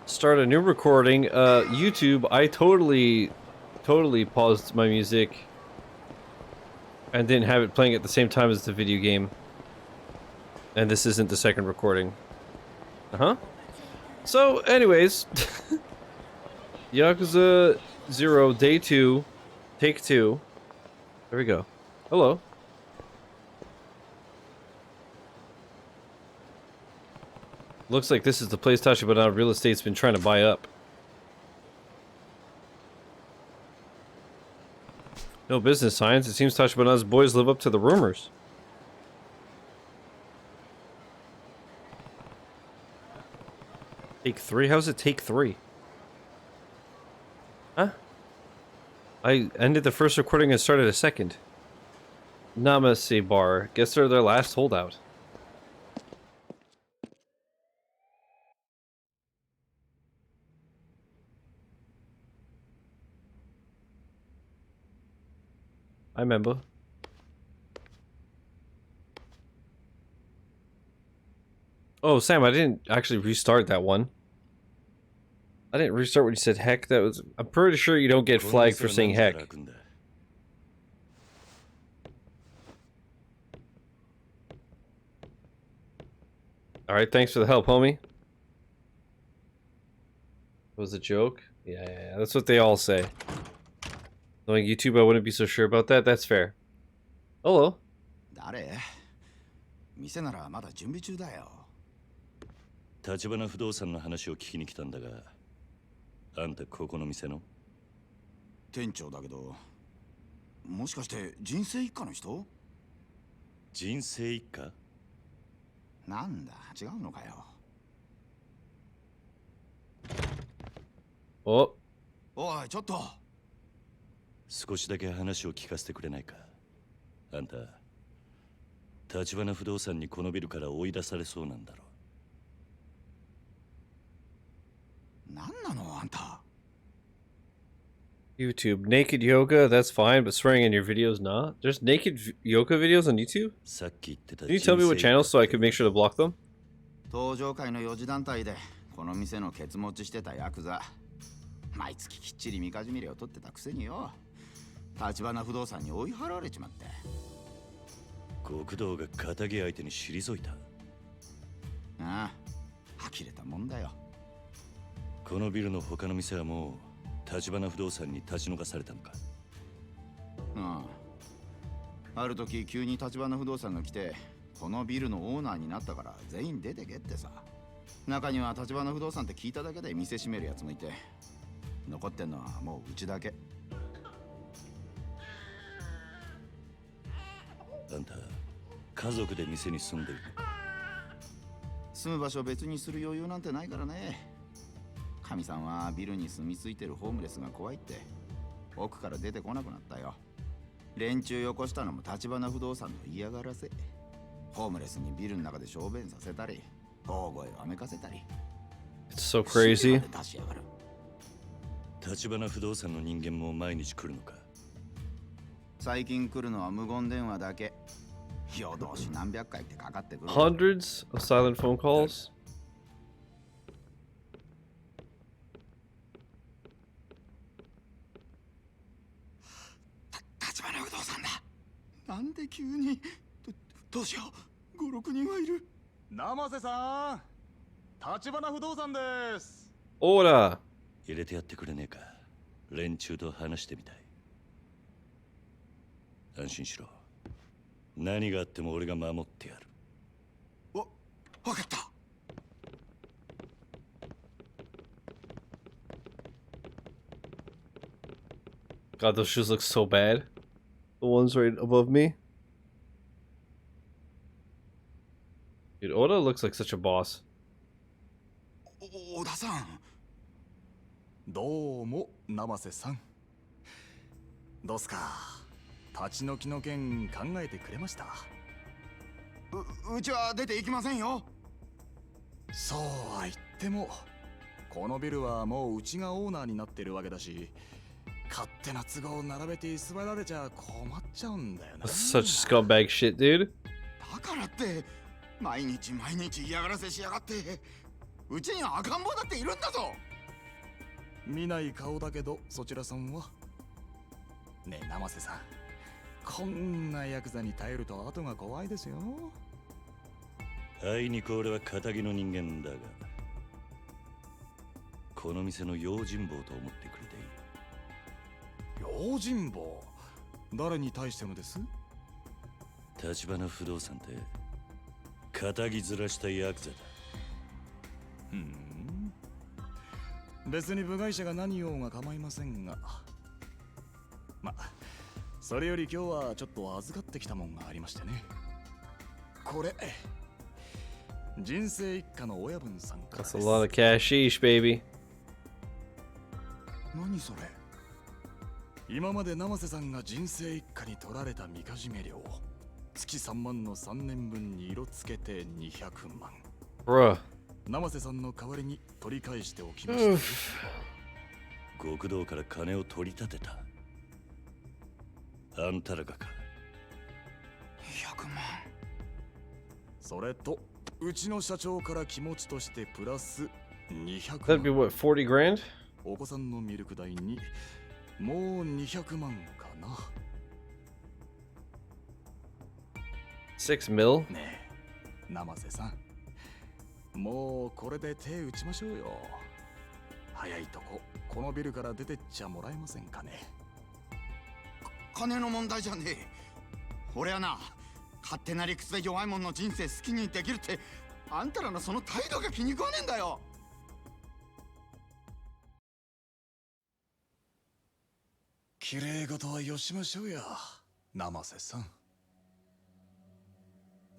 start a new recording. YouTube, I totally paused my music and didn't have it playing at the same time as the video game. And this isn't the second recording. So, anyways, Yakuza 0, Day 2, Take 2. There we go. Hello. Looks like this is the place Tachibana Real Estate's been trying to buy up. No business signs. It seems Tachibana's boys live up to the rumors. Take 3? How's it take 3? Huh? I ended the first recording and started a second. Namaste bar. Guess they're their last holdout. I remember. Oh, Sam, I didn't actually restart that one. I didn't restart when you said heck. That was. I'm pretty sure you don't get flagged for saying heck. Alright, thanks for the help, homie. Was a joke? Yeah, that's what they all say. Knowing YouTube, I wouldn't be so sure about that. That's fair. Hello. 店ならまだ準備中だよ。立花不動産の話を聞きに来たんだが、あんたここの店の？店長だけど、もしかして人生一家の人？人生一家？なんだ、違うのかよ。おい、ちょっと。少しだけ話を聞かせてくれないか。あんた、立花不動産にこのビルから追い出されそうなんだろ。なんなのあんた。YouTube. Naked yoga, that's fine, but swearing in your videos, not? There's naked yoga videos on YouTube? さっき言ってた。 Can you tell me what channels so I can make sure to block them? 登場会の4次団体でこの店のケツ持ちしてたヤクザ。毎月きっちりみかじみりを取ってたくせによ。立花不動産に追い払われちまって。極道が仇相手に退いた。ああ、呆れたもんだよ。このビルの他の店はもう立花不動産に立ち退かされたのか。ある時急に立花不動産が来て、このビルのオーナーになったから全員出てけってさ。中には立花不動産って聞いただけで店閉めるやつもいて、残ってんのはもううちだけ。あんた家族で店に住んでるのか？住む場所を別にする余裕なんてないからね。神さんはビルに住み着いてるホームレスが怖いって奥から出てこなくなったよ。連中よこしたのも立花不動産の嫌がらせ。ホームレスにビルの中で小便させたり大声をあめかせたり。 It's so crazy. 立花不動産の人間も毎日来るのか？最近来るのは無言電話だけ。夜通し何百回ってかかってくる。 Hundreds of silent phone calls? 立花不動産だ。なんで急に。どうしよう。5、6人はいる。生瀬さん、立花不動産です。オーラー。入れてやってくれねえか。連中と話してみたい。安心しろ。何があっても俺が守ってやる。わかった。God, those shoes look so bad. The ones right above me. Dude, Oda looks like such a boss. 小田さん。どうも生瀬さん。どうすか。立ち退きの件考えてくれました。うちは出て行きませんよ。そうは言ってもこのビルはもううちがオーナーになってるわけだし、勝手な都合を並べて居座られちゃ困っちゃうんだよな。 Such scumbag shit, dude. だからって毎日嫌がらせしやがって。うちには赤ん坊だっているんだぞ。見ない顔だけど、そちらさんは。ねえ、生瀬さん。こんなヤクザに耐えると後が怖いですよ。あいにく俺は仇の人間だが、この店の用心棒と思ってくれていい。用心棒？誰に対してのです？橘不動産って仇ずらしたヤクザだ。別に部外者が何言おうが構いませんが、ま、それより今日はちょっと預かってきたもんがありましてね。これ人生一家の親分さんからです。 That's a lot of cashish, baby. 何それ。今まで生瀬さんが人生一家に取られたみかじめ料、月3万の3年分に色つけて200万。 Bruh. 生瀬さんの代わりに取り返しておきました。極道から金を取り立てた。あんたらがか。200万。それとうちの社長から気持ちとしてプラス200 That'd be 万。 what, 40 grand? お子さんのミルク代にもう200万かな。6 mil? ねえ、生瀬さん。もうこれで手打ちましょうよ。早いとこ、このビルから出てっちゃもらえませんかね。金の問題じゃねえ。俺はな、勝手な理屈で弱い者の人生好きにできるって、あんたらのその態度が気に食わねえんだよ。綺麗事はよしましょうや、生瀬さん。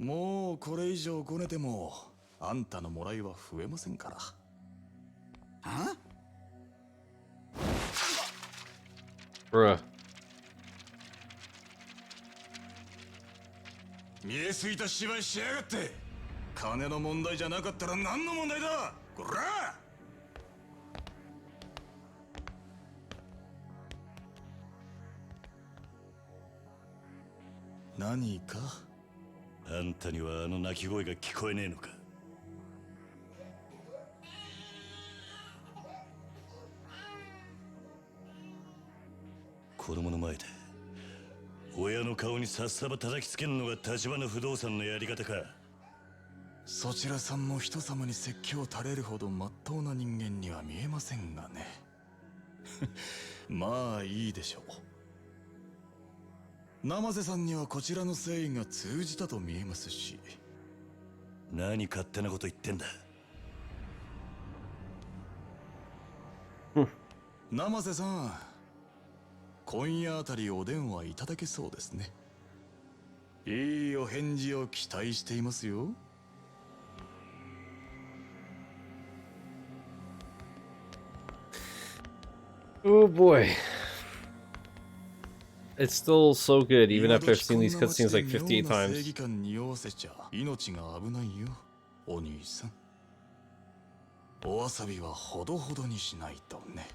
もうこれ以上ごねてもあんたのもらいは増えませんから。あ？ Bruh. 見えすぎた芝居しやがって。金の問題じゃなかったら何の問題だ、こら！何か？あんたにはあの鳴き声が聞こえねえのか。子供の前で親の顔にさっさば叩きつけるのが橘不動産のやり方か。そちらさんも人様に説教垂れるほどまっとうな人間には見えませんがね。まあいいでしょう。生瀬さんにはこちらの誠意が通じたと見えますし。何勝手なこと言ってんだ。生瀬さん、今夜あたりお電話いただけそうですね。いいお返事を期待していますよ。Oh boy. It's still so good, even after I've seen these cutscenes like 58 times. 正義感に酔わせちゃ命が危ないよ、お兄さん。お遊びはほどほどにしないとね。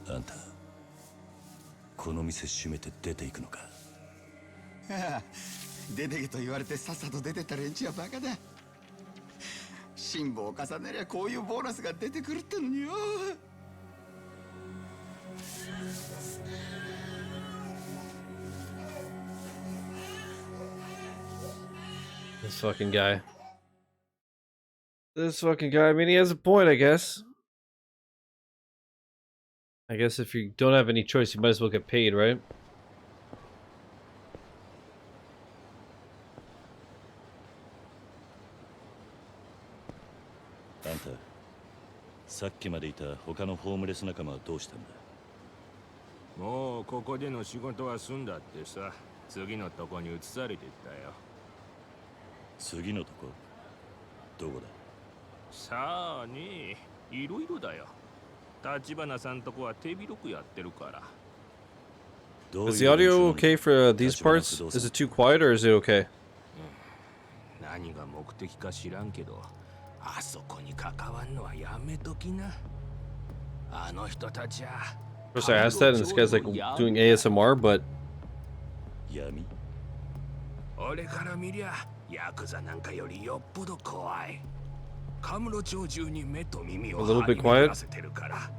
あんた、この店閉めて出ていくのか。出てけと言われてさっさと出てった連中はバカだ。辛抱を重ねりゃこういうボーナスが出てくるってのによ。This fucking guy. This fucking guy. I mean, he has a point, I guess. I guess if you don't have any choice, you might as well get paid, right? あんた、さっきまでいた他のホームレス仲間はどうしたんだ。もうここでの仕事は済んだってさ、次のとこに移されてったよ。次のとこどこだ。さあね、いろいろだよ。橘さんとこは手広くやってるから。Is the audio okay for these parts? Is it too quiet or is it okay? 何が目的か知らんけど、あそこに関わんのはやめときな。あの人たちは。Of course, I asked that, and this guy's like doing ASMR, but 闇？俺から見りゃヤクザなんかよりよっぽど怖い。カムロ町中に目と耳を A little 張 bit り quiet. 巡らせてるから。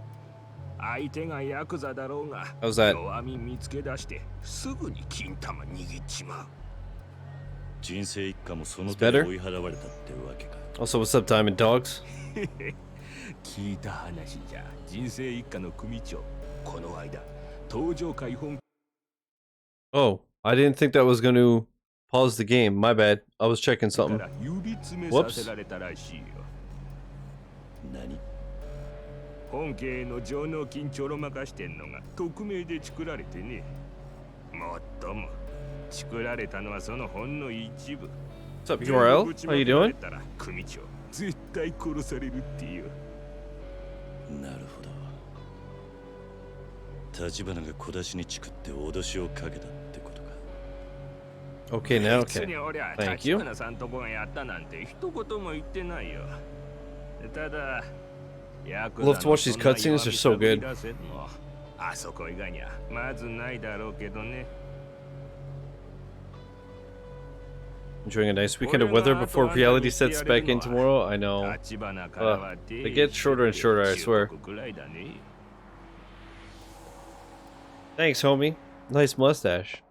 相手がヤクザだろうが How's that? 弱み見つけ出してすぐに金玉握っちまう。人生一家もその手で追い払われたってわけか。also, what's up, Diamond Dogs? 聞いた話じゃ人生一家の組長この間登場解放 Oh, I didn't think that was going to pause the game. My bad. I was checking か something. ら指詰めさせられたらしいよ。何？本家への上納金ちょろまかしてんのが匿名で作られてね。もっとも作られたのはそのほんの一部。 What's up, URL? How you doing? 組長絶対殺されるっていう。なるほど。立花が小出しにチクって脅しをかけたってことか。Okay, now, 別 okay. に俺は Thank 立 you. 花さんとこがやったなんて一言も言ってないよ。ただ、ヤクザ Love to watch these cutscenes, they're so good. あそこ以外にはまずないだろうけどね。 Enjoying a nice weekend of weather before reality sets back in tomorrow. I know. They get shorter and shorter, I swear. Thanks, homie. Nice mustache.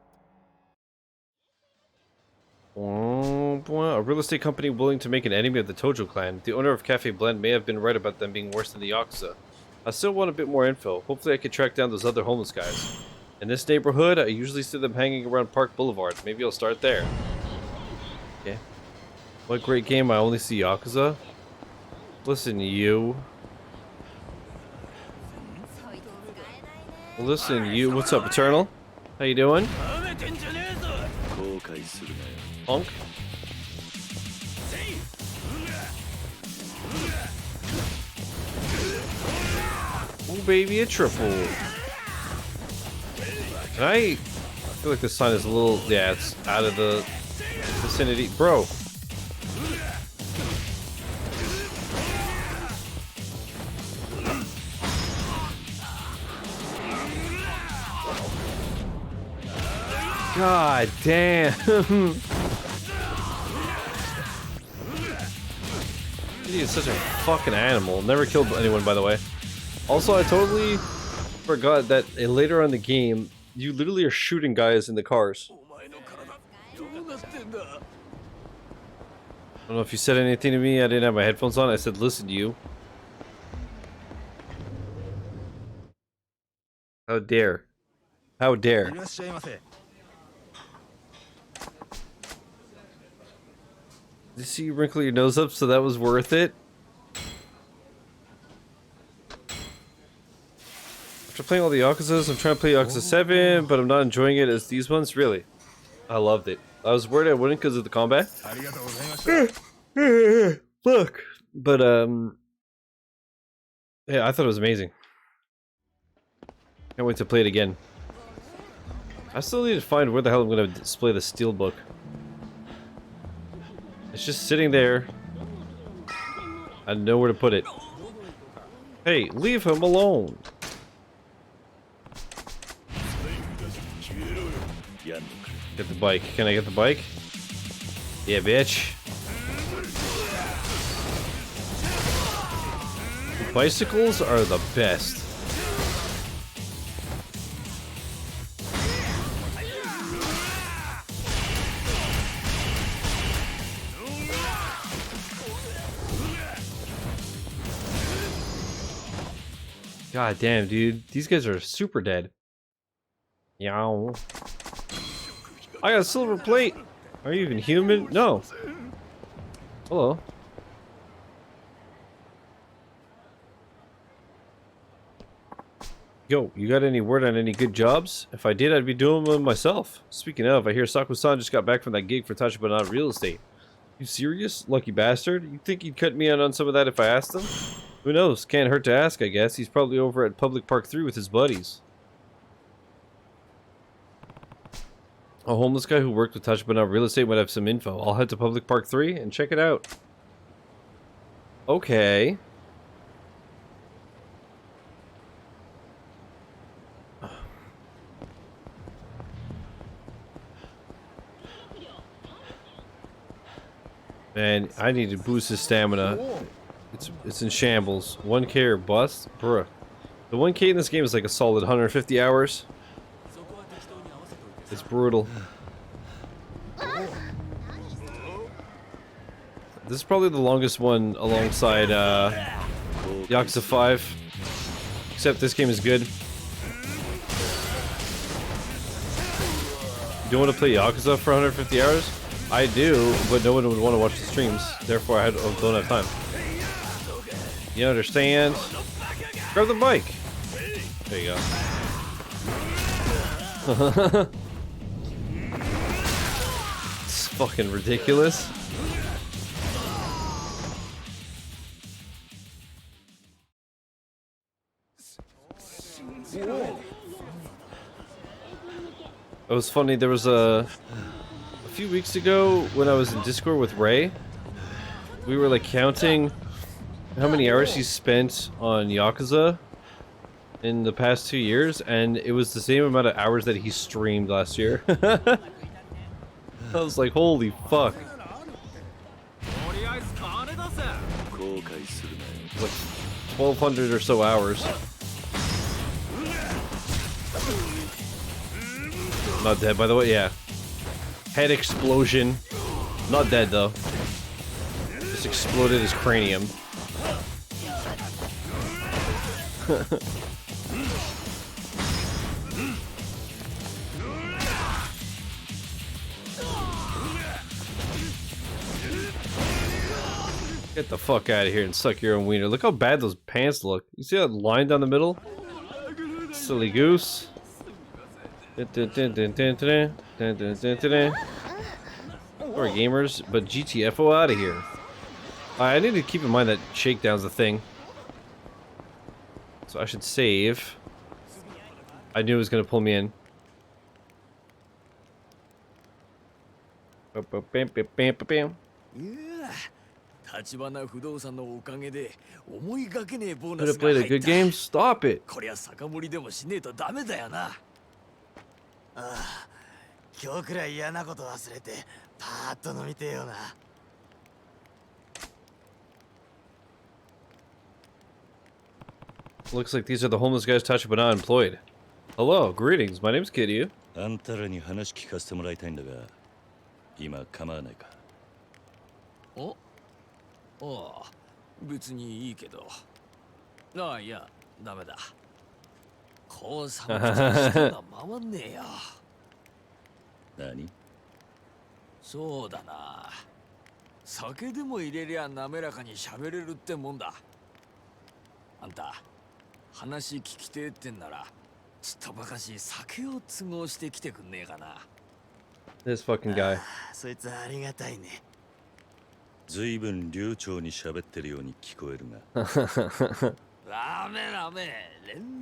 A real estate company willing to make an enemy of the Tojo clan. The owner of Cafe Blend may have been right about them being worse than the Yakuza. I still want a bit more info. Hopefully I can track down those other homeless guys. In this neighborhood, I usually see them hanging around Park Boulevard. Maybe I'll start there. Okay. What great game, I only see Yakuza? Listen, you. Listen, you. What's up, Eternal? How you doing? Punk? Oh, baby, a triple. Can I feel like this sign is a little... Yeah, it's out of the vicinity. Bro. God damn. He is such a fucking animal. Never killed anyone, by the way. Also, I totally forgot that later on in the game, you literally are shooting guys in the cars. I don't know if you said anything to me. I didn't have my headphones on. I said, listen, you. How dare. How dare. Did you see you wrinkle your nose up, so that was worth it? After playing all the Yakuzas, I'm trying to play Yakuza 7, but I'm not enjoying it as these ones. Really? I loved it. I was worried I wouldn't because of the combat. Look. But, yeah, I thought it was amazing. Can't wait to play it again. I still need to find where the hell I'm going to display the steelbook. It's just sitting there. I know where to put it. Hey, leave him alone. Get the bike. Can I get the bike? Yeah, bitch. Bicycles are the best. God damn, dude. These guys are super dead. Yow. I got a silver plate. Are you even human? No. Hello. Yo, you got any word on any good jobs? If I did, I'd be doing them myself. Speaking of, I hear Saku-san just got back from that gig for Tachibana Real Estate. You serious? Lucky bastard. You think he'd cut me out on some of that if I asked him? Who knows? Can't hurt to ask, I guess. He's probably over at Public Park 3 with his buddies. A homeless guy who worked with Tachibana Real Estate might have some info. I'll head to Public Park 3 and check it out. Okay. Man, I need to boost his stamina. It's in shambles. 1K or bust? Bruh. The 1K in this game is like a solid 150 hours. It's brutal. This is probably the longest one alongside Yakuza 5. Except this game is good. You don't want to play Yakuza for 150 hours? I do, but no one would want to watch the streams. Therefore, I don't have time. You understand? Grab the bike. There you go. It's fucking ridiculous. It was funny, there was a few weeks ago when I was in Discord with Ray, we were like counting how many hours he spent on Yakuza in the past 2 years, and it was the same amount of hours that he streamed last year. I was like, holy fuck. Like 1,200 or so hours. Not dead, by the way, yeah. Head explosion. Not dead, though. Just exploded his cranium. Get the fuck out of here and suck your own wiener. Look how bad those pants look. You see that line down the middle? Silly goose. Sorry, gamers, but GTFO out of here. I need to keep in mind that shakedown's a thing. So I should save. I knew it was going to pull me in. Could have played a good game. Stop it. Looks like these are the homeless guys touched but not employed. Hello, greetings. My name's Kiryu. あんたらに話聞かせてもらいたいんだが、今構わないか。お、ああ、別にいいけど。ああ、いや、ダメだ。こう寒くて舌が回んねえよ。何？そうだな。酒でも入れりゃ滑らかに喋れるってもんだ。あんた、話聞きてえってんなら、ちっとばかし酒を都合してきてくんねえかな。This fucking guy. そいつありがたいね。ずいぶん流暢に喋ってるように聞こえるが。ラーメンラーメン、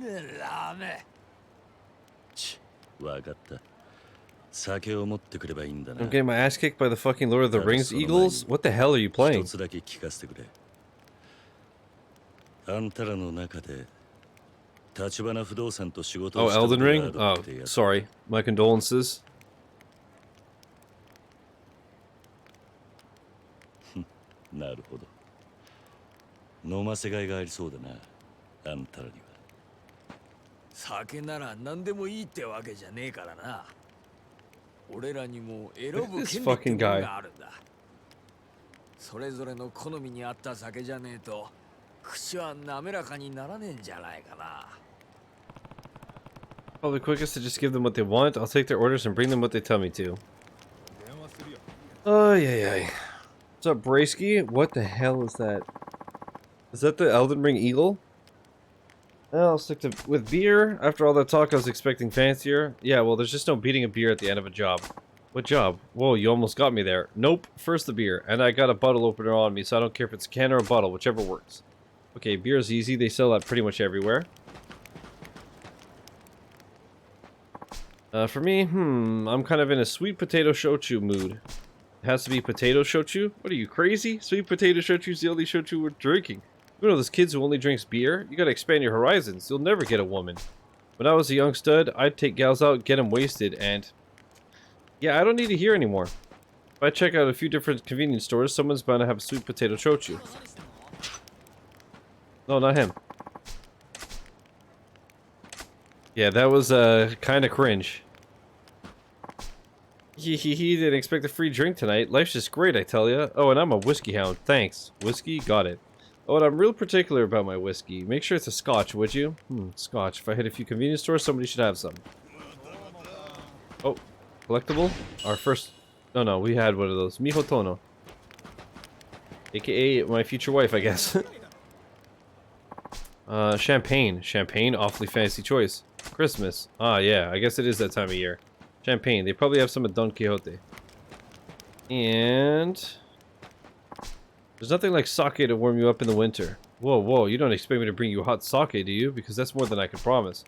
連連ラーメン。ち、わかった。酒を持ってくればいいんだな。I'm getting my ass kicked by the fucking Lord of the Rings Eagles? What the hell are you playing? 一つだけ聞かせてくれ。あんたらの中で立花不動産と仕事 Oh, をしたこと Elden があ Ring? る Oh, ってやつ。sorry. My condolences. なるほど。飲ませがいがありそうだな。あんたらには。酒なら何でもいいってわけじゃねえからな。俺らにも選ぶ This 権利って fucking もの guy. があるんだ。それぞれの好みに合った酒じゃねえと口は滑らかにならねえんじゃないかな。 Probably quickest to just give them what they want. I'll take their orders and bring them what they tell me to. Oh, yeah. What's up, Brasky? What the hell is that? Is that the Elden Ring Eagle? I'll stick to with beer. After all that talk, I was expecting fancier. Yeah, well, there's just no beating a beer at the end of a job. What job? Whoa, you almost got me there. Nope, first the beer. And I got a bottle opener on me, so I don't care if it's a can or a bottle, whichever works. Okay, beer is easy. They sell that pretty much everywhere. For me, I'm kind of in a sweet potato shochu mood. has to be potato shochu? What are you, crazy? Sweet potato shochu is the only shochu we're drinking. You know those kids who only drinks beer? You gotta expand your horizons. You'll never get a woman. When I was a young stud, I'd take gals out, get them wasted, and... yeah, I don't need to hear anymore. If I check out a few different convenience stores, someone's bound to have a sweet potato shochu. No, not him. Yeah, that was kind of cringe. He didn't expect a free drink tonight. Life's just great, I tell ya. Oh, and I'm a whiskey hound. Thanks. Whiskey? Got it. Oh, and I'm real particular about my whiskey. Make sure it's a scotch, would you? Scotch. If I hit a few convenience stores, somebody should have some. Oh, collectible? Our first... no, we had one of those. Miho Tono. AKA my future wife, I guess. Champagne. Champagne, awfully fancy choice. Christmas. Ah, yeah, I guess it is that time of year. Champagne. They probably have some at Don Quixote. And... there's nothing like sake to warm you up in the winter. Whoa, you don't expect me to bring you hot sake, do you? Because that's more than I can promise.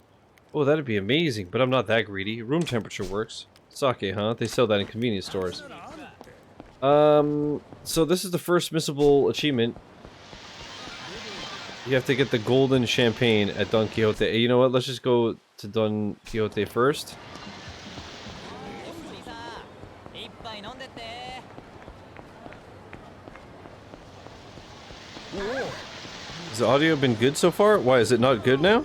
Oh, that'd be amazing, but I'm not that greedy. Room temperature works. Sake, huh? They sell that in convenience stores. So this is the first missable achievement. You have to get the golden champagne at Don Quixote. Hey, you know what? Let's just go to Don Quixote first. Has the audio been good so far? Why, is it not good now?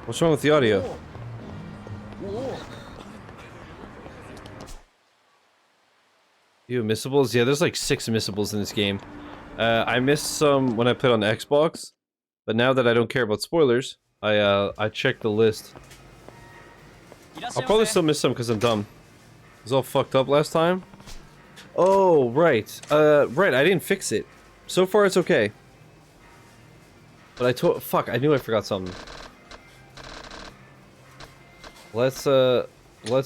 What's wrong with the audio? You missables? Yeah, there's like 6 missables in this game. I missed some when I played on the Xbox, but now that I don't care about spoilers, I checked the list. I'll probably still miss some because I'm dumb. It was all fucked up last time. Oh, right. Right, I didn't fix it. So far, it's okay. But fuck, I knew I forgot something. Let's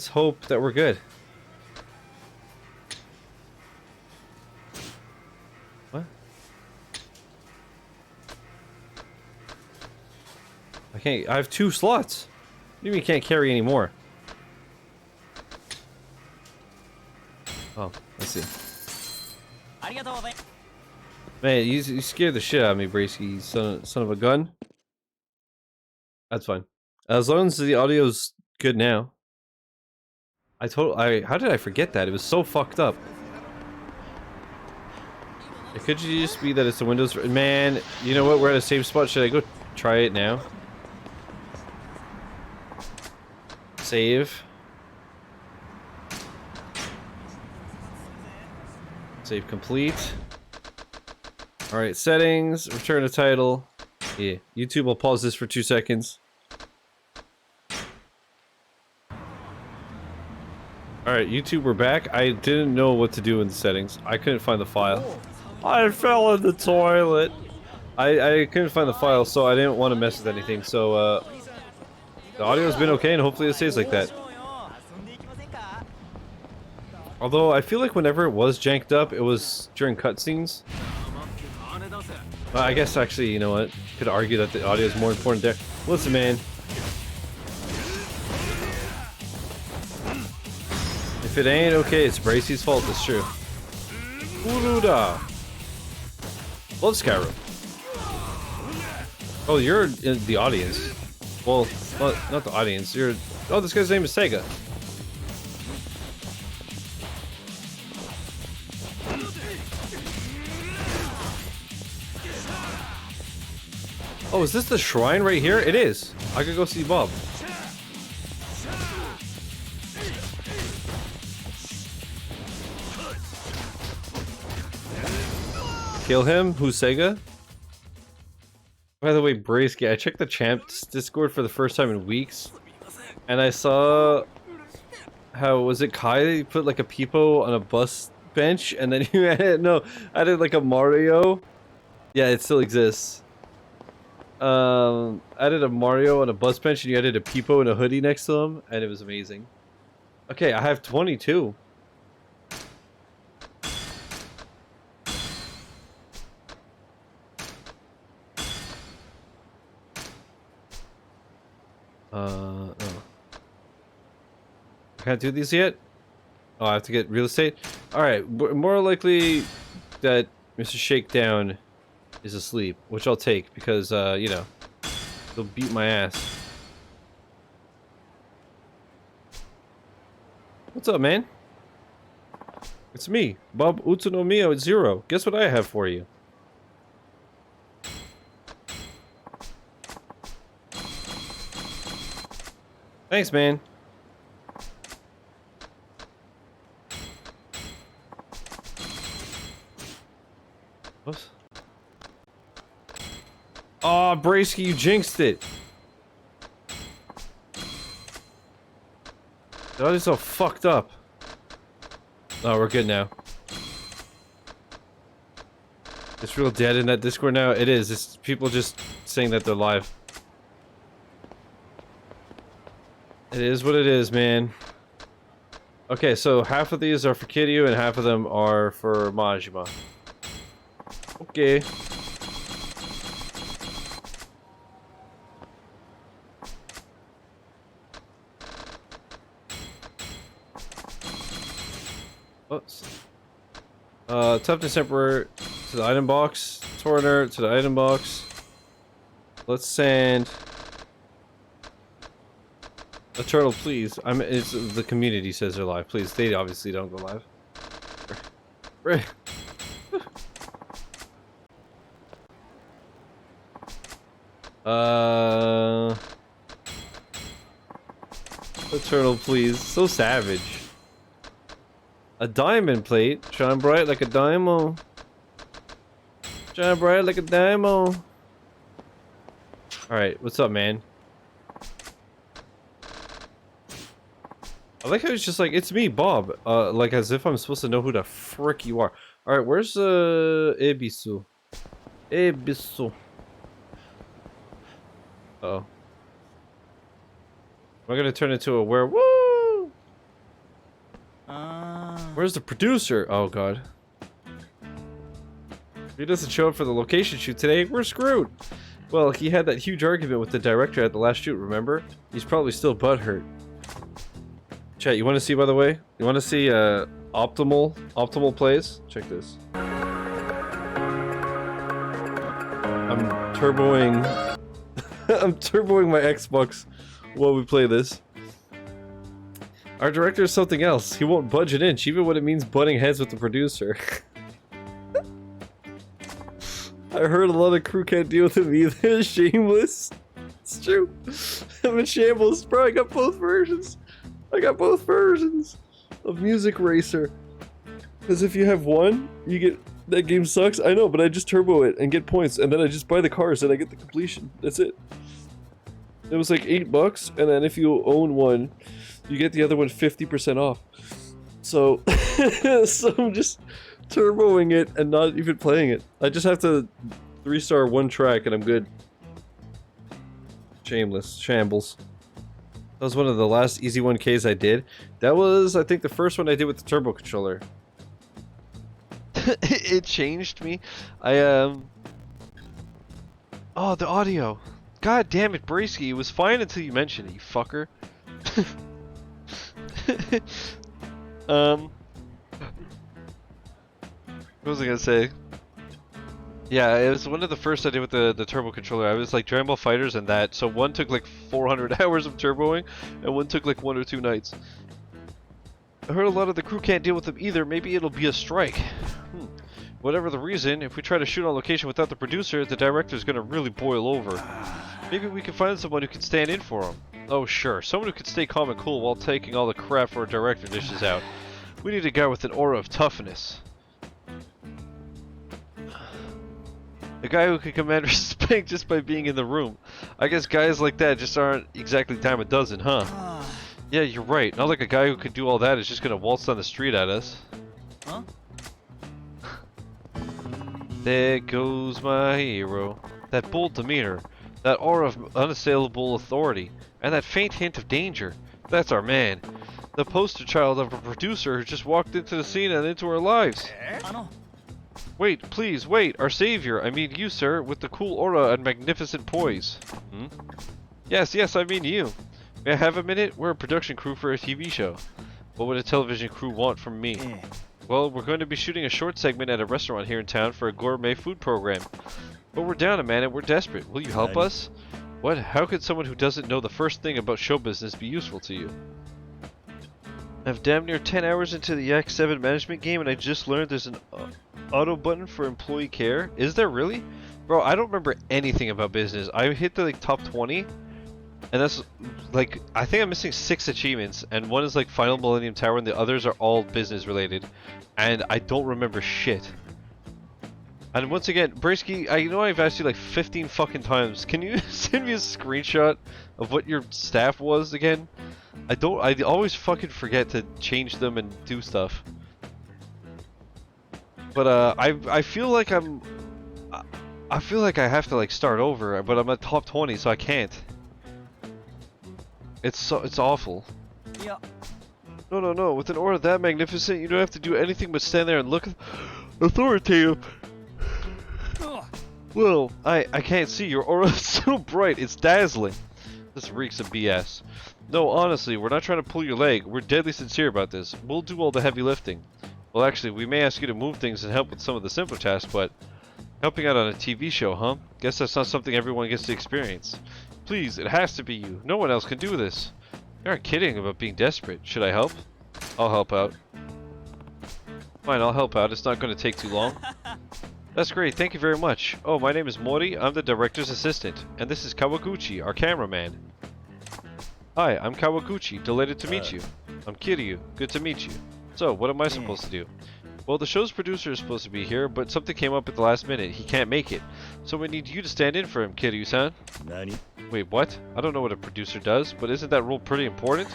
hope that we're good. What? I have 2 slots. What do you mean you can't carry any more? Oh, let's see. Man, you scared the shit out of me, Bracey, son of a gun. That's fine. As long as the audio's good now. How did I forget that? It was so fucked up. It could just be that it's the Windows... Man, you know what? We're at a safe spot. Should I go try it now? Save. Save complete. Alright, settings, return to title. Yeah, YouTube will pause this for 2 seconds. Alright, YouTube, we're back. I didn't know what to do in the settings. I couldn't find the file. I fell in the toilet. I couldn't find the file, so I didn't want to mess with anything. So, the audio's been okay, and hopefully it stays like that. Although, I feel like whenever it was janked up, it was during cutscenes. I guess, actually, you know what? Could argue that the audio is more important there. Listen, man. If it ain't okay, it's Bracey's fault, it's true. Uluda. Love Skyrim. Oh, you're in the audience. Well, not the audience. You're... Oh, this guy's name is Sega. Oh, is this the shrine right here? It is. I could go see Bob. Kill him? Who's Sega? By the way, Bracey, I checked the Champs Discord for the first time in weeks, and I saw how, was it Kai that put like a peepo on a bus bench, and then you added, no, I did like a Mario. Yeah, it still exists. Added a Mario on a bus bench, and you added a peepo and a hoodie next to him, and it was amazing. Okay, I have 22. Oh. I can't do these yet? Oh, I have to get real estate? Alright, more likely that Mr. Shakedown is asleep, which I'll take because, you know, he'll beat my ass. What's up, man? It's me, Bob Utsunomiya at 0. Guess what I have for you? Thanks, man. What? Oh, Bracey, you jinxed it. The audio's all fucked up. Oh, we're good now. It's real dead in that Discord now. It is. It's people just saying that they're live. It is what it is, man. Okay, so half of these are for Kiryu and half of them are for Majima. Okay. Oops. Toughness Emperor to the item box. Torner to the item box. Let's send a turtle, please. It's the community says they're live. Please, they obviously don't go live. A turtle, please. So savage. A diamond plate. Shine bright like a diamond. Shine bright like a diamond. Alright, what's up, man? I like how it's just like, it's me, Bob. Like as if I'm supposed to know who the frick you are. Alright, where's Ebisu? Ebisu. Uh-oh. Am I gonna turn into a werewolf? Where's the producer? Oh god. If he doesn't show up for the location shoot today, we're screwed. Well, he had that huge argument with the director at the last shoot, remember? He's probably still butthurt. Chat, you want to see, by the way? You want to see optimal plays? Check this. I'm turboing I'm turboing my Xbox while we play this. Our director is something else. He won't budge an inch, even when it means butting heads with the producer. I heard a lot of crew can't deal with him either. Shameless. It's true. I'm in shambles. Bro, I got both versions. I got both versions of Music Racer. Because if you have one, you get... That game sucks. I know, but I just turbo it and get points. And then I just buy the cars and I get the completion. That's it. It was like $8, and then if you own one, you get the other one 50% off. So, so I'm just turboing it and not even playing it. I just have to 3-star one track and I'm good. Shameless. Shambles. That was one of the last easy 1Ks I did. That was, I think, the first one I did with the turbo controller. It changed me. Oh, the audio. God damn it, Bracey. It was fine until you mentioned it, you fucker. What was I gonna say? Yeah, it was one of the first I did with the turbo controller. I was like Dragon Ball Fighters and that, so one took like 400 hours of turboing, and one took like 1 or 2 nights. I heard a lot of the crew can't deal with them either. Maybe it'll be a strike. Whatever the reason, if we try to shoot on location without the producer, the director's gonna really boil over. Maybe we can find someone who can stand in for him. Oh sure, someone who can stay calm and cool while taking all the crap for a director dishes out. We need a guy with an aura of toughness. A guy who can command respect just by being in the room. I guess guys like that just aren't exactly dime a dozen, huh? Yeah, you're right. Not like a guy who can do all that is just gonna waltz down the street at us. Huh? There goes my hero. That bold demeanor, that aura of unassailable authority, and that faint hint of danger. That's our man. The poster child of a producer who just walked into the scene and into our lives. Wait, please, wait, our savior, I mean you, sir, with the cool aura and magnificent poise. Yes, yes, I mean you. May I have a minute? We're a production crew for a TV show. What would a television crew want from me? Well, we're going to be shooting a short segment at a restaurant here in town for a gourmet food program. But we're down a man and we're desperate. Will you help us? What? How could someone who doesn't know the first thing about show business be useful to you? I've damn near 10 hours into the Yak 7 management game and I just learned there's an auto button for employee care. Is there really? Bro, I don't remember anything about business. I hit the like top 20 and that's like, I think I'm missing 6 achievements and one is like Final Millennium Tower and the others are all business related. And I don't remember shit. And once again, Bracey, I know I've asked you like 15 fucking times. Can you send me a screenshot of what your staff was again? I always fucking forget to change them and do stuff. But I feel like I feel like I have to like start over, but I'm at top 20, so I can't. It's awful. Yeah. No. With an aura that magnificent, you don't have to do anything but stand there and look authoritative. Well, I can't see. Your aura is so bright. It's dazzling. This reeks of BS. No, honestly, we're not trying to pull your leg. We're deadly sincere about this. We'll do all the heavy lifting. Well, actually, we may ask you to move things and help with some of the simpler tasks, but helping out on a TV show, huh? Guess that's not something everyone gets to experience. Please, it has to be you. No one else can do this. You aren't kidding about being desperate. Should I help? I'll help out. Fine, I'll help out. It's not going to take too long. That's great, thank you very much. Oh, my name is Mori, I'm the director's assistant. And this is Kawaguchi, our cameraman. Hi, I'm Kawaguchi, delighted to meet you. I'm Kiryu, good to meet you. So, what am I supposed to do? Well, the show's producer is supposed to be here, but something came up at the last minute. He can't make it. So we need you to stand in for him, Kiryu-san. Nani? Wait, what? I don't know what a producer does, but isn't that role pretty important?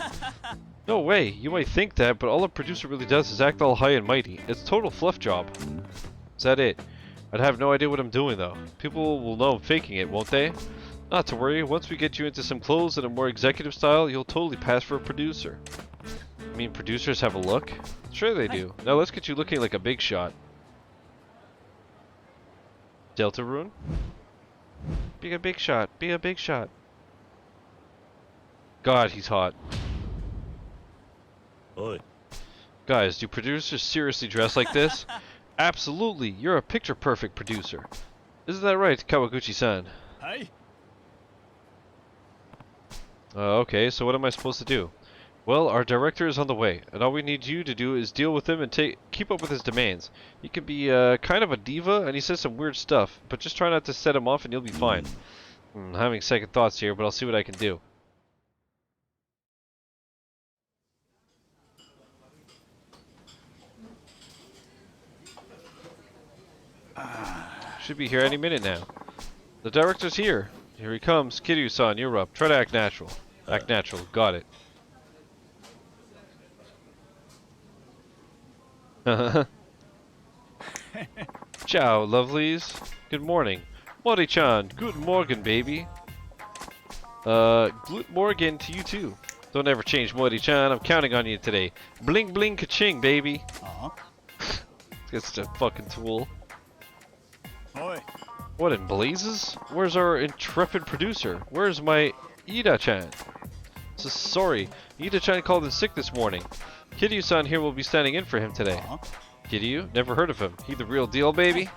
No way, you might think that, but all a producer really does is act all high and mighty. It's a total fluff job. Is that it? I'd have no idea what I'm doing though. People will know I'm faking it, won't they? Not to worry, once we get you into some clothes and a more executive style, you'll totally pass for a producer. I mean, producers have a look? Sure they do. Now let's get you looking like a big shot. Delta Rune? Be a big shot. Be a big shot. God, he's hot. Oi. Guys, do producers seriously dress like this? Absolutely, you're a picture-perfect producer. Isn't that right, Kawaguchi-san? Hi. Okay, so what am I supposed to do? Well, our director is on the way, and all we need you to do is deal with him and keep up with his demands. He can be kind of a diva, and he says some weird stuff, but just try not to set him off and you'll be fine. I'm having second thoughts here, but I'll see what I can do. Should be here any minute now. The director's here. Here he comes. Kiryu-san, you're up. Try to act natural. Act natural. Got it. Ciao, lovelies. Good morning. Mori-chan, good morgen, baby. Good morgen to you too. Don't ever change, Mori-chan. I'm counting on you today. Bling bling ka-ching, baby. It's such a fucking tool. Oi. What in blazes? Where's our intrepid producer? Where's my Ida-chan? Sorry, Ida-chan called in sick this morning. Kiryu-san here will be standing in for him today. Kiryu? Never heard of him. He the real deal, baby?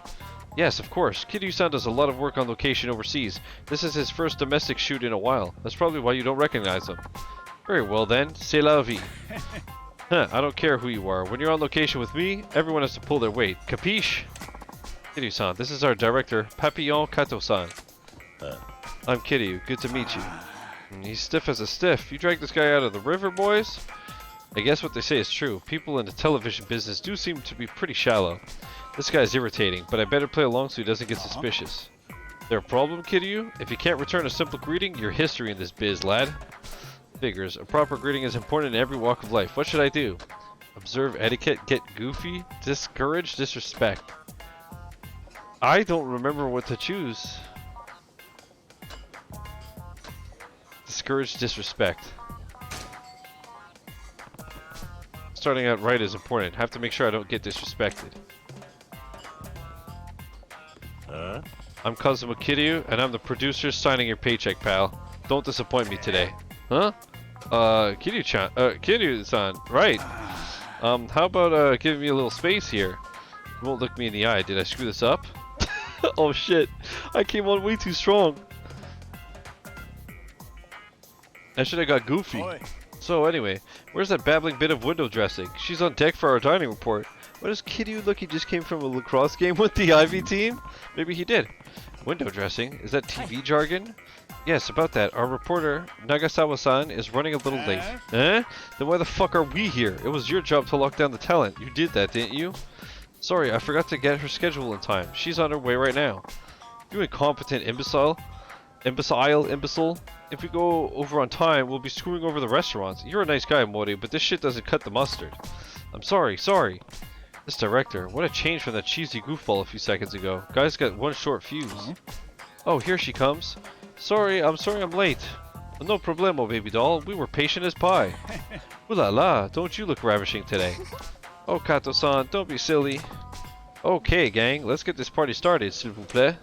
Yes, of course. Kiryu-san does a lot of work on location overseas. This is his first domestic shoot in a while. That's probably why you don't recognize him. Very well then, c'est la vie. Huh, I don't care who you are. When you're on location with me, everyone has to pull their weight. Capiche? Kiryu-san, this is our director, Papillon Kato-san. I'm Kiryu. Good to meet you. He's stiff as a stiff. You dragged this guy out of the river, boys? I guess what they say is true. People in the television business do seem to be pretty shallow. This guy's irritating, but I better play along so he doesn't get suspicious. There a problem, Kiryu? If you can't return a simple greeting, you're history in this biz, lad. Figures. A proper greeting is important in every walk of life. What should I do? Observe etiquette, get goofy, discourage disrespect. I don't remember what to choose. Discourage disrespect. Starting out right is important. Have to make sure I don't get disrespected. I'm Kazuma Kiryu, and I'm the producer signing your paycheck, pal. don't disappoint me today. Huh? Kiryu-chan, Kiryu-san, right. How about, giving me a little space here? You won't look me in the eye. Did I screw this up? Oh shit. I came on way too strong. I should have got goofy. Oi. So anyway, where's that babbling bit of window dressing? She's on deck for our dining report. Why does Kiryu look he just came from a lacrosse game with the Ivy team? Maybe he did. Window dressing? Is that TV jargon? Yes, about that. Our reporter, Nagasawa-san, is running a little late. Eh? Then why the fuck are we here? It was your job to lock down the talent. You did that, didn't you? Sorry, I forgot to get her schedule in time. She's on her way right now. You incompetent imbecile. Imbecile. If we go over on time, we'll be screwing over the restaurants. You're a nice guy, Mori, but this shit doesn't cut the mustard. I'm sorry. This director, what a change from that cheesy goofball a few seconds ago. Guy's got one short fuse. Oh, here she comes. I'm sorry I'm late. No problemo, baby doll. We were patient as pie. Ooh la la, don't you look ravishing today. Oh, Kato-san, don't be silly. Okay, gang, let's get this party started, s'il vous plaît.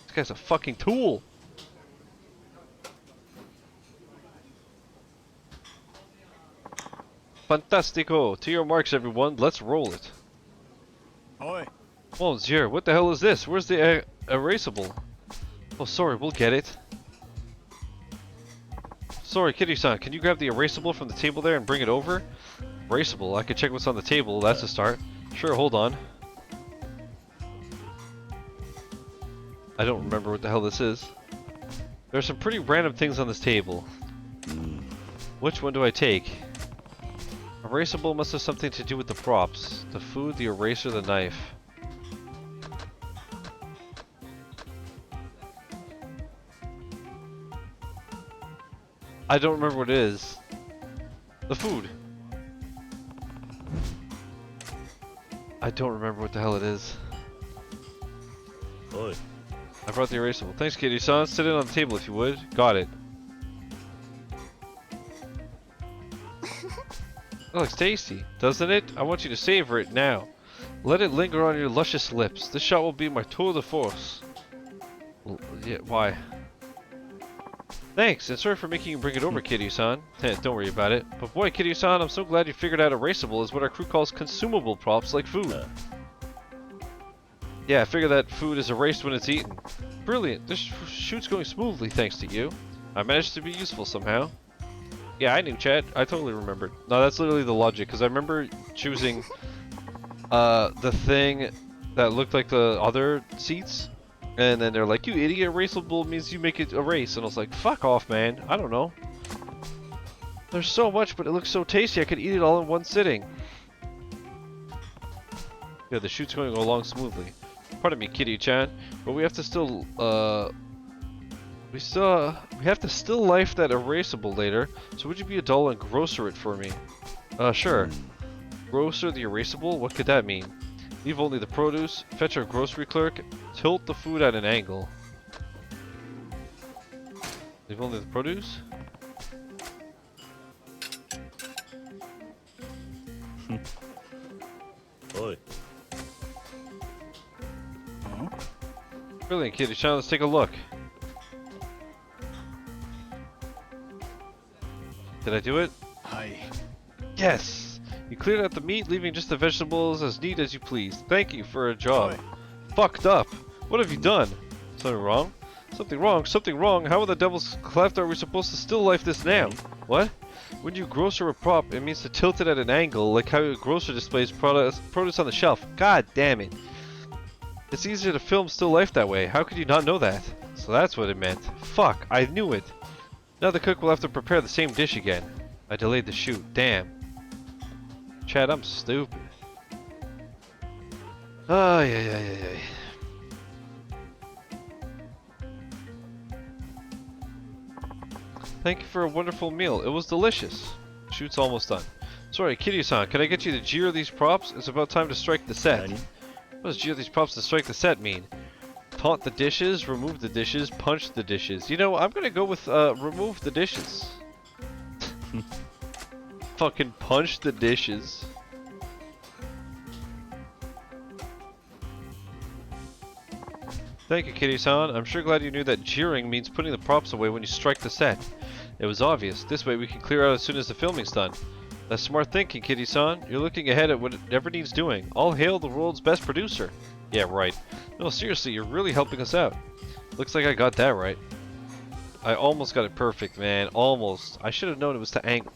This guy's a fucking tool. Fantastico! To your marks, everyone. Let's roll it. Oi. Monsieur, what the hell is this? Where's the erasable? Oh, sorry, we'll get it. Sorry, Kiryu-san, can you grab the erasable from the table there and bring it over? Erasable? I can check what's on the table. That's a start. Sure, hold on. I don't remember what the hell this is. There's some pretty random things on this table. Which one do I take? Erasable must have something to do with the props. The food, the eraser, the knife. I don't remember what it is. The food. I don't remember what the hell it is. Oi. I brought the erasable. Thanks, Kiryu-san. Sit it on the table if you would. Got it. That looks tasty, doesn't it? I want you to savor it now. Let it linger on your luscious lips. This shot will be my tour de force. Yeah, why? Thanks, and sorry for making you bring it over, Kiryu-san. Don't worry about it. But boy, Kiryu-san, I'm so glad you figured out erasable is what our crew calls consumable props like food. Yeah, I figure that food is erased when it's eaten. Brilliant. This shoot's going smoothly thanks to you. I managed to be useful somehow. Yeah, I knew, Chad. I totally remembered. No, that's literally the logic, because I remember choosing the thing that looked like the other seats, and then they're like, you idiot, erasable means you make it erase, and I was like, fuck off, man. I don't know. There's so much, but it looks so tasty, I could eat it all in one sitting. Yeah, the shoot's going along smoothly. Pardon me, Kiryu-chan, but we have to still, we have to still life that erasable later, so would you be a doll and grocer it for me? Sure. Grocer the erasable? What could that mean? Leave only the produce, fetch our grocery clerk, tilt the food at an angle. Leave only the produce? Oi. Brilliant, Kiryu-chan, let's take a look. Did I do it? Hi. Yes! You cleared out the meat, leaving just the vegetables as neat as you pleased. Thank you for a job. Fucked up. What have you done? Something wrong? Something wrong? Something wrong? How in the devil's cleft are we supposed to still life this now? What? When you grocer a prop, it means to tilt it at an angle, like how a grocer displays produce on the shelf. God damn it. It's easier to film still life that way. How could you not know that? So that's what it meant. Fuck, I knew it. Now the cook will have to prepare the same dish again. I delayed the shoot. Damn. Chad, I'm stupid. Oh, yeah. Thank you for a wonderful meal. It was delicious. Shoot's almost done. Sorry, Kiryu-san, can I get you to jeer these props? It's about time to strike the set. What does jeer these props to strike the set mean? Taunt the dishes, remove the dishes, punch the dishes. You know, I'm gonna go with remove the dishes. Fucking punch the dishes. Thank you, Kitty-san. I'm sure glad you knew that jeering means putting the props away when you strike the set. It was obvious. This way we can clear out as soon as the filming's done. That's smart thinking, Kitty-san. You're looking ahead at whatever needs doing. All hail the world's best producer. Yeah, right. No, seriously, you're really helping us out. Looks like I got that right. I almost got it perfect, man. Almost. I should have known it was to angle.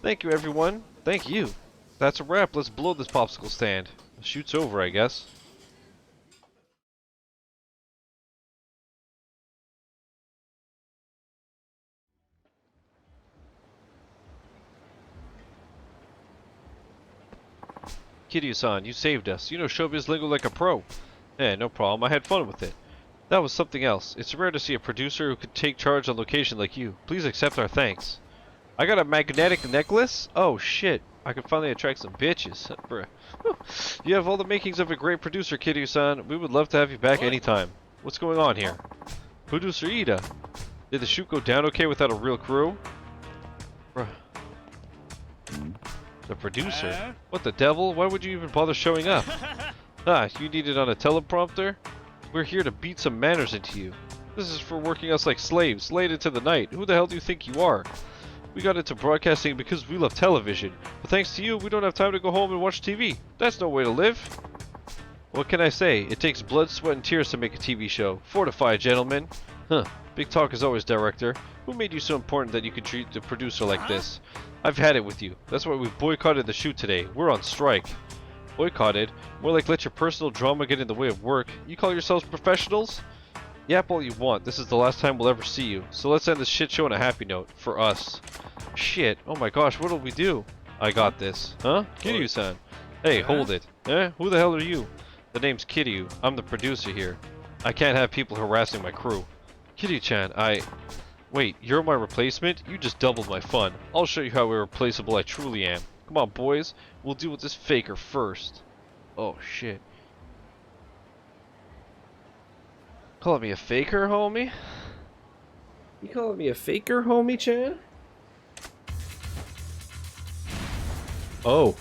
Thank you, everyone. Thank you. That's a wrap. Let's blow this popsicle stand. The shoot's over, I guess. Kiryu-san, you saved us. You know showbiz lingo like a pro. Eh, no problem. I had fun with it. That was something else. It's rare to see a producer who could take charge on location like you. Please accept our thanks. I got a magnetic necklace? Oh shit. I can finally attract some bitches. Bruh. You have all the makings of a great producer, Kiryu-san. We would love to have you back anytime. What's going on here? Producer Ida. Did the shoot go down okay without a real crew? Bruh. The producer? What the devil? Why would you even bother showing up? Ah, you need it on a teleprompter? We're here to beat some manners into you. This is for working us like slaves, late into the night. Who the hell do you think you are? We got into broadcasting because we love television. But thanks to you, we don't have time to go home and watch TV. That's no way to live. What can I say? It takes blood, sweat, and tears to make a TV show. Fortify, gentlemen. Huh. Big talk as always, director. Who made you so important that you could treat the producer like this? I've had it with you. That's why we boycotted the shoot today. We're on strike. Boycotted? More like let your personal drama get in the way of work. You call yourselves professionals? Yap all you want. This is the last time we'll ever see you. So let's end this shit show on a happy note. For us. Shit. Oh my gosh, what'll we do? I got this. Huh? Kiryu-san. Hey, hold it. Eh? Who the hell are you? The name's Kiryu. I'm the producer here. I can't have people harassing my crew. Kiryu-chan, Wait, you're my replacement? You just doubled my fun. I'll show you how irreplaceable I truly am. Come on, boys. We'll deal with this faker first. Oh, shit. Calling me a faker, homie? You calling me a faker, homie, Chan? Oh.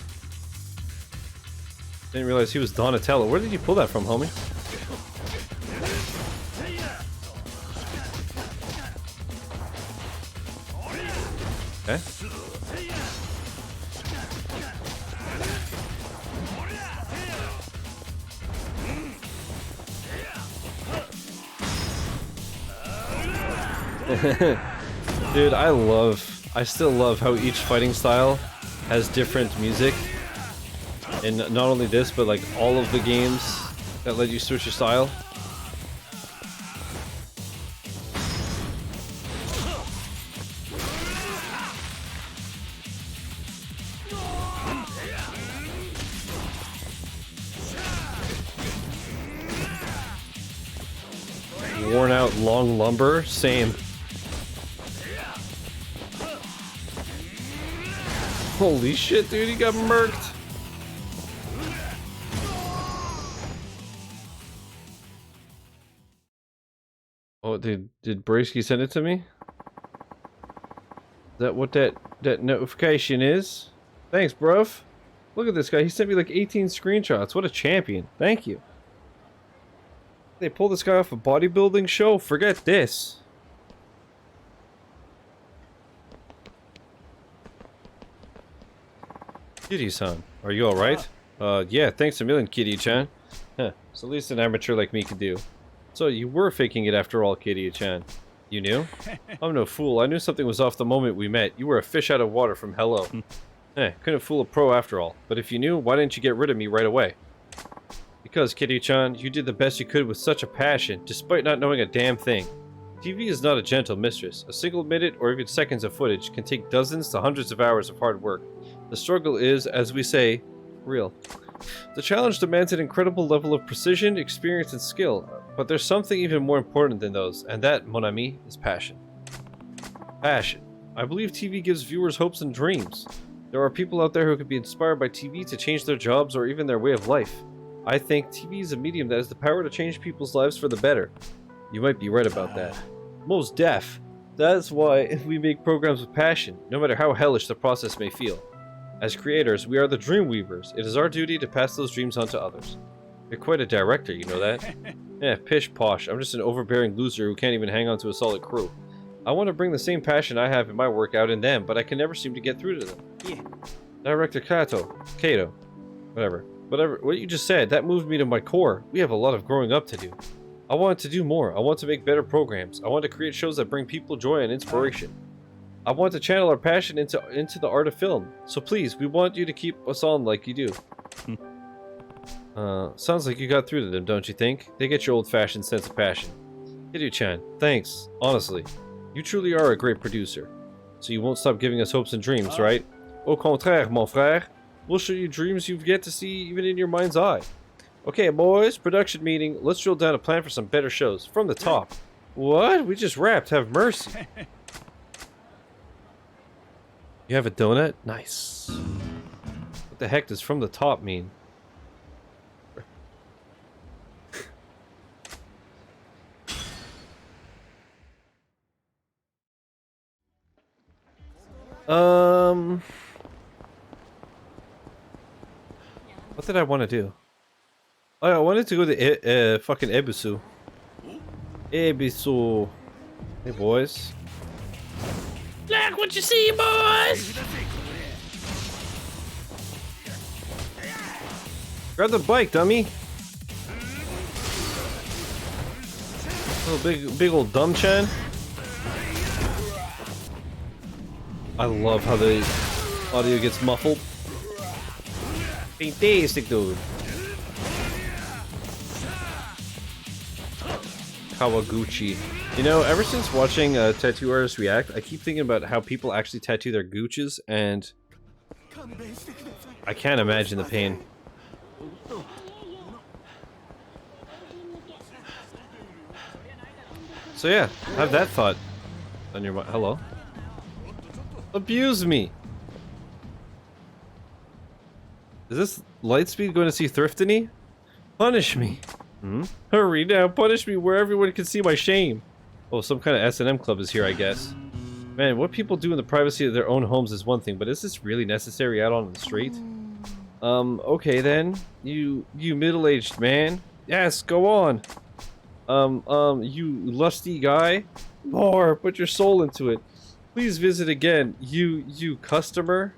Didn't realize he was Donatello. Where did you pull that from, homie? Okay. Dude, I still love how each fighting style has different music. And not only this, but like all of the games that let you switch your style. Worn out long lumber, same. Holy shit, dude, he got murked. Oh, did Bracey send it to me? Is that what that notification is? Thanks, bruv. Look at this guy. He sent me like 18 screenshots. What a champion. Thank you. They pull this guy off a bodybuilding show? Forget this. Kitty-san, are you alright? Yeah, thanks a million, Kitty-chan. Huh, it's at least an amateur like me could do. So you were faking it after all, Kiryu-chan. You knew? I'm no fool. I knew something was off the moment we met. You were a fish out of water from hello. Couldn't fool a pro after all. But if you knew, why didn't you get rid of me right away? Because, Kiryu-chan, you did the best you could with such a passion, despite not knowing a damn thing. TV is not a gentle mistress. A single minute or even seconds of footage can take dozens to hundreds of hours of hard work. The struggle is, as we say, real. The challenge demands an incredible level of precision, experience, and skill, but there's something even more important than those, and that, mon ami, is passion. Passion. I believe TV gives viewers hopes and dreams. There are people out there who could be inspired by TV to change their jobs or even their way of life. I think TV is a medium that has the power to change people's lives for the better. You might be right about that. Most deaf. That's why we make programs with passion, no matter how hellish the process may feel. As creators, we are the dream weavers. It is our duty to pass those dreams on to others. You're quite a director, you know that? Yeah, pish posh. I'm just an overbearing loser who can't even hang on to a solid crew. I want to bring the same passion I have in my work out in them, but I can never seem to get through to them. Yeah. Director Kato, whatever, what you just said, that moved me to my core. We have a lot of growing up to do. I want to do more. I want to make better programs. I want to create shows that bring people joy and inspiration. I want to channel our passion into the art of film. So please, we want you to keep us on like you do. Sounds like you got through to them, don't you think? They get your old-fashioned sense of passion. Kiryu-chan, thanks. Honestly, you truly are a great producer. So you won't stop giving us hopes and dreams, right? Au contraire, mon frère. We'll show you dreams you've yet to see even in your mind's eye. Okay, boys, production meeting. Let's drill down a plan for some better shows. From the top. What? We just wrapped. Have mercy. You have a donut? Nice. What the heck does from the top mean? What did I want to do? Oh, I wanted to go to fucking Ebisu. Ebisu. Hey, boys. Look what you see, boys! Grab the bike, dummy. Little big old dumb chan. I love how the audio gets muffled. Fantastic, dude. Kawaguchi. You know, ever since watching tattoo artists react, I keep thinking about how people actually tattoo their gooches, and I can't imagine the pain. So yeah, have that thought on your mind. Hello? Abuse me! Is this Lightspeed going to see Thriftony? Punish me! Hurry now, punish me where everyone can see my shame! Oh, some kind of S&M club is here, I guess. Man, what people do in the privacy of their own homes is one thing, but is this really necessary out on the street? Okay then. You middle-aged man. Yes, go on! You lusty guy. More, put your soul into it. Please visit again, you customer.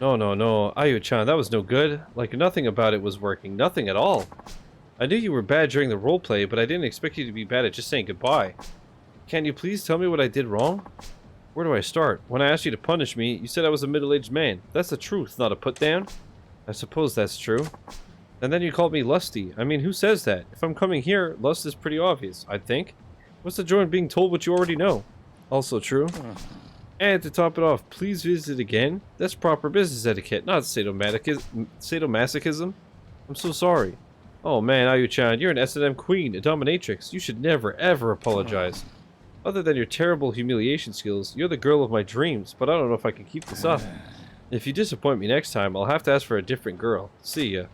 No, Ayu-chan, that was no good. Like, nothing about it was working. Nothing at all. I knew you were bad during the roleplay, but I didn't expect you to be bad at just saying goodbye. Can you please tell me what I did wrong? Where do I start? When I asked you to punish me, you said I was a middle-aged man. That's the truth, not a put-down. I suppose that's true. And then you called me lusty. I mean, who says that? If I'm coming here, lust is pretty obvious, I think. What's the joy in being told what you already know? Also true. And to top it off, please visit again? That's proper business etiquette, not sadomasochism. I'm so sorry. Oh man, Ayu-chan, you're an S&M queen, a dominatrix. You should never, ever apologize. Other than your terrible humiliation skills, you're the girl of my dreams, but I don't know if I can keep this up. If you disappoint me next time, I'll have to ask for a different girl. See ya.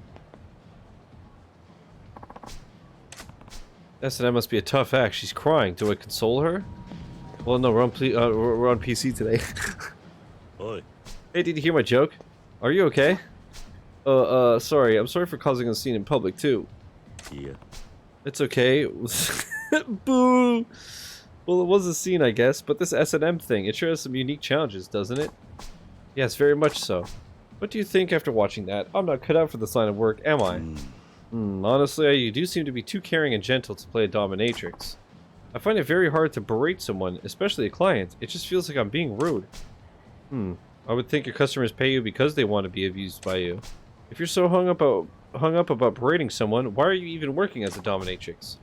S&M must be a tough act. She's crying. Do I console her? Well, no, we're on PC today. Oi. Hey, did you hear my joke? Are you okay? Sorry. I'm sorry for causing a scene in public, too. Yeah. It's okay. Boo! Well, it was a scene, I guess, but this S&M thing, it sure has some unique challenges, doesn't it? Yes, very much so. What do you think after watching that? I'm not cut out for this line of work, am I? Honestly, you do seem to be too caring and gentle to play a dominatrix. I find it very hard to berate someone, especially a client. It just feels like I'm being rude. I would think your customers pay you because they want to be abused by you. If you're so hung up about berating someone, why are you even working as a dominatrix?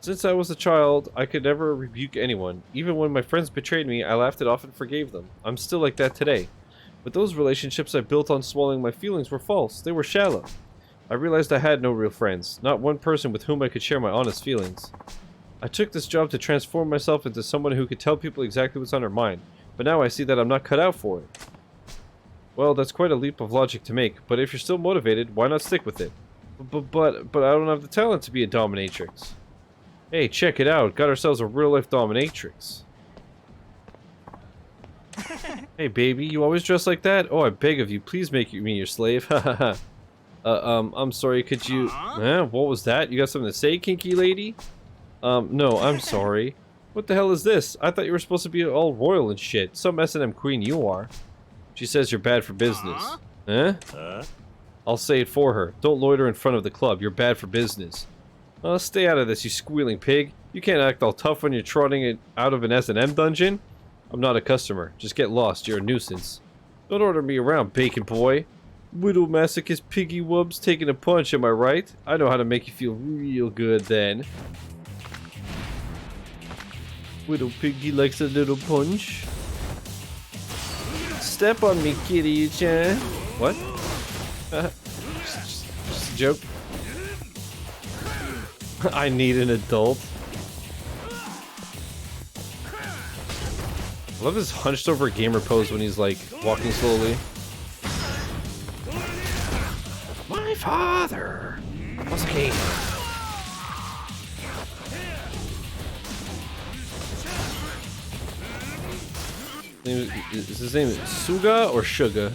Since I was a child, I could never rebuke anyone. Even when my friends betrayed me, I laughed it off and forgave them. I'm still like that today. But those relationships I built on swallowing my feelings were false. They were shallow. I realized I had no real friends, not one person with whom I could share my honest feelings. I took this job to transform myself into someone who could tell people exactly what's on their mind, but now I see that I'm not cut out for it. Well, that's quite a leap of logic to make, but if you're still motivated, why not stick with it? But I don't have the talent to be a dominatrix. Hey, check it out, got ourselves a real-life dominatrix. Hey baby, you always dress like that? Oh, I beg of you, please make me your slave, hahaha. I'm sorry, could you... what was that? You got something to say, kinky lady? No, I'm sorry. What the hell is this? I thought you were supposed to be all royal and shit. Some S&M queen you are. She says you're bad for business. Huh? I'll say it for her. Don't loiter in front of the club. You're bad for business. Stay out of this, you squealing pig. You can't act all tough when you're trotting it out of an S&M dungeon. I'm not a customer. Just get lost. You're a nuisance. Don't order me around, bacon boy. Widow masochist piggy wubs taking a punch, am I right? I know how to make you feel real good then. Widow piggy likes a little punch. Step on me, kitty-chan. What? Just a joke. I need an adult. I love his hunched over gamer pose when he's like walking slowly. My father was a gamer. Is his name Suga or Suga?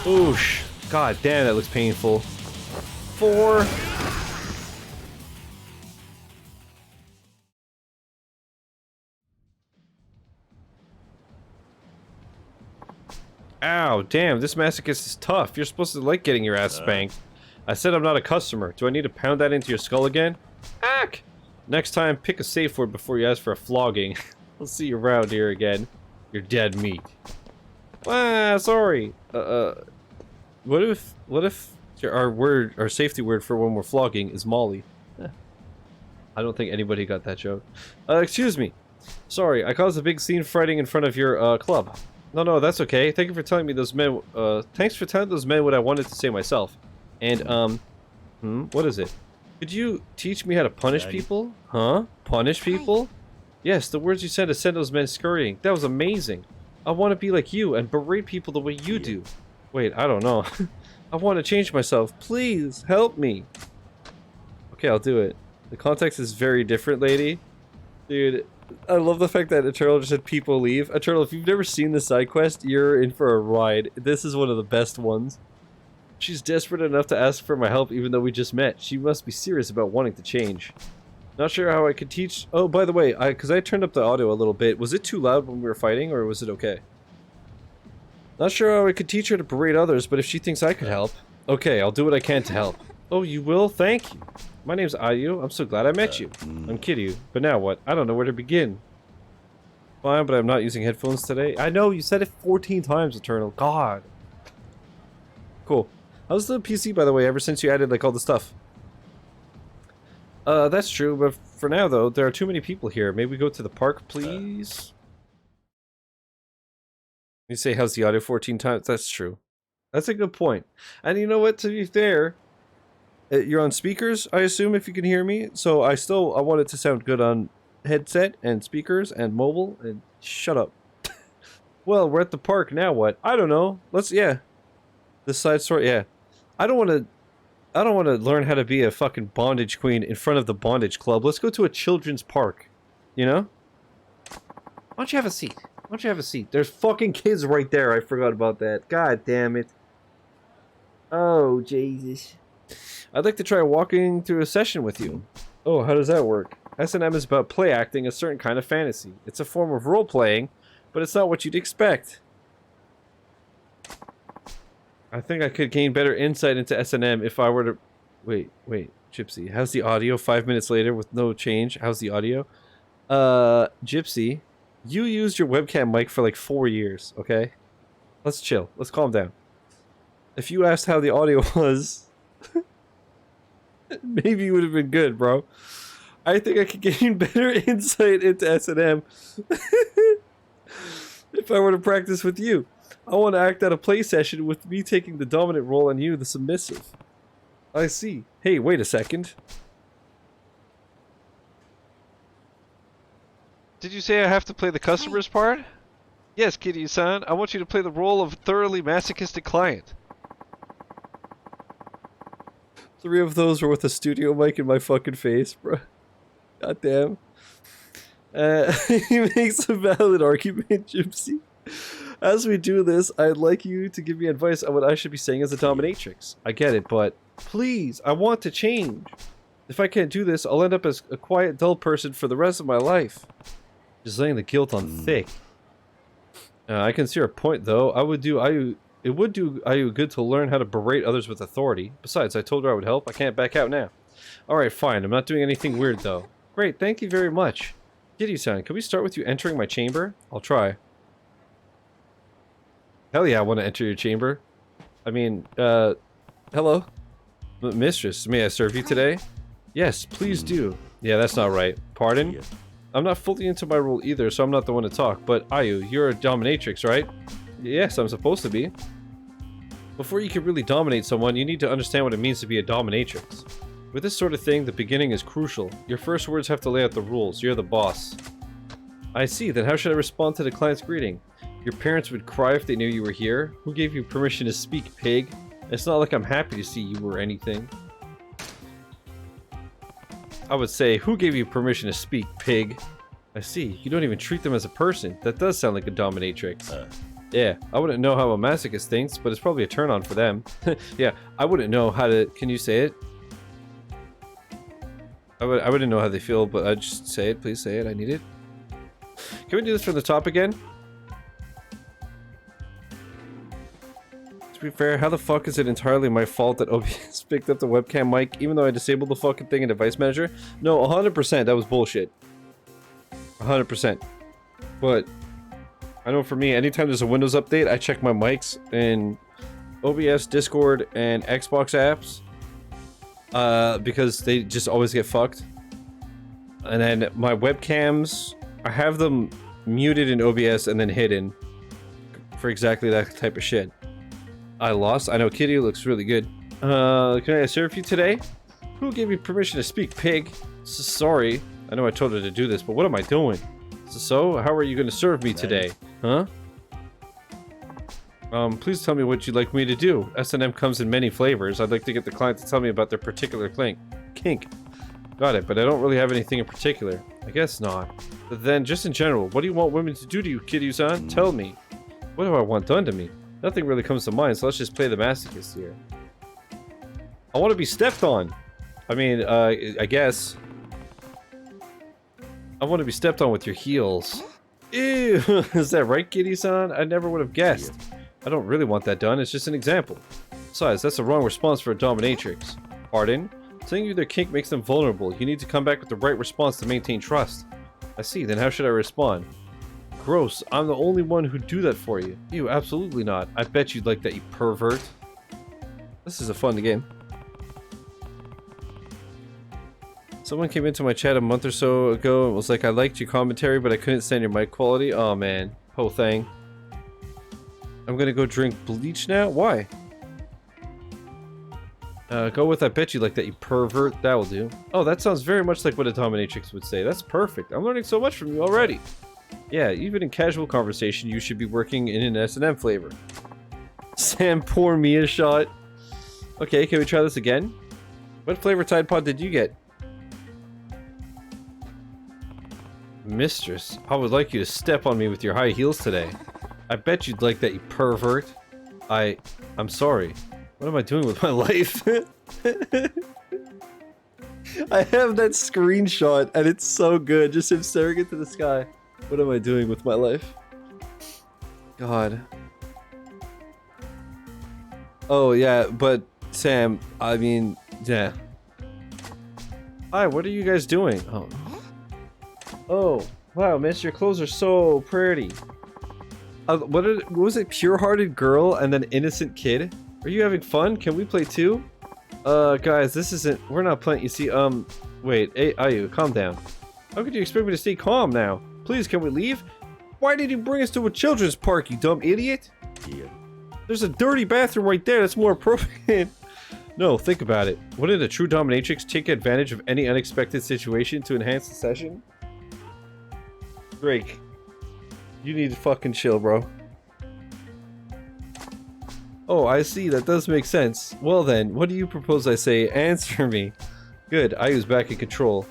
Oosh. God damn, that looks painful. 4. Ow, damn, this masochist is tough. You're supposed to like getting your ass spanked. I said I'm not a customer. Do I need to pound that into your skull again? Ack! Next time, pick a safe word before you ask for a flogging. I'll see you around here again. You're dead meat. Ah, sorry. What if our safety word for when we're flogging is Molly? I don't think anybody got that joke. Excuse me. Sorry, I caused a big scene fighting in front of your club. No, that's okay. Thank you for telling me those men. Thanks for telling those men what I wanted to say myself. And what is it? Could you teach me how to punish people? Huh? Punish people? Yes, the words you said to send those men scurrying. That was amazing. I want to be like you and berate people the way you do. Wait, I don't know. I want to change myself. Please, help me. Okay, I'll do it. The context is very different, lady. Dude, I love the fact that Eternal just said people leave. Eternal, if you've never seen the side quest, you're in for a ride. This is one of the best ones. She's desperate enough to ask for my help even though we just met. She must be serious about wanting to change. Not sure how I could teach... Oh, by the way, because I turned up the audio a little bit. Was it too loud when we were fighting, or was it okay? Not sure how I could teach her to berate others, but if she thinks I could help... Okay, I'll do what I can to help. Oh, you will? Thank you. My name's Ayu. I'm so glad I met you. I'm Kiryu. But now what? I don't know where to begin. Fine, but I'm not using headphones today. I know, you said it 14 times, Eternal. God. Cool. How's the PC, by the way, ever since you added, like, all the stuff? That's true, but for now, though, there are too many people here. Maybe we go to the park, please? You say, how's the audio 14 times? That's true. That's a good point. And you know what, to be fair, you're on speakers, I assume, if you can hear me. So I want it to sound good on headset and speakers and mobile, and shut up. Well, we're at the park, now what? I don't know. Yeah. This side story, yeah. I don't want to learn how to be a fucking bondage queen in front of the bondage club. Let's go to a children's park. You know? Why don't you have a seat? Why don't you have a seat? There's fucking kids right there. I forgot about that. God damn it. Oh, Jesus. I'd like to try walking through a session with you. Oh, how does that work? S&M is about play acting a certain kind of fantasy. It's a form of role-playing, but it's not what you'd expect. I think I could gain better insight into S&M if I were to... Wait, Gypsy. How's the audio 5 minutes later with no change? How's the audio? Gypsy, you used your webcam mic for like 4 years, okay? Let's chill. Let's calm down. If you asked how the audio was... maybe it would have been good, bro. I think I could gain better insight into S&M if I were to practice with you. I want to act out a play session with me taking the dominant role and you the submissive. I see. Hey, wait a second. Did you say I have to play the customer's part? Yes, Kiryu-san. I want you to play the role of a thoroughly masochistic client. 3 of those were with a studio mic in my fucking face, bro. God damn. He makes a valid argument, Gypsy. As we do this, I'd like you to give me advice on what I should be saying as a dominatrix. I get it, but please, I want to change. If I can't do this, I'll end up as a quiet, dull person for the rest of my life. Just laying the guilt on thick. I can see her point, though. It would do Ayu good to learn how to berate others with authority. Besides, I told her I would help. I can't back out now. Alright, fine. I'm not doing anything weird, though. Great, thank you very much. Kiryu-san, can we start with you entering my chamber? I'll try. Hell yeah, I want to enter your chamber. I mean, hello? Mistress, may I serve you today? Yes, please do. Yeah, that's not right. Pardon? Yeah. I'm not fully into my role either, so I'm not the one to talk, but Ayu, you're a dominatrix, right? Yes, I'm supposed to be. Before you can really dominate someone, you need to understand what it means to be a dominatrix. With this sort of thing, the beginning is crucial. Your first words have to lay out the rules. You're the boss. I see, then how should I respond to the client's greeting? Your parents would cry if they knew you were here. Who gave you permission to speak, pig? It's not like I'm happy to see you or anything. I would say, who gave you permission to speak, pig? I see, you don't even treat them as a person. That does sound like a dominatrix. Yeah, I wouldn't know how a masochist thinks, but it's probably a turn-on for them. Yeah, I wouldn't know how to... Can you say it? I wouldn't know how they feel, but I'd just say it. Please say it. I need it. Can we do this from the top again? To be fair, how the fuck is it entirely my fault that OBS picked up the webcam mic even though I disabled the fucking thing in Device Manager? No, 100% that was bullshit. 100%. But I know for me, anytime there's a Windows update, I check my mics in OBS, Discord, and Xbox apps. Because they just always get fucked. And then my webcams, I have them muted in OBS and then hidden for exactly that type of shit. I lost. I know Kiryu looks really good. Can I serve you today? Who gave you permission to speak, pig? Sorry. I know I told her to do this, but what am I doing? So how are you going to serve me today? Huh? Please tell me what you'd like me to do. S&M comes in many flavors. I'd like to get the client to tell me about their particular kink. Got it, but I don't really have anything in particular. I guess not. But then, just in general, what do you want women to do to you, Kiryu-san? Tell me. What do I want done to me? Nothing really comes to mind, so let's just play the masochist here. I want to be stepped on. I mean, I guess. I want to be stepped on with your heels. Ew, is that right, Kiryu-san? I never would have guessed. I don't really want that done, it's just an example. Besides, that's the wrong response for a dominatrix. Pardon? Saying you their kink makes them vulnerable. You need to come back with the right response to maintain trust. I see, then how should I respond? Gross, I'm the only one who'd do that for you. Ew, absolutely not. I bet you'd like that, you pervert. This is a fun game. Someone came into my chat a month or so ago and was like, I liked your commentary, but I couldn't stand your mic quality. Oh man, po thing. I'm gonna go drink bleach now? Why? Go with I bet you like that, you pervert. That will do. Oh, that sounds very much like what a dominatrix would say. That's perfect. I'm learning so much from you already. Yeah, even in casual conversation, you should be working in an S&M flavor. Sam, pour me a shot. Okay, can we try this again? What flavor Tide Pod did you get? Mistress, I would like you to step on me with your high heels today. I bet you'd like that, you pervert. I'm sorry. What am I doing with my life? I have that screenshot and it's so good. Just him staring into the sky. What am I doing with my life? God. Oh yeah, but Sam, I mean, yeah. Hi, what are you guys doing? Oh, wow, miss, your clothes are so pretty. What was it? Pure-hearted girl and then innocent kid? Are you having fun? Can we play too? Guys, this isn't... We're not playing... You see, wait. Hey, Ayu, calm down. How could you expect me to stay calm now? Please, can we leave? Why did you bring us to a children's park, you dumb idiot? Yeah. There's a dirty bathroom right there that's more appropriate. No, think about it. Wouldn't a true dominatrix take advantage of any unexpected situation to enhance the session? Drake, you need to fucking chill, bro. Oh, I see. That does make sense. Well then, what do you propose I say? Answer me. Good, Ayu's back in control.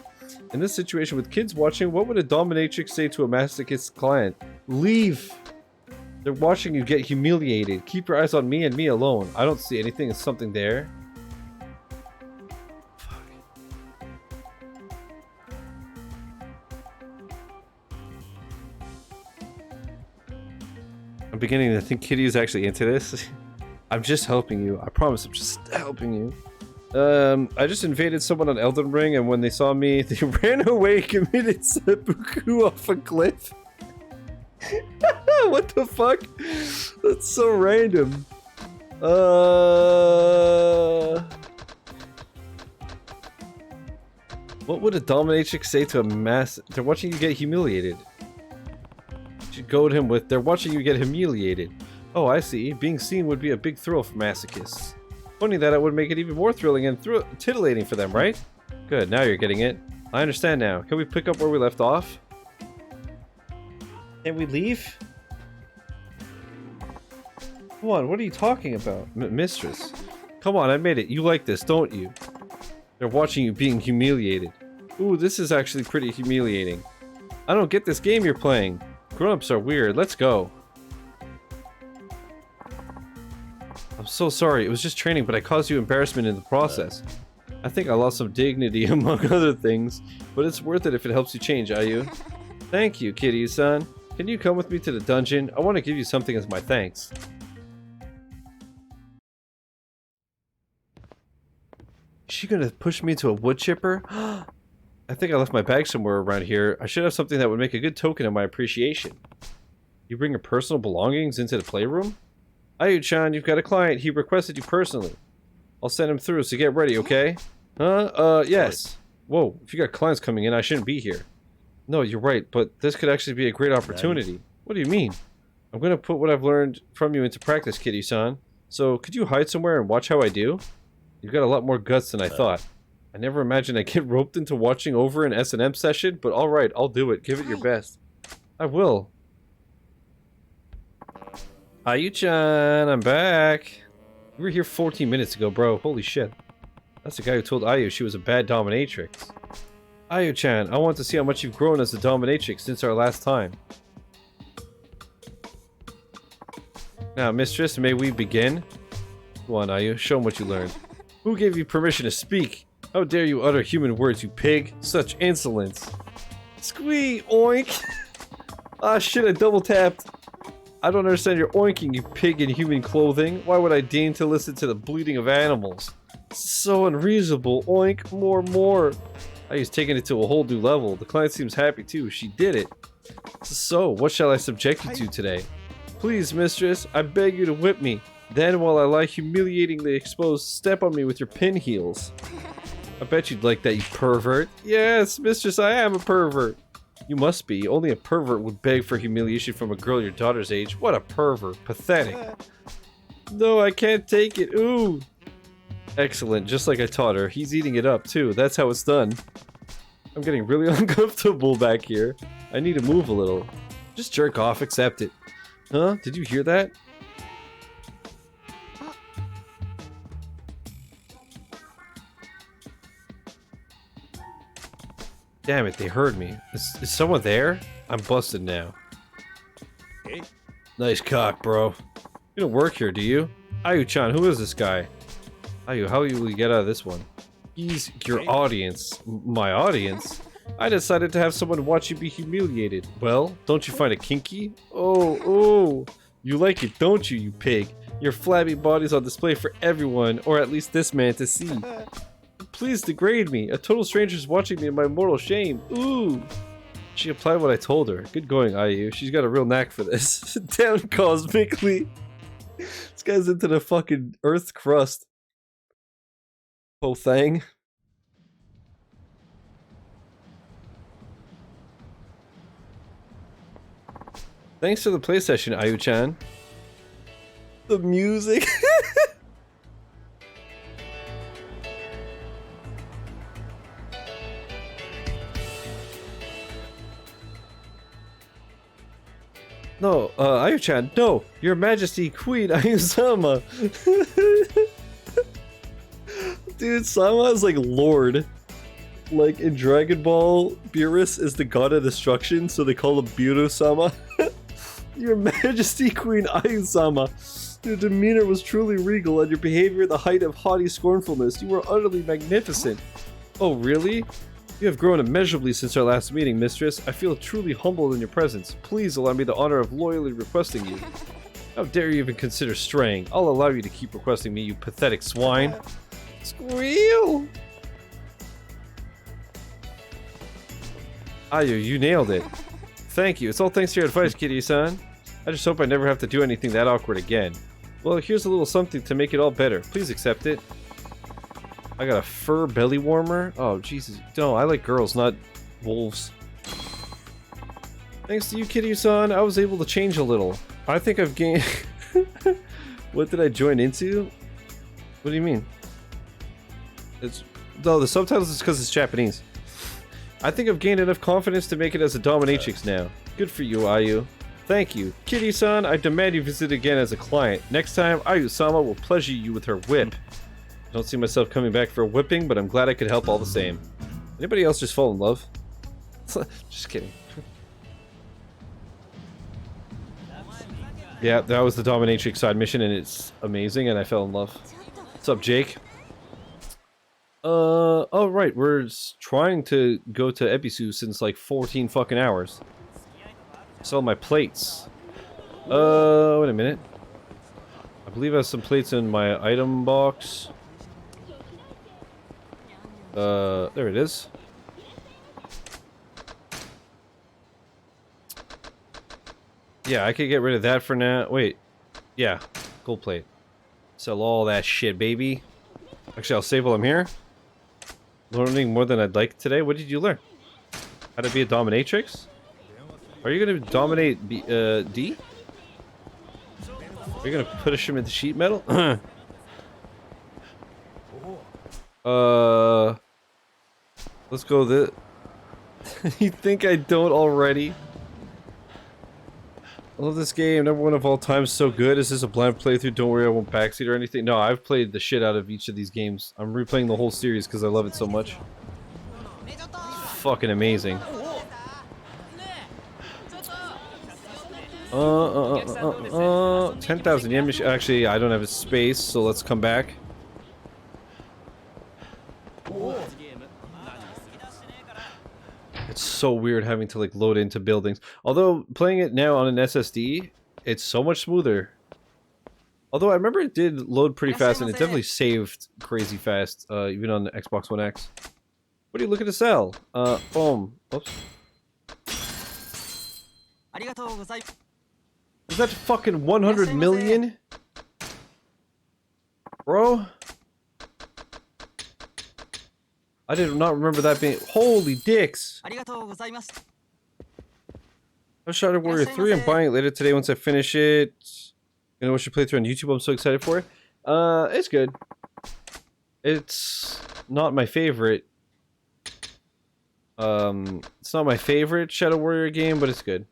In this situation with kids watching, what would a dominatrix say to a masochist client? Leave! They're watching you get humiliated. Keep your eyes on me and me alone. I don't see anything. Is something there? Fuck. I'm beginning to think Kitty is actually into this. I'm just helping you. I promise I'm just helping you. I just invaded someone on Elden Ring, and when they saw me, they ran away, committed seppuku off a cliff. What the fuck? That's so random. What would a dominatrix say to a mass? They're watching you get humiliated. You should goad him with, they're watching you get humiliated. Oh, I see. Being seen would be a big thrill for masochists. Funny that it would make it even more thrilling and titillating for them, right? Good, now you're getting it. I understand now. Can we pick up where we left off? Can we leave? Come on, what are you talking about? Mistress. Come on, I made it. You like this, don't you? They're watching you being humiliated. Ooh, this is actually pretty humiliating. I don't get this game you're playing. Grown-ups are weird. Let's go. I'm so sorry. It was just training, but I caused you embarrassment in the process. I think I lost some dignity among other things, but it's worth it if it helps you change, Ayu. Thank you, Kiryu-san. Can you come with me to the dungeon? I want to give you something as my thanks. Is she gonna push me into a wood chipper? I think I left my bag somewhere around here. I should have something that would make a good token of my appreciation. You bring your personal belongings into the playroom? Ayu-chan, you've got a client. He requested you personally. I'll send him through, so get ready, okay? Huh? Yes. Whoa, if you got clients coming in, I shouldn't be here. No, you're right, but this could actually be a great opportunity. What do you mean? I'm gonna put what I've learned from you into practice, Kitty-san. So, could you hide somewhere and watch how I do? You've got a lot more guts than I thought. I never imagined I'd get roped into watching over an S&M session, but alright, I'll do it. Give it your best. I will. Ayu-chan, I'm back. You were here 14 minutes ago, bro. Holy shit. That's the guy who told Ayu she was a bad dominatrix. Ayu-chan, I want to see how much you've grown as a dominatrix since our last time. Now, mistress, may we begin? Go on, Ayu. Show them what you learned. Who gave you permission to speak? How dare you utter human words, you pig? Such insolence. Squee! Oink! Ah, shit, I double tapped. I don't understand your oinking, you pig in human clothing. Why would I deign to listen to the bleating of animals? So unreasonable. Oink, more. Ayu's taking it to a whole new level. The client seems happy too. She did it. So, what shall I subject you to today? Please, mistress, I beg you to whip me. Then, while I lie humiliatingly exposed, step on me with your pin heels. I bet you'd like that, you pervert. Yes, mistress, I am a pervert. You must be. Only a pervert would beg for humiliation from a girl your daughter's age. What a pervert. Pathetic. No, I can't take it. Ooh. Excellent. Just like I taught her. He's eating it up, too. That's how it's done. I'm getting really uncomfortable back here. I need to move a little. Just jerk off. Accept it. Huh? Did you hear that? Damn it, they heard me. Is someone there? I'm busted now. Hey. Nice cock, bro. You don't work here, do you? Ayu-chan, who is this guy? Ayu, how will we get out of this one? He's your audience. My audience? I decided to have someone watch you be humiliated. Well, don't you find it kinky? Oh. You like it, don't you pig? Your flabby body's on display for everyone, or at least this man to see. Please degrade me. A total stranger's watching me in my mortal shame. Ooh. She applied what I told her. Good going, Ayu. She's got a real knack for this. Down cosmically. This guy's into the fucking earth crust. Whole thing. Thanks for the play session, Ayu-chan. The music. No, Ayu-chan, no! Your Majesty, Queen Ayu-sama! Dude, Sama is like Lord. Like in Dragon Ball, Beerus is the god of destruction, so they call him Biru-sama. Your Majesty, Queen Ayusama, your demeanor was truly regal, and your behavior the height of haughty scornfulness. You were utterly magnificent. Oh, really? You have grown immeasurably since our last meeting, mistress. I feel truly humbled in your presence. Please allow me the honor of loyally requesting you. How dare you even consider straying? I'll allow you to keep requesting me, you pathetic swine. Squeal! Ayu, you nailed it. Thank you. It's all thanks to your advice, Kiryu-san. I just hope I never have to do anything that awkward again. Well, here's a little something to make it all better. Please accept it. I got a fur belly warmer. Oh, Jesus. No, I like girls, not wolves. Thanks to you, Kiryu-san, I was able to change a little. I think I've gained... What did I join into? What do you mean? It's... No, the subtitles is because it's Japanese. I think I've gained enough confidence to make it as a dominatrix now. Good for you, Ayu. Thank you. Kiryu-san, I demand you visit again as a client. Next time, Ayu-sama will pleasure you with her whip. I don't see myself coming back for a whipping, but I'm glad I could help all the same. Anybody else just fall in love? Just kidding. Yeah, that was the dominatrix side mission, and it's amazing, and I fell in love. What's up, Jake? Oh right, we're trying to go to Ebisu since like 14 fucking hours. Sell my plates. Wait a minute. I believe I have some plates in my item box. There it is. Yeah, I could get rid of that for now. Wait. Yeah, gold plate. Sell all that shit, baby. Actually, I'll save while I'm here. Learning more than I'd like today. What did you learn? How to be a dominatrix? Are you gonna dominate D? Are you gonna push him into sheet metal? Let's go this. You think I don't already? I love this game. Number one of all time. So good. Is this a blind playthrough? Don't worry, I won't backseat or anything. No, I've played the shit out of each of these games. I'm replaying the whole series because I love it so much. It's fucking amazing. 10,000 yen. Actually, I don't have a space, so let's come back. It's so weird having to like load into buildings. Although playing it now on an SSD, it's so much smoother. Although I remember it did load pretty fast and it definitely saved crazy fast, even on the Xbox One X. What are you looking to sell? Boom. Oops. Is that fucking 100 million? Bro? I did not remember that being... Holy dicks! I Shadow Warrior 3. I'm buying it later today once I finish it. You know what you play through on YouTube? I'm so excited for it. It's good. It's not my favorite. It's not my favorite Shadow Warrior game, but it's good.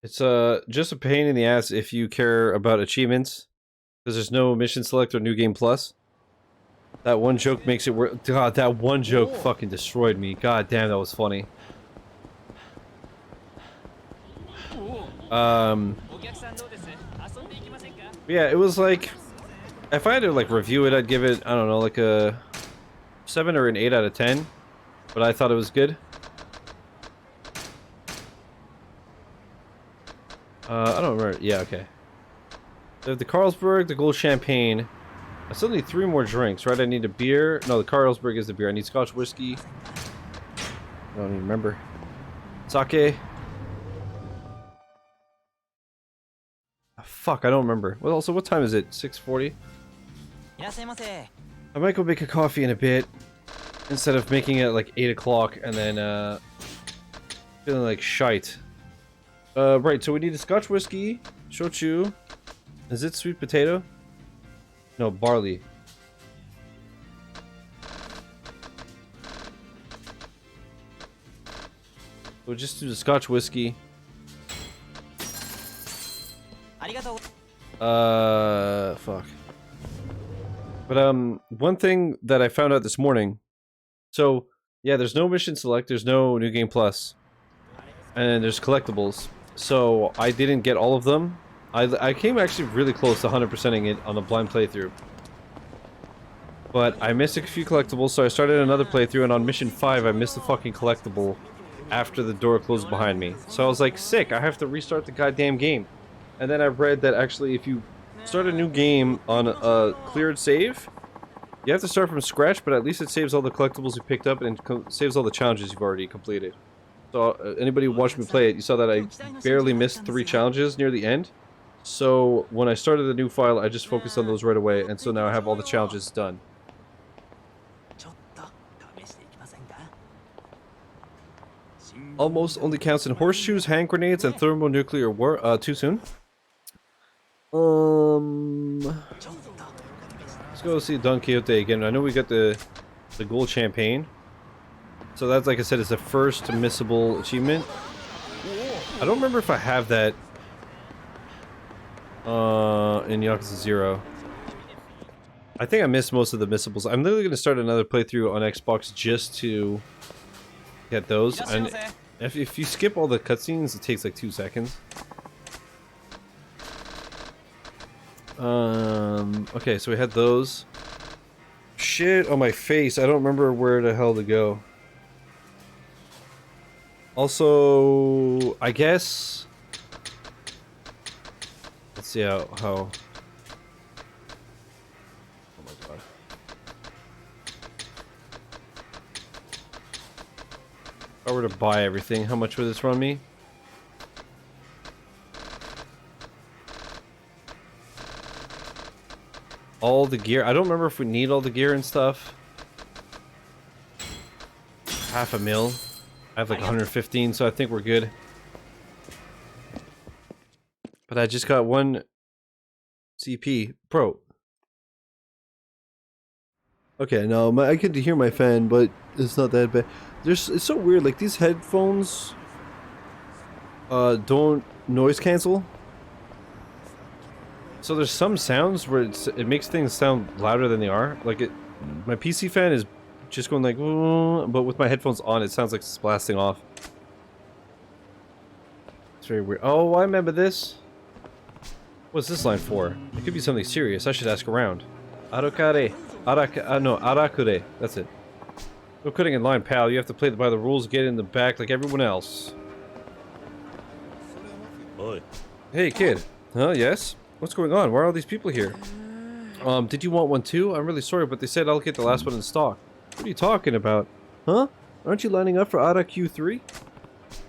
It's just a pain in the ass if you care about achievements, because there's no mission select or new game plus. That one joke makes it work. God, that one joke fucking destroyed me. God damn, that was funny. Yeah, it was like, if I had to like review it, I'd give it, I don't know, like a 7 or an 8 out of 10. But I thought it was good. I don't remember. Yeah, okay. I have the Carlsberg, the Gold Champagne. I still need 3 more drinks, right? I need a beer. No, the Carlsberg is the beer. I need Scotch whiskey. I don't even remember. Sake. Oh, fuck, I don't remember. Well, also, what time is it? 6:40? I might go make a coffee in a bit. Instead of making it like 8 o'clock and then feeling like shite. Right, so we need a Scotch whiskey, shochu. Is it sweet potato? No, barley. We'll just do the Scotch whiskey. Fuck. But one thing that I found out this morning So yeah, there's no mission select, there's no new game plus, and there's collectibles. So I didn't get all of them. I came actually really close to 100%ing it on a blind playthrough. But I missed a few collectibles, so I started another playthrough, and on mission 5 I missed the fucking collectible after the door closed behind me. So I was like, sick, I have to restart the goddamn game. And then I read that actually if you start a new game on a cleared save, you have to start from scratch, but at least it saves all the collectibles you picked up and saves all the challenges you've already completed. So anybody who watched me play it, you saw that I barely missed 3 challenges near the end. So when I started the new file, I just focused on those right away, and so now I have all the challenges done. Almost only counts in horseshoes, hand grenades, and thermonuclear war. Too soon? Let's go see Don Quixote again. I know we got the gold champagne. So that's, like I said, is the first missable achievement. I don't remember if I have that in Yakuza 0. I think I missed most of the missables. I'm literally going to start another playthrough on Xbox just to get those. And if you skip all the cutscenes, it takes like 2 seconds. Okay, so we had those. Shit on my face. I don't remember where the hell to go. Also, I guess... Let's see how... Oh my god. If I were to buy everything, how much would this run me? All the gear. I don't remember if we need all the gear and stuff. $500,000. I have like 115, so I think we're good. But I just got 1 CP. Bro. Okay, no, I can hear my fan, but it's not that bad. It's so weird, like these headphones don't noise cancel. So there's some sounds where it makes things sound louder than they are. Like my PC fan is just going like, but with my headphones on, it sounds like it's blasting off. It's very weird. Oh, I remember this. What's this line for? It could be something serious. I should ask around. Arakure. No, Arakure. That's it. No cutting in line, pal. You have to play by the rules, get in the back like everyone else. Oi. Hey, kid. Huh, yes? What's going on? Why are all these people here? Did you want one too? I'm really sorry, but they said I'll get the last one in stock. What are you talking about? Huh? Aren't you lining up for ARA Q3?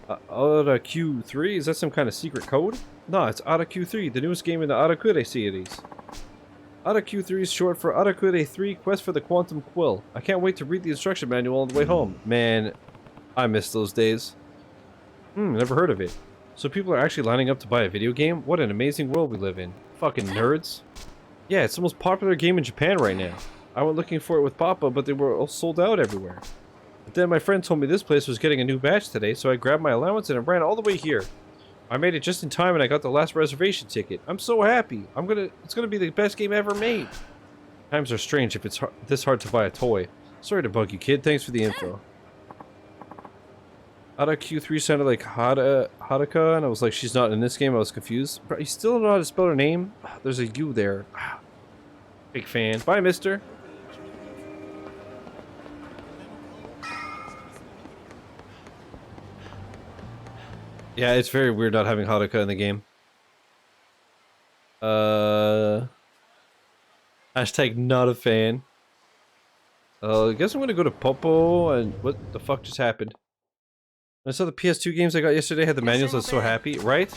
ARA Q3? Is that some kind of secret code? No, it's ARA Q3, the newest game in the Arakure series. ARA Q3 is short for Arakure 3 Quest for the Quantum Quill. I can't wait to read the instruction manual on the way home. Man, I miss those days. Never heard of it. So people are actually lining up to buy a video game? What an amazing world we live in. Fucking nerds. Yeah, it's the most popular game in Japan right now. I went looking for it with Papa, but they were all sold out everywhere. But then my friend told me this place was getting a new batch today, so I grabbed my allowance and I ran all the way here. I made it just in time and I got the last reservation ticket. I'm so happy. It's gonna be the best game ever made. Times are strange if it's this hard to buy a toy. Sorry to bug you, kid. Thanks for the info. Ada Q3 sounded like Hadaka, and I was like, she's not in this game. I was confused. But you still don't know how to spell her name? There's a U there. Big fan. Bye, mister. Yeah, it's very weird not having Hadaka in the game. Hashtag not a fan. I guess I'm gonna go to Popo, and what the fuck just happened? I saw the PS2 games I got yesterday had the manuals. I was so happy, right?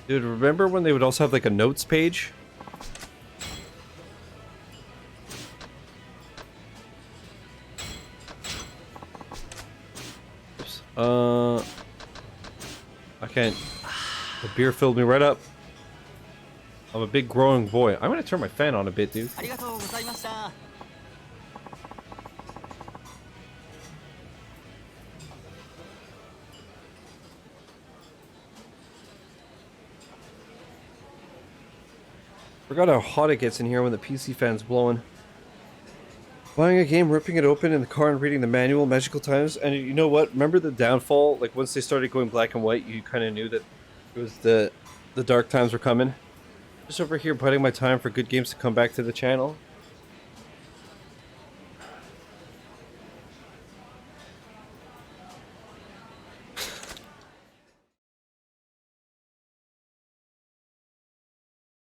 Dude, remember when they would also have like a notes page? Oops. I can't. The beer filled me right up. I'm a big growing boy. I'm gonna turn my fan on a bit, dude. Forgot how hot it gets in here when the PC fan's blowing. Buying a game, ripping it open in the car and reading the manual, magical times, and you know what? Remember the downfall? Like once they started going black and white, you kind of knew that it was the dark times were coming. Just over here biding my time for good games to come back to the channel.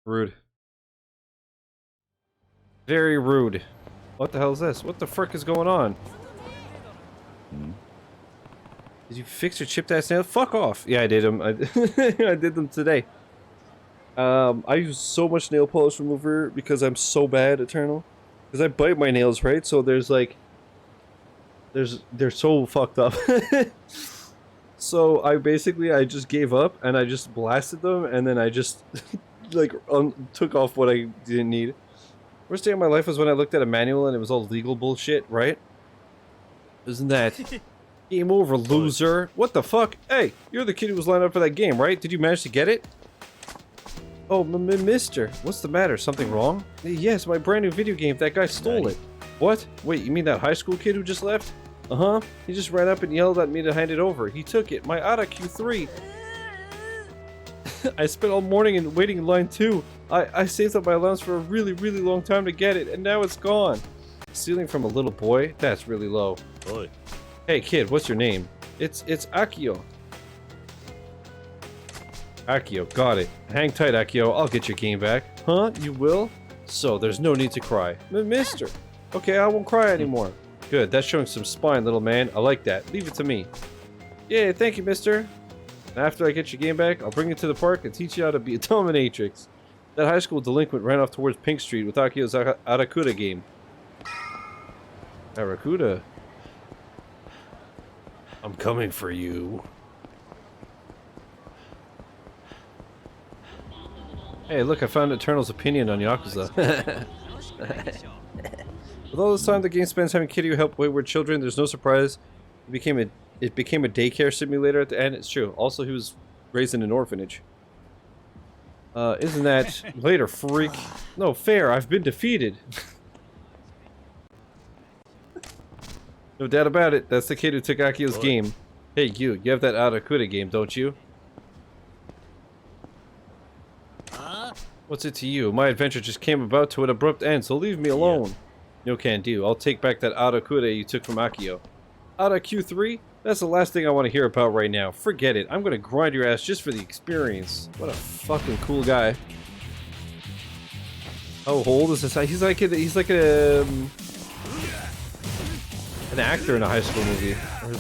Rude. Very rude. What the hell is this? What the frick is going on? Did you fix your chipped ass nails? Fuck off! Yeah, I did them. I did them today. I use so much nail polish remover because I'm so bad, Eternal. Because I bite my nails, right? So there's like... They're so fucked up. So I just gave up and I just blasted them and then I just... like, took off what I didn't need. Worst day of my life was when I looked at a manual and it was all legal bullshit, right? Isn't that... Game over, loser. What the fuck? Hey, you're the kid who was lined up for that game, right? Did you manage to get it? Oh, mister. What's the matter? Something wrong? Yes, my brand new video game. That guy stole it. What? Wait, you mean that high school kid who just left? Uh-huh. He just ran up and yelled at me to hand it over. He took it. My ATA Q3. I spent all morning in waiting in line too. I saved up my allowance for a really, really long time to get it, and now it's gone. Stealing from a little boy? That's really low. Oi. Hey kid, what's your name? It's Akio. Akio, got it. Hang tight, Akio. I'll get your game back. Huh? You will? So, there's no need to cry. Mister. Okay, I won't cry anymore. Good, that's showing some spine, little man. I like that. Leave it to me. Yeah, thank you, mister. After I get your game back, I'll bring you to the park and teach you how to be a dominatrix. That high school delinquent ran off towards Pink Street with Akio's Arakuda game. Arakuda? I'm coming for you. Hey, look, I found Eternal's opinion on Yakuza. With all this time the game spends having Kiryu help wayward children, there's no surprise it became a daycare simulator at the end. It's true. Also, he was raised in an orphanage. Isn't that later, freak? No, fair. I've been defeated. No doubt about it. That's the kid who took Akio's game. Hey, you have that Arakuda game, don't you? What's it to you? My adventure just came about to an abrupt end, so leave me alone. No can do. I'll take back that Arakuda you took from Akio. Ara Q3? That's the last thing I want to hear about right now. Forget it. I'm gonna grind your ass just for the experience. What a fucking cool guy. How old is this? He's like an actor in a high school movie.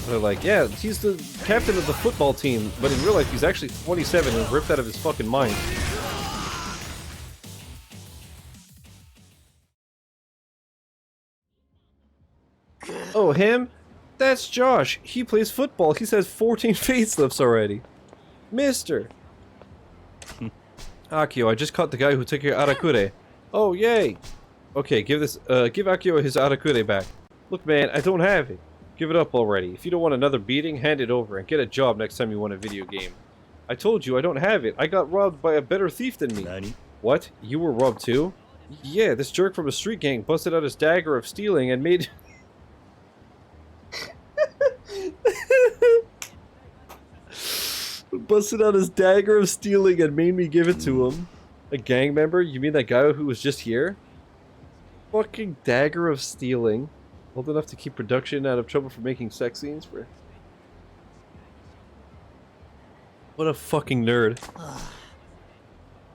They're like, yeah, he's the captain of the football team, but in real life he's actually 27 and ripped out of his fucking mind. Oh, him? That's Josh. He plays football. He says 14 facelifts already. Mister. Akio, I just caught the guy who took your Arakure. Oh, yay. Okay, give Akio his Arakure back. Look, man, I don't have it. Give it up already. If you don't want another beating, hand it over and get a job next time you want a video game. I told you I don't have it. I got robbed by a better thief than me. Nani? What? You were robbed too? Yeah, this jerk from a street gang busted out his dagger of stealing and made... busted out his dagger of stealing and made me give it to him. A gang member? You mean that guy who was just here? Fucking dagger of stealing. Old enough to keep production out of trouble for making sex scenes for... What a fucking nerd.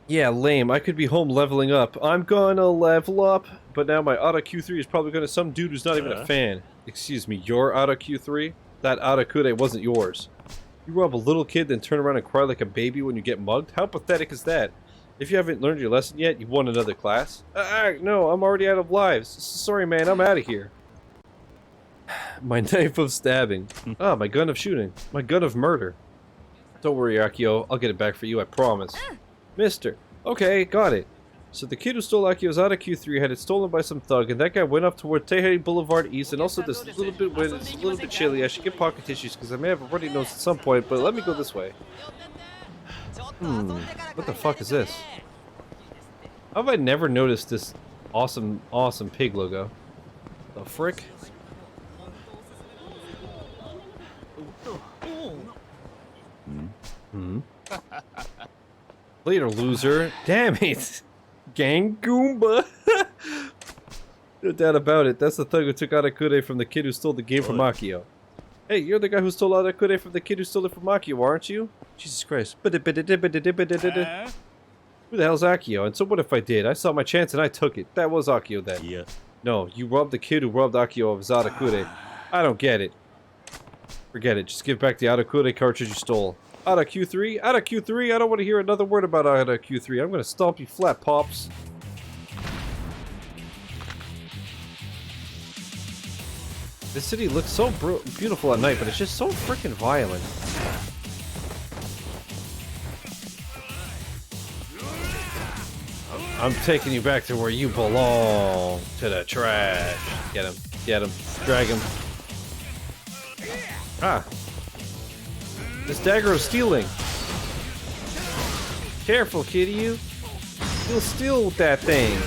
Yeah, lame. I could be home leveling up. I'm gonna level up. But now my Auto Q3 is probably gonna some dude who's not even a fan. Excuse me, your Auto Q3? That Arakure wasn't yours. You rob a little kid then turn around and cry like a baby when you get mugged? How pathetic is that? If you haven't learned your lesson yet, you won another class. No, I'm already out of lives. Sorry, man, I'm out of here. My knife of stabbing. Ah, my gun of shooting. My gun of murder. Don't worry, Akio. I'll get it back for you, I promise. Mister. Okay, got it. So the kid who stole Akio's Auto Q3 had it stolen by some thug, and that guy went up toward Teihei Boulevard East, and also this little bit wind, it's a little bit chilly. I should get pocket tissues, because I may have already noticed at some point, but let me go this way. What the fuck is this? How have I never noticed this awesome pig logo? The frick? Later, loser. Damn it! Gang Goomba! No doubt about it. That's the thug who took Arakure from the kid who stole the game from Akio. Hey, you're the guy who stole Arakure from the kid who stole it from Akio, aren't you? Jesus Christ. Who the hell's Akio? And so what if I did? I saw my chance and I took it. That was Akio then. Yeah. No, you robbed the kid who robbed Akio of his Arakure. I don't get it. Forget it. Just give back the Arakure cartridge you stole. Ada Q3? Ada Q3? I don't want to hear another word about Ada Q3. I'm gonna stomp you flat, Pops. This city looks so beautiful at night, but it's just so freaking violent. I'm taking you back to where you belong. To the trash. Get him. Get him. Drag him. Ah. This dagger of stealing. Careful, Kiryu. You'll steal that thing.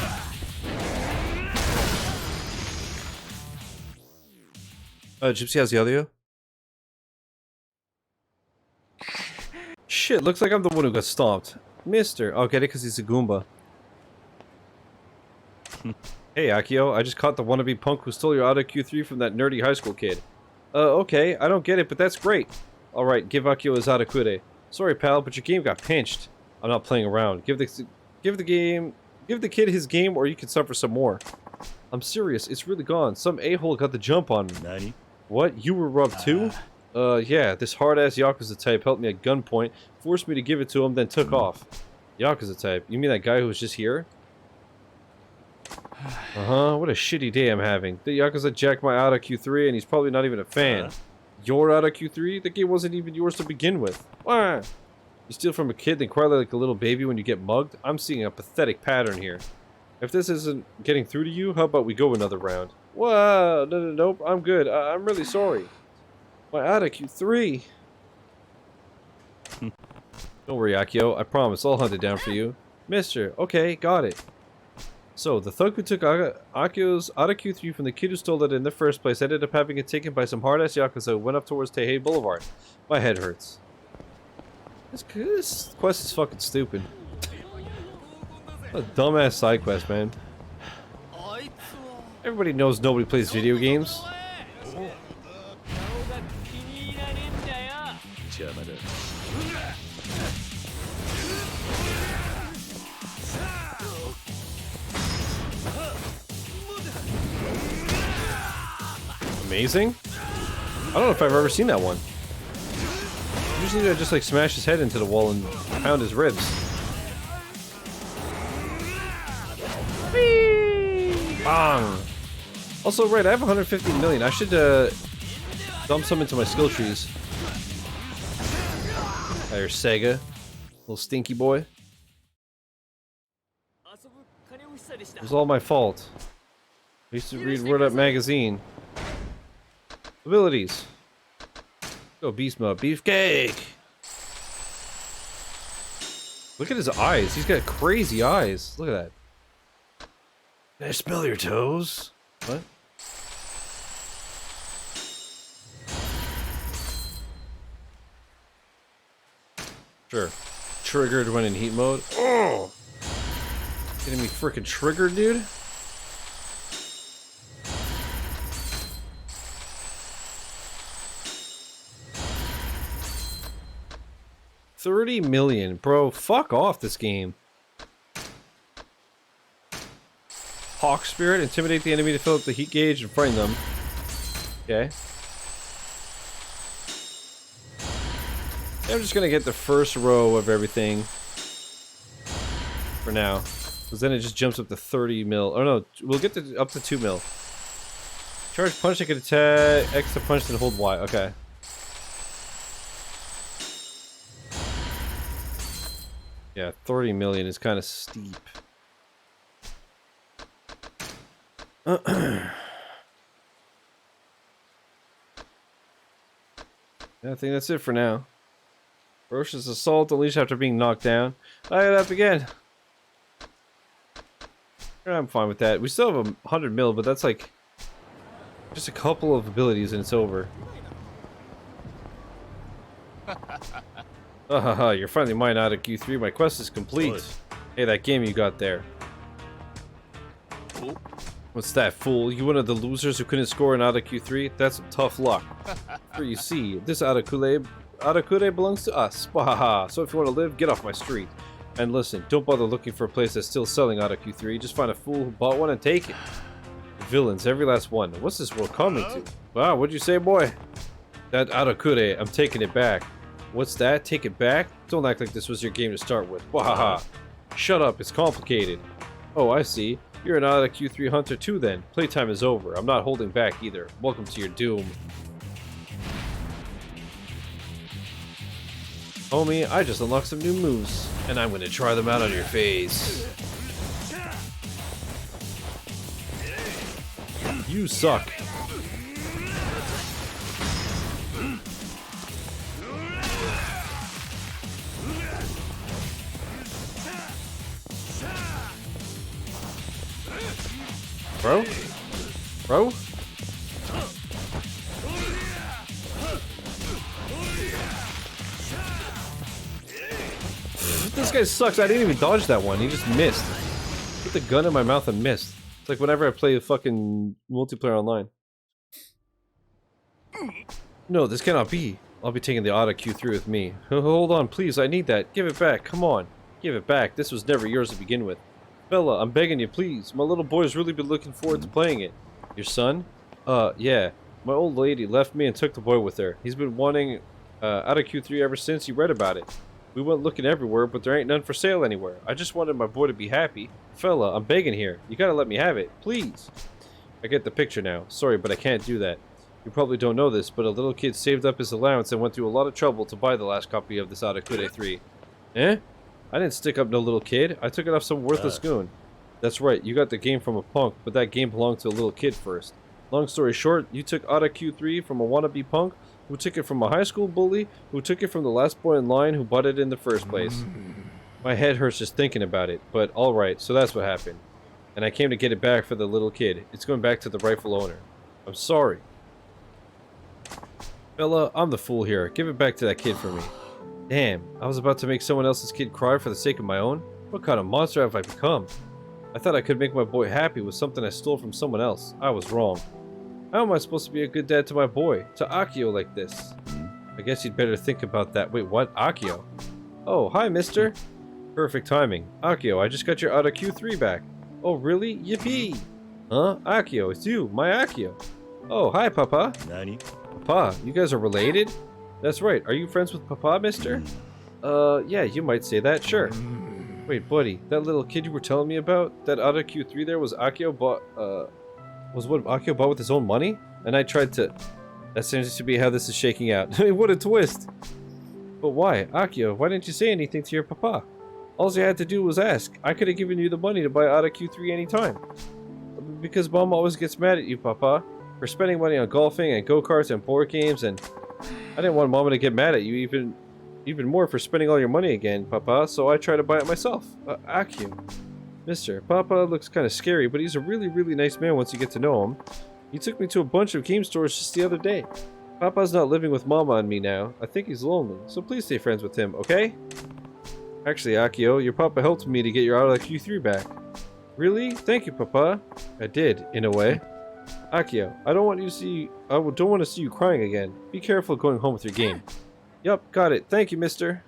Gypsy has the audio? Shit, looks like I'm the one who got stomped. Mister. Oh, get it because he's a Goomba. Hey, Akio, I just caught the wannabe punk who stole your Auto Q3 from that nerdy high school kid. Okay, I don't get it, but that's great. Alright, give Akio his Arakure. Sorry, pal, but your game got pinched. I'm not playing around. Give the kid his game, or you can suffer some more. I'm serious, it's really gone. Some a-hole got the jump on me. Nani? What? You were robbed too? Yeah, this hard-ass Yakuza type helped me at gunpoint, forced me to give it to him, then took off. Yakuza type? You mean that guy who was just here? Uh-huh, what a shitty day I'm having. The Yakuza jacked my Auto Q3 and he's probably not even a fan. Your Auto Q3? The game wasn't even yours to begin with. Wah! You steal from a kid then cry like a little baby when you get mugged? I'm seeing a pathetic pattern here. If this isn't getting through to you, how about we go another round? Whoa, nope, I'm good. I'm really sorry. My Auto Q3. Don't worry, Akio. I promise I'll hunt it down for you. Mister, okay, got it. So, the thug who took Akio's Auto Q3 from the kid who stole it in the first place ended up having it taken by some hard-ass Yakuza who went up towards Teihei Boulevard. My head hurts. This quest is fucking stupid. What a dumbass side quest, man. Everybody knows nobody plays video games. Amazing? I don't know if I've ever seen that one. Usually I just like smash his head into the wall and pound his ribs. Whee! Bang! Also, right, I have 150 million. I should dump some into my skill trees. There's Sega. Little stinky boy. It was all my fault. I used to read Word Up magazine. Abilities. Go beast mode. Beefcake! Look at his eyes. He's got crazy eyes. Look at that. Can I smell your toes? What? Sure. Triggered when in heat mode. Oh! Getting me freaking triggered, dude? $30 million, bro. Fuck off this game. Hawk Spirit, intimidate the enemy to fill up the heat gauge and frighten them. Okay. I'm just gonna get the first row of everything for now, because then it just jumps up to 30 mil. Oh no, we'll get to up to 2 mil. Charge punch, I can attack X to punch, then hold Y. Okay. Yeah, 30 million is kind of steep. I think that's it for now. Ferocious assault unleashed after being knocked down. I got up again. I'm fine with that. We still have 100 mil, but that's like Just a couple of abilities and it's over. Haha, you're finally mine out of Q3. My quest is complete. Hey, that game you got there. What's that, fool? You one of the losers who couldn't score an out of Q3? That's some tough luck. For you see, this Arakure belongs to us. Wahaha. So if you want to live, get off my street. And listen, don't bother looking for a place that's still selling out of Q3. Just find a fool who bought one and take it. Villains, every last one. What's this world coming to? Wow, what'd you say, boy? That Arakure, I'm taking it back. What's that? Take it back? Don't act like this was your game to start with. Wahaha. Shut up, it's complicated. Oh, I see. You're an out of Q3 hunter too then. Playtime is over. I'm not holding back either. Welcome to your doom. Homie, I just unlocked some new moves, and I'm gonna try them out on your face. You suck. Bro? Bro? This guy sucks. I didn't even dodge that one. He just missed. Put the gun in my mouth and missed. It's like whenever I play fucking multiplayer online. No, this cannot be. I'll be taking the auto Q3 with me. Hold on, please. I need that. Give it back. Come on. Give it back. This was never yours to begin with. Fella, I'm begging you, please. My little boy's really been looking forward to playing it. Your son? Yeah. My old lady left me and took the boy with her. He's been wanting out of Q3 ever since he read about it. We went looking everywhere, but there ain't none for sale anywhere. I just wanted my boy to be happy. Fella, I'm begging here. You gotta let me have it, please. I get the picture now. Sorry, but I can't do that. You probably don't know this, but a little kid saved up his allowance and went through a lot of trouble to buy the last copy of this Arakure 3. Eh? I didn't stick up no little kid. I took it off some worthless goon. That's right, you got the game from a punk, but that game belonged to a little kid first. Long story short, you took Auto Q3 from a wannabe punk, who took it from a high school bully, who took it from the last boy in line who bought it in the first place. My head hurts just thinking about it, but alright, so that's what happened. And I came to get it back for the little kid. It's going back to the rightful owner. I'm sorry. Fella, I'm the fool here. Give it back to that kid for me. Damn, I was about to make someone else's kid cry for the sake of my own? What kind of monster have I become? I thought I could make my boy happy with something I stole from someone else. I was wrong. How am I supposed to be a good dad to my boy, to Akio like this? I guess you'd better think about that. Wait, what? Akio? Oh, hi, mister. Perfect timing. Akio, I just got your Auto Q3 back. Oh, really? Yippee! Huh? Akio, it's you, my Akio. Oh, hi, Papa. Nani? Papa, you guys are related? That's right. Are you friends with Papa, mister? Yeah, you might say that, sure. Wait, buddy, that little kid you were telling me about, that Auto Q3 there was Akio bought, was what Akio bought with his own money? And I tried to... That seems to be how this is shaking out. What a twist! But why? Akio, why didn't you say anything to your Papa? All you had to do was ask. I could have given you the money to buy Auto Q3 anytime. Because Mom always gets mad at you, Papa, for spending money on golfing and go-karts and board games, and I didn't want Mama to get mad at you even more for spending all your money again, Papa, so I tried to buy it myself. Akio. Mister, Papa looks kind of scary, but he's a really, really nice man once you get to know him. He took me to a bunch of game stores just the other day. Papa's not living with Mama and me now. I think he's lonely, so please stay friends with him, okay? Actually, Akio, your Papa helped me to get your Auto Q3 back. Really? Thank you, Papa. I did, in a way. Akio, I don't want to see you crying again. Be careful going home with your game. Yup, got it. Thank you, mister.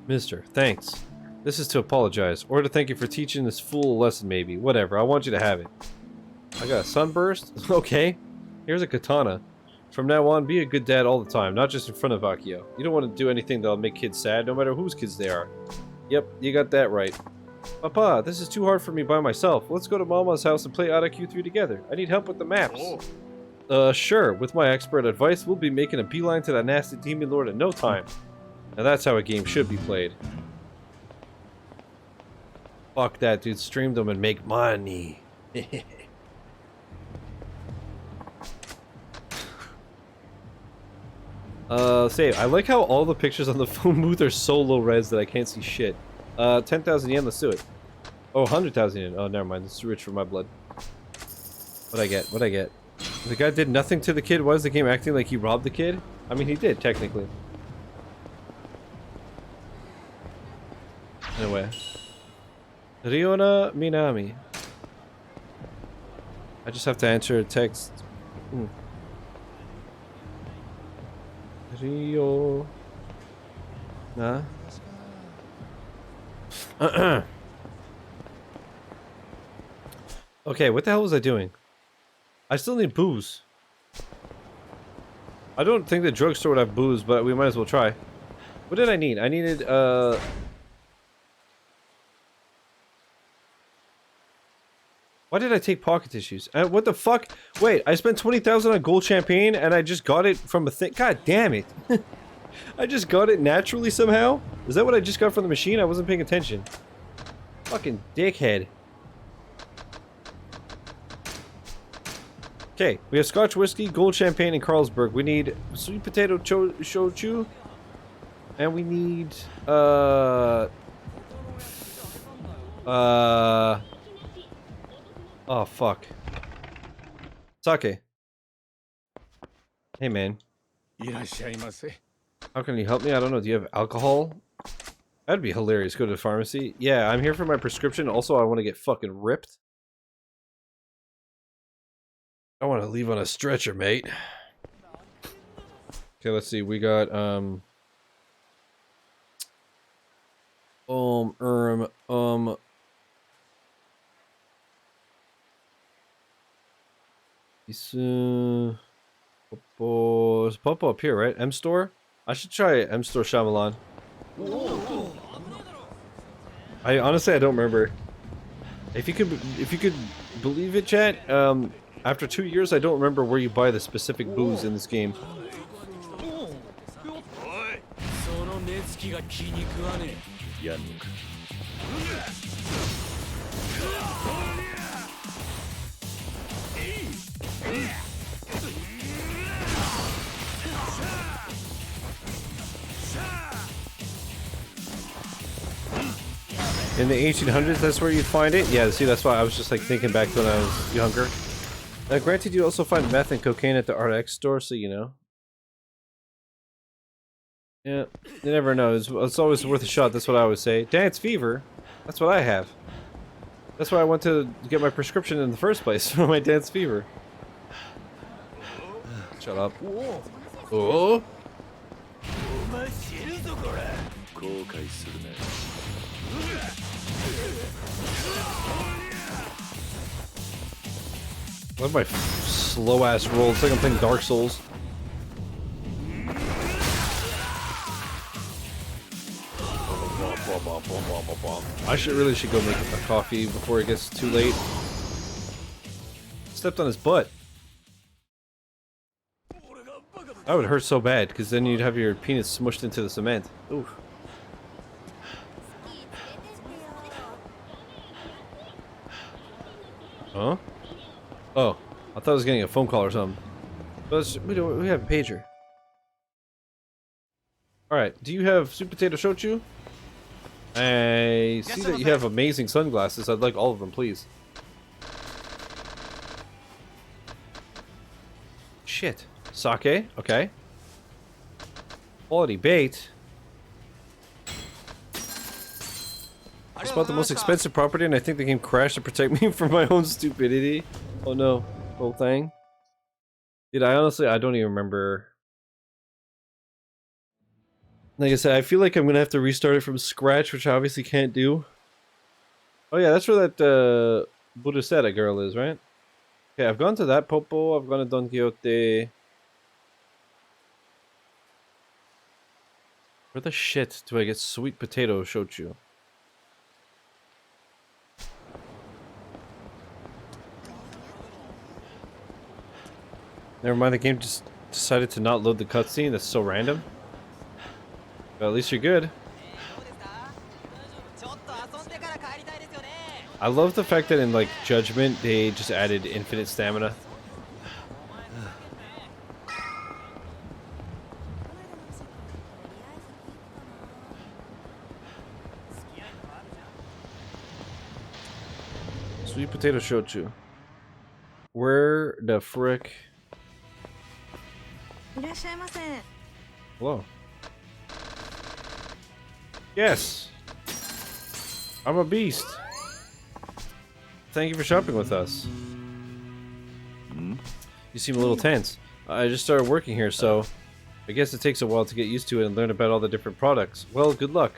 Mister, thanks. This is to apologize, or to thank you for teaching this fool a lesson maybe. Whatever, I want you to have it. I got a sunburst? Okay. Here's a katana. From now on, be a good dad all the time, not just in front of Akio. You don't want to do anything that'll make kids sad, no matter whose kids they are. Yep, you got that right. Papa, this is too hard for me by myself. Let's go to Mama's house and play Auto Q3 together. I need help with the maps. Sure. With my expert advice, we'll be making a beeline to that nasty demon lord in no time. Now that's how a game should be played. Fuck that, dude. Stream them and make money. Say, I like how all the pictures on the phone booth are so low res that I can't see shit. 10,000 yen, let's do it. Oh, 100,000 yen. Oh, never mind. This is too rich for my blood. What'd I get? What'd I get? The guy did nothing to the kid. Why is the game acting like he robbed the kid? I mean, he did, technically. Anyway. Riona Minami. I just have to answer a text. Rio. Nah. Okay, what the hell was I doing? I still need booze. I don't think the drugstore would have booze, but we might as well try. What did I need? I needed, Why did I take pocket tissues? What the fuck? Wait, I spent 20,000 on gold champagne and I just got it from a thing. God damn it. I just got it naturally somehow? Is that what I just got from the machine? I wasn't paying attention. Fucking dickhead. Okay, we have Scotch whiskey, gold champagne, and Carlsberg. We need sweet potato shochu. And we need, oh fuck. Sake. Hey man. How can you help me? I don't know. Do you have alcohol? That'd be hilarious. Go to the pharmacy. Yeah, I'm here for my prescription. Also, I want to get fucking ripped. I want to leave on a stretcher, mate. Okay, let's see. We got, Popo, Popo up here, right? M Store? I should try M Store Shyamalan. I honestly, I don't remember. If you could believe it, chat, after 2 years, I don't remember where you buy the specific booze in this game. In the 1800s, that's where you'd find it? Yeah, see, that's why I was just like thinking back to when I was younger. Now, granted, you also find meth and cocaine at the RX store, so you know. Yeah, you never know. It's always worth a shot, that's what I always say. Dance Fever? That's what I have. That's why I went to get my prescription in the first place, for my Dance Fever. Shut up. Oh? I love my slow ass roll. It's like I'm playing Dark Souls. I really should go make a coffee before it gets too late. Stepped on his butt. That would hurt so bad, because then you'd have your penis smushed into the cement. Oof. Huh? Oh, I thought I was getting a phone call or something. But we have a pager. Alright, do you have sweet potato shochu? I see that you have amazing sunglasses. I'd like all of them, please. Shit. Sake? Okay. Quality bait. I just bought the most expensive property and I think the game crashed to protect me from my own stupidity. Oh no. Whole thing. Dude, I don't even remember. Like I said, I feel like I'm gonna have to restart it from scratch, which I obviously can't do. Oh yeah, that's where that Buduseta girl is, right? Okay, I've gone to that Popo, I've gone to Don Quixote. Where the shit do I get sweet potato shochu? Never mind, the game just decided to not load the cutscene. That's so random. But at least you're good. I love the fact that in like Judgment they just added infinite stamina. Sweet potato shochu. Where the frick? いらっしゃいませ。 Hello. Yes. I'm a beast. Thank you for shopping with us. You seem a little tense. I just started working here, so I guess it takes a while to get used to it and learn about all the different products. Well, good luck.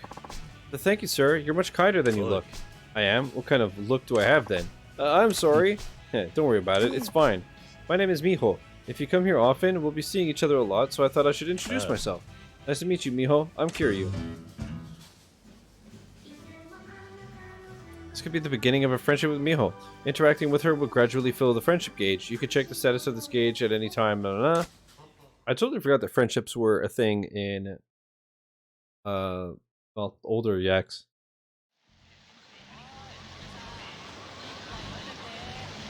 Thank you, sir. You're much kinder than you look. I am? What kind of look do I have then? I'm sorry. Don't worry about it. It's fine. My name is Miho. If you come here often, we'll be seeing each other a lot, so I thought I should introduce myself. Nice to meet you, Miho. I'm Kiryu. This could be the beginning of a friendship with Miho. Interacting with her will gradually fill the friendship gauge. You can check the status of this gauge at any time. Blah, blah, blah. I totally forgot that friendships were a thing in well, older yaks.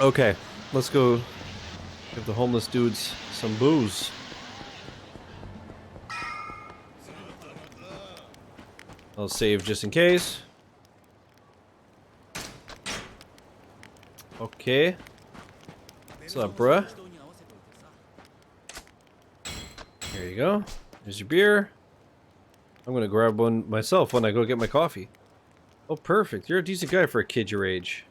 Okay, let's go give the homeless dudes some booze. I'll save just in case. Okay. What's up, bruh? Here you go. Here's your beer. I'm gonna grab one myself when I go get my coffee. Oh, perfect. You're a decent guy for a kid your age.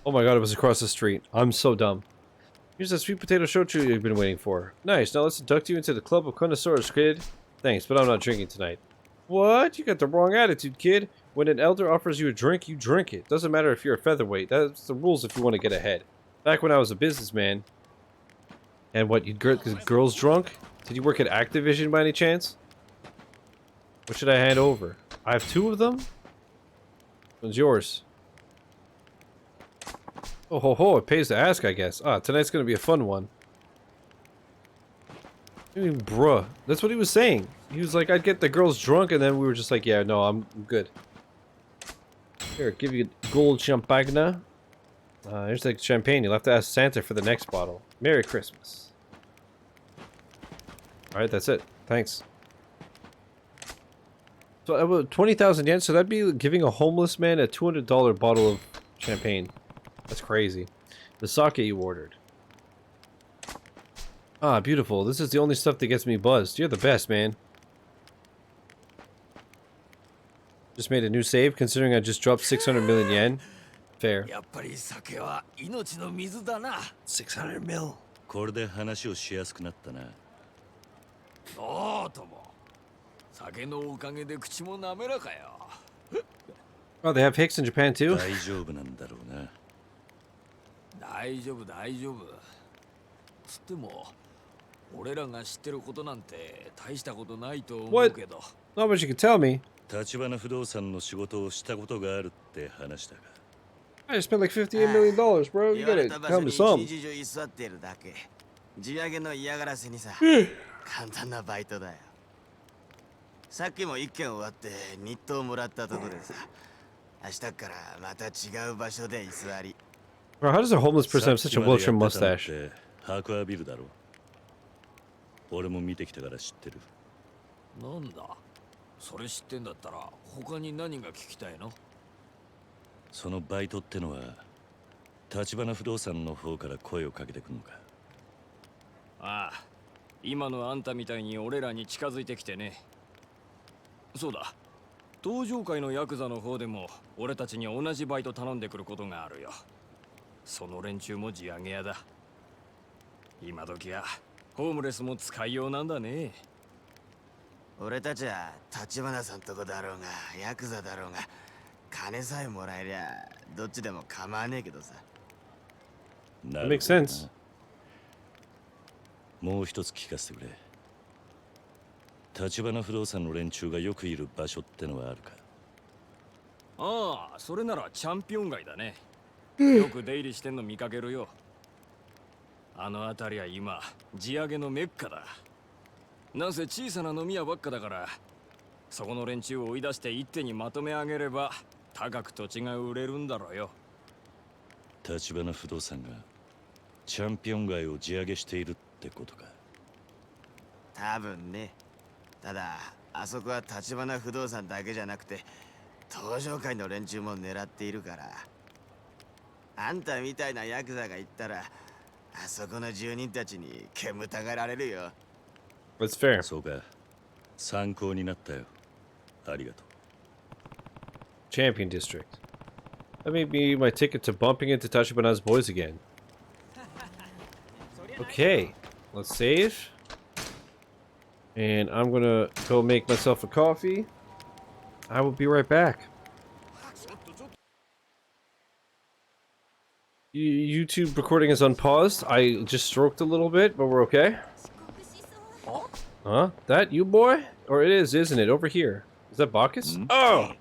Oh my god, it was across the street. I'm so dumb. Here's that sweet potato shochu you've been waiting for. Nice, now let's induct you into the club of connoisseurs, kid. Thanks, but I'm not drinking tonight. What? You got the wrong attitude, kid. When an elder offers you a drink, you drink it. Doesn't matter if you're a featherweight. That's the rules if you want to get ahead. Back when I was a businessman. And what, you'd get girls drunk? Did you work at Activision by any chance? What should I hand over? I have 2 of them? Which one's yours? Oh ho ho, it pays to ask, I guess. Ah, tonight's gonna be a fun one. I mean, bruh. That's what he was saying. He was like, I'd get the girls drunk, and then we were just like, yeah, no, I'm good. Here, give you gold champagne. Here's the champagne. You'll have to ask Santa for the next bottle. Merry Christmas. Alright, that's it. Thanks. So, about 20,000 yen, so that'd be giving a homeless man a $200 bottle of champagne. That's crazy. The sake you ordered. Ah, beautiful. This is the only stuff that gets me buzzed. You're the best, man. Just made a new save, considering I just dropped 600 million yen. Fair. 600 mil. これで話をしやすくなったな。そうとも。酒のおかげで口も滑らかよ。Oh, they have Hicks in Japan too? 大丈夫なんだろうな。大丈夫大丈夫。つっても俺らが知ってることなんて大したことないと思うけど。Not much you can tell me. 立花不動産の仕事をしたことがあるって話だが。I just spent like $58 million, bro. You gotta tell me some. 地上げの嫌がらせにさ、簡単なバイトだよ。さっきも1件終わって日当もらったとこでさ、明日からまた違う場所で居座り。Bro, how does a homeless person have such a well-trimmed mustache? ハクアビルだろ。俺も見てきたから知ってる。なんだ。それ知ってんだったら他に何が聞きたいの？そのバイトってのは立花不動産の方から声をかけてくるのか？ああ、今のあんたみたいに俺らに近づいてきてね。そうだ、登場界のヤクザの方でも俺たちに同じバイト頼んでくることがあるよ。その連中も地上げ屋だ。今時はホームレスも使いようなんだね。俺たちは立花さんとこだろうがヤクザだろうが金さえもらえりゃどっちでも構わねえけどさ。That makes sense. もう一つ聞かせてくれ。立花不動産の連中がよくいる場所ってのはあるか？ああ、それならチャンピオン街だね。よく出入りしてんの見かけるよ。あの辺りは今地上げのメッカだ。なんせ小さな飲み屋ばっかだから、そこの連中を追い出して一手にまとめ上げれば高く土地が売れるんだろうよ。立花不動産がチャンピオン街を地上げしているってことか？多分ね。ただあそこは立花不動産だけじゃなくて東上界の連中も狙っているから。あんたみたいなヤクザが行ったらあそこの住人たちに煙たがられるよ。 That's fair. そうか。参考になったよ。ありがとう。 Champion District. That may be my ticket to bumping into Tachibana's boys again. Okay, let's save. And I'm gonna go make myself a coffee. I will be right back. YouTube recording is unpaused. I just stroked a little bit, but we're okay. Huh? That you, boy? Or it is, isn't it? Over here. Is that Bacchus? Mm-hmm. Oh!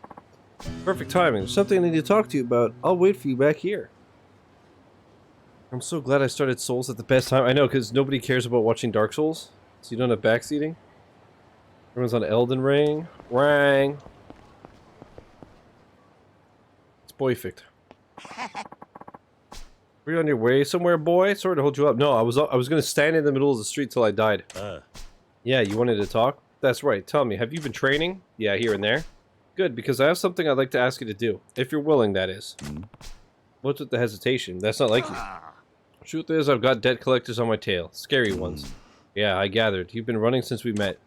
Perfect timing. There's something I need to talk to you about. I'll wait for you back here. I'm so glad I started Souls at the best time. I know, because nobody cares about watching Dark Souls. So you don't have backseating. Everyone's on Elden Ring. Rang! It's perfect. Were you on your way somewhere, boy? Sorry to hold you up. No, I was gonna stand in the middle of the street till I died. Yeah, you wanted to talk? That's right. Tell me, have you been training? Yeah, here and there. Good, because I have something I'd like to ask you to do. If you're willing, that is. What's with the hesitation? That's not like you. Truth is, I've got debt collectors on my tail. Scary ones. Yeah, I gathered. You've been running since we met.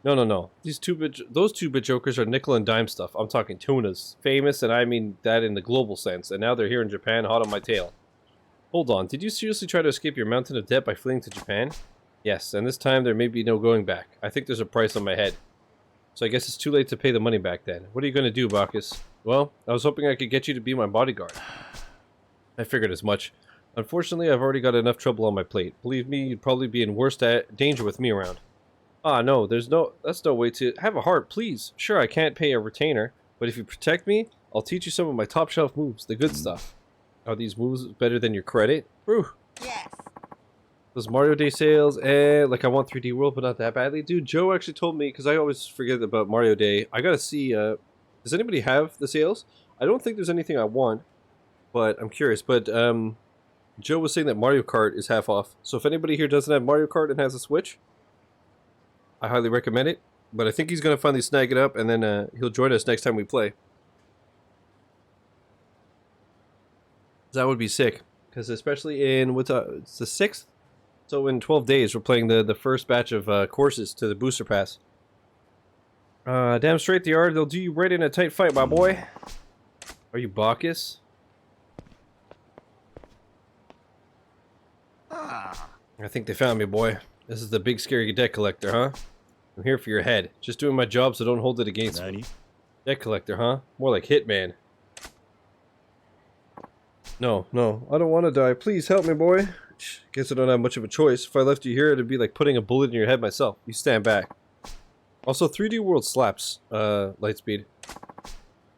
No. Those two-bit jokers are nickel and dime stuff. I'm talking tunas. Famous, and I mean that in the global sense. And now they're here in Japan, hot on my tail. Hold on, did you seriously try to escape your mountain of debt by fleeing to Japan? Yes, and this time there may be no going back. I think there's a price on my head. So I guess it's too late to pay the money back then. What are you going to do, Bacchus? Well, I was hoping I could get you to be my bodyguard. I figured as much. Unfortunately, I've already got enough trouble on my plate. Believe me, you'd probably be in worse danger with me around. Ah, no, that's no way to... Have a heart, please. Sure, I can't pay a retainer, but if you protect me, I'll teach you some of my top shelf moves, the good stuff. Are these moves better than your credit? Whew. Yes. Those Mario Day sales, like I want 3D World, but not that badly. Dude, Joe actually told me, because I always forget about Mario Day, I gotta see, does anybody have the sales? I don't think there's anything I want, but I'm curious. But, Joe was saying that Mario Kart is half off. So if anybody here doesn't have Mario Kart and has a Switch, I highly recommend it. But I think he's gonna finally snag it up, and then, he'll join us next time we play. That would be sick. Because especially in, it's the 6th? So in 12 days, we're playing the first batch of courses to the booster pass. Damn straight they are. They'll do you right in a tight fight, my boy. Are you Bacchus? I think they found me, boy. This is the big scary debt collector, huh? I'm here for your head. Just doing my job, so don't hold it against me. Debt collector, huh? More like hitman. No, I don't want to die. Please help me, boy. Guess I don't have much of a choice. If I left you here, it'd be like putting a bullet in your head myself. You stand back. Also, 3D World slaps, Lightspeed.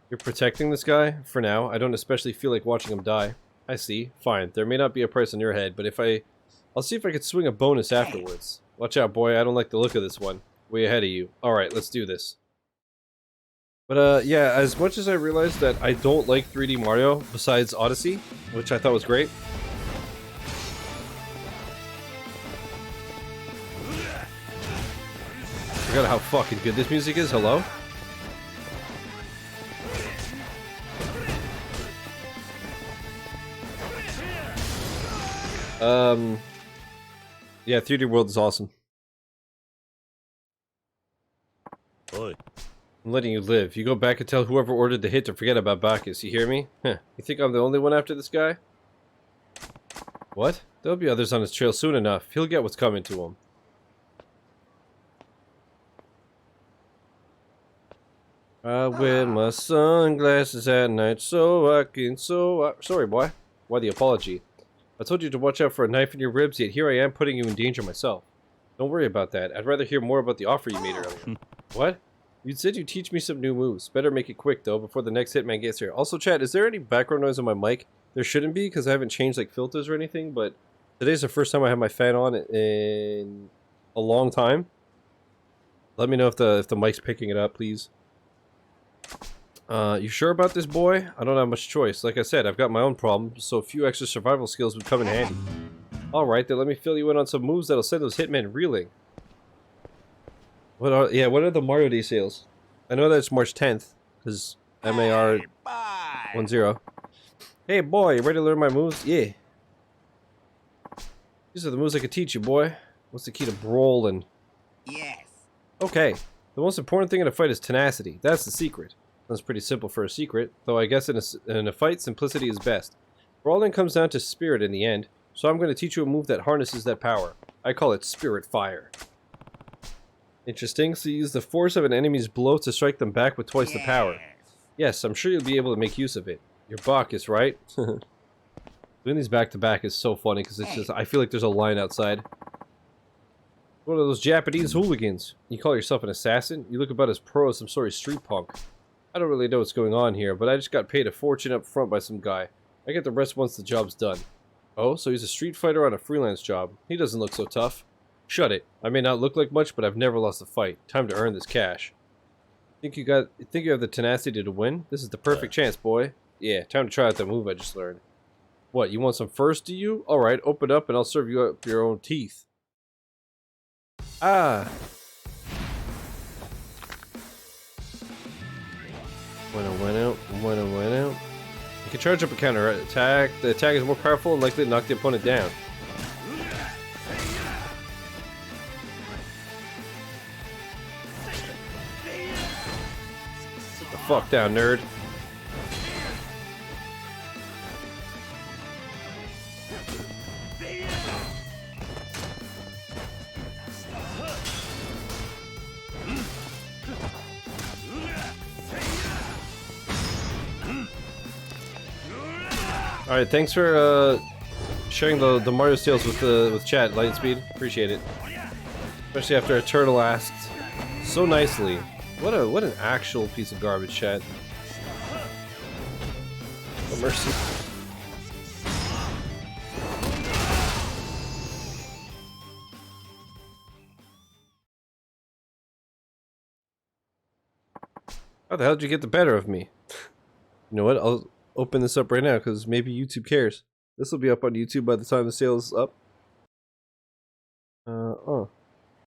You're protecting this guy? For now. I don't especially feel like watching him die. I see. Fine. There may not be a price on your head, but I'll see if I can swing a bonus afterwards. Watch out, boy. I don't like the look of this one. Way ahead of you. Alright, let's do this. But, yeah, as much as I realized that I don't like 3D Mario, besides Odyssey, which I thought was great. Forgot how fucking good this music is. Hello? Yeah, 3D World is awesome. Oi. I'm letting you live. You go back and tell whoever ordered the hit to forget about Bacchus. You hear me? Huh. You think I'm the only one after this guy? What? There'll be others on his trail soon enough. He'll get what's coming to him. I wear my sunglasses at night so I can Sorry, boy. Why the apology? I told you to watch out for a knife in your ribs, yet here I am putting you in danger myself. Don't worry about that. I'd rather hear more about the offer you made earlier. What? You said you'd teach me some new moves. Better make it quick, though, before the next hitman gets here. Also, chat, is there any background noise on my mic? There shouldn't be, because I haven't changed, like, filters or anything, but today's the first time I have my fan on in a long time. Let me know if the mic's picking it up, please. You sure about this, boy? I don't have much choice. Like I said, I've got my own problems, so a few extra survival skills would come in handy. Alright, then let me fill you in on some moves that'll send those hitmen reeling. What are the Mario Day sales? I know that it's March 10th, because MAR 10. Hey boy, you ready to learn my moves? Yeah. These are the moves I can teach you, boy. What's the key to brawling? Yes. Okay. The most important thing in a fight is tenacity. That's the secret. Sounds pretty simple for a secret, though I guess in a fight, simplicity is best. Brawling comes down to spirit in the end, so I'm going to teach you a move that harnesses that power. I call it Spirit Fire. Interesting, so you use the force of an enemy's blow to strike them back with twice the power. Yes, I'm sure you'll be able to make use of it. Your Bacchus, right? Doing these back to back is so funny because it's just, I feel like there's a line outside. One of those Japanese hooligans. You call yourself an assassin? You look about as pro as some sort of street punk. I don't really know what's going on here, but I just got paid a fortune up front by some guy. I get the rest once the job's done. Oh, so he's a street fighter on a freelance job. He doesn't look so tough. Shut it. I may not look like much, but I've never lost a fight. Time to earn this cash. Think you have the tenacity to win? This is the perfect chance, boy. Yeah, time to try out that move I just learned. What, you want some first, do you? Alright, open up and I'll serve you up your own teeth. Ah. Went out. You can charge up a counter attack. The attack is more powerful and likely to knock the opponent down. Sit the fuck down, nerd. Alright, thanks for sharing the Mario tales with chat, Lightspeed. Appreciate it. Especially after a turtle asked so nicely. What an actual piece of garbage, chat. No mercy. How the hell did you get the better of me? You know what? I'll open this up right now because maybe YouTube cares. This will be up on YouTube by the time the sale is up. Oh.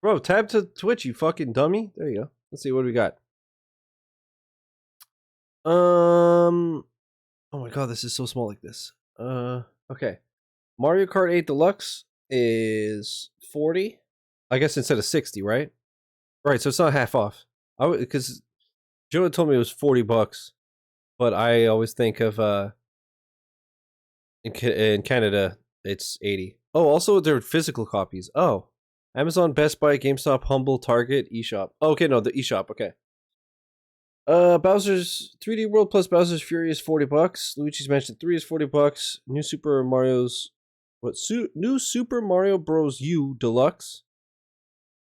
Bro, tab to Twitch, you fucking dummy. There you go. Let's see what we got. Oh my god, this is so small like this. Okay. Mario Kart 8 Deluxe is 40. I guess instead of 60, right? Right, so it's not half off. Because Joe had told me it was $40. But I always think of, in Canada, it's 80. Oh, also they're physical copies. Oh. Amazon, Best Buy, GameStop, Humble, Target, eShop. Oh, okay, no, the eShop, okay. Bowser's 3D World plus Bowser's Fury is $40. Luigi's Mansion 3 is $40. New Super Mario Bros. U Deluxe,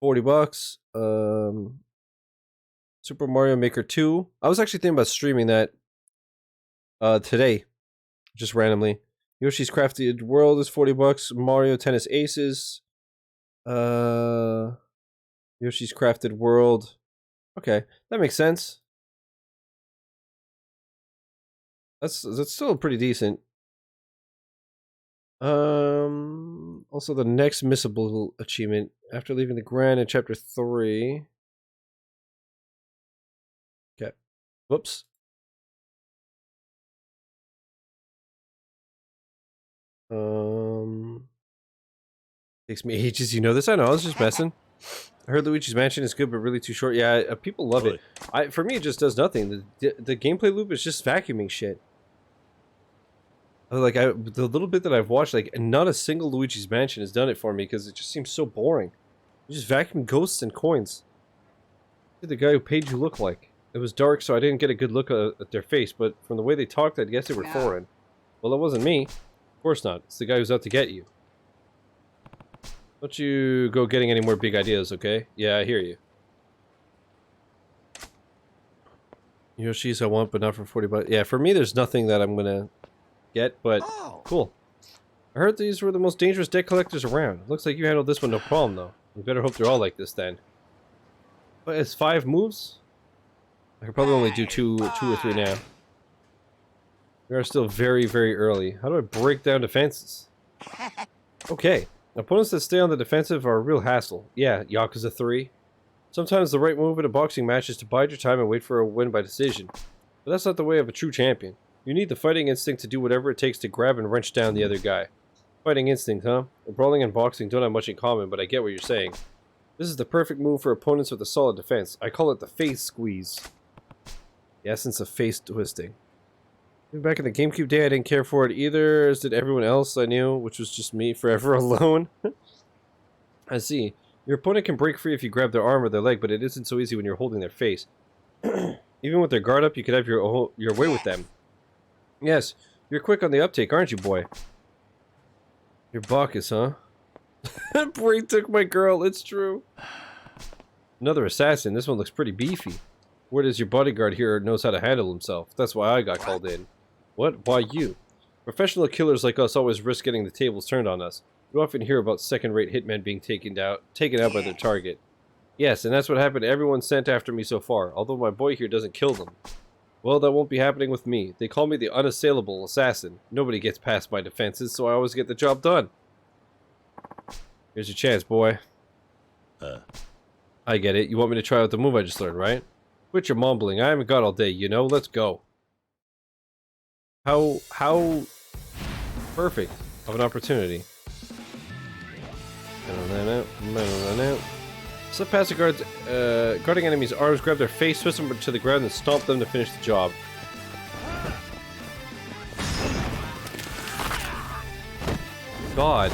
$40. Super Mario Maker 2. I was actually thinking about streaming that today, just randomly. Yoshi's Crafted World is $40. Mario Tennis Aces. Yoshi's Crafted World. Okay, that makes sense. That's still pretty decent. Also the next missable achievement after leaving the Grand in Chapter 3. Okay. Whoops. Takes me ages, you know this? I know, I was just messing. I heard Luigi's Mansion is good, but really too short. Yeah, people love it. For me, it just does nothing. The gameplay loop is just vacuuming shit. Like, the little bit that I've watched, like, not a single Luigi's Mansion has done it for me, because it just seems so boring. You just vacuum ghosts and coins. What did the guy who paid you look like? It was dark, so I didn't get a good look at their face, but from the way they talked, I'd guess they were foreign. Well, it wasn't me. Of course not. It's the guy who's out to get you. Don't you go getting any more big ideas, okay? Yeah, I hear you. Yoshi's I want, but not for $40. Yeah, for me, there's nothing that I'm gonna get, but cool. I heard these were the most dangerous deck collectors around. Looks like you handled this one no problem, though. We better hope they're all like this, then. But it's 5 moves? I could probably only do two or three now. We are still very, very early. How do I break down defenses? Okay. Opponents that stay on the defensive are a real hassle. Yeah, Yakuza 3. Sometimes the right move in a boxing match is to bide your time and wait for a win by decision. But that's not the way of a true champion. You need the fighting instinct to do whatever it takes to grab and wrench down the other guy. Fighting instinct, huh? Brawling and boxing don't have much in common, but I get what you're saying. This is the perfect move for opponents with a solid defense. I call it the face squeeze. The essence of face twisting. Even back in the GameCube day, I didn't care for it either, as did everyone else I knew, which was just me forever alone. I see. Your opponent can break free if you grab their arm or their leg, but it isn't so easy when you're holding their face. Even with their guard up, you could have your way with them. Yes, you're quick on the uptake, aren't you, boy? You're Bacchus, huh? Bray took my girl, it's true. Another assassin, this one looks pretty beefy. Word is your bodyguard here knows how to handle himself. That's why I got called in. What? Why you? Professional killers like us always risk getting the tables turned on us. You often hear about second-rate hitmen being taken out by their target. Yes, and that's what happened to everyone sent after me so far, although my boy here doesn't kill them. Well, that won't be happening with me. They call me the unassailable assassin. Nobody gets past my defenses, so I always get the job done. Here's your chance, boy. I get it. You want me to try out the move I just learned, right? Quit your mumbling. I haven't got all day, you know? Let's go. How perfect of an opportunity. Slip past the guards, guarding enemies' arms, grab their face, twist them to the ground, and stomp them to finish the job. God.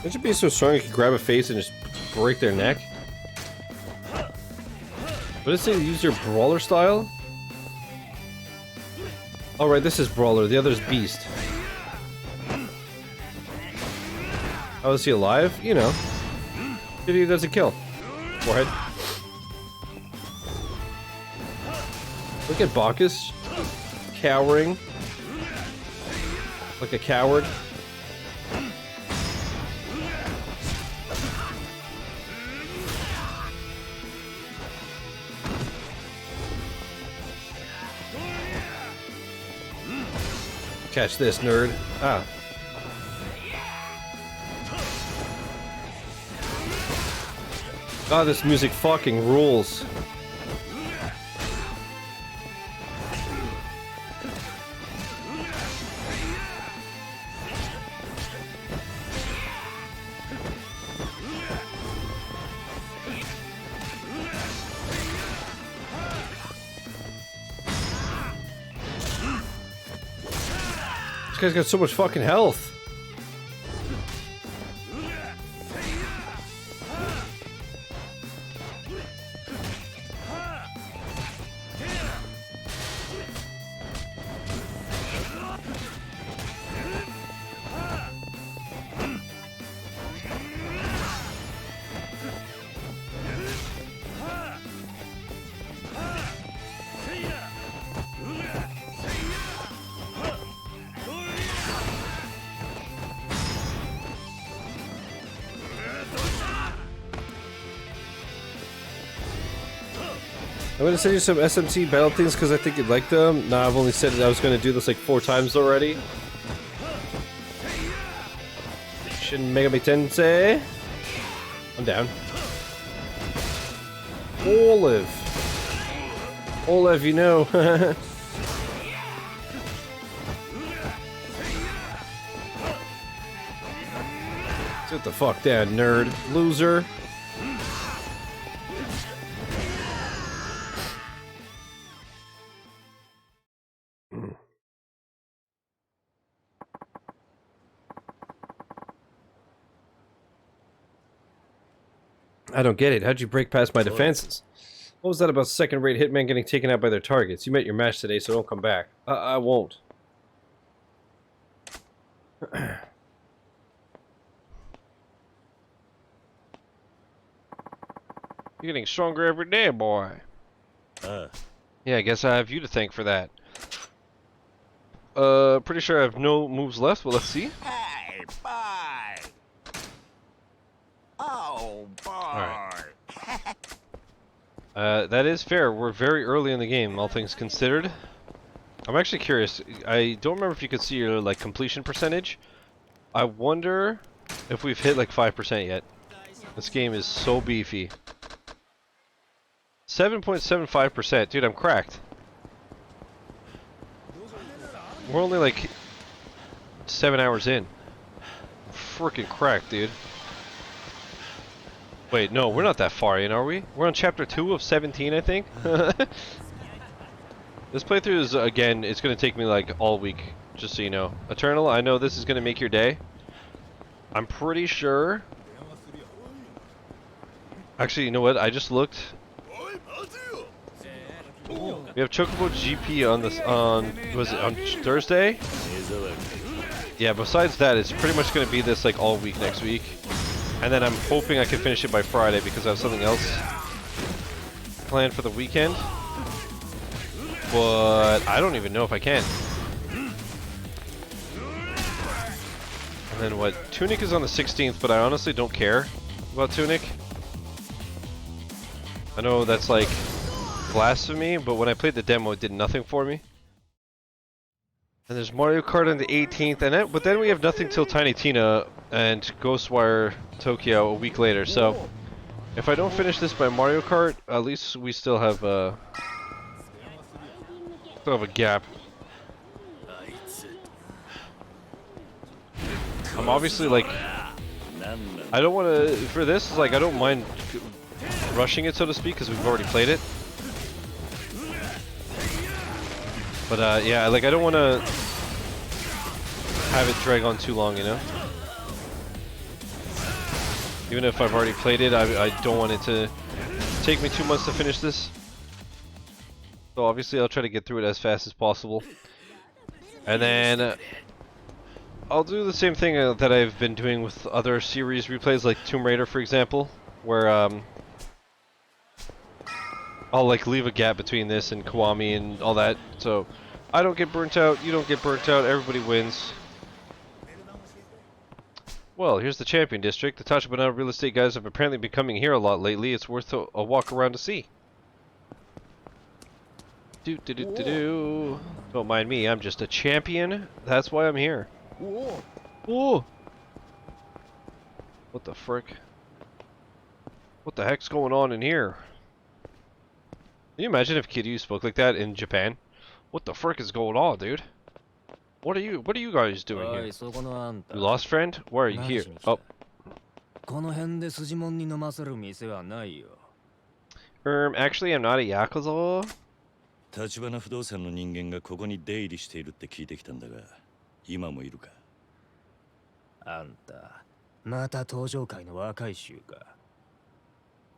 It should be so strong you could grab a face and just break their neck. What did it say? Use your brawler style? Oh right, this is brawler. The other's beast. How is he alive? You know. Kiryu doesn't kill. Forehead. Look at Bacchus. Cowering. Like a coward. Catch this, nerd. Ah. God, this music fucking rules. This guy's got so much fucking health. I'm gonna send you some SMC battle things because I think you'd like them. Nah, I've only said that I was gonna do this like 4 times already. Shin Megami Tensei. I'm down. Olive. Olive, you know. Sit the fuck down, nerd. Loser. I don't get it. How'd you break past my defenses? What was that about second-rate hitmen getting taken out by their targets? You met your match today, so don't come back. I won't. You're getting stronger every day, boy. Yeah, I guess I have you to thank for that. Pretty sure I have no moves left, but let's see. Hey, boy! That is fair. We're very early in the game, all things considered. I'm actually curious. I don't remember if you could see your like completion percentage. I wonder if we've hit like 5% yet. This game is so beefy. 7.75%. Dude, I'm cracked. We're only like 7 hours in. Freaking cracked, dude. Wait, no, we're not that far in, are we? We're on chapter 2 of 17, I think. This playthrough is, again, it's going to take me like all week, just so you know. Eternal, I know this is going to make your day. I'm pretty sure. Actually, you know what? I just looked. We have Chocobo GP on this was it on Thursday? Yeah, besides that, it's pretty much going to be this like all week next week. And then I'm hoping I can finish it by Friday because I have something else planned for the weekend. But I don't even know if I can. And then what? Tunic is on the 16th, but I honestly don't care about Tunic. I know that's like blasphemy, but when I played the demo, it did nothing for me. And there's Mario Kart on the 18th, and but then we have nothing till Tiny Tina and Ghostwire Tokyo a week later. So if I don't finish this by Mario Kart, at least we still have a gap. I'm obviously like, I don't want to for this. Like I don't mind rushing it, so to speak, because we've already played it. But yeah, like I don't want to have it drag on too long, you know? Even if I've already played it, I don't want it to take me 2 months to finish this. So obviously I'll try to get through it as fast as possible. And then I'll do the same thing that I've been doing with other series replays, like Tomb Raider, for example, where I'll like leave a gap between this and Kiwami and all that, so I don't get burnt out, you don't get burnt out, everybody wins. Well, here's the Champion District. The Tachibana real estate guys have apparently been coming here a lot lately. It's worth a walk around to see. Don't mind me, I'm just a champion. That's why I'm here. Whoa! What the frick? What the heck's going on in here? Can you imagine if Kiryu spoke like that in Japan? What the frick is going on, dude? What are you guys doing here? You lost, friend? Why are you here? Oh. Actually, I'm not a Yakuza. 立花不動産の人間がここに出入りしているって聞いてきたんだが、今もいるか？あんた、また登場界の若い衆か？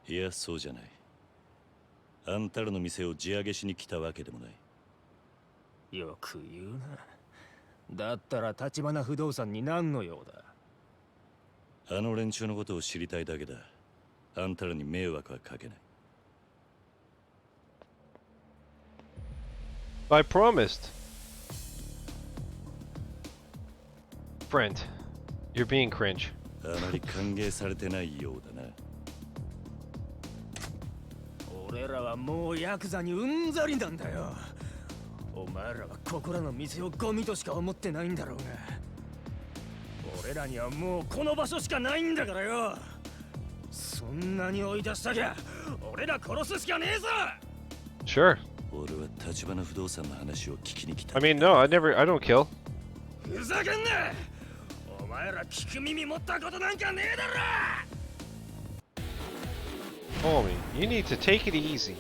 いや、そうじゃない。あんたらの店を地上げしに来たわけでもない。よく言うな。だったら立花不動産に何の用だ？あの連中のことを知りたいだけだ。あんたらに迷惑はかけない。I promised. Friend, you're being cringe. あまり歓迎されてないようだな。俺らはもうヤクザにうんざりなんだよ。お前らはここらの店をゴミとしか思ってないんだろうが。俺らにはもうこの場所しかないんだからよ。そんなに追い出したきゃ、俺ら殺すしかねえぞ。Sure. 俺は立花不動産の話を聞きに来た。I mean, no, I don't kill. ふざけんな。お前ら聞く耳持ったことなんかねえだろ。Homie, you need to take it easy.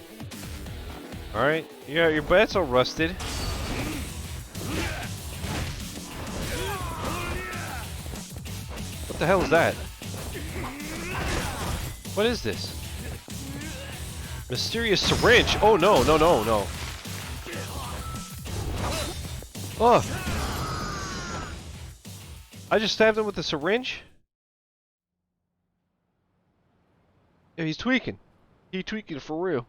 Alright? Yeah, your bat's all rusted. What the hell is that? What is this? Mysterious syringe! Oh no, no, no, no. Oh! I just stabbed him with a syringe? Yeah, he's tweaking. He tweaking for real.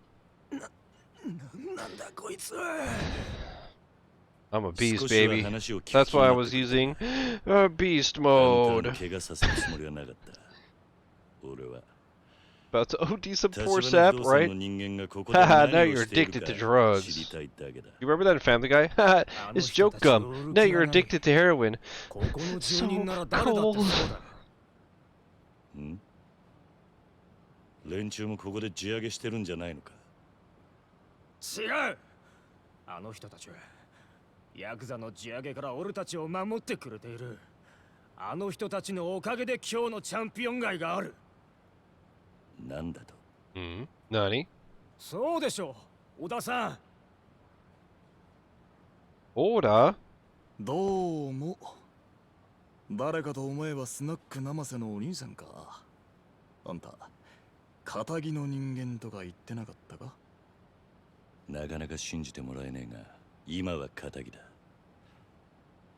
I'm a beast, baby. That's why I was using beast mode. About to OD some 立 poor 花 sap, 不動産 right? の人間がここで Haha, now 何 you're をしている addicted か to 知 drugs. りたいだけだ。 You remember that Family Guy? Haha, it's joke gum. Now you're addicted to heroin. ここの住 So 人なら誰だってそう cold. だ。ん？連中もここで地上げしてるんじゃないのか。違う。あの人たちはヤクザの地上げから俺たちを守ってくれている。あの人たちのおかげで今日のチャンピオン街がある。なんだと。Nani? そうでしょう、小田さん。 Oda? どうも。誰かと思えばスナック生瀬のお兄さんか。あんた、仇の人間とか言ってなかったか？なかなか信じてもらえねえが、今は仇だ。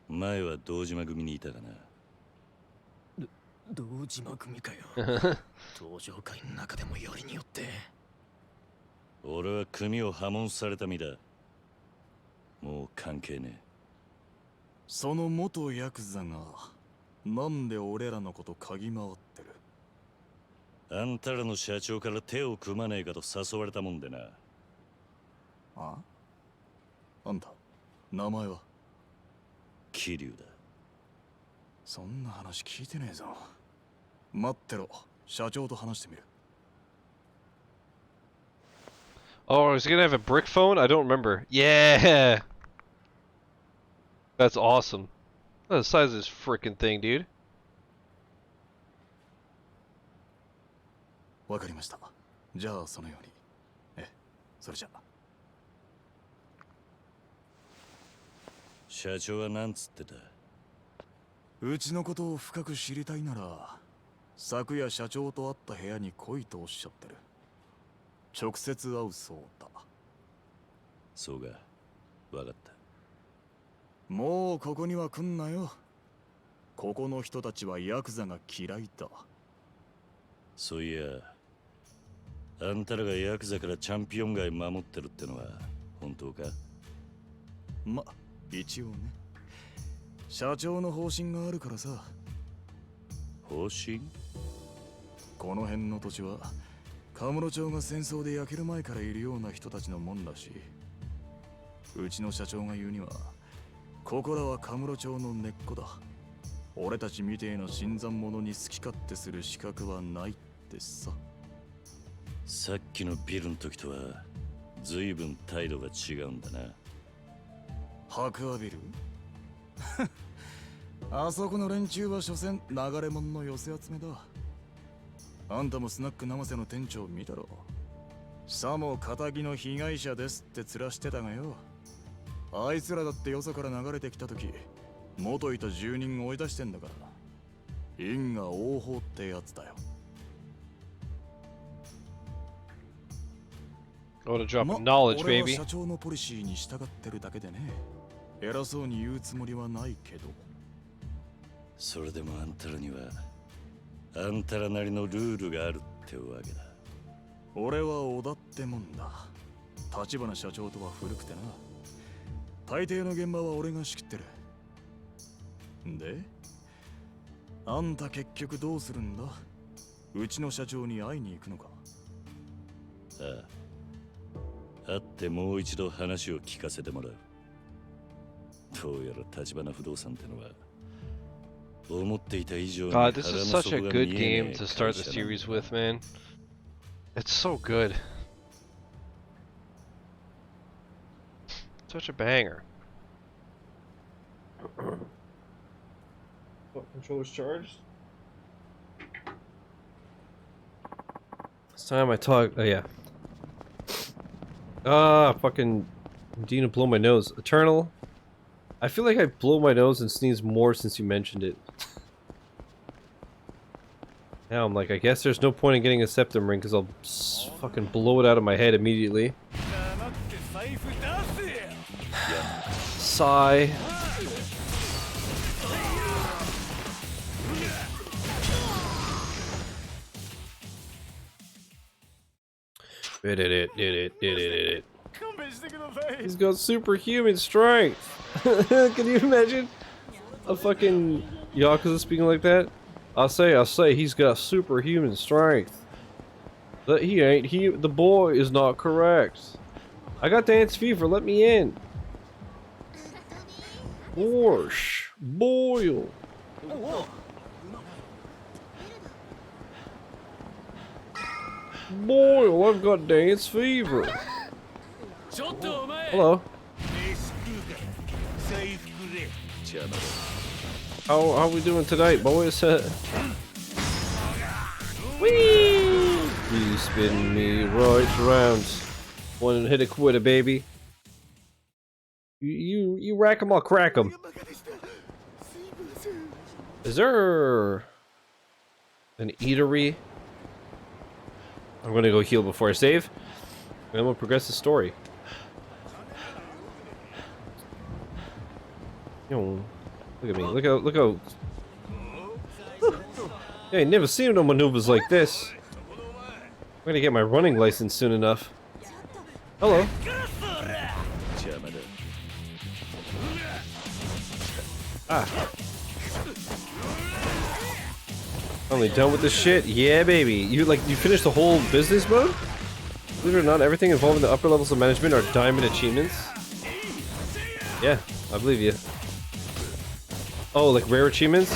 前は堂島組にいたかな。堂島組かよ。登場会の中でもよりによって。俺は組を破門された身だ。もう関係ねえ。その元ヤクザがなんで俺らのこと嗅ぎ回ってる？あんたらの社長から手を組まねえかと誘われたもんでな。あ？あんた、名前は？桐生だ。そんな話聞いてねえぞ。待ってろ、社長と話してみる。Oh, is he gonna have a brick phone? I don't remember. Yeah! That's awesome. Look at the size of this frickin' thing, dude. わかりました。じゃあそのように。それじゃあ。社長はなんつってた？うちのことを深く知りたいなら、昨夜社長と会った部屋に来いとおっしゃってる。直接会うそうだ。そうか、わかった。もうここには来んなよ。ここの人たちはヤクザが嫌いだ。そういや、あんたらがヤクザからチャンピオン街守ってるってのは本当か？ま、一応ね。社長の方針があるからさ。方針？この辺の土地はカムロ町が戦争で焼ける前からいるような人たちのもんらしい。うちの社長が言うには、ここらはカムロ町の根っこだ。俺たちみてえな新参者に好き勝手する資格はないってさ。さっきのビルの時とは随分態度が違うんだな。白亜ビルあそこの連中は所詮流れ者の寄せ集めだ。あんたもスナック生瀬の店長見たろ。さも仇の被害者ですって面してたがよ。あいつらだってよそから流れてきた時、元いた住人追い出してんだから。因果応報ってやつだよ。Oh, to drop knowledge, 俺は baby. 社長のポリシーに従ってるだけでね。偉そうに言うつもりはないけど。それでもあんたらにはあんたらなりのルールがあるってわけだ。俺は織田ってもんだ。立花社長とは古くてな。大抵の現場は俺が仕切ってる。で、あんた結局どうするんだ？うちの社長に会いに行くのか？ああ、会ってもう一度話を聞かせてもらう。どうやら立花不動産ってのは思っていた以上に God, this is 腹の such a 底が good 見え game ねえ to start 会 the 社なんだ。 series with, man. It's so good. Such a banger. What, controller's charged? It's time I talk. Oh, yeah. Fucking. Dina blow my nose. Eternal. I feel like I blow my nose and sneeze more since you mentioned it. Now I'm like, I guess there's no point in getting a septum ring because I'll fucking blow it out of my head immediately. Sigh. Did it. He's got superhuman strength. Can you imagine a fucking Yakuza speaking like that? I'll say, he's got superhuman strength. He ain't. The boy is not correct. I got dance fever. Let me in. Borscht. Boil. Boil. I've got dance fever. Hello. How we doing tonight, boys? Whee! You spin me right round. One hit a quitter, baby. You rack 'em, I'll crack 'em. Is there an eatery? I'm gonna go heal before I save, and then we'll progress the story. Yo, look at me. Look how. Yeah, I never seen no maneuvers like this. I'm gonna get my running license soon enough. Hello. Ah. Finally done with this shit? Yeah, baby. You finished the whole business mode? Believe it or not, everything involving the upper levels of management are diamond achievements. Yeah, I believe you. Oh, like rare achievements?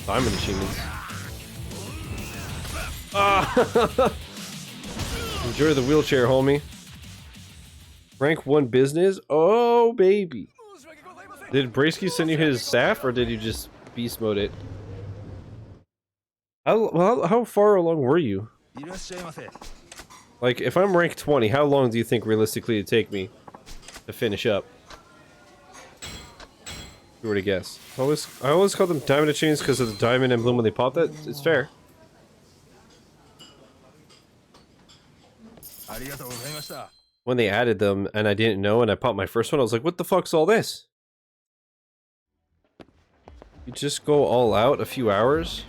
Diamond achievements. Ah! Enjoy the wheelchair, homie. Rank 1 business? Oh, baby. Did Bracey send you his staff, or did you just beast mode it? How far along were you? Like, if I'm rank 20, how long do you think realistically it'd take me to finish up? If you were to guess. I always call them diamond achievements because of the diamond emblem when they pop that. It's fair. When they added them and I didn't know and I popped my first one, I was like, what the fuck's all this? You just go all out a few hours?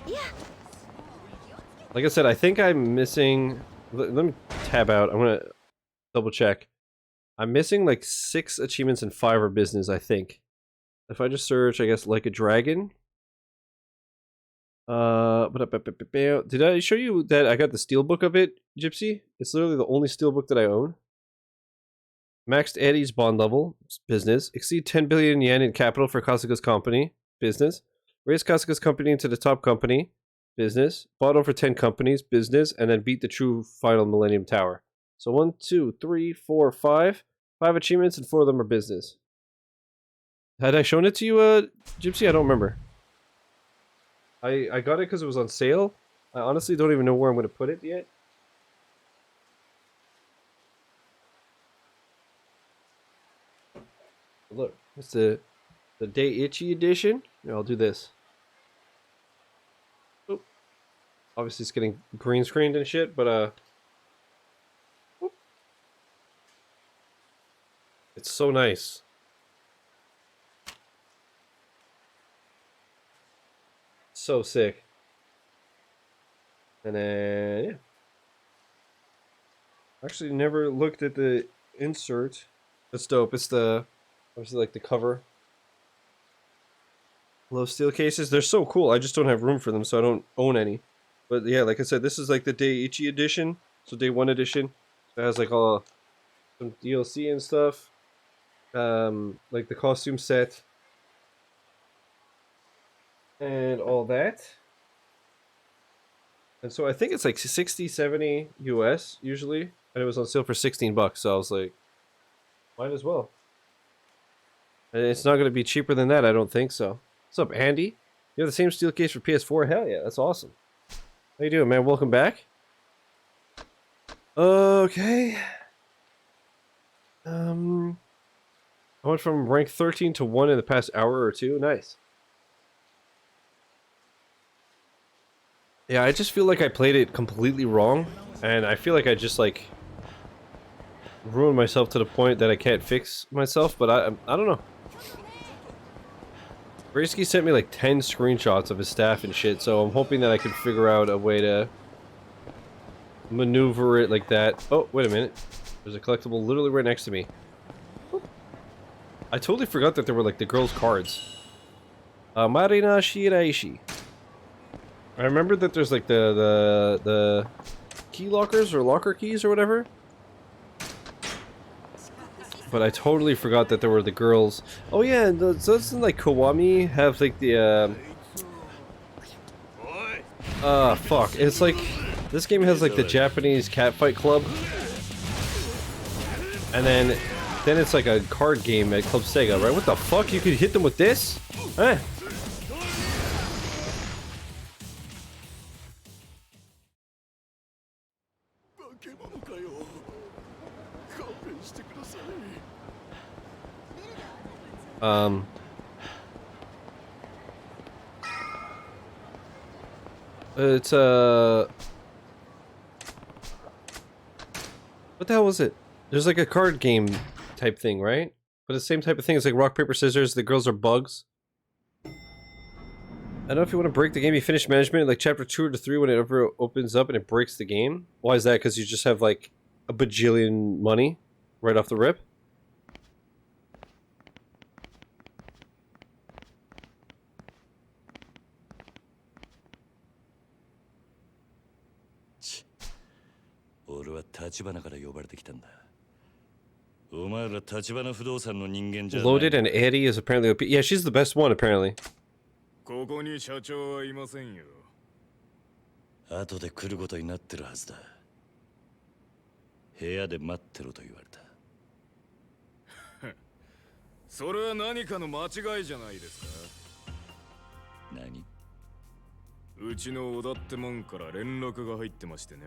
Like I said, I think I'm missing... Let me tab out. I'm gonna double check. I'm missing like 6 achievements and 5 are business, I think. If I just search, I guess, like a dragon. Did I show you that I got the steelbook of it, Gypsy? It's literally the only steelbook that I own. Maxed Eddie's bond level, business. Exceed 10 billion yen in capital for Kasuga's company, business. Raise Kasuga's company into the top company, business. Bought over 10 companies, business. And then beat the true final Millennium Tower. So 1, 2, 3, 4, 5. 5 achievements and 4 of them are business. Had I shown it to you, Gypsy? I don't remember. I got it because it was on sale. I honestly don't even know where I'm going to put it yet. Look, it's the Daiichi edition. Here, I'll do this. Oop. Obviously it's getting green screened and shit, but oop. It's so nice. So sick. And then yeah. Actually never looked at the insert. That's dope. It's the obviously like the cover. Love steel cases. They're so cool. I just don't have room for them, so I don't own any. But yeah, like I said, this is like the Daiichi edition. So day 1 edition. So it has like all some DLC and stuff. Like the costume set. And all that. And so I think it's like 60, 70 US usually. And it was on sale for 16 bucks. So I was like, might as well. And it's not going to be cheaper than that, I don't think so. What's up, Andy? You have the same steel case for PS4? Hell yeah, that's awesome. How you doing, man? Welcome back. Okay. I went from rank 13 to 1 in the past hour or two. Nice. Yeah, I just feel like I played it completely wrong, and I feel like I just like ruined myself to the point that I can't fix myself. But I don't know. Bracey sent me like 10 screenshots of his staff and shit, so I'm hoping that I can figure out a way to maneuver it like that. Oh, wait a minute. There's a collectible literally right next to me. I totally forgot that there were like the girls' cards. Marina Shiraishi. I remember that there's like the key lockers or locker keys or whatever. But I totally forgot that there were the girls. Oh yeah, and doesn't like Kiwami have like the fuck. It's like this game has like the Japanese catfight club. And then it's like a card game at Club Sega, right? What the fuck? You could hit them with this? Eh. It's what the hell was it? There's like a card game type thing, right? But the same type of thing. It's like rock, paper, scissors. The girls are bugs. I don't know if you want to break the game. You finish management like chapter 2 or 3 when it ever opens up and it breaks the game. Why is that? Because you just have like a bajillion money right off the rip. Loaded and Eddie is apparently OP. Yeah, she's the best one apparently. ここに社長はいませんよ。後で来ることになってるはずだ。部屋で待ってろと言われた。それは何かの間違いじゃないですか。何？うちの小田ってもんから連絡が入ってましてね。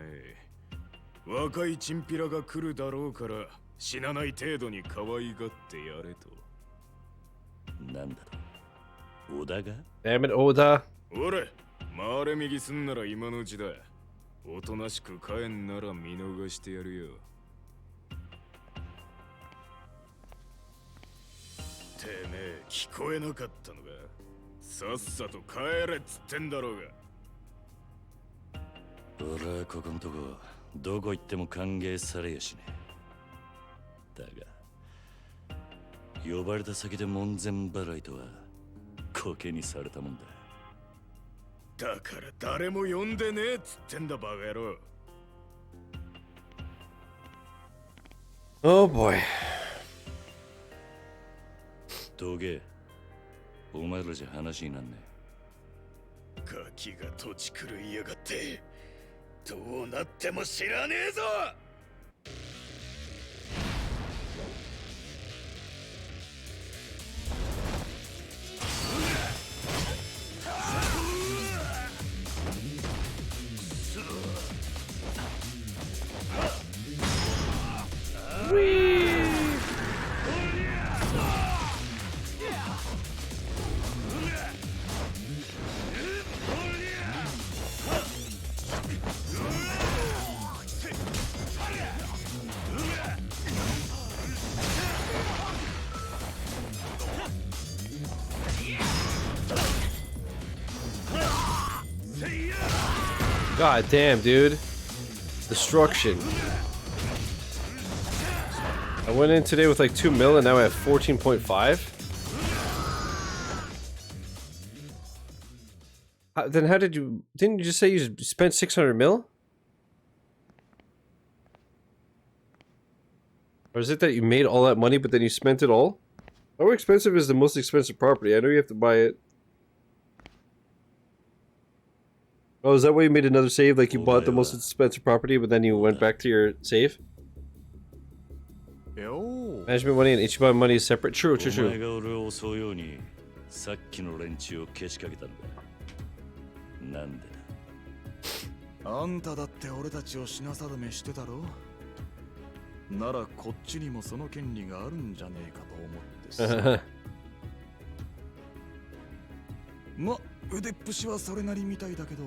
若いチンピラが来るだろうから死なない程度に可愛がってやれと。なんだと？小田が？ Damn it, Oda. 俺、回れ右すんなら今のうちだ。おとなしく帰んなら見逃してやるよ。てめえ、聞こえなかったのか？さっさと帰れっつってんだろうが。俺はここんとこどこ行っても歓迎されやしねえ。だが呼ばれた先で門前払いとはコケにされたもんだ。だから誰も呼んでねえっつってんだバカ野郎。Oh boy. どけ、お前らじゃ話になんねえ。ガキが土地狂いやがって。どうなっても知らねえぞ。God damn, dude. Destruction. I went in today with like 2 mil and now I have 14.5. Then how did you... Didn't you just say you spent 600 mil? Or is it that you made all that money but then you spent it all? How expensive is the most expensive property? I know you have to buy it. Oh, is that why you made another save? Like you bought the most expensive property, but then you went back to your save? Management money and Ichiban money is separate. True, true, true. さっきの連中をけしかけたんだ。なんでだ。あんただって俺たちを品定めしてたろ。ならこっちにもその権利があるんじゃねえかと思ってさ。ま、腕っぷしはそれなりみたいだけど、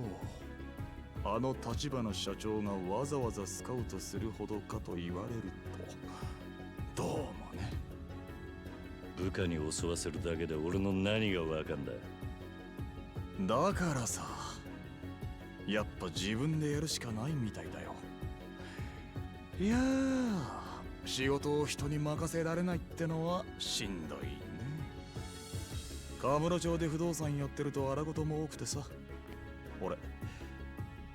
あの立花社長がわざわざスカウトするほどかと言われると、どうもね。部下に襲わせるだけで俺の何がわかんだ。だからさ、やっぱ自分でやるしかないみたいだよ。いやー、仕事を人に任せられないってのはしんどいね。河室町で不動産やってると荒事も多くてさ。俺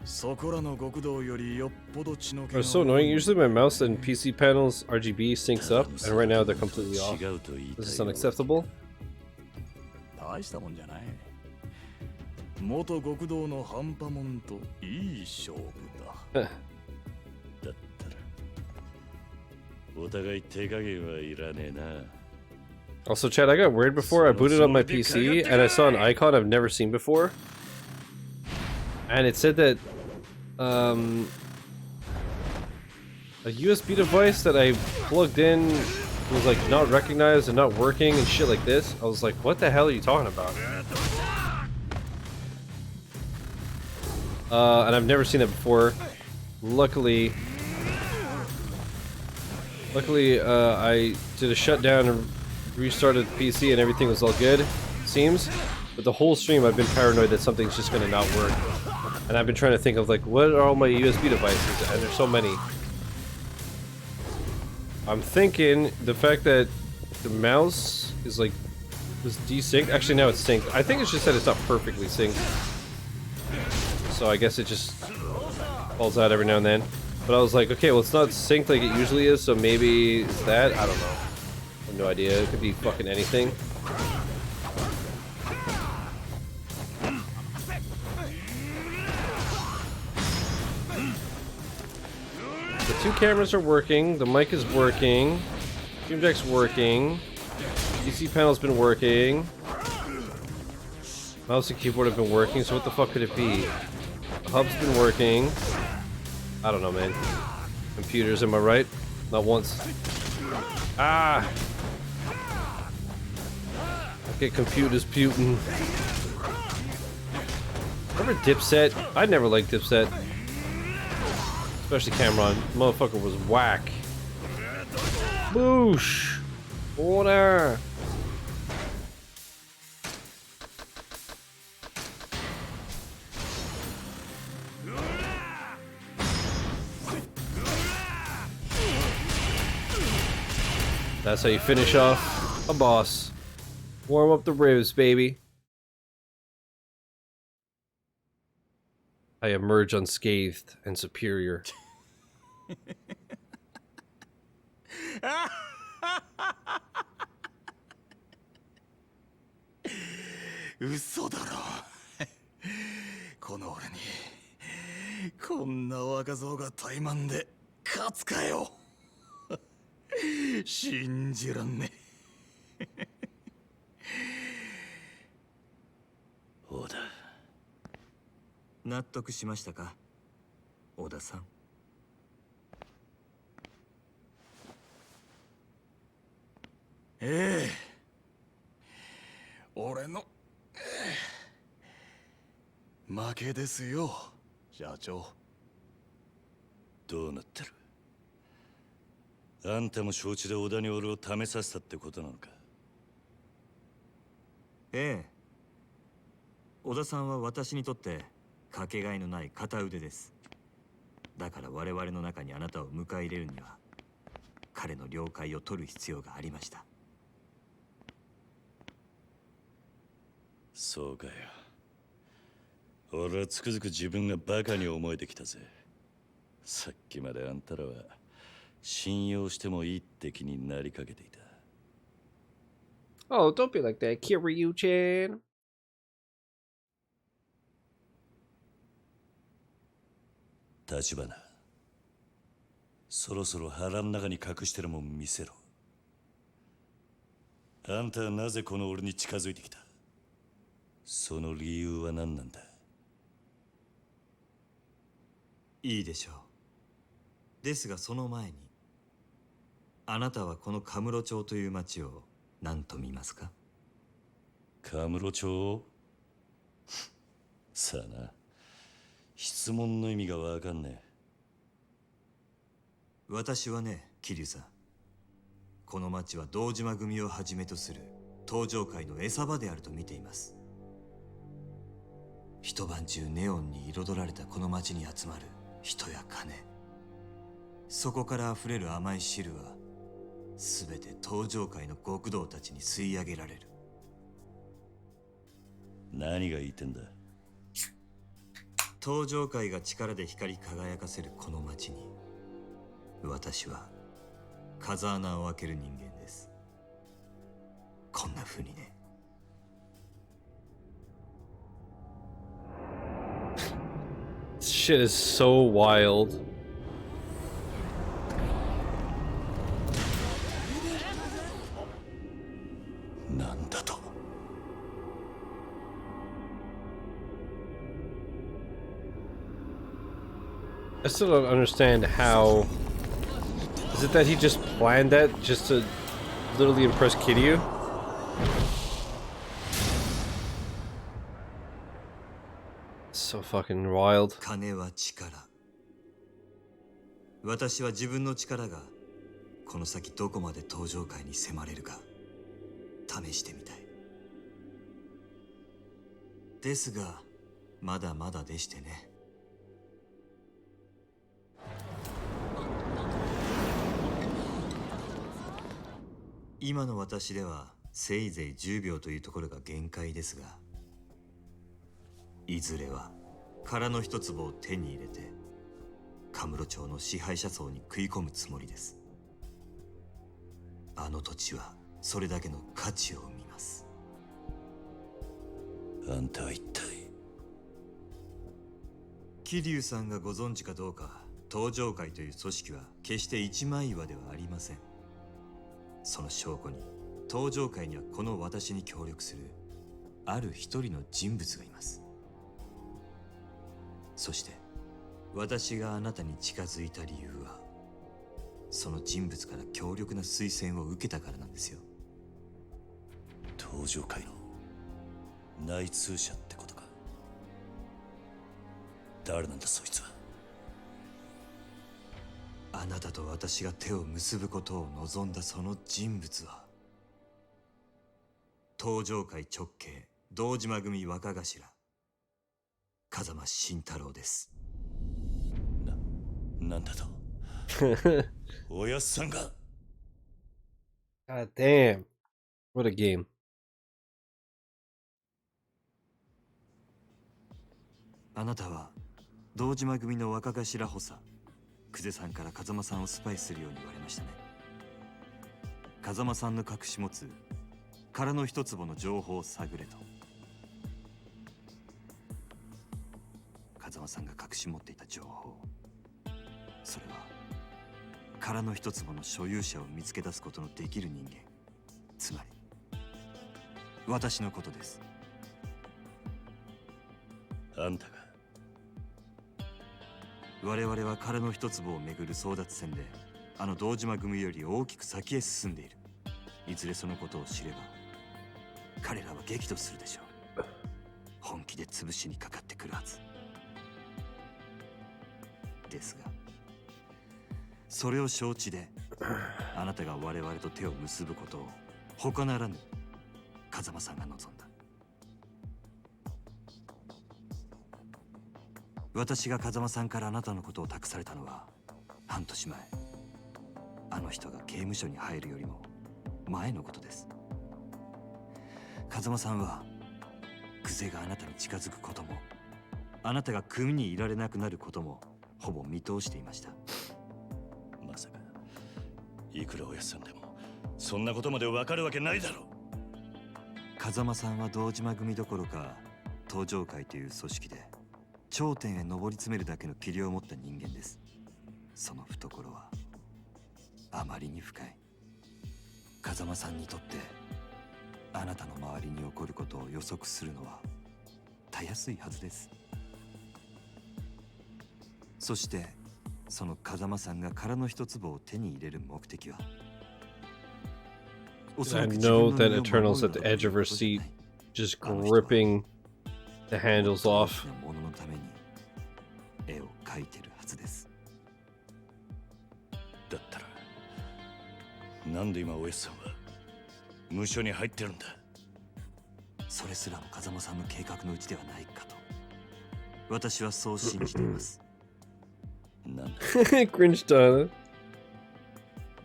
そこらの極道よりよっぽど血の気 It's so annoying. Usually my mouse and PC panels RGB syncs up, and right now they're completely off. 違うと言いたい This is ようだ unacceptable. 大したもんじゃない。元極道の半端もんといい勝負だ。だったらお互い手加減はいらねえな。 Also, Chad, I got worried before. I booted up my PC and I saw an icon I've never seen before, and it said that a USB device that I plugged in was like not recognized and not working and shit like this. I was like, what the hell are you talking about? And I've never seen that before. Luckily, I did a shutdown and restarted the PC and everything was all good, seems. But the whole stream I've been paranoid that something's just gonna not work. And I've been trying to think of like, what are all my USB devices? And there's so many. I'm thinking the fact that the mouse is like, was desynced. Actually, now it's synced. I think it's just that it's not perfectly synced. So I guess it just falls out every now and then. But I was like, okay, well it's not synced like it usually is, so maybe it's that? I don't know. I have no idea. It could be fucking anything. The two cameras are working, the mic is working, Stream Deck's working, PC panel's been working, mouse and keyboard have been working, so what the fuck could it be? The hub's been working. I don't know, man. Computers, am I right? Not once. Ah! Okay, computers putin'. Remember Dipset? I never liked Dipset. Especially Cameron. Motherfucker was whack. Boosh! Order! That's how you finish off a boss. Warm up the ribs, baby. I emerge unscathed and superior. 嘘だろ。この俺にこんな若造が怠慢で勝つかよ。信じらんね。そうだ。納得しましたか、小田さん。ええ、俺の負けですよ、社長。どうなってる？あんたも承知で小田に俺を試させたってことなのか？ええ。小田さんは私にとってかけがえのない片腕です。だから我々の中にあなたを迎え入れるには彼の了解を取る必要がありました。そうかよ。俺はつくづく自分がバカに思えてきたぜ。さっきまであんたらは信用してもいいって気になりかけていた。Oh, don't be like that, Kiryu-chan. 立花、そろそろ腹の中に隠してるもん見せろ。あんたはなぜこの俺に近づいてきた？その理由は何なんだ？いいでしょう。ですがその前に、あなたはこのカムロ町という町を何と見ますか？カムロ町？さあな。質問の意味がわかんねえ。私はね、桐生さん。この町は堂島組をはじめとする登場界の餌場であると見ています。一晩中ネオンに彩られたこの町に集まる人や金、そこから溢れる甘い汁は全て登場界の極道たちに吸い上げられる。何が言いてんだ？登場界が力で光り輝かせるこの街に、私は風穴を開ける人間です。こんな風にね。Shit is so wild. I still don't understand how. Is it that he just planned that just to literally impress Kiryu? So fucking wild. 金は力。私は自分の力がこの先どこまで登場界に迫れるか試してみたい。ですが、まだまだでしてね。今の私ではせいぜい10秒というところが限界ですが、いずれは殻の一粒を手に入れてカムロ町の支配者層に食い込むつもりです。あの土地はそれだけの価値を生みます。あんたは一体。桐生さんがご存知かどうか、登場会という組織は決して一枚岩ではありません。その証拠に登場界にはこの私に協力するある一人の人物がいます。そして私があなたに近づいた理由は、その人物から強力な推薦を受けたからなんですよ。登場界の内通者ってことか。誰なんだそいつは。あなたと私が手を結ぶことを望んだその人物は、登場界直系堂島組若頭風間慎太郎です。なんだとおやっさんが。 God damn. What a game. あなたは堂島組の若頭補佐久世さんから風間さんをスパイするように言われましたね。風間さんの隠し持つ殻の一坪の情報を探れと。風間さんが隠し持っていた情報、それは殻の一坪の所有者を見つけ出すことのできる人間、つまり私のことです。あんたが。我々は殻の一坪をめぐる争奪戦であの堂島組より大きく先へ進んでいる。いずれそのことを知れば彼らは激怒するでしょう。本気で潰しにかかってくるはずですが、それを承知であなたが我々と手を結ぶことを他ならぬ風間さんが望んだ。私が風間さんからあなたのことを託されたのは半年前、あの人が刑務所に入るよりも前のことです。風間さんは久世があなたに近づくこともあなたが組にいられなくなることもほぼ見通していました。まさかいくらおやっさんでもそんなことまでわかるわけないだろう。風間さんは堂島組どころか登場会という組織で頂点へ上り詰めるだけの器量を持った人間です。その懐はあまりに深い。風間さんにとってあなたの周りに起こることを予測するのはたやすいはずです。そしてその風間さんが殻の一粒を手に入れる目的は、I know that Eternal's at the edge of her seat, just gripping the handles off. もののために絵を描いてるはずです。だったらなんで今おやっさんは無所に入ってるんだ。それすらも風間さんの計画のうちではないかと私はそう信じています。なんだ Cringe done.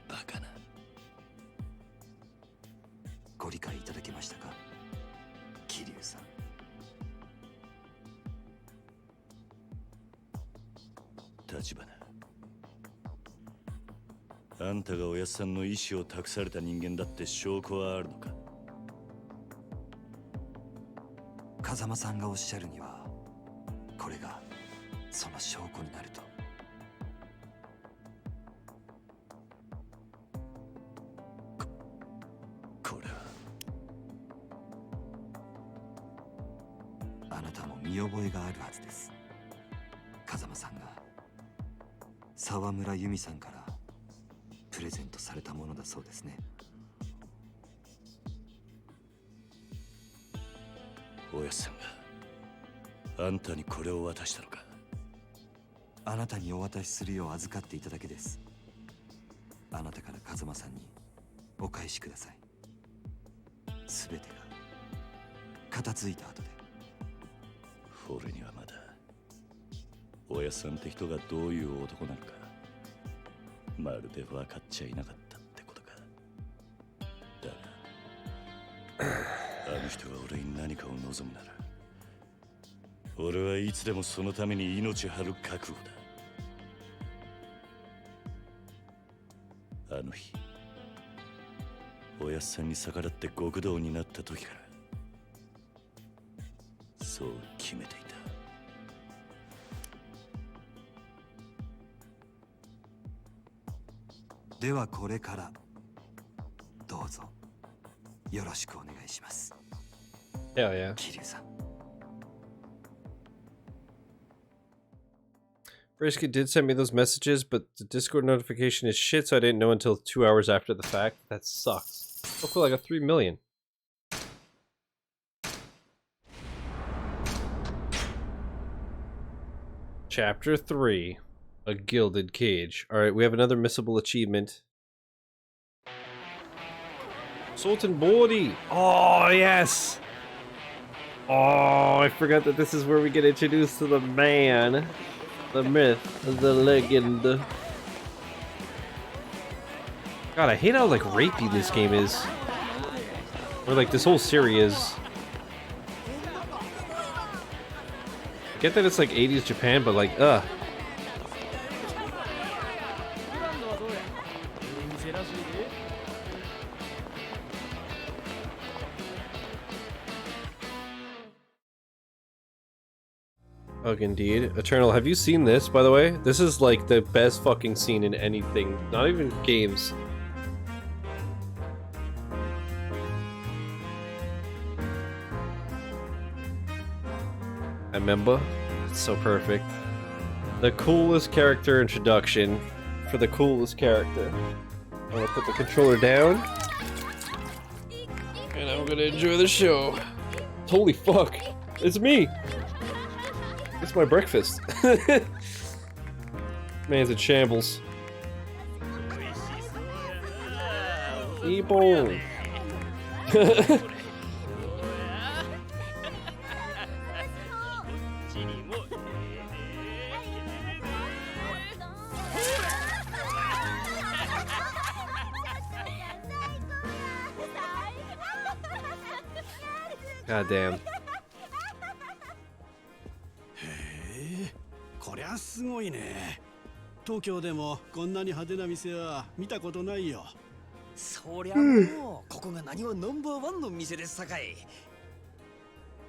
バカな。ご理解いただけましたか、桐生さん。あんたがおやっさんの意思を託された人間だって証拠はあるのか？風間さんがおっしゃるには、これがその証拠になると。これはあなたも見覚えがあるはずです。風間さんが沢村由美さんからプレゼントされたものだそうですね。おやっさんがあんたにこれを渡したのか？あなたにお渡しするよう預かっていただけです。あなたから風間さんにお返しください。すべてが片付いた後で。俺にはまだおやっさんって人がどういう男なのかまるで分かっちゃいなかったってことか。だがあの人が俺に何かを望むなら俺はいつでもそのために命張る覚悟だ。あの日おやっさんに逆らって極道になった時からそう決めていた。ではこれからどうぞよろしくお願いします。Hell yeah. 桐生さん。Brisket did send me those messages, but the Discord notification is shit, so I didn't know until 2 hours after the fact. That sucks. Hopefully I got 3 million. Chapter 3. A Gilded Cage. Alright, we have another missable achievement. Sultan Bordi! Oh, yes! Oh, I forgot that this is where we get introduced to the man. The myth, the legend. God, I hate how, like, rapey this game is. Or, like, this whole series is. I get that it's, like, 80s Japan, but, like, Ugh, indeed. Eternal, have you seen this, by the way? This is, like, the best fucking scene in anything. Not even games. I remember. It's so perfect. The coolest character introduction for the coolest character. I'm gonna put the controller down. And I'm gonna enjoy the show. Holy fuck. It's me! It's my breakfast. Man's in shambles. Ebon. God damn. こりゃすごいね。東京でもこんなに派手な店は見たことないよ。そりゃもうここが何はナンバーワンの店ですさかい。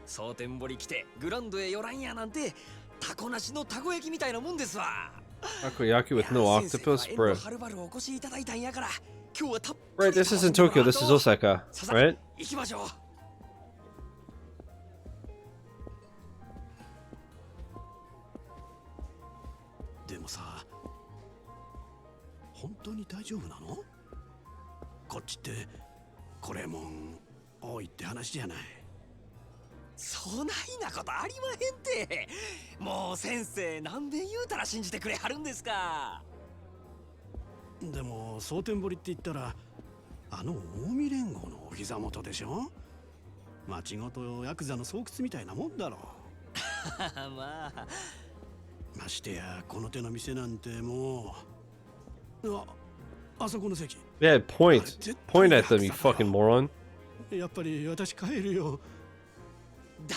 蒼天堀来てグランドへ寄らんやなんてタコなしのたこ焼きみたいなもんですわ。 Takoyaki with no octopus, bro. はるばるお越しいただいたんやから今日はたっぷ Right, り this isn't Tokyo, this is Osaka, right? 行きましょう。でもさ、本当に大丈夫なの？こっちってこれもん多いって話じゃない。そないなことありまへんて。もう先生何べん言うたら信じてくれはるんですか。でも蒼天堀って言ったらあの近江連合のお膝元でしょ。町ごとヤクザの巣窟みたいなもんだろまあましてやこの手の店なんてもうあそこの席。 Yeah, point at them, you fucking moron. やっぱり私帰るよ。大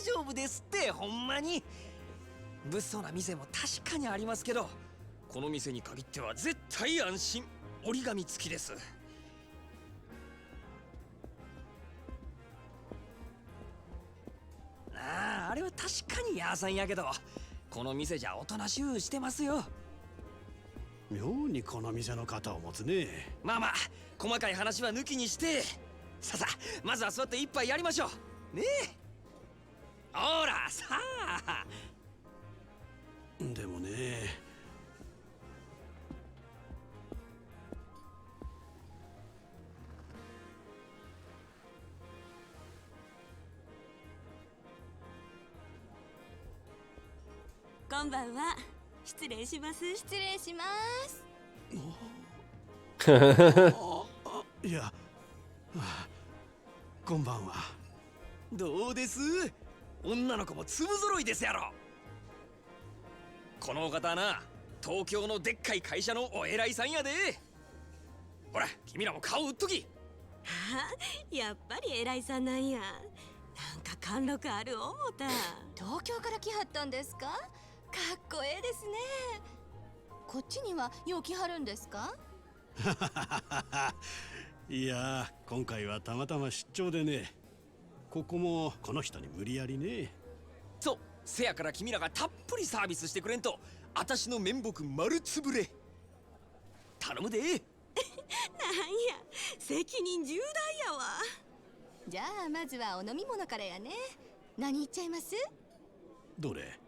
丈夫ですってほんまに。物騒な店も確かにありますけどこの店に限っては絶対安心。折り紙付きです。あれは確かにヤーさんやけど、この店じゃおとなしゅうしてますよ。妙にこの店の肩を持つね。まあまあ、細かい話は抜きにして、さあまずは座って一杯やりましょうねえ。ほらさあ。でもね、こんばんは。失礼します。失礼します。いや、こんばんは。どうです？女の子も粒揃いですやろ。このお方はな、東京のでっかい会社のお偉いさんやで。ほら、君らも顔売っとき。やっぱり偉いさんなんや。なんか貫禄ある思た。東京から来はったんですか？かっこええですね。こっちにはよう来はるんですか？いや、今回はたまたま出張でね。ここもこの人に無理やりね。そう、せやから君らがたっぷりサービスしてくれんと、私の面目丸つぶれ。頼むで。なんや、責任重大やわ。じゃあまずはお飲み物からやね。何いっちゃいます？どれ？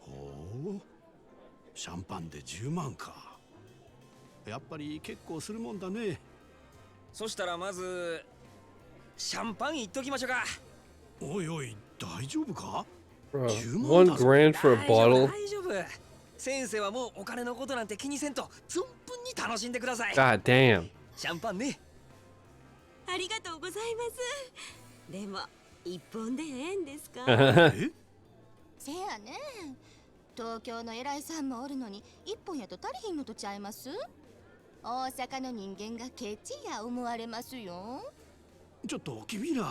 ほう、シャンパンで10万か。やっぱり結構するもんだね。そしたらまずシャンパンいっときましょうか。おいおい、大丈夫か？10 $1 grand for a bottle? 大丈夫。先生はもうお金のことなんて気にせんと存分に楽しんでください。God damn. シャンパンね。ありがとうございます。でも一本でええんですか？せやね。東京の偉いさんもおるのに一本やと足りひんのとちゃいます？大阪の人間がケチや思われますよ。ちょっと君ら。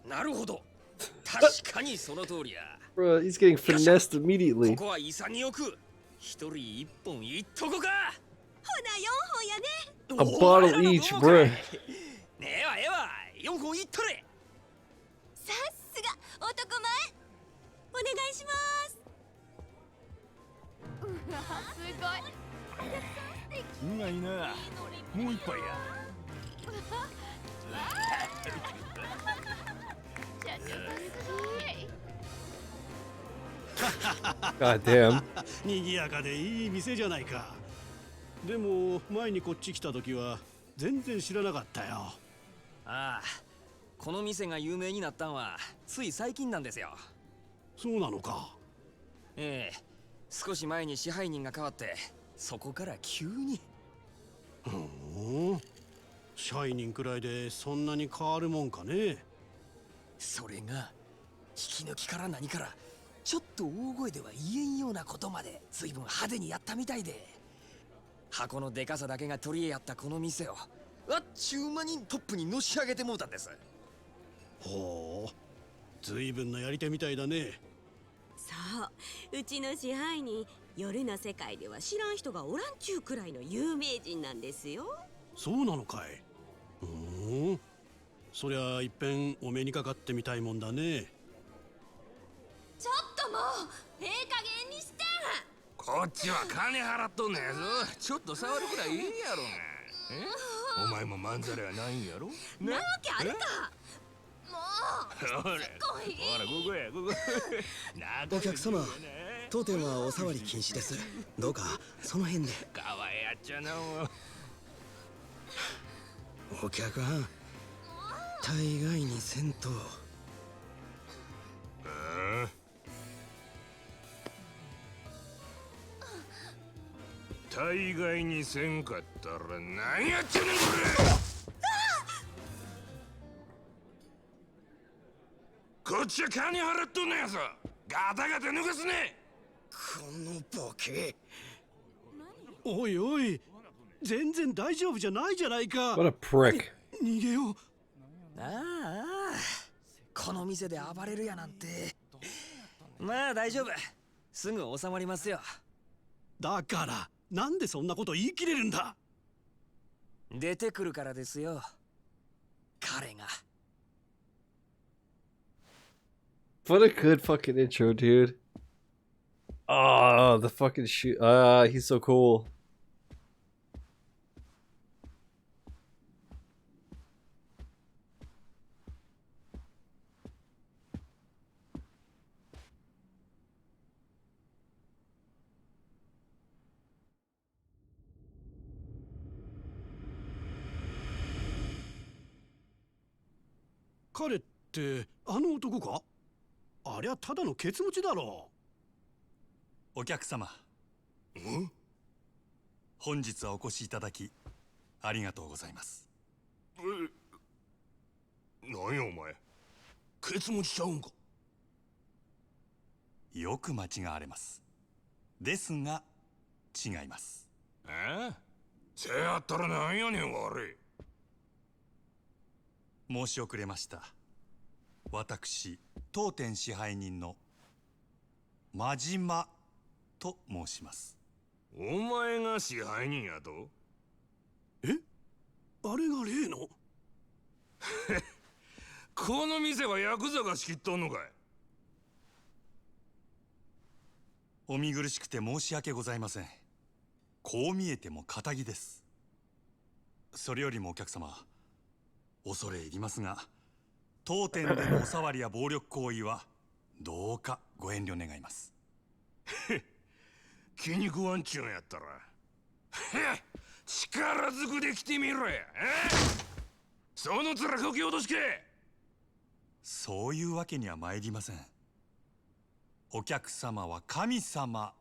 なるほど。確かにその通りや。Bro, he's getting finessed こ immediately. こは潔く一人一本いっとこか。ほな4本やね。A bottle each, bro. ねえわ4本いっとれ。さすが男前。お願いします。うわ、すごい。うまいな。もう一杯や。God damn. 賑やかでいい店じゃないか。でも前にこっち来た時は全然知らなかったよ。ああ、この店が有名になったんはつい最近なんですよ。そうなのか。ええ、少し前に支配人が変わってそこから急に。支配人くらいでそんなに変わるもんかね。それが引き抜きから何からちょっと大声では言えんようなことまで随分派手にやったみたいで、箱のでかさだけが取り柄やったこの店をあっちゅう間にトップにのし上げてもうたんです。ほう、随分なやり手みたいだね。そう、うちの支配人、夜の世界では知らん人がおらんちゅうくらいの有名人なんですよ。そうなのかい。そりゃいっぺんお目にかかってみたいもんだね。ちょっともうええ加減にして。こっちは金払っとんねやぞ。ちょっと触るくらいいいやろが。お前もまんざらやないんやろ。なわけあるか。もうほら、ここやここ。お客様、当店はお触り禁止です。どうかその辺で。かわいやっちゃなもう。お客はん、大概にせんと。大概にせんかったら何やっちゃねんこれ。こっちは金払っとんのやぞ。ガタガタ抜かすね。このボケ。おいおい、全然大丈夫じゃないじゃないか。 What a prick. 逃げよう。ああ、この店で暴れるやなんて。まあ大丈夫、すぐ収まりますよ。だからなんでそんなこと言い切れるんだ。出てくるからですよ、彼が。 What a good fucking intro, dude. Oh, the fucking shoot. He's so cool. Kareってあの男か？ありゃただのケツ持ちだろお客様、本日はお越しいただきありがとうございます。何やお前、ケツ持ちちゃうんか。よく間違われます。ですが違います。せやったらなんやねん悪い。申し遅れました。私当店支配人の真島と申します。お前が支配人やと？え？あれが例の？この店はヤクザが仕切っとんのかい。お見苦しくて申し訳ございません。こう見えても堅気です。それよりもお客様、恐れ入りますが、当店でのお触りや暴力行為はどうかご遠慮願います。気に食わんちゅうんやったら力ずくで来てみろや。その面こき落としけ。そういうわけには参りません。お客様は神様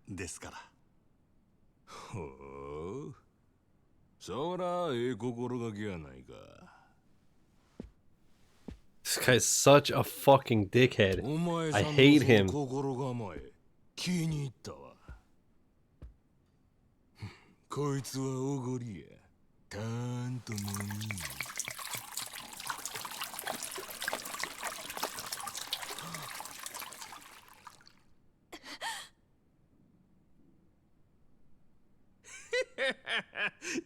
ですから。ほう、そらええ心がけやないか。This guy's such a fucking dickhead. お前 I さん hate の him. 心構え気に入ったわ。こいつはおごりや。たーんと飲み。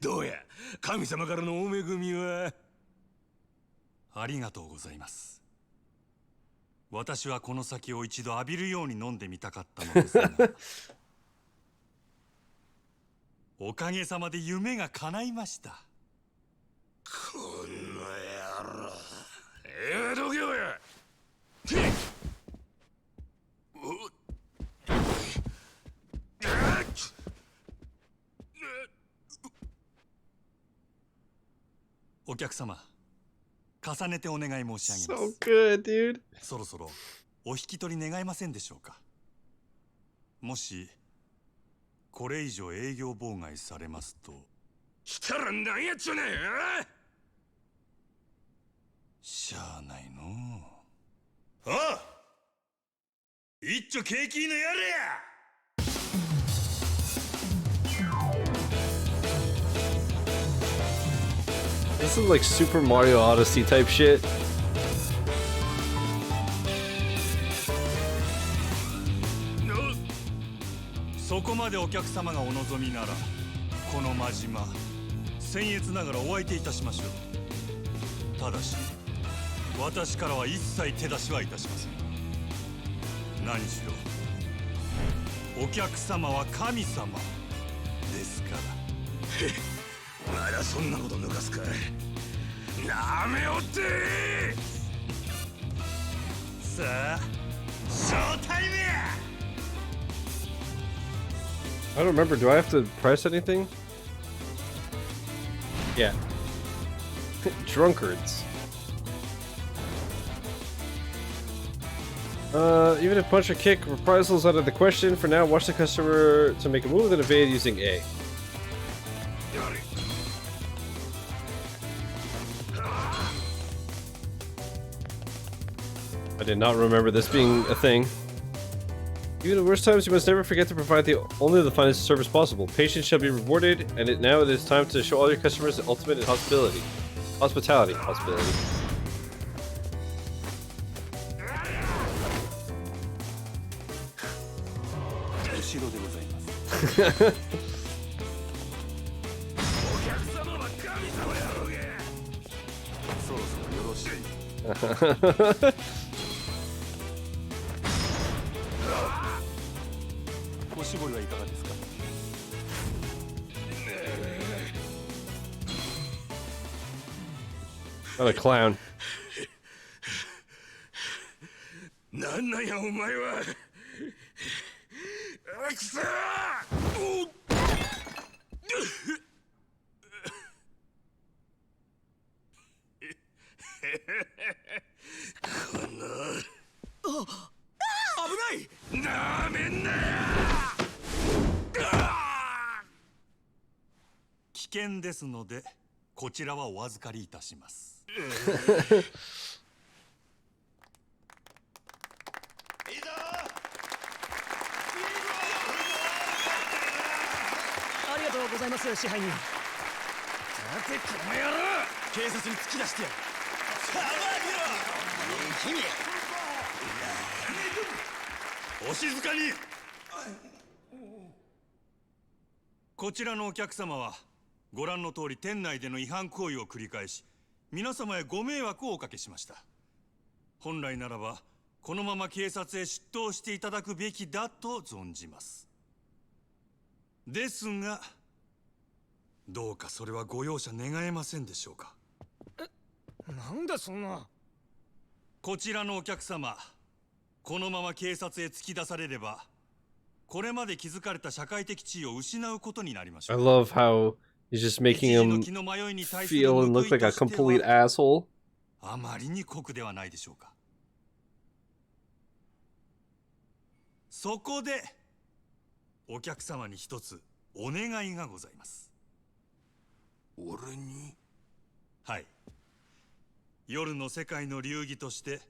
どうや、神様からのお恵みは。ありがとうございます。私はこの酒を一度浴びるように飲んでみたかったのですがおかげさまで夢が叶いました。この野郎。どけよや。お客様、重ねてお願い申し上げます。So good, dude. そろそろお引き取り願えませんでしょうか。もしこれ以上営業妨害されますと。したら何やっちゃねえ。しゃあないのう。ああ、一丁景気のやれや。This is like Super Mario Odyssey type shit. そこまでお客様がお望みなら、この真島、僭越ながらお相手いたしましょう。ただし、私からは一切手出しはいたしません。何しろ、お客様は神様ですから。まだそんなこと抜かすか。なめおって。さあ、ショータイムや。I don't remember. Do I have to press anything? Yeah. Drunkards. Even if punch or kick reprisals out of the question, for now, watch the customer to make a move and evade using A. I did not remember this being a thing. Even in the worst times, you must never forget to provide only the finest service possible. Patience shall be rewarded, and now it is time to show all your customers the ultimate in hospitality. Hospitality. おしぼりはいかがですか。 What a clown. なんなんやお前は。あくそー。この危ない。なめんなよ。危険ですのでこちらはお預かりいたします。ありがとうございます支配人。さてこの野郎、警察に突き出してやる。お静かに。こちらのお客様はご覧の通り店内での違反行為を繰り返し皆様へご迷惑をおかけしました。本来ならばこのまま警察へ出頭していただくべきだと存じます。ですがどうかそれはご容赦願えませんでしょうか。なんだそんな。こちらのお客様、このまま警察へ突き出されればこれまで築かれた社会的地位を失うことになりましょ I う。 love how he's just making him feel and look like a complete asshole. あまりに酷ではないでしょうか。そこでお客様に一つお願いがございます。俺に。はい。夜の世界の流儀として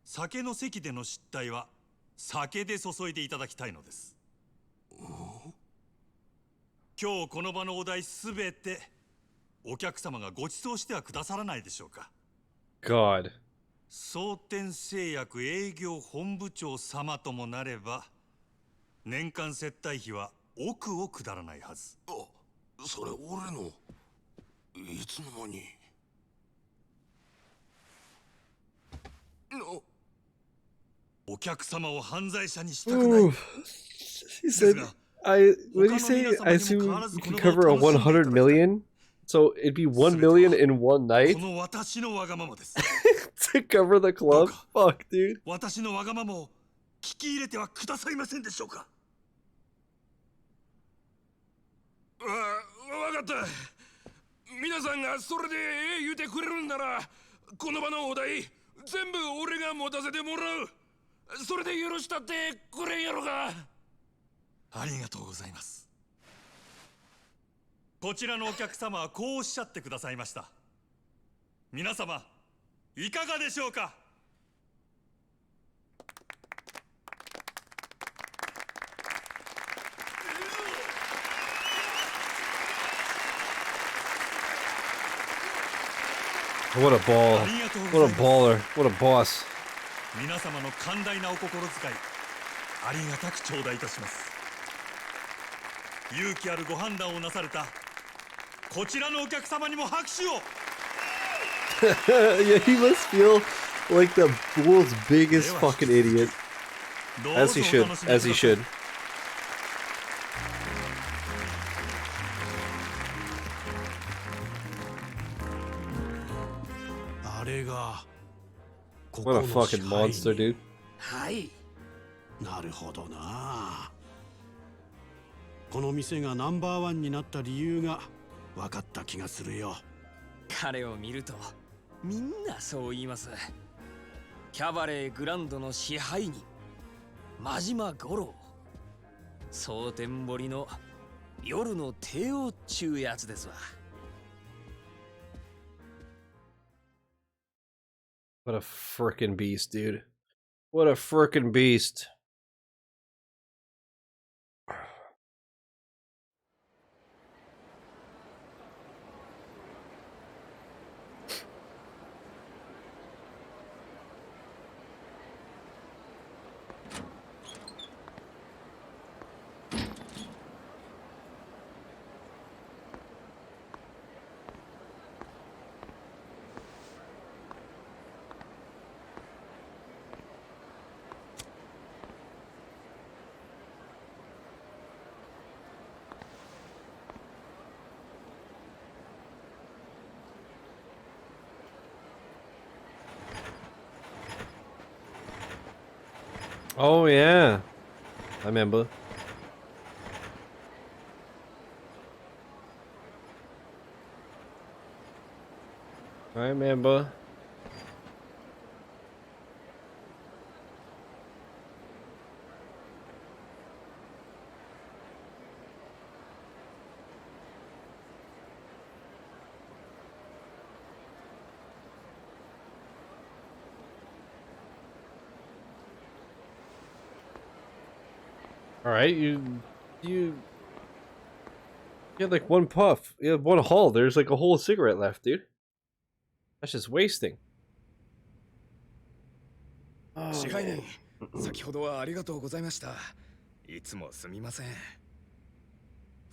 酒の席での失態は酒で注いでいただきたいのです。今日この場のお題すべてお客様がご馳走してはくださらないでしょうか。 God. 蒼天製薬営業本部長様ともなれば年間接待費は億を下らないはず。それ俺の。いつの間に。お客様を犯罪者にしたくない。 He said, what did he say? I assume you could cover a 100 million? So it'd be 1 million in one night? この私のわがままです。 To cover the club? Fuck, dude. 私のわがままを聞き入れてはくださいませんでしょうか。わかった。皆さんがそれで言うてくれるんならこの場のお題全部俺が持たせてもらう。それで許したってくれんやろか。ありがとうございます。こちらのお客様はこうおっしゃってくださいました。皆様いかがでしょうか。What a ball. What a baller. What a boss. 皆様の寛大なお心遣いありがたく頂戴いたします。勇気あるご判断をなされたこちらのお客様にも拍手を。Yeah, he must feel like the world's biggest fucking idiot. As he should. As he should. あれが What a fucking monster, dude. はい。なるほどな。この店がナンバーワンになった理由が分かった気がするよ。彼を見るとみんなそう言います。キャバレーグランドの支配人真島五郎、蒼天堀の夜の帝王っちゅうやつですわ。What a frickin' beast, dude. What a frickin' beast. Oh yeah, I remember. I remember. All right, you had like one puff. You had one haul. There's like a whole cigarette left, dude. That's just wasting. Oh, 支配人 man. 先ほどはありがとうございました。いつもすみません。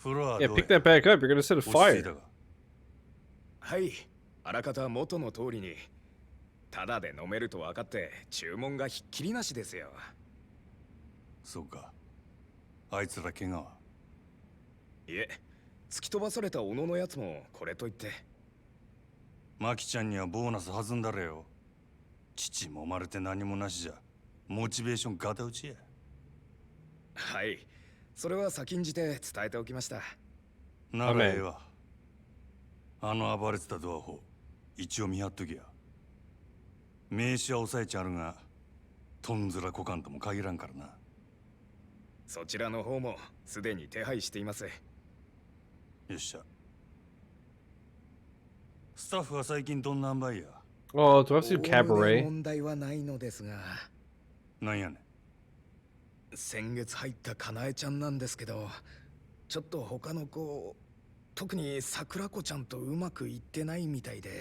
Yeah, pick that back up. You're gonna set a fire. はい、あらかた元の通りに。ただで飲めると分かって注文がひっきりなしですよ。そうか。あいつら怪我は？いえ、突き飛ばされた小野のやつもこれといって。マキちゃんにはボーナス弾んだれよ。父もまれて何もなしじゃモチベーションガタ打ちや。はい、それは先んじて伝えておきました。ならええわ。あの暴れてたドアホ一応見張っときや。名刺は抑えちゃるがとんずらこかんとも限らんからな。そちらの方もすでに手配しています。よっしゃ。スタッフは最近どんな塩梅や。Oh, do I see cabaret? 問題はないのですが。なんやねん。先月入ったかなえちゃんなんですけど、ちょっと他の子、特に桜子ちゃんとうまくいってないみたいで。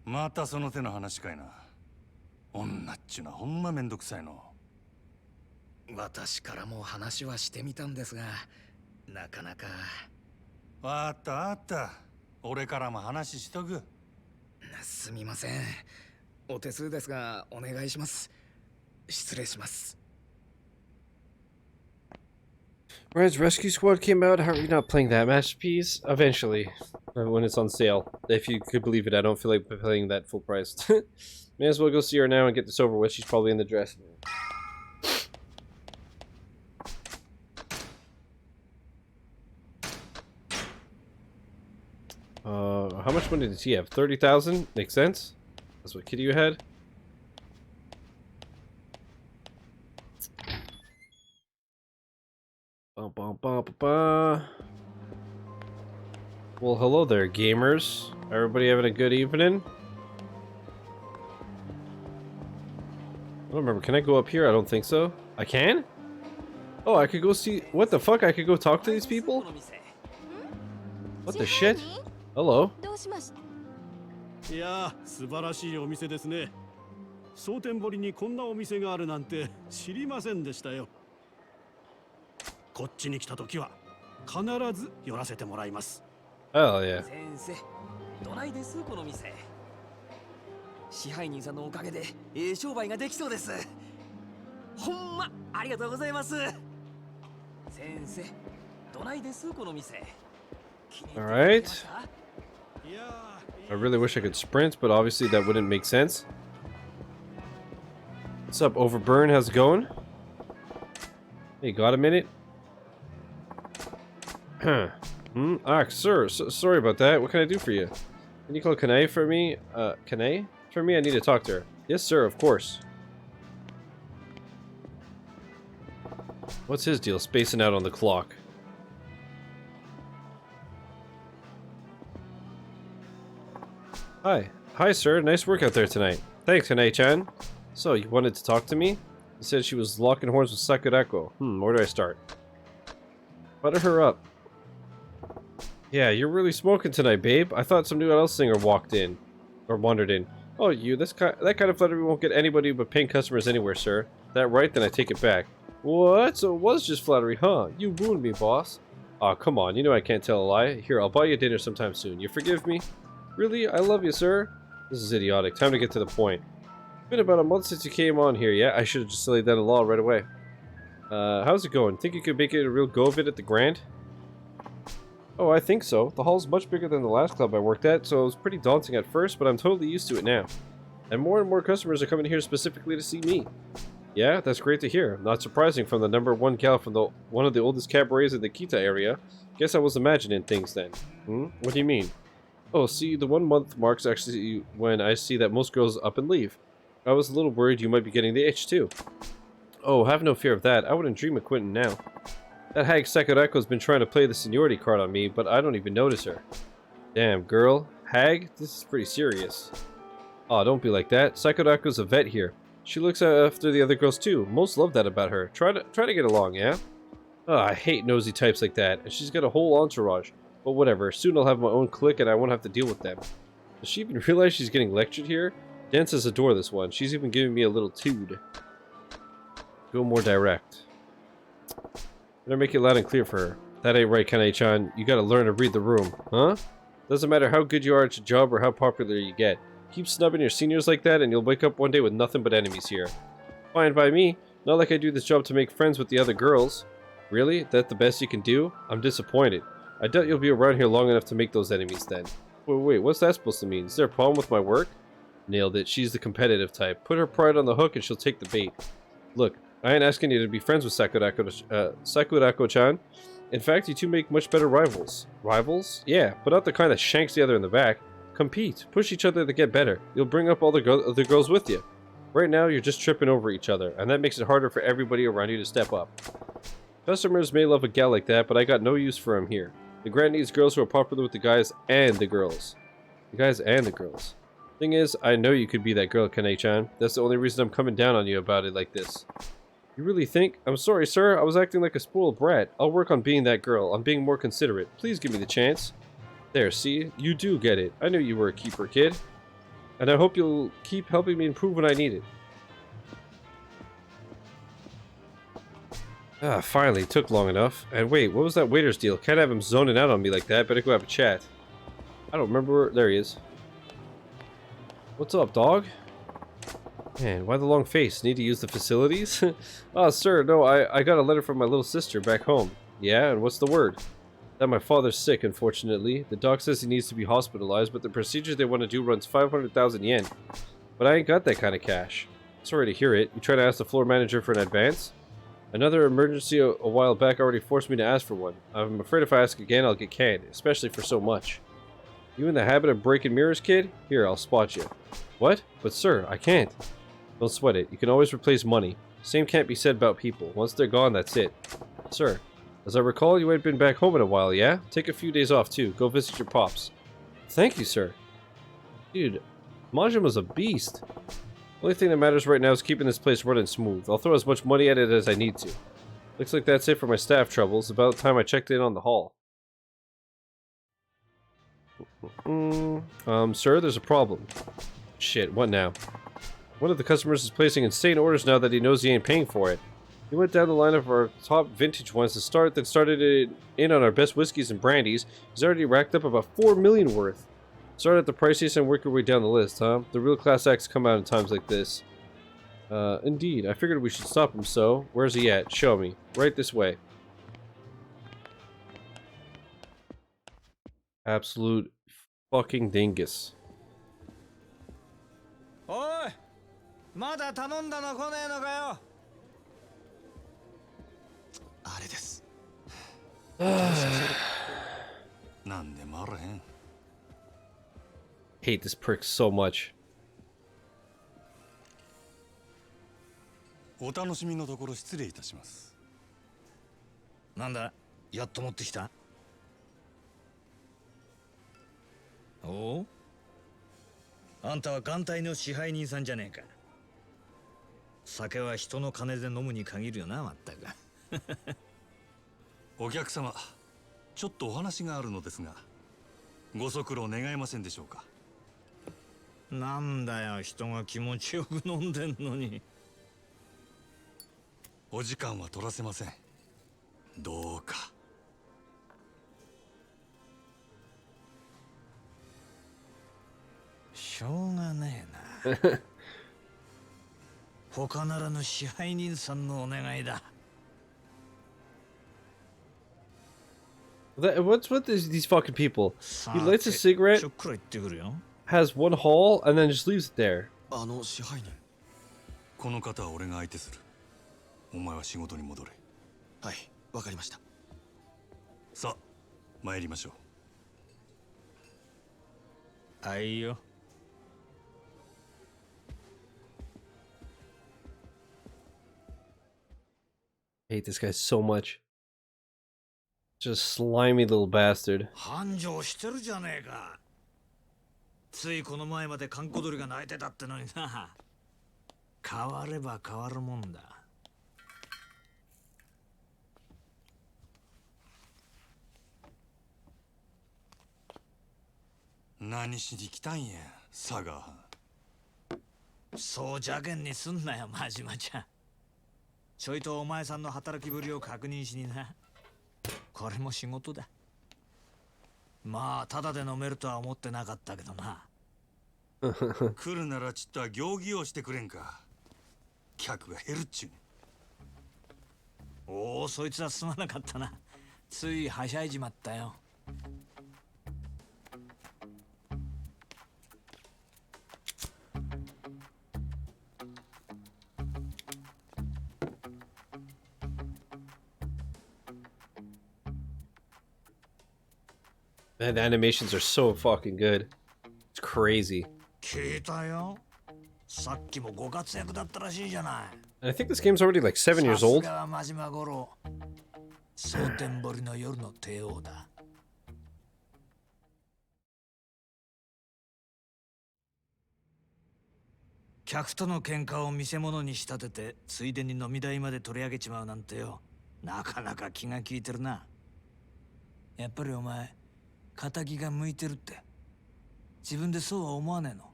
またその手の話かいな。女っちゅうのはほんまめんどくさいの。私からも話はしてみたんですが、なかなか。わかったわかった。俺からも話しとく。すみません。お手数ですがお願いします。失礼します。Red's Rescue Squad came out. How are you not playing that masterpiece? Eventually, when it's on sale. If you could believe it, I don't feel like paying that full price. May as well go see her now and get this over with. She's probably in the dressing room. How much money does he have? 30,000? Makes sense. That's what Kiryu had. Well, hello there, gamers. Everybody having a good evening? I don't remember. Can I go up here? I don't think so. I can? Oh, I could go see... What the fuck? I could go talk to these people? What the shit? Hello. いやー、素晴らしいお店ですね。蒼天堀にこんなお店があるなんて知りませんでしたよ。こっちに来た時は必ず寄らせてもらいます。Hell yeah. 先生、どないですこの店。支配人さんのおかげで商売ができそうです。ほんまありがとうございます。先生、どないですこの店。All right. I really wish I could sprint, but obviously that wouldn't make sense. What's up, Overburn? How's it going? Hey, got a minute? Sir, sorry about that. What can I do for you? Can you call Kanae for me? Kanae? For me, I need to talk to her. Yes, sir, of course. What's his deal? Spacing out on the clock. Hi. Hi, sir. Nice work out there tonight. Thanks, Kanae-chan. So, you wanted to talk to me? You said she was locking horns with Sakurako. Where do I start? Butter her up. Yeah, you're really smoking tonight, babe. I thought some new LL singer walked in. Or wandered in. Oh, you. That kind of flattery won't get anybody but paying customers anywhere, sir. That right? Then I take it back. What? So it was just flattery, huh? You ruined me, boss. Aw, come on. You know I can't tell a lie. Here, I'll buy you dinner sometime soon. You forgive me? Really? I love you, sir. This is idiotic. Time to get to the point. It's been about a month since you came on here, yeah? I should have just laid down the law right away. How's it going? Think you could make it a real go of it at the Grand? Oh, I think so. The hall's much bigger than the last club I worked at, so it was pretty daunting at first, but I'm totally used to it now. And more customers are coming here specifically to see me. Yeah, that's great to hear. Not surprising from the #1 gal from one of the oldest cabarets in the Kita area. Guess I was imagining things then. What do you mean? Oh, see, the 1 month marks actually when I see that most girls up and leave. I was a little worried you might be getting the itch too. Oh, have no fear of that. I wouldn't dream of quitting now. That hag Sakurako's been trying to play the seniority card on me, but I don't even notice her. Damn, girl. Hag? This is pretty serious. Aw, don't be like that. Sakurako's a vet here. She looks after the other girls too. Most love that about her. Try to get along, yeah? Oh, I hate nosy types like that. And she's got a whole entourage. But whatever. Soon I'll have my own clique and I won't have to deal with them. Does she even realize she's getting lectured here? Dances adore this one. She's even giving me a little tood. Go more direct. Better make it loud and clear for her. That ain't right, Kanei-chan. You gotta learn to read the room. Huh? Doesn't matter how good you are at your job or how popular you get. Keep snubbing your seniors like that and you'll wake up one day with nothing but enemies here. Fine by me. Not like I do this job to make friends with the other girls. Really? That the best you can do? I'm disappointed. I doubt you'll be around here long enough to make those enemies then. Wait, what's that supposed to mean? Is there a problem with my work? Nailed it. She's the competitive type. Put her pride on the hook and she'll take the bait. Look, I ain't asking you to be friends with Sakurako-chan. In fact, you two make much better rivals. Rivals? Yeah, but not the kind that shanks the other in the back. Compete. Push each other to get better. You'll bring up all the other girls with you. Right now, you're just tripping over each other, and that makes it harder for everybody around you to step up. Customers may love a gal like that, but I got no use for him here. The Grand needs girls who are popular with the guys and the girls. The guys and the girls. Thing is, I know you could be that girl, Kanei-chan. That's the only reason I'm coming down on you about it like this. You really think? I'm sorry, sir. I was acting like a spoiled brat. I'll work on being that girl. I'm being more considerate. Please give me the chance. There, see? You do get it. I knew you were a keeper, kid. And I hope you'll keep helping me improve when I need it. Ah, finally. Took long enough. And wait, what was that waiter's deal? Can't have him zoning out on me like that. Better go have a chat. I don't remember where... There he is. What's up, dog? Man, why the long face? Need to use the facilities? Ah, sir, no, I got a letter from my little sister back home. Yeah, and what's the word? That my father's sick, unfortunately. The doc says he needs to be hospitalized, but the procedure they want to do runs 500,000 yen. But I ain't got that kind of cash. Sorry to hear it. You try to ask the floor manager for an advance? Another emergency a while back already forced me to ask for one. I'm afraid if I ask again, I'll get canned, especially for so much. You in the habit of breaking mirrors, kid? Here, I'll spot you. What? But sir, I can't. Don't sweat it. You can always replace money. Same can't be said about people. Once they're gone, that's it. Sir, as I recall, you ain't been back home in a while, yeah? Take a few days off, too. Go visit your pops. Thank you, sir. Dude, Majima's a beast. Only thing that matters right now is keeping this place running smooth. I'll throw as much money at it as I need to. Looks like that's it for my staff troubles. About time I checked in on the hall. Sir, there's a problem. Shit, what now? One of the customers is placing insane orders now that he knows he ain't paying for it. He went down the line of our top vintage ones to start, then started it in on our best whiskeys and brandies. He's already racked up about 4 million worth. Start at the priciest and work your way down the list, huh? The real class acts come out in times like this. Indeed. I figured we should stop him, so... Where's he at? Show me. Right this way. Absolute fucking dingus. Oi! まだ頼んだの来ねえのかよ。あれです。なんでもあらへん。 Hate this prick so much. お楽しみのところ失礼いたします。なんだ、やっと持ってきた。おう？あんたは艦隊の支配人さんじゃねえか。酒は人の金で飲むに限るよな、まったく。お客様、ちょっとお話があるのですが、ご足労願えませんでしょうか。なんだよ、人が気持ちよく飲んでんのに。お時間は取らせません。どうか。しょうがねえな。他ならぬ支配人さんのお願いだ。What's with these fucking people? He lights a cigarette, has one haul, and then just leaves it there. この方は俺が相手する。お前は仕事に戻れ。はい、わかりました。さあ、参りましょう。はいよ。I hate this guy so much. Just slimy little bastard. 繁盛してるじゃねえか。ついこの前まで閑古鳥が泣いてたってのにな。変われば変わるもんだ。何しに来たんや、佐賀。そう邪険にすんなよ、真島ちゃん。ちょいとお前さんの働きぶりを確認しにな。これも仕事だ。まあ、ただで飲めるとは思ってなかったけどな。来るならちっとは行儀をしてくれんか。客が減るっちゅうね。おお、そいつはすまなかったな。ついはしゃいじまったよ。Man, the animations are so fucking good. It's crazy. 聞いたよ。さっきもご活躍だったらしいじゃない。And I think this game's already like 7 years さ old. すがは真島五郎。蒼天堀の夜の帝王だ。客との喧嘩を見せ物に仕立てて、ついでに飲み代まで取り上げちまうなんてよ。なかなか気が利いてるな。やっぱりお前、仇が向いてるって。自分でそうは思わねえの？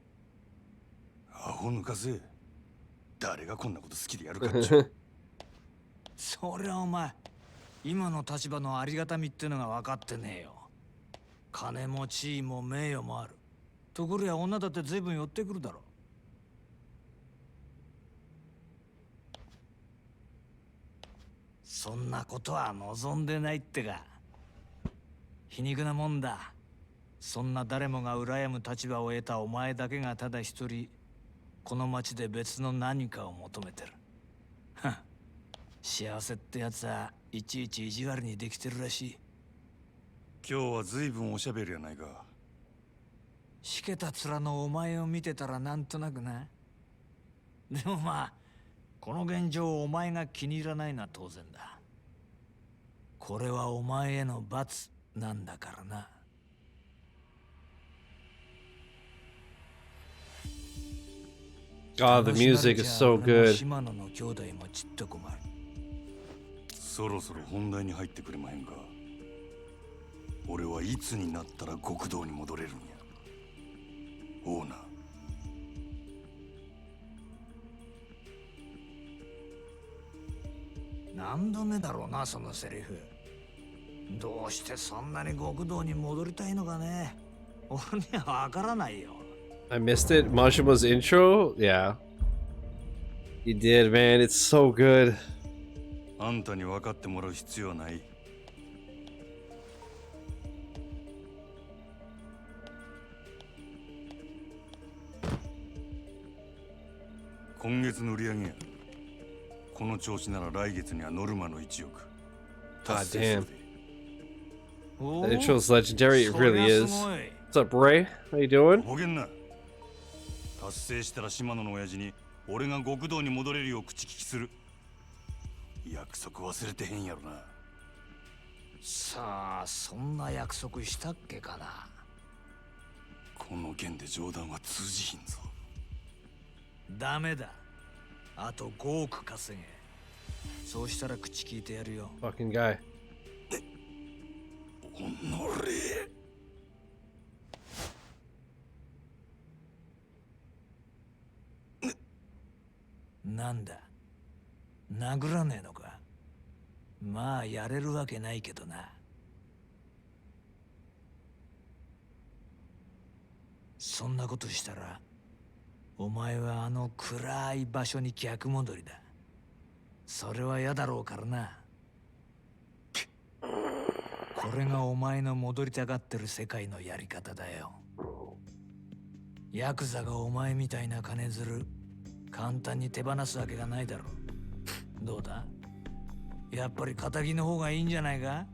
アホ抜かせ。誰がこんなこと好きでやるかっちゅう。そりゃお前、今の立場のありがたみってのが分かってねえよ。金も地位も名誉もある。ところや女だって随分寄ってくるだろ。そんなことは望んでないってか。皮肉なもんだ。そんな誰もが羨む立場を得たお前だけがただ一人、この町で別の何かを求めてる。はん。幸せってやつはいちいち意地悪にできてるらしい。今日は随分おしゃべりやないか。しけた面のお前を見てたらなんとなくな。でもまあ、この現状をお前が気に入らないのは当然だ。これはお前への罰なんだからな。God, the music is so good. 島野の兄弟もちっと困る。そろそろ本題に入ってくれまへんか。俺はいつになったら極道に戻れるんや。オーナー。何度目だろうな、そのセリフ。どうしてそんなに極道に戻りたいのかね。俺にはわからないよ。I missed it. Majima's intro? Yeah. You did, man. It's so good. あんたに分かってもらう必要はない。今月の売り上げや。この調子なら来月にはノルマの1億。 God damn. The intro's legendary. It really is. What's up, Ray? How you doing? ボケんな。達成したら島野の親父に俺が極道に戻れるよう口利きする。約束忘れてへんやろな。さあ、そんな約束したっけかな。この件で冗談は通じひんぞ。ダメだ。あと5億稼げ。そうしたら口聞いてやるよ。Fucking guy. おのれ。なんだ、殴らねえのか。まあやれるわけないけどな。そんなことしたらお前はあの暗い場所に逆戻りだ。それは嫌だろうからな。これがお前の戻りたがってる世界のやり方だよ。ヤクザがお前みたいな金づる簡単に手放すわけがないだろう。どうだ？やっぱり仇の方がいいんじゃないか？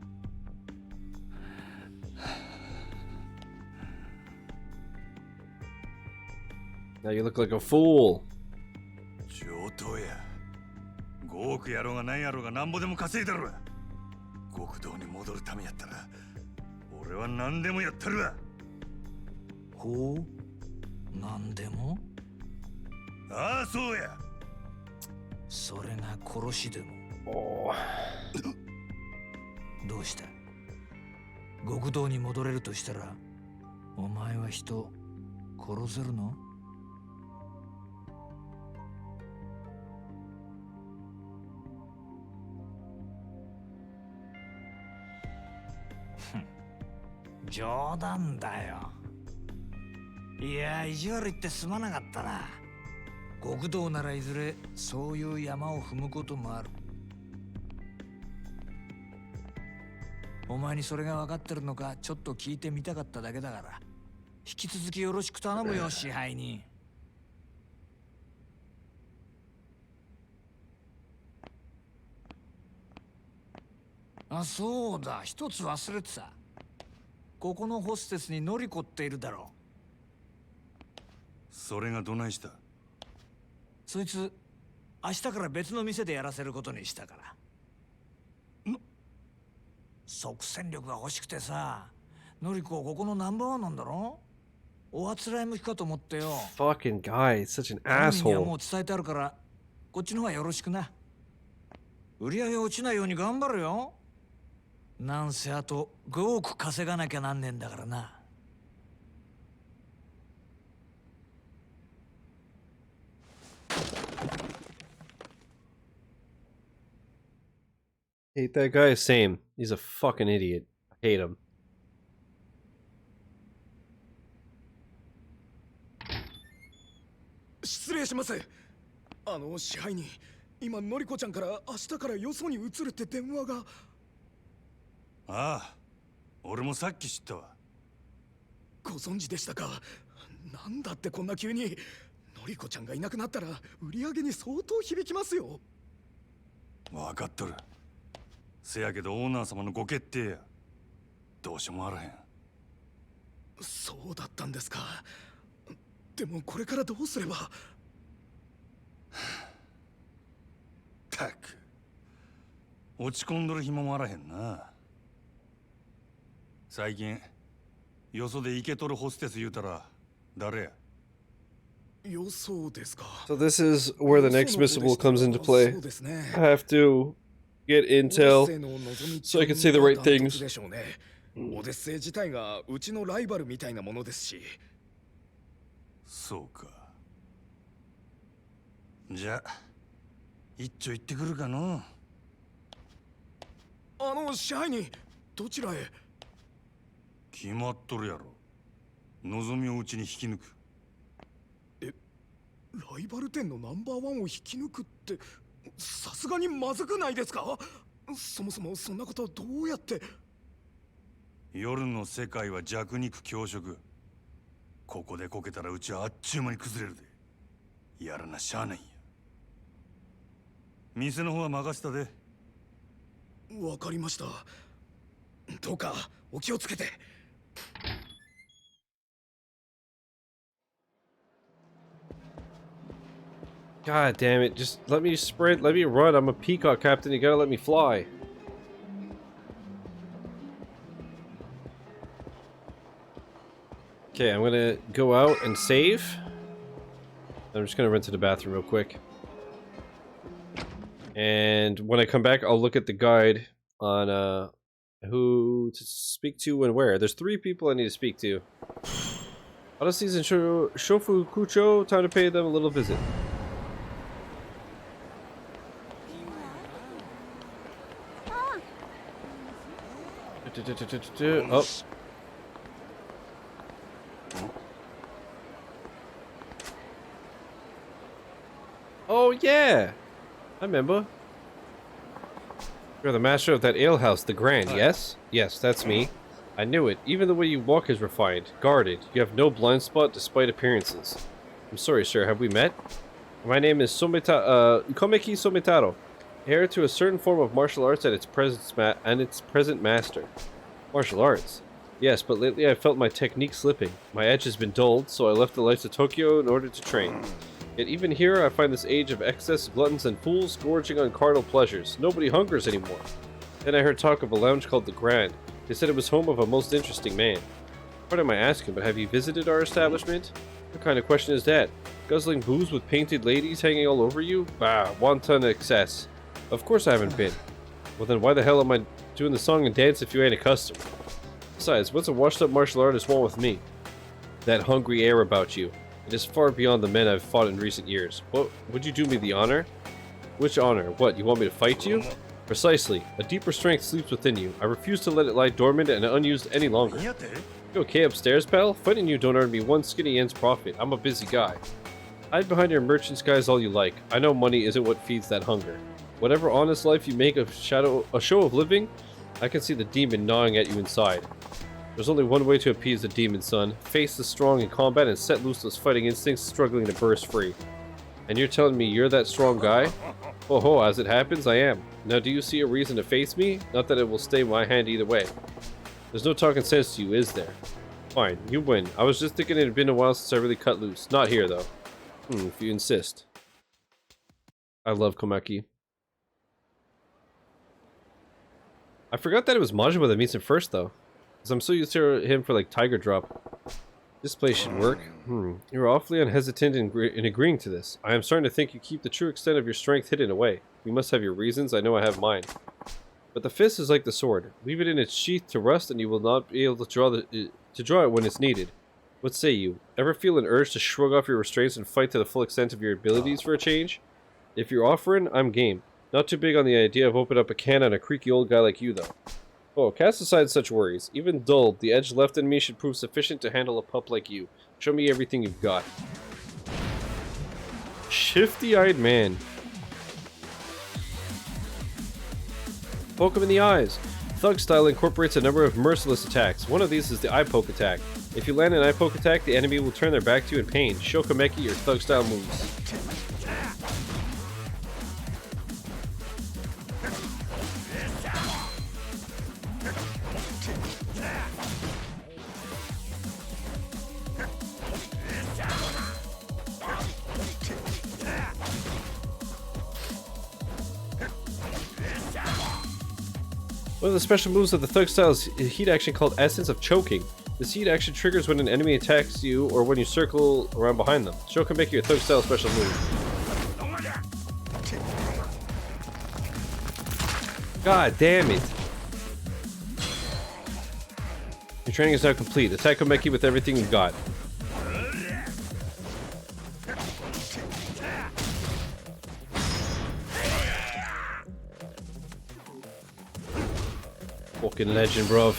Now you look like a fool. 上等や。5億やろうが何やろうがなんぼでも稼いだろ。極道に戻るためやったら、俺は何でもやったるわ。ほう、何でも？ああ、そうや。それが殺しでも。どうした？極道に戻れるとしたら、お前は人殺せるの？冗談だよ。いや、意地悪言ってすまなかったな。極道ならいずれそういう山を踏むこともある。お前にそれが分かってるのかちょっと聞いてみたかっただけだから、引き続きよろしく頼むよ、支配人。あ、そうだ、一つ忘れてた。ここのホステスにノリコっているだろう。それがどないした？そいつ明日から別の店でやらせることにしたから。即戦力が欲しくてさ。ノリコここのナンバーワンなんだろ？おあつらい向きかと思ってよ。Fucking guy, such an 本人にはも asshole. う伝えてあるから、こっちの方がよろしくな。売り上げ落ちないように頑張るよ。なんせあと5億稼がなきゃなんねえんだからな。Hate that guy. Same. He's a fucking idiot. I hate him. 失礼します。支配人、今のりこちゃんから明日からよそに移るって電話が。ああ、俺もさっき知ったわ。ご存知でしたか？なんだってこんな急に。のりこちゃんがいなくなったら売り上げに相当響きますよ。分かっとる。せやけどオーナー様のご決定や。どうしようもあらへん。そうだったんですか。でもこれからどうすれば。たく落ち込んどる暇もあらへんな。最近よそでイケとるホステス言うたら誰や？よそうですか。 So this is where the next missile comes into play. I have to get intel so I can say the right things. オデッセイ自体がうちのライバルみたいなものですし。そうか。じゃあ一丁行ってくるかの。支配人、どちらへ？決まっとるやろ。望みをうちに引き抜く。ライバル店のナンバーワンを引き抜くってさすがにまずくないですか？そもそもそんなことどうやって。夜の世界は弱肉強食。ここでこけたらうちはあっちゅう間に崩れるで。やらなしゃあないんや。店の方は任せたで。わかりました。どうかお気をつけて。God damn it. Just let me sprint. Let me run. I'm a peacock, Captain. You gotta let me fly. Okay, I'm gonna go out and save. I'm just gonna run to the bathroom real quick. And when I come back, I'll look at the guide on who to speak to and where. There's 3 people I need to speak to. Odysseys and Shofu Kucho. Time to pay them a little visit. Oh. Oh yeah, I remember. You're the master of that alehouse, the Grand, yes? Yes, that's me. I knew it. Even the way you walk is refined, guarded. You have no blind spot despite appearances. I'm sorry, sir. Have we met? My name is Komeki Sometaro. Heir to a certain form of martial arts and its present master. Martial arts? Yes, but lately I felt my technique slipping. My edge has been dulled, so I left the lights of Tokyo in order to train. Yet even here I find this age of excess, gluttons and fools gorging on carnal pleasures. Nobody hungers anymore. Then I heard talk of a lounge called the Grand. They said it was home of a most interesting man. Pardon my asking, but have you visited our establishment? What kind of question is that? Guzzling booze with painted ladies hanging all over you? Bah, wanton excess. Of course I haven't been. Well then why the hell am I doing the song and dance if you ain't accustomed? Besides, what's a washed-up martial artist want with me? That hungry air about you. It is far beyond the men I've fought in recent years. What, would you do me the honor? Which honor? What, you want me to fight you? Precisely. A deeper strength sleeps within you. I refuse to let it lie dormant and unused any longer. You okay upstairs, pal? Fighting you don't earn me one skinny end's profit. I'm a busy guy. Hide behind your merchant's guise all you like. I know money isn't what feeds that hunger. Whatever honest life you make a show of living, I can see the demon gnawing at you inside. There's only one way to appease the demon, son. Face the strong in combat and set loose those fighting instincts struggling to burst free. And you're telling me you're that strong guy? Oh ho, as it happens, I am. Now do you see a reason to face me? Not that it will stay my hand either way. There's no talking sense to you, is there? Fine, you win. I was just thinking it had been a while since I really cut loose. Not here, though. If you insist. I love Komaki. I forgot that it was Majima that meets him first, though. Because I'm so used to him for, like, Tiger Drop. This place should work. You're awfully unhesitant in agreeing to this. I am starting to think you keep the true extent of your strength hidden away. You must have your reasons, I know I have mine. But the fist is like the sword. Leave it in its sheath to rust and you will not be able to draw it when it's needed. What say you? Ever feel an urge to shrug off your restraints and fight to the full extent of your abilities for a change? If you're offering, I'm game. Not too big on the idea of opening up a can on a creaky old guy like you, though. Oh, cast aside such worries. Even dulled, the edge left in me should prove sufficient to handle a pup like you. Show me everything you've got. Shifty-eyed man. Poke him in the eyes. Thug style incorporates a number of merciless attacks. One of these is the eye poke attack. If you land an eye poke attack, the enemy will turn their back to you in pain. Show Kameki your thug style moves. One of the special moves of the Thug style is a heat action called Essence of Choking. This heat action triggers when an enemy attacks you or when you circle around behind them. Show can make your Thug style special move. God damn it. Your training is now complete. Attack Komeki with everything you've got. Fucking legend, bruv.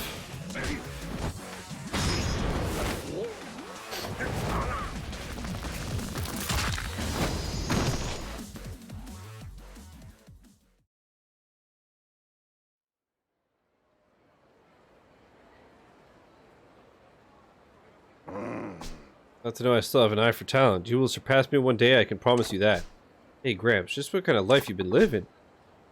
Not to know I still have an eye for talent. You will surpass me one day, I can promise you that. Hey Gramps, just what kind of life you've been living?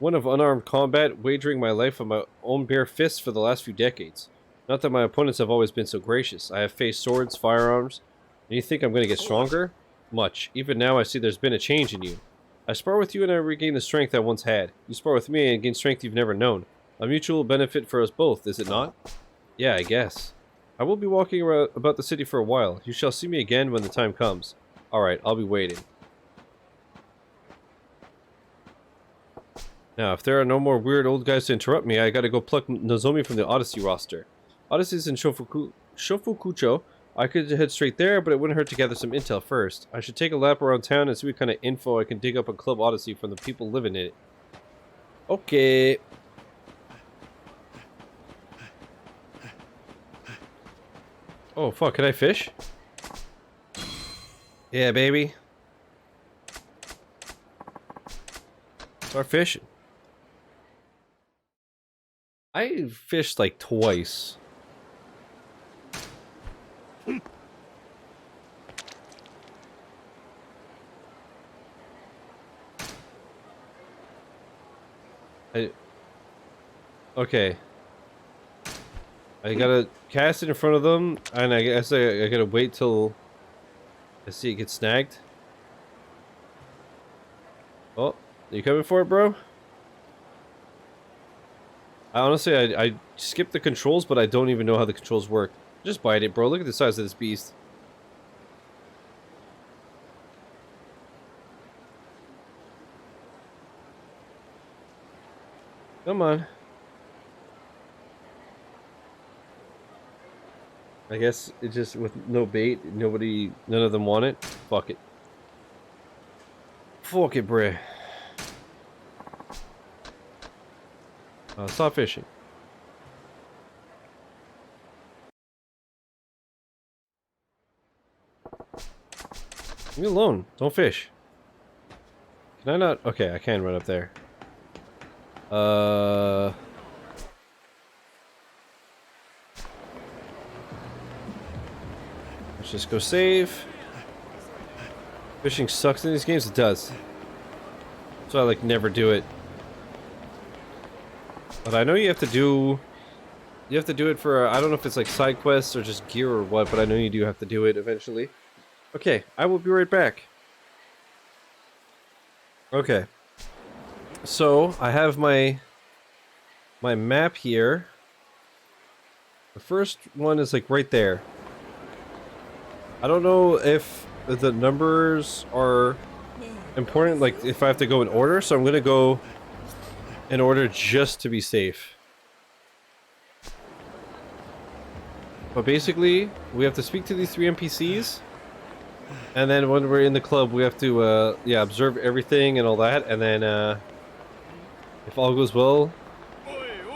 One of unarmed combat, wagering my life on my own bare fists for the last few decades. Not that my opponents have always been so gracious. I have faced swords, firearms, and you think I'm going to get stronger? Much. Even now I see there's been a change in you. I spar with you and I regain the strength I once had. You spar with me and gain strength you've never known. A mutual benefit for us both, is it not? Yeah, I guess. I will be walking around about the city for a while. You shall see me again when the time comes. Alright, I'll be waiting. Now, if there are no more weird old guys to interrupt me, I gotta go pluck Nozomi from the Odyssey roster. Odyssey's in Shofukucho. I could head straight there, but it wouldn't hurt to gather some intel first. I should take a lap around town and see what kind of info I can dig up on Club Odyssey from the people living in it. Okay. Oh, fuck, can I fish? Yeah, baby. Start fishing. I fished like twice. Okay. I gotta cast it in front of them, and I guess I gotta wait till I see it get snagged. Oh, you coming for it, bro? Honestly, I skipped the controls, but I don't even know how the controls work. Just bite it, bro. Look at the size of this beast. Come on. I guess it just, with no bait, none of them want it. Fuck it. Fuck it, bruh. Stop fishing. Leave me alone. Don't fish. Can I not? Okay, I can run up there. Let's just go save. Fishing sucks in these games. It does. So I like never do it. But I know you have to do it for, I don't know if it's like side quests or just gear or what, but I know you do have to do it eventually. Okay, I will be right back. Okay. So, I have my map here. The first one is like right there. I don't know if the numbers are important, like if I have to go in order, so I'm gonna go in order just to be safe. But basically, we have to speak to these 3 NPCs, and then when we're in the club, we have to, yeah, observe everything and all that, and then, if all goes well,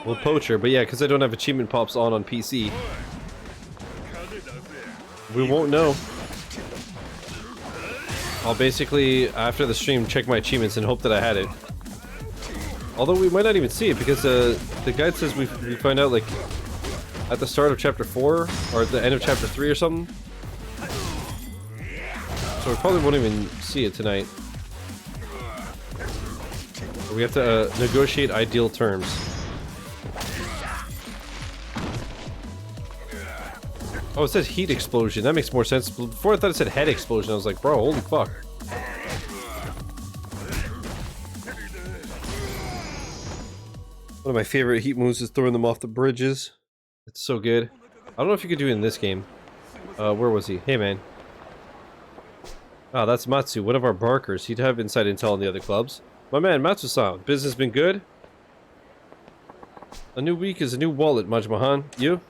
we'll poach her. But yeah, because I don't have achievement pops on PC, we won't know. I'll basically, after the stream, check my achievements and hope that I had it. Although we might not even see it, because the guide says we find out, like, at the start of chapter 4, or at the end of chapter 3 or something. So we probably won't even see it tonight. But we have to negotiate ideal terms. Oh, it says heat explosion. That makes more sense. Before I thought it said head explosion. I was like, bro, holy fuck. One of my favorite heat moves is throwing them off the bridges. It's so good. I don't know if you could do it in this game. Where was he? Hey, man. Ah, that's Matsu, one of our barkers. He'd have inside intel on the other clubs. My man, Matsu-san, business been good? A new week is a new wallet, Majima-han. You?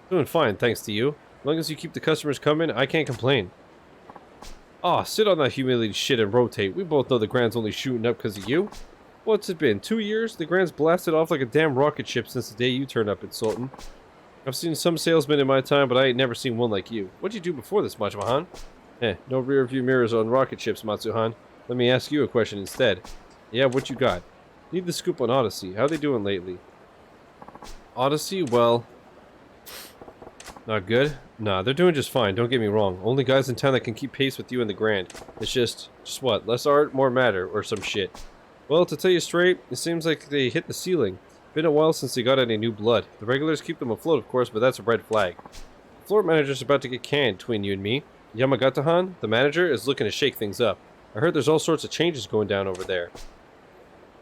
Doing fine, thanks to you. As long as you keep the customers coming, I can't complain. Ah, sit on that humiliating shit and rotate. We both know the Grand's only shooting up because of you. What's it been, 2 years? The Grand's blasted off like a damn rocket ship since the day you turned up in Sultan. I've seen some salesmen in my time, but I ain't never seen one like you. What'd you do before this, Majima-han? No rear view mirrors on rocket ships, Matsu-han. Let me ask you a question instead. Yeah, what you got? Need the scoop on Odyssey. How they doing lately? Odyssey? Well, not good? Nah, they're doing just fine, don't get me wrong. Only guys in town that can keep pace with you and the Grand. It's just what? Less art, more matter, or some shit. Well, to tell you straight, it seems like they hit the ceiling. Been a while since they got any new blood. The regulars keep them afloat, of course, but that's a red flag. The floor manager's about to get canned between you and me. Yamagata-han, the manager, is looking to shake things up. I heard there's all sorts of changes going down over there.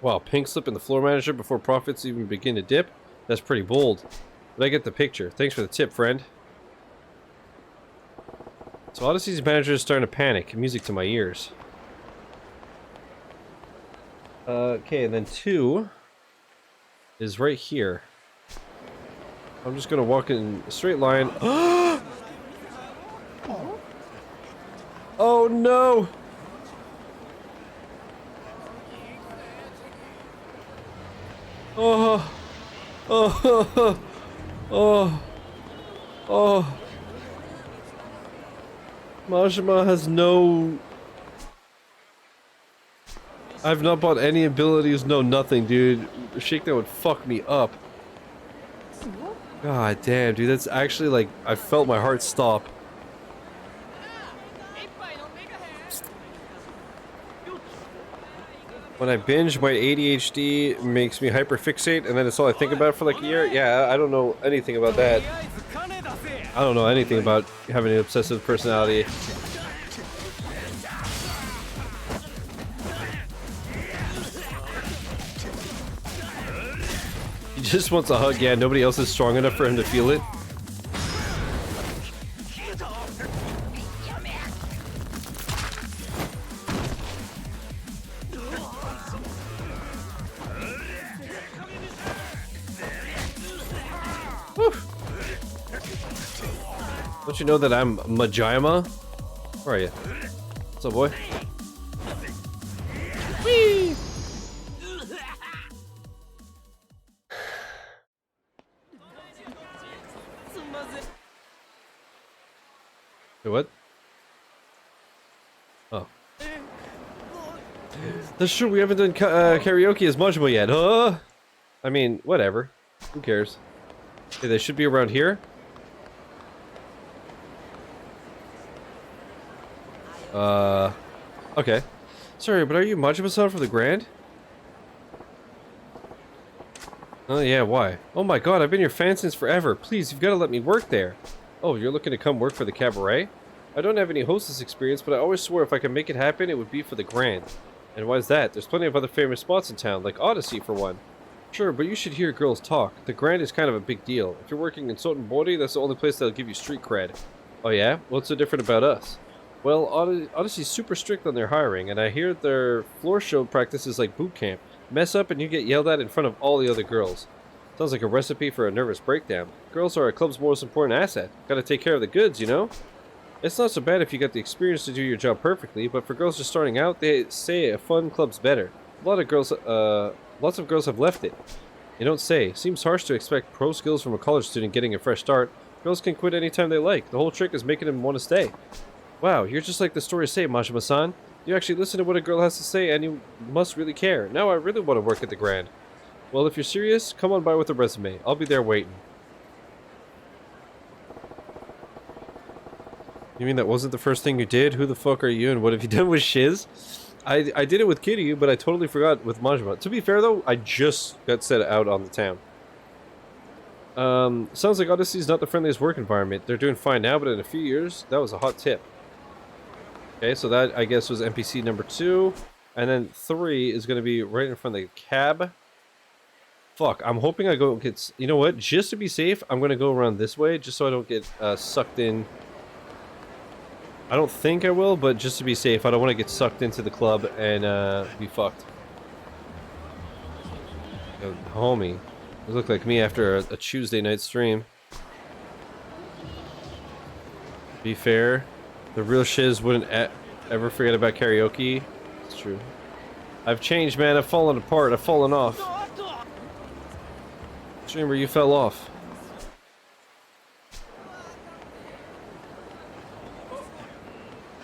Wow, pink slip in the floor manager before profits even begin to dip? That's pretty bold. But I get the picture. Thanks for the tip, friend. So Odyssey's manager is starting to panic. Music to my ears. Okay, and then 2 is right here. I'm just gonna walk in a straight line. Oh no! Oh, oh, oh, oh. Majima has no... I've not bought any abilities, no nothing, dude. Shakedown would fuck me up. God damn, dude, that's actually like, I felt my heart stop. When I binge, my ADHD makes me hyperfixate, and then it's all I think about for like a year. Yeah, I don't know anything about that. I don't know anything about having an obsessive personality. He just wants a hug. Yeah, nobody else is strong enough for him to feel it. Don't you know that I'm Majima? Where are you? What's up, boy? Whee! Wait, what? Oh. That's true, we haven't done karaoke as Majima yet. I mean, whatever. Who cares? Okay, they should be around here. Okay. Sorry, but are you Majima-san from the Grand? Oh yeah, why? Oh my god, I've been your fan since forever. Please, you've got to let me work there. Oh, you're looking to come work for the cabaret? I don't have any hostess experience, but I always swore if I could make it happen, it would be for the Grand. And why is that? There's plenty of other famous spots in town, like Odyssey for one. Sure, but you should hear girls talk. The Grand is kind of a big deal. If you're working in Sotenbori, that's the only place that'll give you street cred. Oh yeah? What's so different about us? Well, Odyssey's super strict on their hiring, and I hear their floor show practice is like boot camp. Mess up and you get yelled at in front of all the other girls. Sounds like a recipe for a nervous breakdown. Girls are a club's most important asset. Gotta take care of the goods, you know? It's not so bad if you got the experience to do your job perfectly, but for girls just starting out, they say a fun club's better. Lots of girls have left it. You don't say. Seems harsh to expect pro skills from a college student getting a fresh start. Girls can quit anytime they like. The whole trick is making them want to stay. Wow, you're just like the stories say, Majima-san. You actually listen to what a girl has to say, and you must really care. Now I really want to work at the Grand. Well, if you're serious, come on by with a resume. I'll be there waiting. You mean that wasn't the first thing you did? Who the fuck are you, and what have you done with Shiz? I did it with Kiryu, but I totally forgot with Majima. To be fair, though, I just got set out on the town. Sounds like Odyssey's not the friendliest work environment. They're doing fine now, but in a few years, that was a hot tip. Okay, so that, I guess, was NPC number 2. And then 3 is going to be right in front of the cab. Fuck, I'm hoping I go get... You know what? Just to be safe, I'm going to go around this way, just so I don't get sucked in. I don't think I will, but just to be safe, I don't want to get sucked into the club and be fucked. Homie. You look like me after a Tuesday night stream. Be fair. The real shiz wouldn't ever forget about karaoke. It's true. I've changed, man. I've fallen apart. I've fallen off. Streamer, you fell off.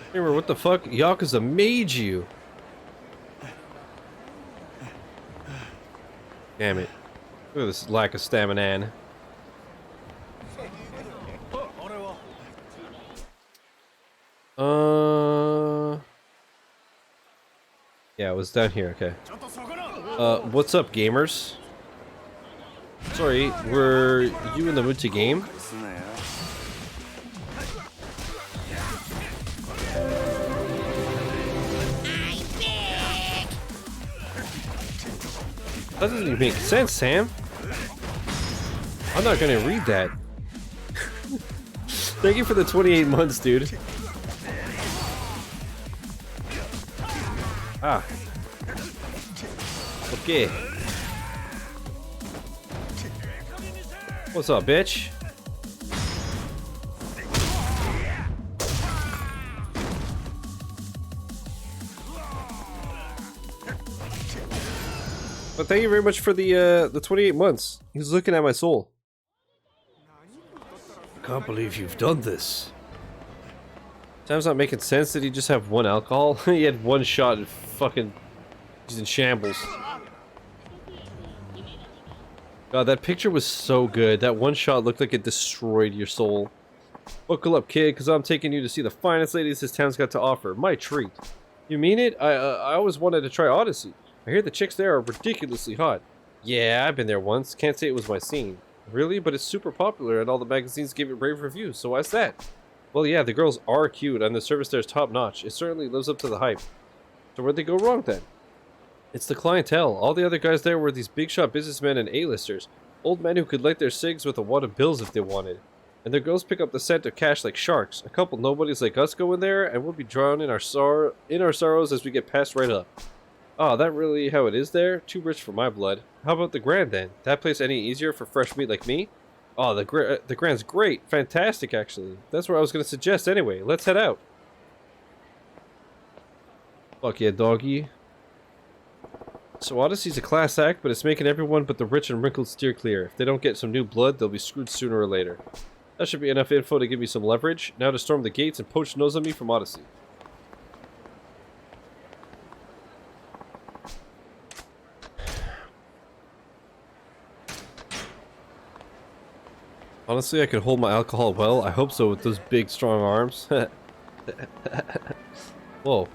Streamer, what the fuck? Yakuza made you. Damn it. Look at this lack of stamina. Yeah, it was down here, okay. What's up, gamers? Sorry, were you in the mood to game? That doesn't even make sense, Sam. I'm not gonna read that. Thank you for the 28 months, dude. Ah. Okay. What's up, bitch? But thank you very much for the 28 months. He's looking at my soul. I can't believe you've done this. Time's not making sense. Did he just have one alcohol? He had one shot and fucking... He's in shambles. God, that picture was so good. That one shot looked like it destroyed your soul. Buckle up, kid, because I'm taking you to see the finest ladies this town's got to offer. My treat. You mean it? I always wanted to try Odyssey. I hear the chicks there are ridiculously hot. Yeah, I've been there once. Can't say it was my scene. Really? But it's super popular and all the magazines give it rave reviews, so why's that? Well, yeah, the girls are cute and the service there is top notch. It certainly lives up to the hype. So where'd they go wrong then? It's the clientele. All the other guys there were these big shot businessmen and A-listers. Old men who could light their cigs with a wad of bills if they wanted. And their girls pick up the scent of cash like sharks. A couple nobodies like us go in there and we'll be drowned in our sorrows as we get passed right up. Oh, that really how it is there? Too rich for my blood. How about the Grand then? That place any easier for fresh meat like me? Oh, the Grand's great. Fantastic, actually. That's what I was going to suggest anyway. Let's head out. Fuck yeah, doggy. So Odyssey's a class act, but it's making everyone but the rich and wrinkled steer clear. If they don't get some new blood, they'll be screwed sooner or later. That should be enough info to give me some leverage. Now to storm the gates and poach Nozomi from Odyssey. Honestly, I could hold my alcohol well. I hope so with those big, strong arms. Whoa.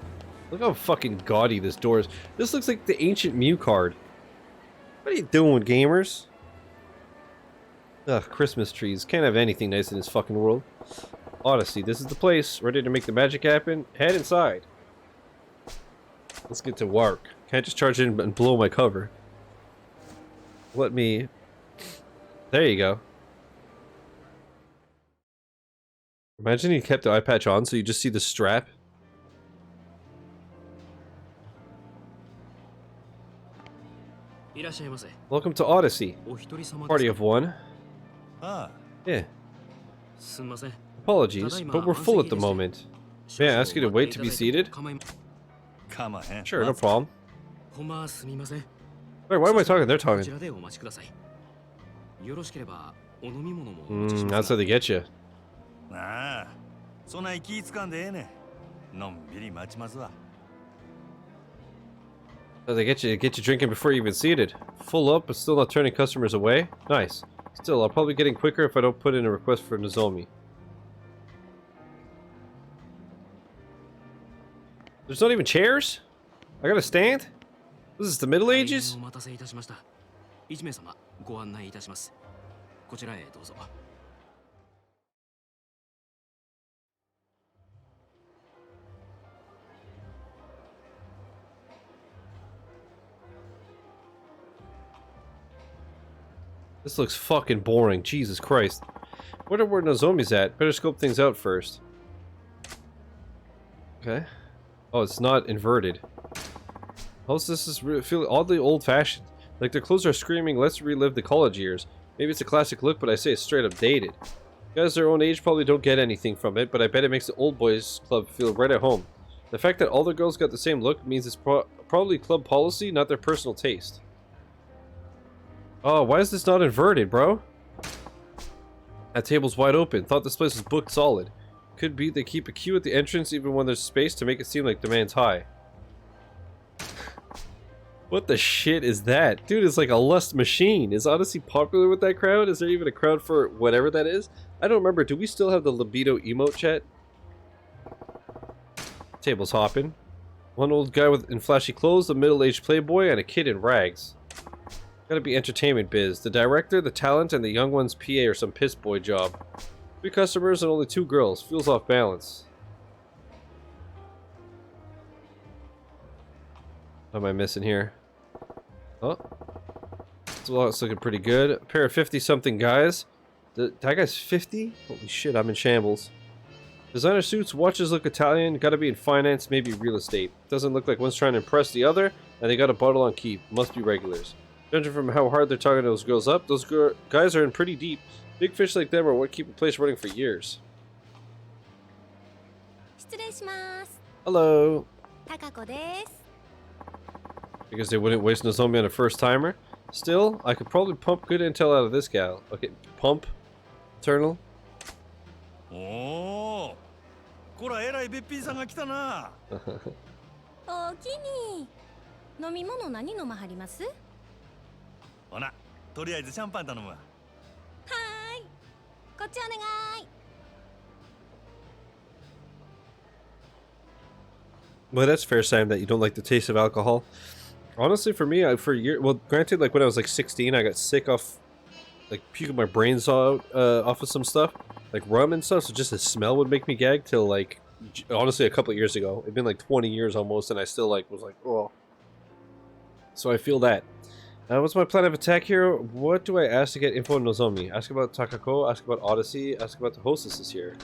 Look how fucking gaudy this door is. This looks like the ancient Mew card. What are you doing, gamers? Ugh, Christmas trees. Can't have anything nice in this fucking world. Odyssey, this is the place. Ready to make the magic happen? Head inside. Let's get to work. Can't just charge in and blow my cover. Let me... There you go. Imagine you kept the eye patch on so you just see the strap. Welcome to Odyssey. Party of one. Yeah. Apologies, but we're full at the moment. May I ask you to wait to be seated? Sure, no problem. Wait, why am I talking? They're talking. That's how they get you. So they get you drinking before you're even seated. Full up, but still not turning customers away. Nice. Still, I'll probably get in quicker if I don't put in a request for Nozomi. There's not even chairs? I gotta stand? This is the Middle Ages? This looks fucking boring. Jesus Christ. Wonder where Nozomi's at. Better scope things out first. Okay. Oh, it's not inverted. Also, this is feel oddly old-fashioned. Like their clothes are screaming, let's relive the college years. Maybe it's a classic look, but I say it's straight up dated. Guys their own age probably don't get anything from it, but I bet it makes the old boys club feel right at home. The fact that all the girls got the same look means it's probably club policy, not their personal taste. Oh, why is this not inverted, bro? That table's wide open. Thought this place was booked solid. Could be they keep a queue at the entrance even when there's space to make it seem like demand's high. What the shit is that? Dude, it's like a lust machine. Is Odyssey popular with that crowd? Is there even a crowd for whatever that is? I don't remember. Do we still have the libido emote chat? Table's hopping. One old guy in flashy clothes, a middle-aged playboy, and a kid in rags. Gotta be entertainment biz. The director, the talent, and the young one's PA or some piss boy job. 3 customers and only 2 girls. Feels off balance. What am I missing here? Oh. It's looking pretty good. A pair of 50-something guys. That guy's 50? Holy shit, I'm in shambles. Designer suits, watches look Italian. Gotta be in finance, maybe real estate. Doesn't look like one's trying to impress the other, and they got a bottle on keep. Must be regulars. Judging from how hard they're talking those girls up, those guys are in pretty deep. Big fish like them are what keep a place running for years. Hello. Because they wouldn't waste Nozomi on a first timer. Still, I could probably pump good intel out of this gal. Okay, pump. Eternal. Oh, こらえらいべっぴんさんが来たな。おおきに。飲み物何飲まはります？ほな、とりあえずシャンパン頼むわ。はーい。こっちお願い。Well, that's fair, Sam, that you don't like the taste of alcohol. Honestly, for me, for year, well, granted, like when I was like 16, I got sick off, like puking my brains out off of some stuff, like rum and stuff. So just the smell would make me gag till like, honestly, a couple of years ago. It'd been like 20 years almost, and I still like was like, oh. So I feel that. What's my plan of attack here? What do I ask to get info on Nozomi? Ask about Takako. Ask about Odyssey. Ask about the hostesses here.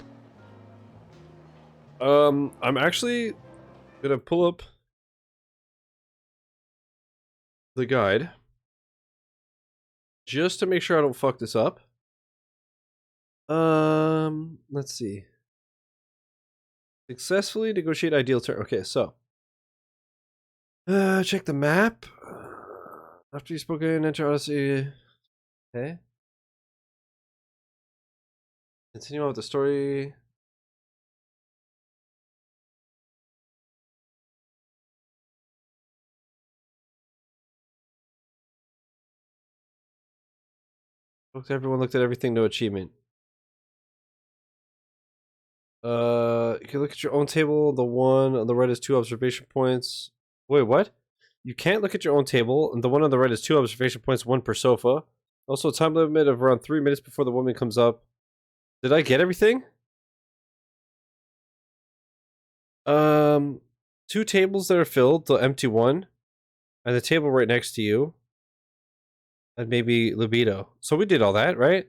I'm actually gonna pull up the guide just to make sure I don't fuck this up. Let's see. Successfully negotiate ideal term. Okay, so check the map. After you've spoken, enter Odyssey. Okay. Continue on with the story. Everyone looked at everything, no achievement. You can look at your own table. The one on the right is 2 observation points. Wait, what? You can't look at your own table, and the one on the right is 2 observation points, 1 per sofa. Also, a time limit of around 3 minutes before the woman comes up. Did I get everything? 2 tables that are filled, the empty one, and the table right next to you. And maybe libido. So we did all that, right?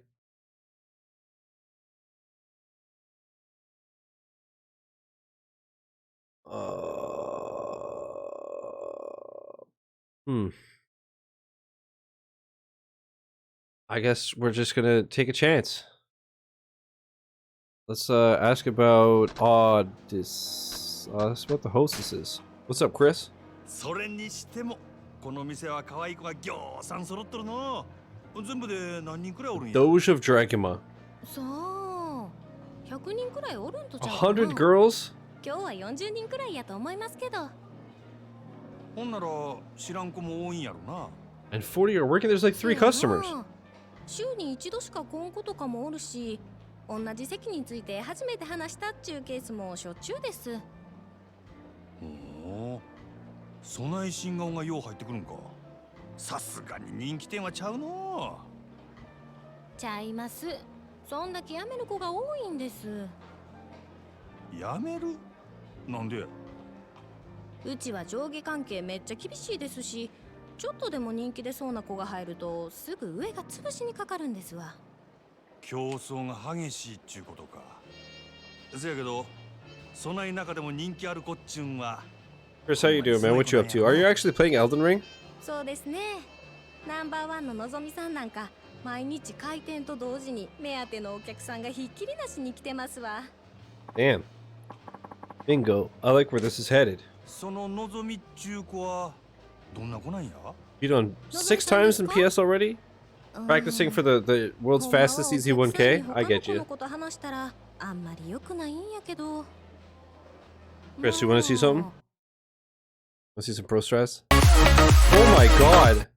I guess we're just gonna take a chance. Let's ask about this. Ask about the hostesses. What's up, Chris? それにしてもこの店は可愛い子がぎょうさん揃っとるの。全部で何人くらいおるんや。 Doge of Dragima. さあ、100人くらいおるんとちゃうかな。100 girls? 今日は40人くらいやと思いますけど。ほんなら知らん子も多いんやろな。And 40 are working. There's like 3 customers. 週に一度しか来ん子とかもおるし、同じ席について初めて話したっちゅうケースもしょっちゅうです。おお、そない新顔がよう入ってくるんか。さすがに人気店はちゃうの。ちゃいます。そんだけ辞める子が多いんです。辞める？なんで？うちは上下関係めっちゃ厳しいですし、ちょっとでも人気出そうな子が入るとすぐ上が潰しにかかるんですわ。競争が激しいっちゅうことか。せやけど、そない中でも人気ある子っちゅうんは。Chris, how you doing, man? What you up to? Are you actually playing Elden Ring? そうですね。ナンバーワンののぞみさんなんか毎日開店と同時に目当てのお客さんがひっきりなしに来てますわ。Damn. Bingo. I like where this is headed. そののぞみっちゅう子はどんな子なんや？ You done 6 times in PS already? Practicing for the world's fastest easy 1K? I get you. Chris, you want to see something? Want to see some pro strats? Oh my god!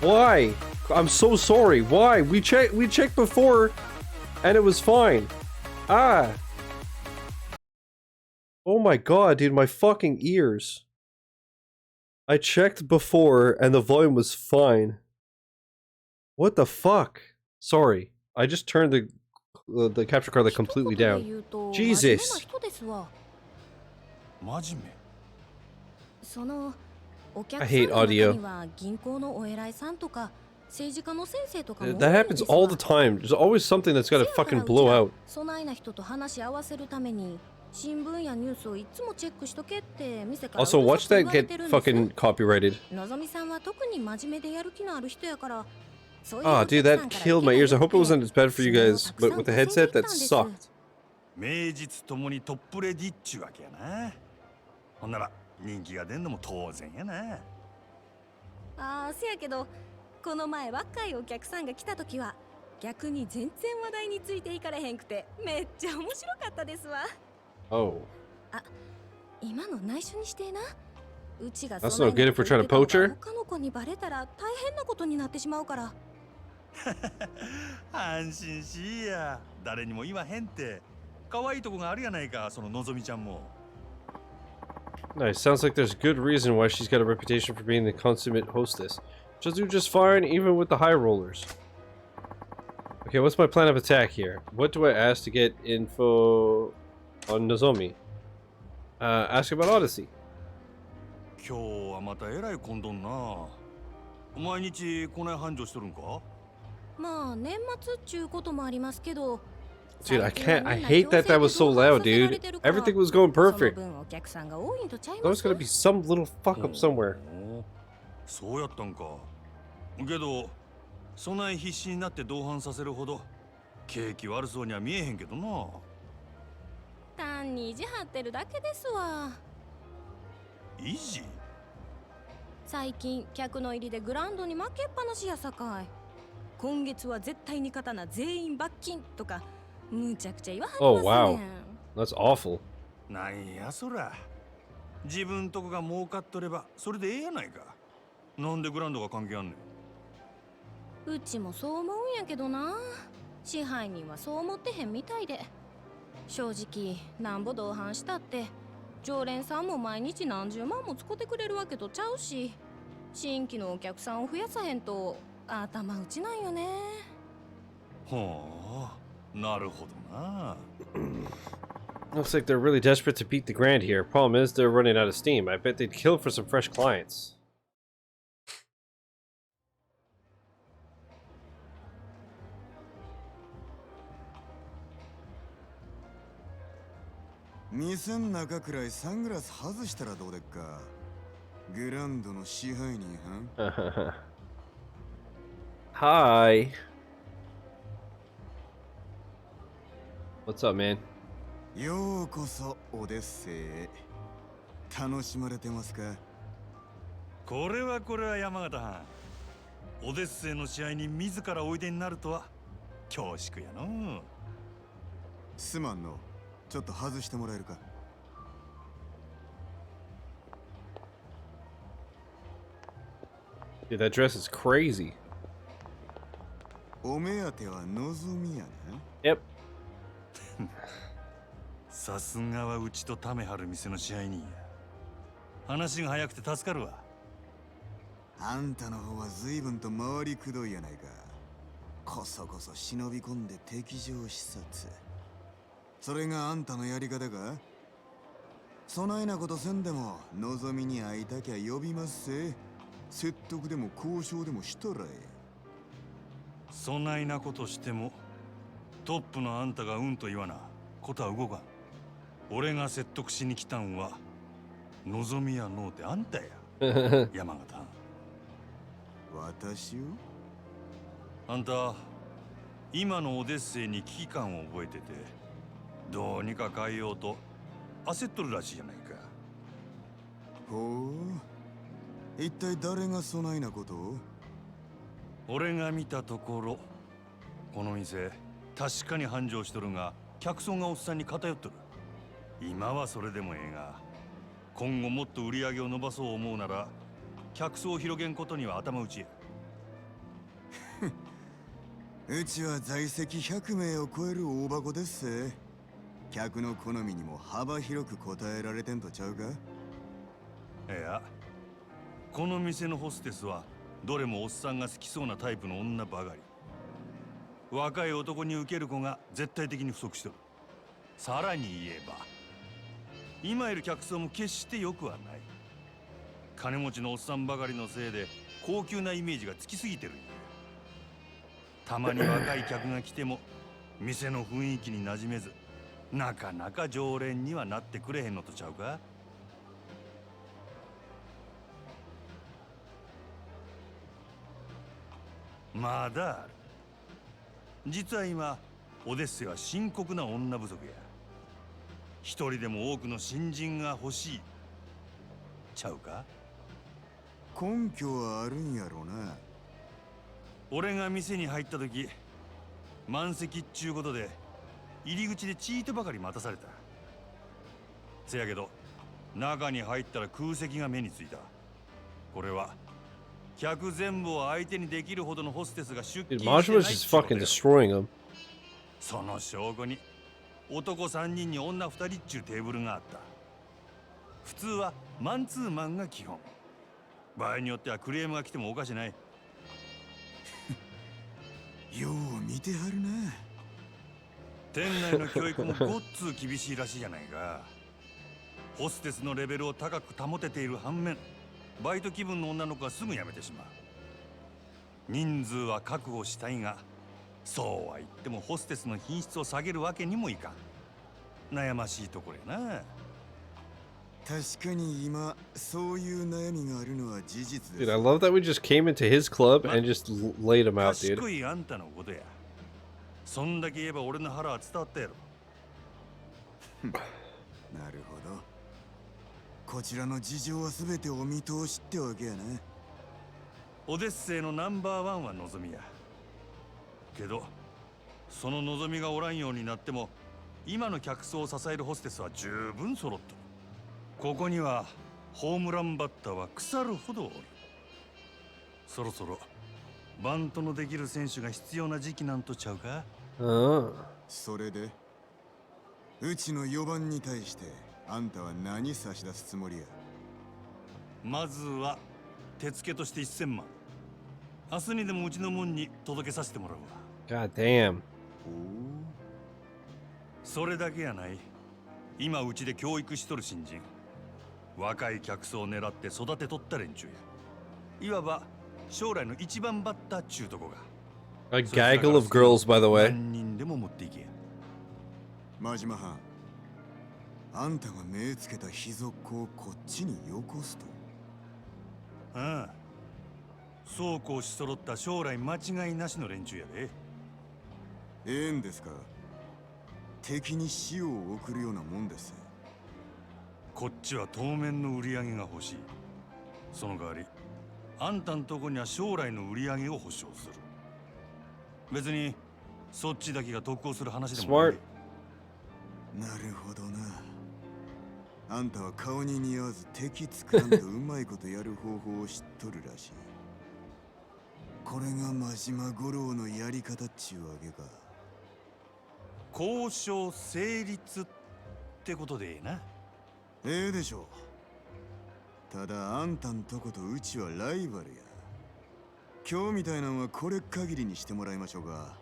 Why? I'm so sorry. Why? We checked before, and it was fine. Ah. Oh my god, dude, my fucking ears. I checked before, and the volume was fine. What the fuck? Sorry, I just turned the capture card like completely down. Jesus. I hate audio. That happens all the time. There's always something that's gotta fucking blow out. Also, watch that get fucking copyrighted. Oh, dude, that killed my ears. I hope it wasn't as bad for you guys, but with the headset, that sucked. 名実ともにトップレディっちゅうわけやな。ほんなら人気が出んのも当然やな。ああ、せやけど、この前若いお客さんが来た時は逆に全然話題についていかれへんくてめっちゃ面白かったですわ。Oh. あ、今の内緒にしてな。うちが That's no good if we're trying to poach her. 他の子にバレたら大変なことになってしまうから。安心しいや。誰にも言わへんって。可愛いとこがあるやないか、そののぞみちゃんも。Nice. Sounds like there's good reason why she's got a reputation for being the consummate hostess. She'll do just fine, even with the high rollers. Okay, what's my plan of attack here? What do I ask to get info on Nozomi? Ask about Odyssey. 今日はまたえらい混んどんな。毎日こない繁盛しとるんか？まあ年末っちゅうこともありますけど。 Dude, I can't. I hate that that was so loud, dude. Everything was going perfect. There was gonna be some little fuck up somewhere. そうやったんか。けど、そない必死になって同伴させるほど景気悪そうには見えへんけどな。単に意地張ってるだけですわ。意地？最近客の入りでグランドに負けっぱなしやさかい。今月は絶対に勝たな全員罰金とか。 むちゃくちゃ言わはりますね。Oh wow, that's awful. なんやそら。自分とこが儲かっとればそれでええやないか。なんでグランドが関係あんねん。うちもそう思うんやけどな。支配人はそう思ってへんみたいで。正直なんぼ同伴したって常連さんも毎日何十万も使ってくれるわけとちゃうし、新規のお客さんを増やさへんと頭打ちなんよね。ほう。 なるほどな。 Looks like they're really desperate to beat the grand here. Problem is, they're running out of steam. I bet they'd kill for some fresh clients. Misen中くらいサングラス外したらどうでっか。グランドの支配人は。Hi. What's up, man? ようこそオデッセイへ。楽しまれてますか？これは山形藩。オデッセイの試合に自らおいでになるとは恐縮やの。すまんの。ちょっと外してもらえるか。Dude, that dress is crazy. お目当てはのぞみやな。 Yep. さすがはうちとためはる店の支配人や。話が早くて助かるわ。あんたの方は随分と回りくどいやないか。こそこそ忍び込んで敵情視察。それがあんたのやり方か？そないなことせんでものぞみに会いたきゃ呼びますせ。説得でも交渉でもしたらえ。そないなことしてもトップのあんたがうんと言わなことは動かん。俺が説得しに来たんは望みやのうてあんたや。山形。私を？あんた今のオデッセイに危機感を覚えててどうにか変えようと焦っとるらしいじゃないか。ほう、一体誰がそないなことを？俺が見たところこの店確かに繁盛しとるが客層がおっさんに偏っとる。今はそれでもええが今後もっと売り上げを伸ばそう思うなら客層を広げんことには頭打ちや。うちは在籍100名を超える大箱ですせ。客の好みにも幅広く応えられてんとちゃうか？いや、この店のホステスはどれもおっさんが好きそうなタイプの女ばかり。若い男に受ける子が絶対的に不足してる。さらに言えば今いる客層も決して良くはない。金持ちのおっさんばかりのせいで高級なイメージがつきすぎてるんや。たまに若い客が来ても店の雰囲気に馴染めずなかなか常連にはなってくれへんのとちゃうか？まだある。実は今オデッセイは深刻な女不足や。一人でも多くの新人が欲しいちゃうか？根拠はあるんやろな。俺が店に入った時満席っちゅうことで入り口でチートばかり待たされた。せやけど中に入ったら空席が目についた。これは客全部を相手にできるほどのホステスが出勤してない Majima's just fucking destroying them. その証拠に男3人に女2人っちゅうテーブルがあった。普通はマンツーマンが基本。場合によってはクレームが来てもおかしない。よう見てはるな。店内の教育もごっつ厳しいらしいじゃないか。ホステスのレベルを高く保てている反面、バイト気分の女の子はすぐ辞めてしまう。人数は確保したいが、そうは言ってもホステスの品質を下げるわけにもいかん。悩ましいところやな。確かに今そういう悩みがあるのは事実です。 Dude, I love that we just came into his club and just laid him out, dude. 賢いあんたのことや。そんだけ言えば俺の腹は伝わったやろ。なるほど。こちらの事情は全てお見通しってわけやな。オデッセイのナンバーワンは望みや。けどその望みがおらんようになっても、今の客層を支えるホステスは十分揃っとる。ここにはホームランバッターは腐るほどおる。そろそろバントのできる選手が必要な時期なんとちゃうか。それでうちの4番に対してあんたは何差し出すつもりや。まずは手付けとして1000万。明日にでもうちの門に届けさせてもらうわ。 God damn. それだけやない。今うちで教育しとる新人、若い客層を狙って育てとった連中や。いわば将来の一番バッターっちゅうとこが。 A gaggle of girls, by the way. 何人でも持っていけや。真島藩、あんたが目つけた秘族をこっちによこすと。ああ、そうこうし揃った将来間違いなしの連中やで。ええんですか。敵に死を送るようなもんです。こっちは当面の売り上げが欲しい。その代わりあんたんとこには将来の売り上げを保証する。別にそっちだけが得をする話でもない。なるほどな。あんたは顔に似合わず敵作らんとうまいことやる方法を知っとるらしい。これが真島五郎のやり方っちゅうわけか。交渉成立ってことでええな。ええでしょう。ただあんたんとことうちはライバルや。今日みたいなんはこれ限りにしてもらいましょうか。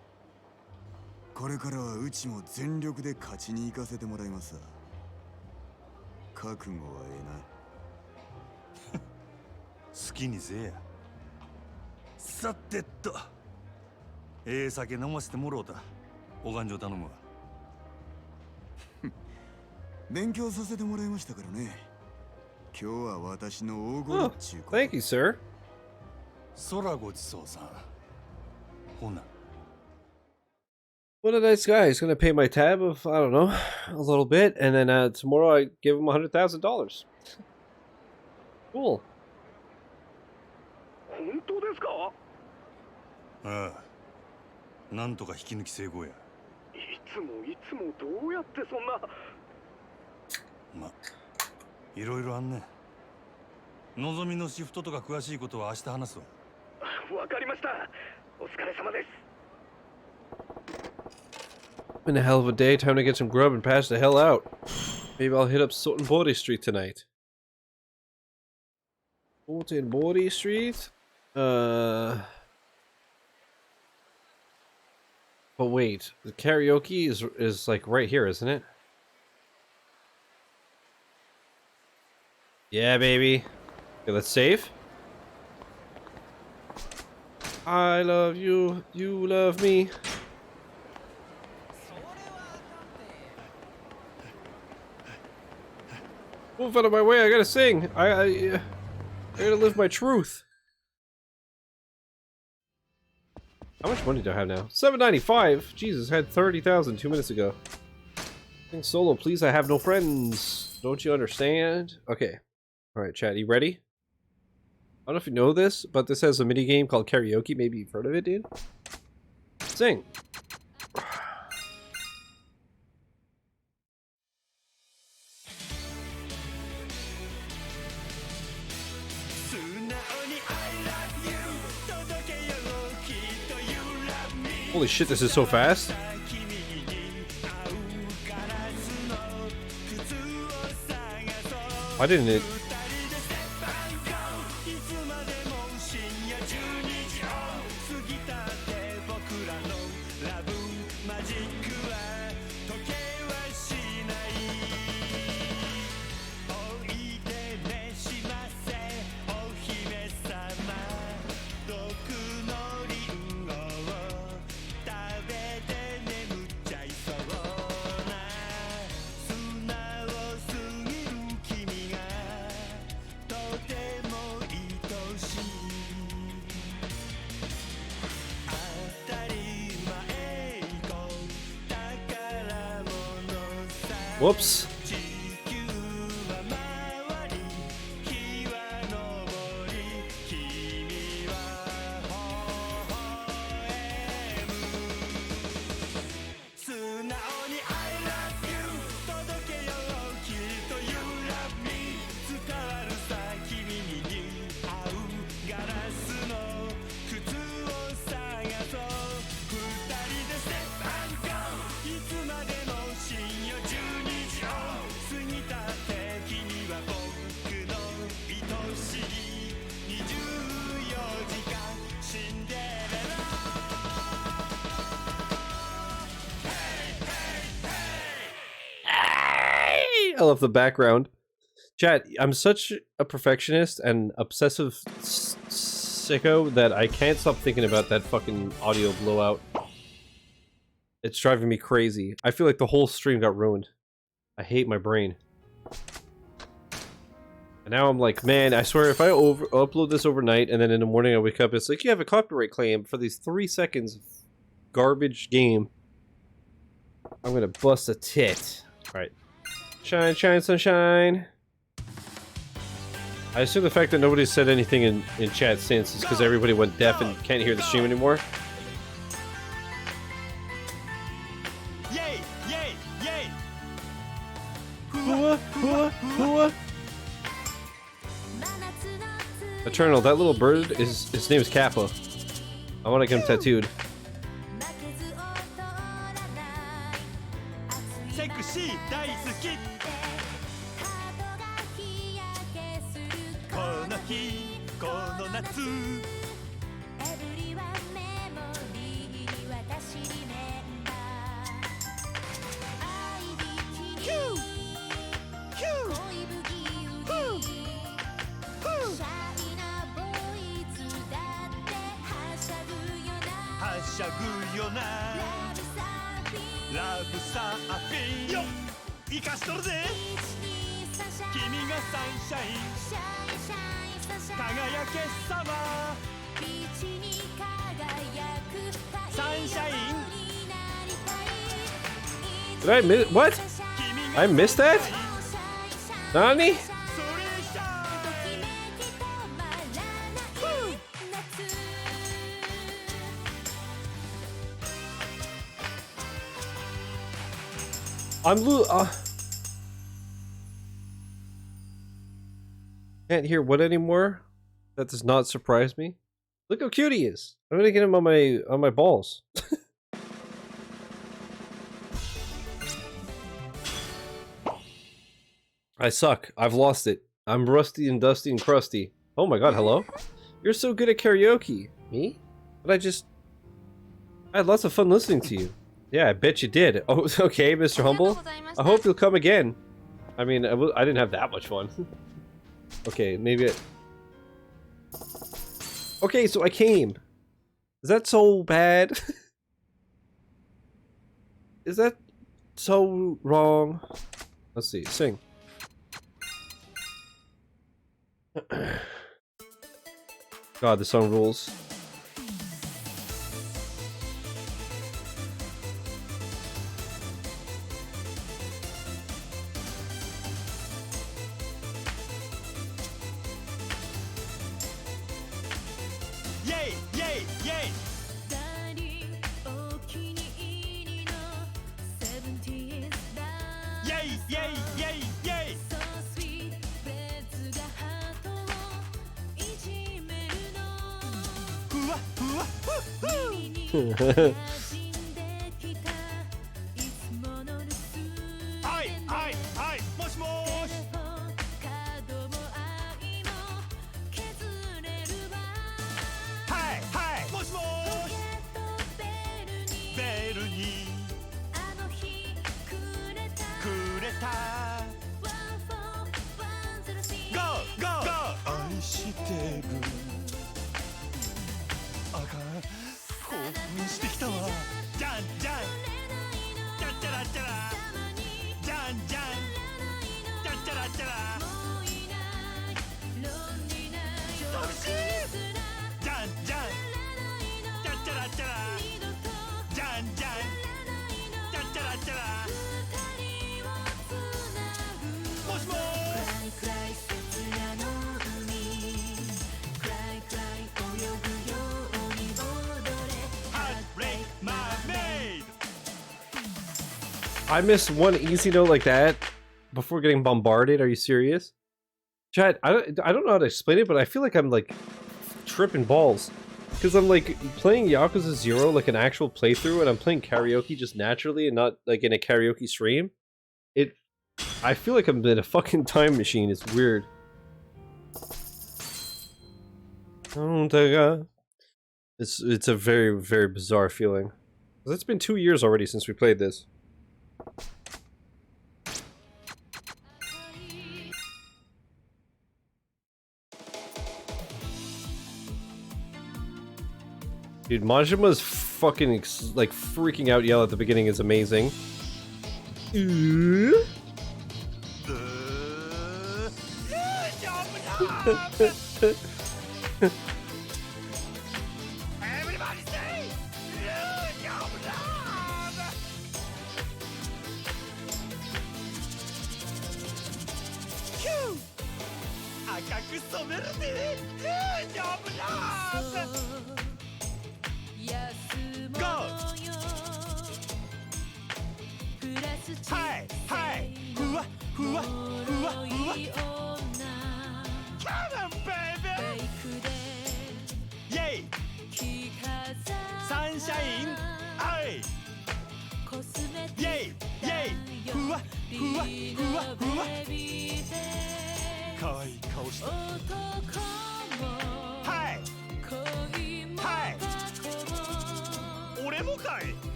これからはうちも全力で勝ちに行かせてもらいますわ。覚悟はええな。好きにせえや。さてと、ええ酒飲ませてもろうた。お勘定頼むわ。勉強させてもらいましたからね。今日は私の大声っちゅうこと。Thank you, sir. 空ごちそうさん。ほな。 What a nice guy. He's gonna pay my tab of, I don't know, a little bit, and then tomorrow I give him $100,000. Cool. 本当ですか？ああ、なんとか引き抜き成功や。いつもどうやってそんな。ま、いろいろあんね。のぞみのシフトとか詳しいことは明日話すわ。わかりました。お疲れ様です。 Been a hell of a day. Time to get some grub and pass the hell out. Maybe I'll hit up Sotenbori Street tonight. Sotenbori Street? But wait, the karaoke is like right here, isn't it? Yeah, baby. Okay, let's save. I love you, you love me. Move out of my way, I gotta sing. I gotta live my truth. How much money do I have now? $795. Jesus, I had 30,000 2 minutes ago. Sing solo, please. I have no friends. Don't you understand? Okay. All right, chat. You ready? I don't know if you know this, but this has a mini game called karaoke. Maybe you've heard of it, dude. Sing. Holy shit, this is so fast. Why didn't it? Whoops. I love the background. Chat, I'm such a perfectionist and obsessive sicko that I can't stop thinking about that fucking audio blowout. It's driving me crazy. I feel like the whole stream got ruined. I hate my brain. And now I'm like, man, I swear if I upload this overnight and then in the morning I wake up, it's like, you have a copyright claim for these 3 seconds of garbage game. I'm gonna bust a tit. Alright. Shine, shine, sunshine. I assume the fact that nobody said anything in chat since is because everybody went deaf and can't hear the stream anymore. Yay! Yay! Yay! Hua, hua, hua. Eternal, that little bird is his name is Kappa. I want to get him tattooed. Did I miss what? I missed that? Nani? Can't hear what anymore? That does not surprise me. Look how cute he is. I'm gonna get him on my balls. I suck. I've lost it. I'm rusty and dusty and crusty. Oh my god, hello? You're so good at karaoke. Me? But I had lots of fun listening to you. Yeah, I bet you did. Oh, okay, Mr. Humble. I hope you'll come again. I mean, I didn't have that much fun. Okay, maybe Okay, so I came. Is that so bad? Is that so wrong? Let's see, sing. God, this song rules. Yay! Yay! Yay! Yay! Yay! Yay! Yay! Hi! Hi! Hi! Mosh mosh! テープあかん興奮してきたわじゃんじゃんチャッチャラッチャラじゃんじゃんチャッチャラッチャラ寂しいじゃんじゃんチャッチャラッチャラじゃんじゃんチャッチャラッチャラもしもーI missed one easy note like that before getting bombarded. Are you serious? Chat, I don't know how to explain it, but I feel like I'm like tripping balls. Because I'm like playing Yakuza 0 like an actual playthrough, and I'm playing karaoke just naturally and not like in a karaoke stream. I feel like I'm in a fucking time machine. It's weird. It's a very, very bizarre feeling. It's been 2 years already since we played this. Dude, Majima's fucking like freaking out yell at the beginning is amazing.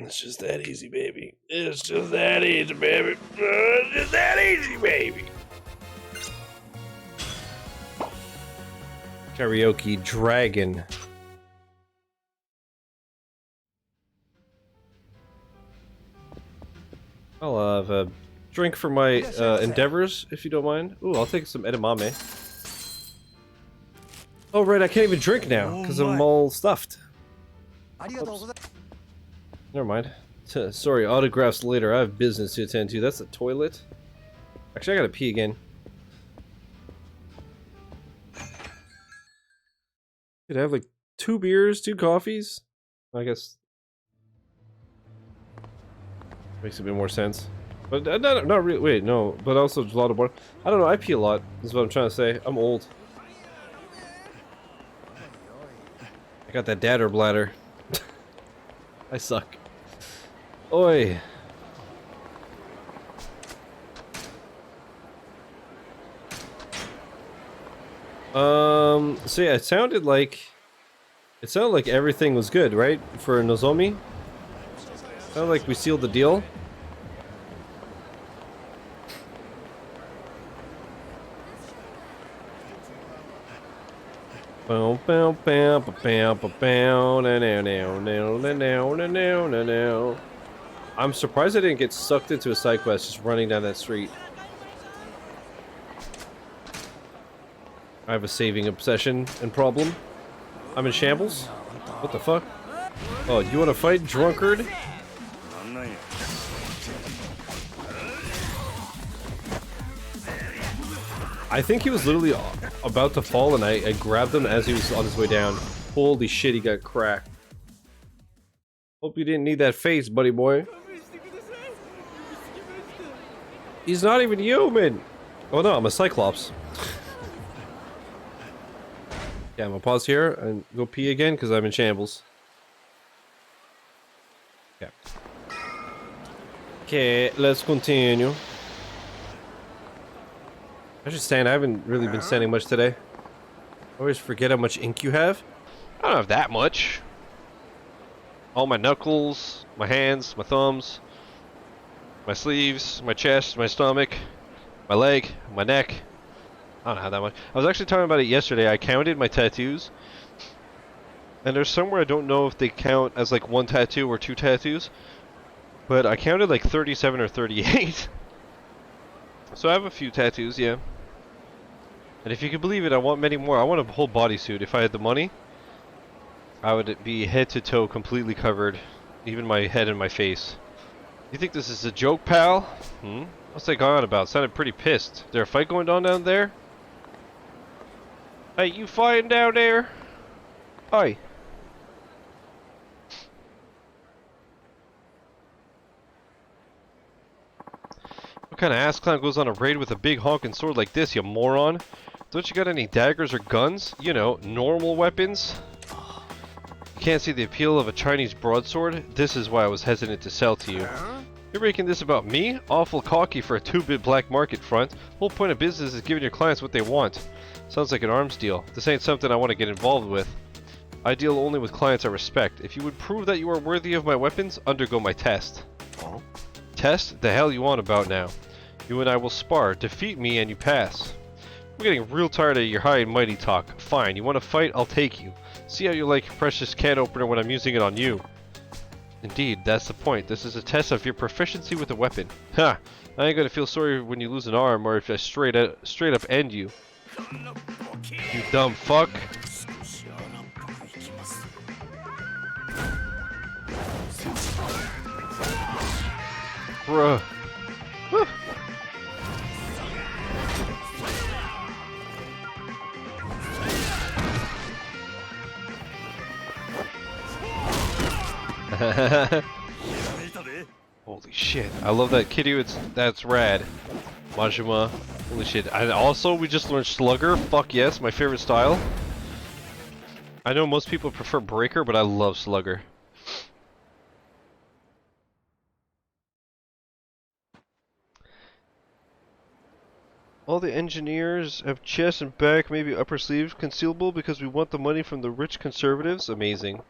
It's just that easy, baby. It's just that easy, baby. It's just that easy, baby. Karaoke Dragon. I'll have a drink for my endeavors, if you don't mind. Ooh, I'll take some edamame. Oh, right, I can't even drink now, because I'm all stuffed. Oops. Never mind. Sorry, autographs later. I have business to attend to. That's the toilet. Actually, I gotta pee again. Could I have like 2 beers, 2 coffees? I guess makes a bit more sense. But not really. Wait, no. But also a lot of water. I don't know. I pee a lot. Is what I'm trying to say. I'm old. I got that dadder bladder. I suck. Oi. So yeah, it sounded like everything was good, right? For Nozomi? Sounded like we sealed the deal. Bow bow bow bow bow bow now now now now now now now now. I'm surprised I didn't get sucked into a side quest just running down that street. I have a saving obsession and problem. I'm in shambles? What the fuck? Oh, you want to fight, drunkard? I think he was literally about to fall and I grabbed him as he was on his way down. Holy shit, he got cracked. Hope you didn't need that face, buddy boy. He's not even human! Oh no, I'm a Cyclops. Yeah, I'm gonna pause here and go pee again because I'm in shambles. Okay. Okay, let's continue. I should stand. I haven't really been standing much today. I always forget how much ink you have. I don't have that much. All my knuckles, my hands, my thumbs, my sleeves, my chest, my stomach, my leg, my neck. I don't have that much. I was actually talking about it yesterday. I counted my tattoos. And there's somewhere I don't know if they count as like one tattoo or two tattoos. But I counted like 37 or 38. So I have a few tattoos, yeah. And if you can believe it, I want many more. I want a whole bodysuit. If I had the money, I would be head to toe completely covered. Even my head and my face. You think this is a joke, pal? Hmm? What's that going on about? Sounded pretty pissed. Is there a fight going on down there? Hey, you fighting down there? Hi. What kind of ass clown goes on a raid with a big honking sword like this, you moron? Don't you got any daggers or guns? You know, normal weapons? You can't see the appeal of a Chinese broadsword? This is why I was hesitant to sell to you. You're making this about me? Awful cocky for a two-bit black market front. Whole point of business is giving your clients what they want. Sounds like an arms deal. This ain't something I want to get involved with. I deal only with clients I respect. If you would prove that you are worthy of my weapons, undergo my test. Test? The hell you on about now? You and I will spar. Defeat me and you pass. I'm getting real tired of your high and mighty talk. Fine, you want to fight? I'll take you. See how you like your precious can opener when I'm using it on you. Indeed, that's the point. This is a test of your proficiency with a weapon. Ha! I ain't gonna feel sorry when you lose an arm or if I straight up end you. You dumb fuck. Bruh. Whew. Holy shit. I love that Kiryu. That's rad. Majima. Holy shit. And also we just learned Slugger. Fuck yes, my favorite style. I know most people prefer Breaker, but I love Slugger. All the engineers have chest and back, maybe upper sleeves concealable because we want the money from the rich conservatives. Amazing.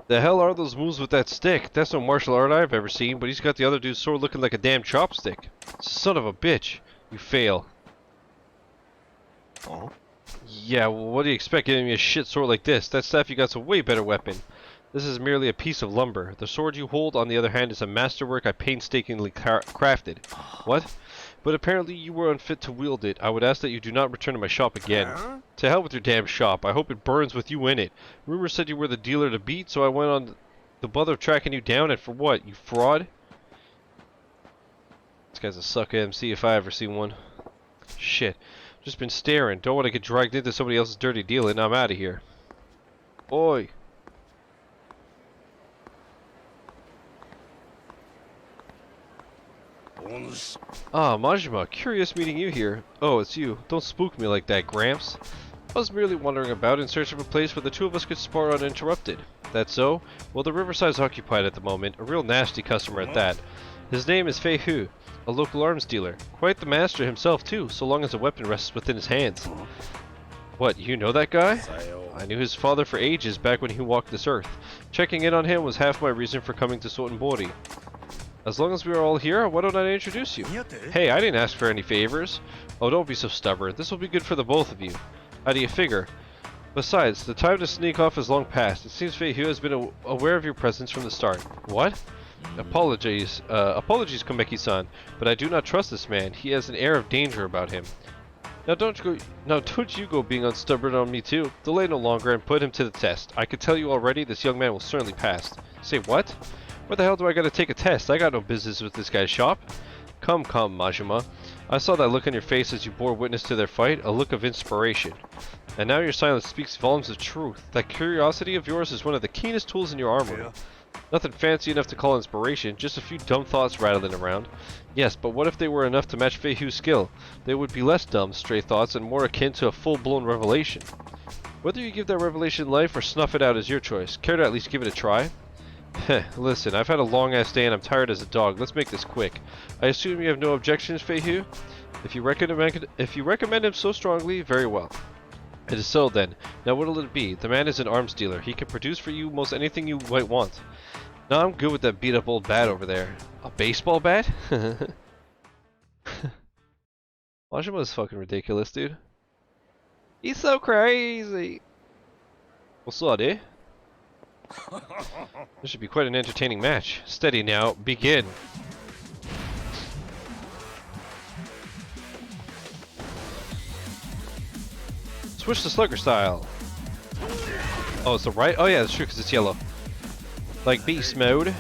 The hell are those moves with that stick? That's no martial art I've ever seen, but he's got the other dude's sword looking like a damn chopstick. Son of a bitch. You fail. Oh? Yeah, well, what do you expect giving me a shit sword like this? That staff you got's a way better weapon. This is merely a piece of lumber. The sword you hold, on the other hand, is a masterwork I painstakingly crafted. What? But apparently you were unfit to wield it. I would ask that you do not return to my shop again. To hell with your damn shop. I hope it burns with you in it. Rumors said you were the dealer to beat, so I went on the bother of tracking you down, and for what? You fraud? This guy's a sucker MC if I ever see one. Shit. Just been staring. Don't want to get dragged into somebody else's dirty dealing. I'm out of here. Oi. Ah, Majima, curious meeting you here. Oh, it's you. Don't spook me like that, Gramps. I was merely wandering about in search of a place where the two of us could spar uninterrupted. That so? Well, the Riverside's occupied at the moment, a real nasty customer at that. His name is Fei Hu, a local arms dealer. Quite the master himself, too, so long as a weapon rests within his hands. What, you know that guy? I knew his father for ages back when he walked this earth. Checking in on him was half my reason for coming to Sotenbori. As long as we are all here, why don't I introduce you? Hey, I didn't ask for any favors. Oh, don't be so stubborn. This will be good for the both of you. How do you figure? Besides, the time to sneak off is long past. It seems Fei Hu has been aware of your presence from the start. What? Apologies, Komeki-san, but I do not trust this man. He has an air of danger about him. Now don't you go being unstubborn on me too. Delay no longer and put him to the test. I can tell you already, this young man will certainly pass. Say what? Where the hell do I gotta take a test? I got no business with this guy's shop. Come, Majima. I saw that look on your face as you bore witness to their fight, a look of inspiration. And now your silence speaks volumes of truth. That curiosity of yours is one of the keenest tools in your armor. Nothing fancy enough to call inspiration, just a few dumb thoughts rattling around. Yes, but what if they were enough to match Fei Hu's skill? They would be less dumb, stray thoughts, and more akin to a full-blown revelation. Whether you give that revelation life or snuff it out is your choice. Care to at least give it a try? Heh, listen, I've had a long-ass day and I'm tired as a dog. Let's make this quick. I assume you have no objections, Fei Hu? If you recommend him so strongly, very well. It is so then. Now what'll it be? The man is an arms dealer. He can produce for you most anything you might want. No, I'm good with that beat up old bat over there. A baseball bat? Majima is fucking ridiculous, dude. He's so crazy. What's up, eh? This should be quite an entertaining match. Steady now, begin. Switch to slugger style. Oh, it's the right? Oh yeah, that's true because it's yellow. Like beast mode.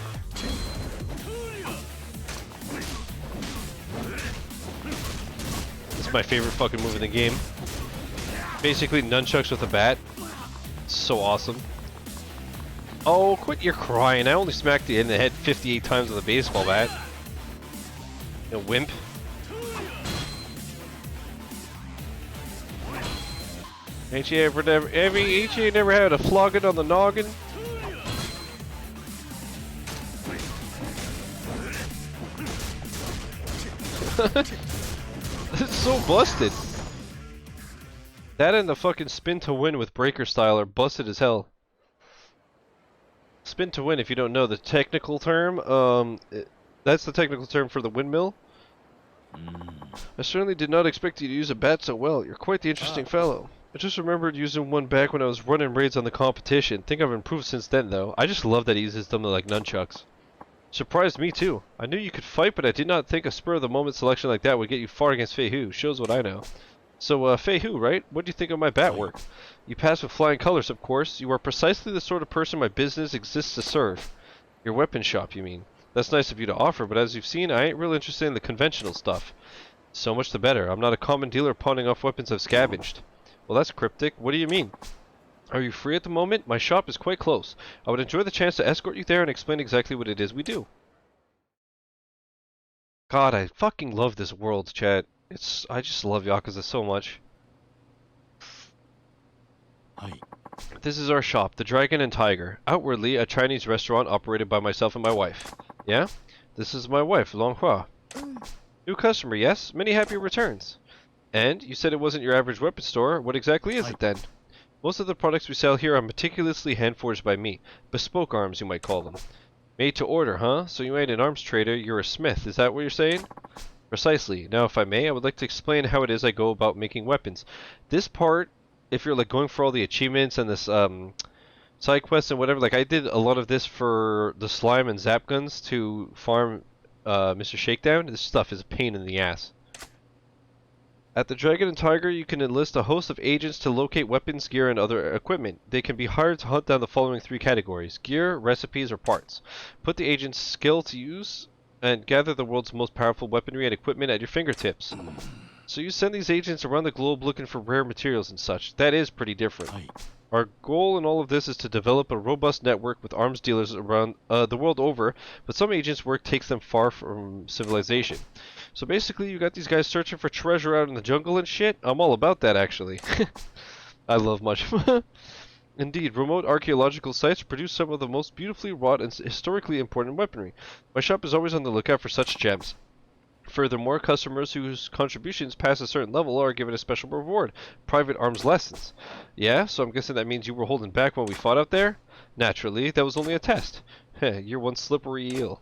This is my favorite fucking move in the game. Basically nunchucks with a bat. It's so awesome. Oh, quit your crying. I only smacked you in the head 58 times with a baseball bat. You wimp. Ain't you never had a flogging on the noggin? It's so busted. That and the fucking spin to win with breaker style are busted as hell. Spin to win, if you don't know the technical term, that's the technical term for the windmill. I certainly did not expect you to use a bat so well. You're quite the interesting fellow. I just remembered using one back when I was running raids on the competition. Think I've improved since then though. I just love that he uses them like nunchucks. Surprised me too. I knew you could fight, but I did not think a spur of the moment selection like that would get you far against Fei Hu. Shows what I know. So, Fei Hu, right? What do you think of my bat work? You pass with flying colors, of course. You are precisely the sort of person my business exists to serve. Your weapon shop, you mean? That's nice of you to offer, but as you've seen, I ain't real interested in the conventional stuff. So much the better. I'm not a common dealer pawning off weapons I've scavenged. Well, that's cryptic. What do you mean? Are you free at the moment? My shop is quite close. I would enjoy the chance to escort you there and explain exactly what it is we do. God, I fucking love this world, chat. I just love Yakuza so much. This is our shop, the Dragon and Tiger. Outwardly, a Chinese restaurant operated by myself and my wife. Yeah? This is my wife, Longhua. New customer, yes? Many happy returns. And, you said it wasn't your average weapon store. What exactly is it then? Most of the products we sell here are meticulously hand-forged by me. Bespoke arms, you might call them. Made to order, huh? So you ain't an arms trader, you're a smith. Is that what you're saying? Precisely. Now, if I may, I would like to explain how it is I go about making weapons. This part, if you're like going for all the achievements and this side quests and whatever, like I did a lot of this for the slime and zap guns to farm Mr. Shakedown. This stuff is a pain in the ass. At the Dragon and Tiger, you can enlist a host of agents to locate weapons, gear, and other equipment. They can be hired to hunt down the following three categories: gear, recipes, or parts. Put the agent's skill to use and gather the world's most powerful weaponry and equipment at your fingertips. So you send these agents around the globe looking for rare materials and such. That is pretty different. Our goal in all of this is to develop a robust network with arms dealers around the world over, but some agents' work takes them far from civilization. So basically, you got these guys searching for treasure out in the jungle and shit. I'm all about that, actually. I love Majima. Indeed, remote archaeological sites produce some of the most beautifully wrought and historically important weaponry. My shop is always on the lookout for such gems. Furthermore, customers whose contributions pass a certain level are given a special reward, private arms lessons. Yeah, so I'm guessing that means you were holding back when we fought out there? Naturally, that was only a test. Heh, you're one slippery eel.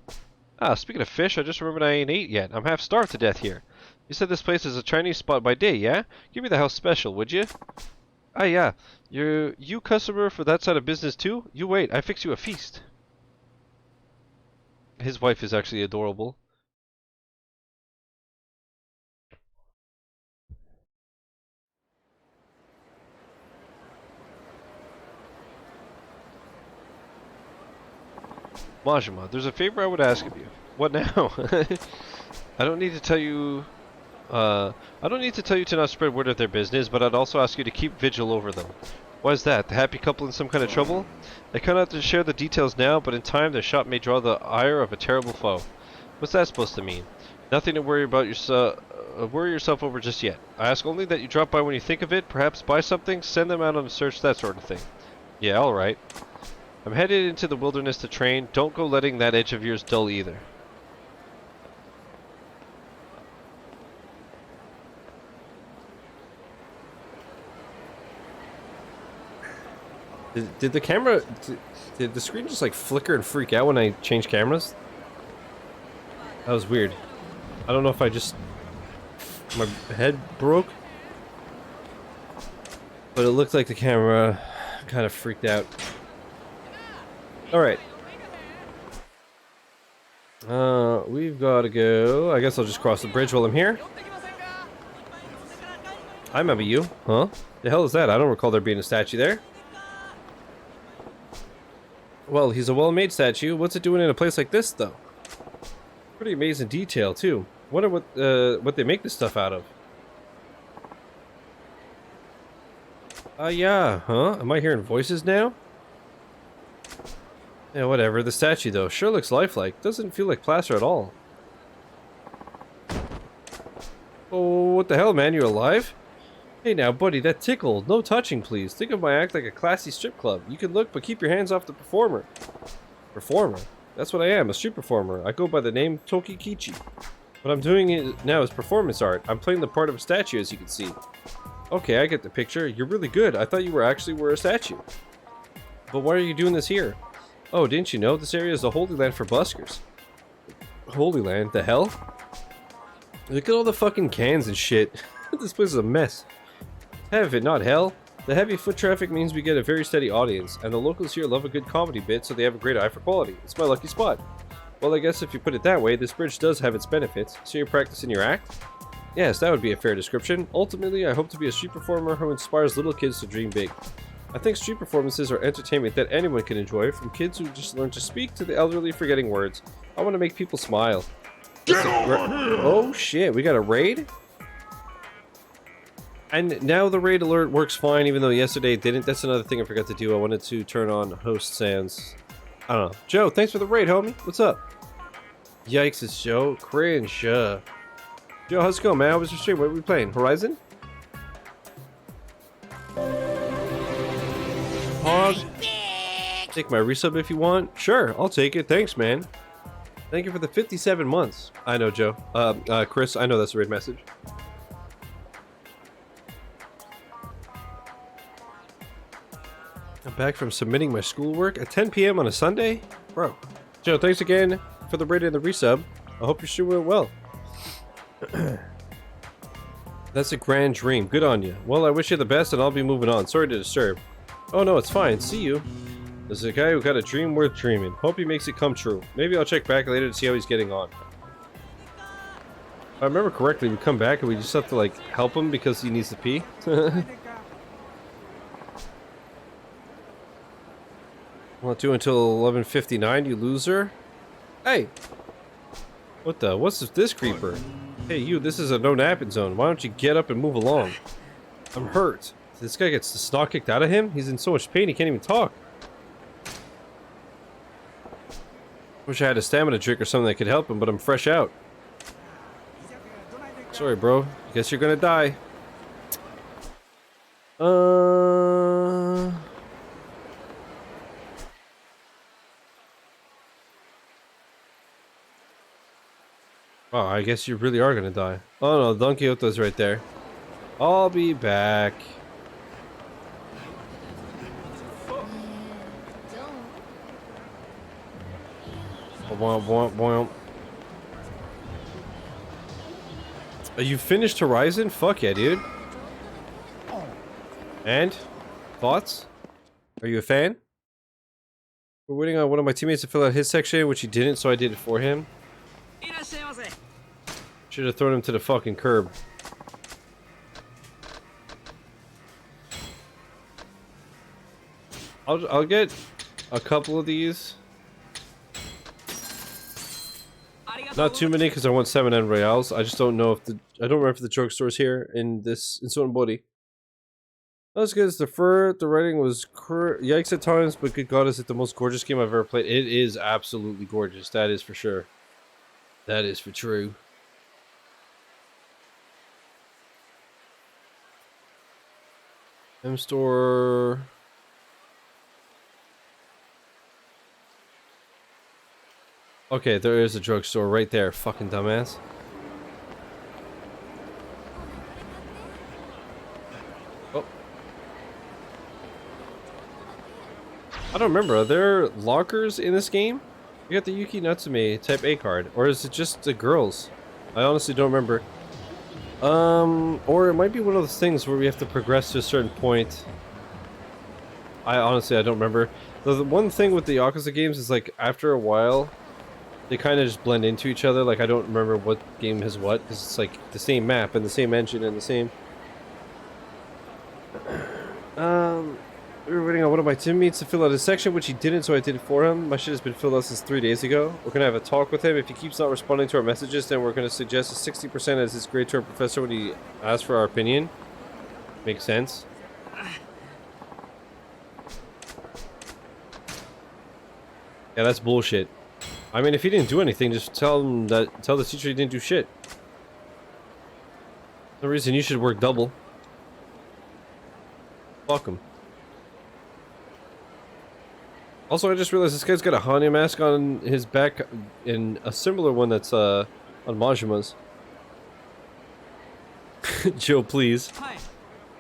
Ah, speaking of fish, I just remembered I ain't ate yet. I'm half starved to death here. You said this place is a Chinese spot by day, yeah? Give me the house special, would you? Ah, yeah. You customer for that side of business too? You wait, I fix you a feast. His wife is actually adorable. Majima, there's a favor I would ask of you. What now? I don't need to tell you. I don't need to tell you to not spread word of their business, but I'd also ask you to keep vigil over them. Why is that? The happy couple in some kind of trouble? I cannot share the details now, but in time their shot may draw the ire of a terrible foe. What's that supposed to mean? Nothing to worry about worry yourself over just yet. I ask only that you drop by when you think of it, perhaps buy something, send them out on a search, that sort of thing. Yeah, alright. I'm headed into the wilderness to train. Don't go letting that edge of yours dull either. Did the camera... Did the screen just like flicker and freak out when I changed cameras? That was weird. I don't know if I just... My head broke? But it looked like the camera kind of freaked out. Alright. We've got to go. I guess I'll just cross the bridge while I'm here. I remember you. Huh? The hell is that? I don't recall there being a statue there. Well, he's a well-made statue. What's it doing in a place like this, though? Pretty amazing detail, too. Wonder what they make this stuff out of. Yeah, huh? Am I hearing voices now? Yeah, whatever. The statue, though, sure looks lifelike. Doesn't feel like plaster at all. Oh, what the hell, man? You alive? Hey now, buddy, that tickled. No touching, please. Think of my act like a classy strip club. You can look, but keep your hands off the performer. Performer? That's what I am, a street performer. I go by the name Tokikichi. What I'm doing now is performance art. I'm playing the part of a statue, as you can see. Okay, I get the picture. You're really good. I thought you were a statue. But why are you doing this here? Oh, didn't you know? This area is the Holy Land for buskers. Holy Land? The hell? Look at all the fucking cans and shit. This place is a mess. Heaven, not hell. The heavy foot traffic means we get a very steady audience, and the locals here love a good comedy bit, so they have a great eye for quality. It's my lucky spot. Well, I guess if you put it that way, this bridge does have its benefits. So you're practicing your act? Yes, that would be a fair description. Ultimately, I hope to be a street performer who inspires little kids to dream big. I think street performances are entertainment that anyone can enjoy, from kids who just learn to speak to the elderly forgetting words. I want to make people smile. Oh shit, we got a raid? And now the raid alert works fine, even though yesterday it didn't. That's another thing I forgot to do. I wanted to turn on host sans. I don't know. Joe, thanks for the raid, homie. What's up? Yikes, it's Joe. Cringe. Joe, how's it going, man? How was your stream? What are we playing? Horizon? Pause. Take my resub if you want. Sure, I'll take it. Thanks, man. Thank you for the 57 months. I know, Joe. Chris, I know that's a raid message. I'm back from submitting my schoolwork at 10 p.m. on a Sunday? Bro. Joe, thanks again for the raid and the resub. I hope you're sure doing well. That's a grand dream. Good on you. Well, I wish you the best and I'll be moving on. Sorry to disturb. Oh no, it's fine. See you. There's a guy who got a dream worth dreaming. Hope he makes it come true. Maybe I'll check back later to see how he's getting on. If I remember correctly, we come back and we just have to, like, help him because he needs to pee. Won't do until 11:59, you loser. Hey! What the? What's this creeper? Hey, you, this is a no-napping zone. Why don't you get up and move along? I'm hurt. This guy gets the snot kicked out of him? He's in so much pain he can't even talk. Wish I had a stamina drink or something that could help him, but I'm fresh out. Sorry, bro. Guess you're gonna die. Oh, I guess you really are gonna die. Oh no, Don Quixote's right there. I'll be back. Are you finished Horizon? Fuck yeah, dude. And? Thoughts? Are you a fan? We're waiting on one of my teammates to fill out his section, which he didn't, so I did it for him. Should have thrown him to the fucking curb. I'll get a couple of these. Not too many because I want 7 end royales. I just don't know if I don't remember if the drugstore's here in Sonbori. Not as good as the fur. The writing was yikes at times, but good God, is it the most gorgeous game I've ever played? It is absolutely gorgeous. That is for sure. That is for true. M-Store. Okay, there is a drugstore right there, fucking dumbass. Oh. I don't remember, are there lockers in this game? You got the Yuki Natsume Type A card, or is it just the girls? I honestly don't remember. Or it might be one of those things where we have to progress to a certain point. I honestly don't remember. The one thing with the Yakuza games is like after a while, they kind of just blend into each other. Like I don't remember what game has what because it's like the same map and the same engine and the same. We were waiting on one of my teammates to fill out his section, which he didn't, so I did it for him. My shit has been filled out since 3 days ago. We're gonna have a talk with him. If he keeps not responding to our messages, then we're gonna suggest a 60% as his grade term professor when he asks for our opinion. Makes sense. Yeah, that's bullshit. I mean, if he didn't do anything, just tell the teacher he didn't do shit. No reason you should work double. Fuck him. Also, I just realized this guy's got a Hanya mask on his back in a similar one that's on Majima's. Joe, please. Hi.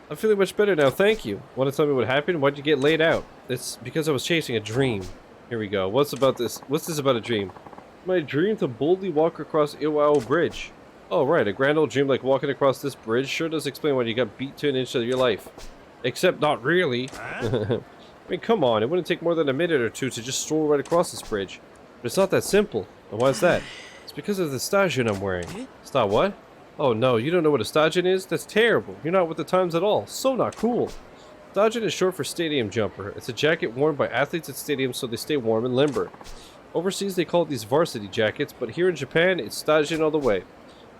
I'm feeling much better now, thank you. Want to tell me what happened? Why'd you get laid out? It's because I was chasing a dream. Here we go. What's this about a dream? My dream to boldly walk across Iwao Bridge. Oh, right. A grand old dream like walking across this bridge sure does explain why you got beat to an inch of your life. Except not really. I mean, come on. It wouldn't take more than a minute or two to just stroll right across this bridge. But it's not that simple. And why is that? It's because of the stajin I'm wearing. Sta what? Oh, no. You don't know what a stajin is? That's terrible. You're not with the times at all. So not cool. Stajin is short for stadium jumper. It's a jacket worn by athletes at stadiums so they stay warm and limber. Overseas they call these varsity jackets, but here in Japan it's stajin all the way.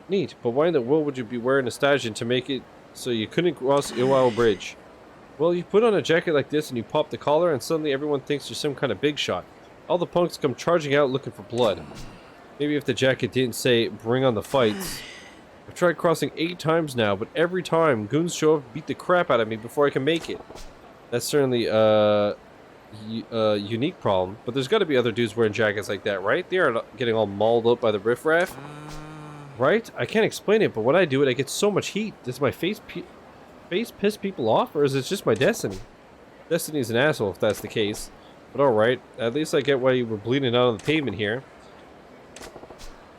Neat, but why in the world would you be wearing a stajin to make it so you couldn't cross Iwao Bridge? Well, you put on a jacket like this and you pop the collar and suddenly everyone thinks you're some kind of big shot. All the punks come charging out looking for blood. Maybe if the jacket didn't say, bring on the fights. I've tried crossing 8 times now, but every time, goons show up and beat the crap out of me before I can make it. That's certainly a unique problem, but there's got to be other dudes wearing jackets like that, right? They aren't getting all mauled up by the riffraff. Right? I can't explain it, but when I do it, I get so much heat. Does my face piss people off, or is it just my destiny? Destiny's an asshole if that's the case. But alright, at least I get why you were bleeding out on the pavement here.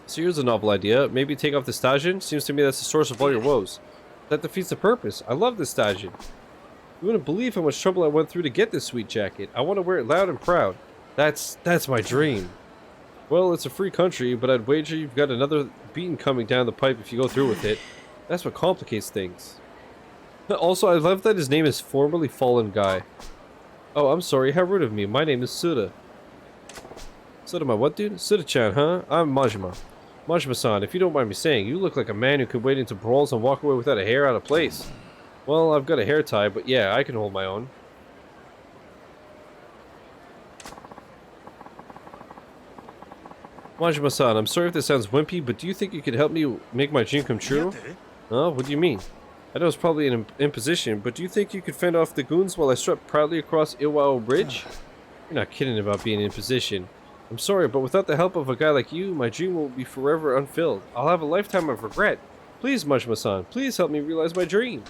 So here's a novel idea. Maybe take off the stajin? Seems to me that's the source of all your woes. That defeats the purpose. I love this stajin. You wouldn't believe how much trouble I went through to get this sweet jacket. I want to wear it loud and proud. That's my dream. Well, it's a free country, but I'd wager you've got another beating coming down the pipe if you go through with it. That's what complicates things. Also, I love that his name is Formerly Fallen Guy. Oh, I'm sorry. How rude of me. My name is Suda. Suda, my what, dude? Suda-chan, huh? I'm Majima. Majima-san, if you don't mind me saying, you look like a man who could wade into brawls and walk away without a hair out of place. Well, I've got a hair tie, but yeah, I can hold my own. Majima-san, I'm sorry if this sounds wimpy, but do you think you could help me make my dream come true? Huh? What do you mean? I know it's probably an imposition, but do you think you could fend off the goons while I strut proudly across Iwao Bridge? You're not kidding about being in position. I'm sorry, but without the help of a guy like you, my dream will be forever unfilled. I'll have a lifetime of regret. Please, Majima-san, please help me realize my dream.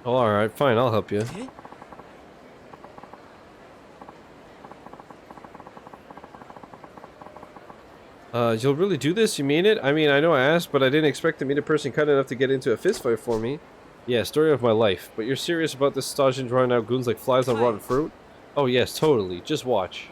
Oh, alright, fine, I'll help you. You'll really do this? You mean it? I mean, I know I asked, but I didn't expect to meet a person kind enough to get into a fistfight for me. Yeah, story of my life. But you're serious about this stajin drawing out goons like flies on rotten fruit? Oh yes, totally. Just watch.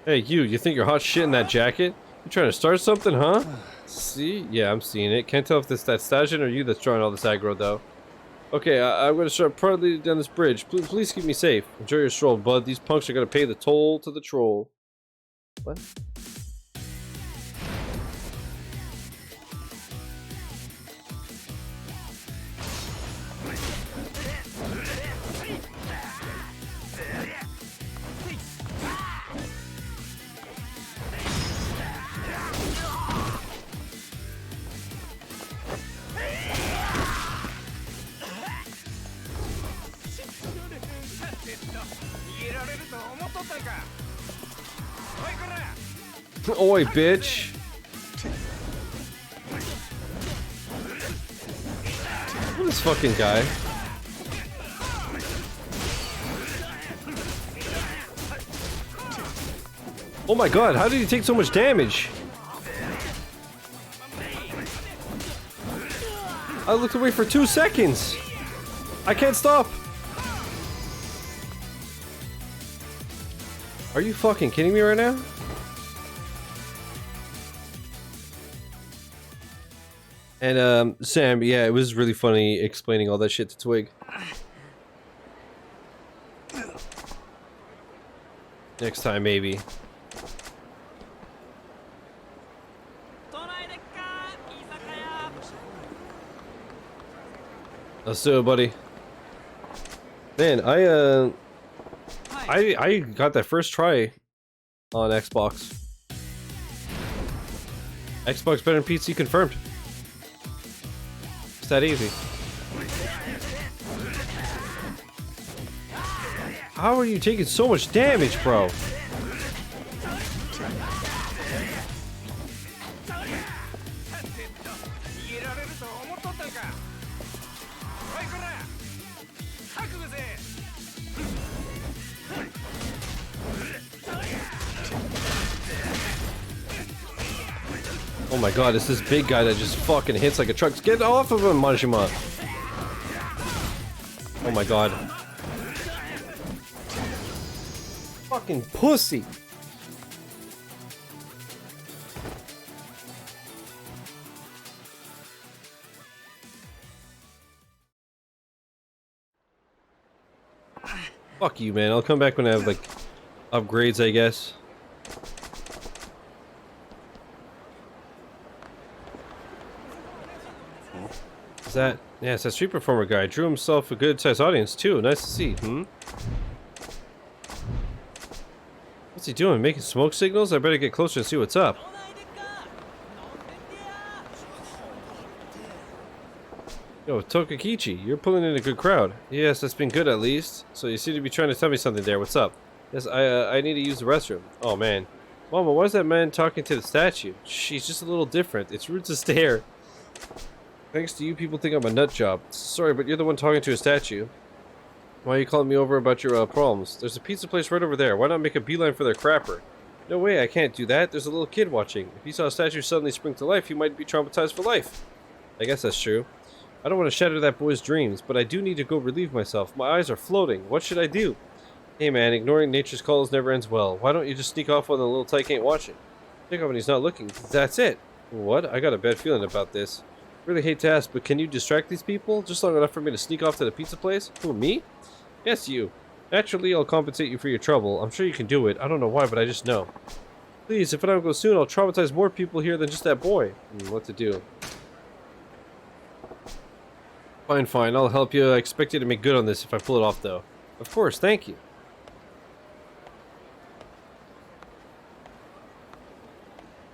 Hey, you think you're hot shit in that jacket? You trying to start something, huh? See? Yeah, I'm seeing it. Can't tell if this that Stajin or you that's drawing all this aggro, though. Okay, I'm gonna start proudly down this bridge. Please keep me safe. Enjoy your stroll, bud. These punks are gonna pay the toll to the troll. What? Oi, bitch! Look at this fucking guy. Oh my god, how did he take so much damage? I looked away for 2 seconds! I can't stop! Are you fucking kidding me right now? And Sam, yeah, it was really funny explaining all that shit to Twig. Next time, maybe. Let's do it, buddy. Man, I got that first try on Xbox. Xbox better than PC confirmed. It's that easy. How are you taking so much damage, bro? Oh my god, it's this big guy that just fucking hits like a truck. Get off of him, Majima! Oh my god. Fucking pussy! Fuck you, man. I'll come back when I have, like, upgrades, I guess. That, yeah, it's that street performer guy. Drew himself a good sized audience too. Nice to see. What's he doing? Making smoke signals? I better get closer and see what's up. Yo, Tokakichi, you're pulling in a good crowd. Yes, that's been good at least. So you seem to be trying to tell me something there. What's up? Yes, I need to use the restroom. Oh man. Mama, why is that man talking to the statue? She's just a little different. It's rude to stare. Thanks to you, people think I'm a nut job. Sorry, but you're the one talking to a statue. Why are you calling me over about your problems? There's a pizza place right over there. Why not make a beeline for their crapper? No way, I can't do that. There's a little kid watching. If he saw a statue suddenly spring to life, he might be traumatized for life. I guess that's true. I don't want to shatter that boy's dreams, but I do need to go relieve myself. My eyes are floating. What should I do? Hey man, ignoring nature's calls never ends well. Why don't you just sneak off when the little tyke ain't watching? Sneak off when he's not looking. That's it. What? I got a bad feeling about this. Really hate to ask, but can you distract these people? Just long enough for me to sneak off to the pizza place? Who, me? Yes, you. Naturally, I'll compensate you for your trouble. I'm sure you can do it. I don't know why, but I just know. Please, if I don't go soon, I'll traumatize more people here than just that boy. What to do? Fine, fine. I'll help you. I expect you to make good on this if I pull it off, though. Of course, thank you.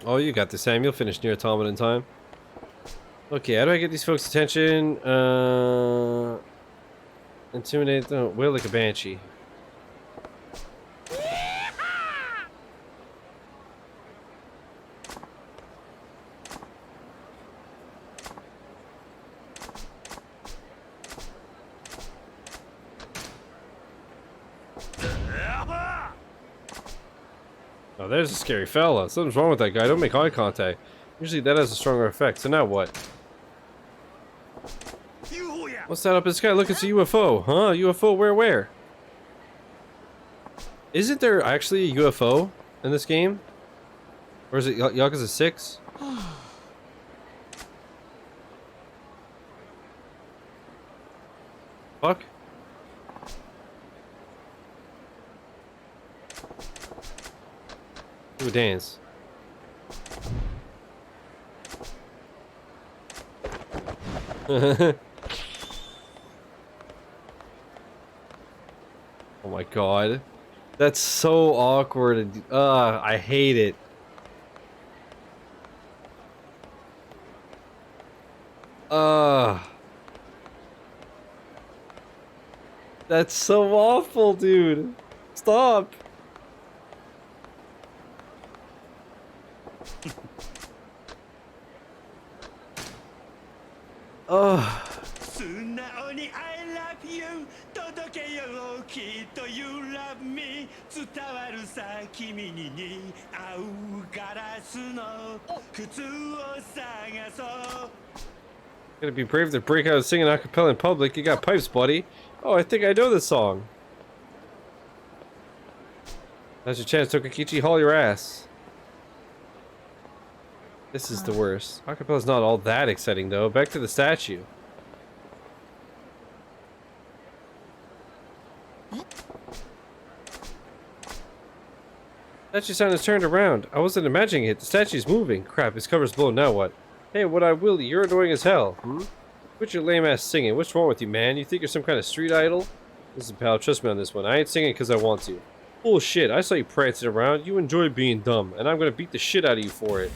Oh, you got this, Sam. You'll finish near Automata in time. Okay, how do I get these folks' attention? Intimidate them. Wail like a banshee. Oh, there's a scary fella. Something's wrong with that guy. Don't make eye contact. Usually that has a stronger effect. So now what? What's that up in the sky? Look, it's a UFO. Huh? UFO? Where? Isn't there actually a UFO in this game? Or is it Yakuza 6? Fuck. Do a dance. Oh my god. That's so awkward and I hate it. That's so awful, dude. Stop. Oh. Gotta be brave to break out singing a cappella in public. You got pipes, buddy. Oh, I think I know this song. That's your chance, Tokakichi. Haul your ass. This is the worst. Acapella's not all that exciting, though. Back to the statue. Statue sound has turned around. I wasn't imagining it. The statue's moving. Crap, his cover's blown. Now what? Hey, what I will, you're annoying as hell. Quit your lame ass singing. What's wrong with you, man? You think you're some kind of street idol? Listen, pal, trust me on this one. I ain't singing because I want to. Bullshit, I saw you prancing around. You enjoy being dumb, and I'm gonna beat the shit out of you for it.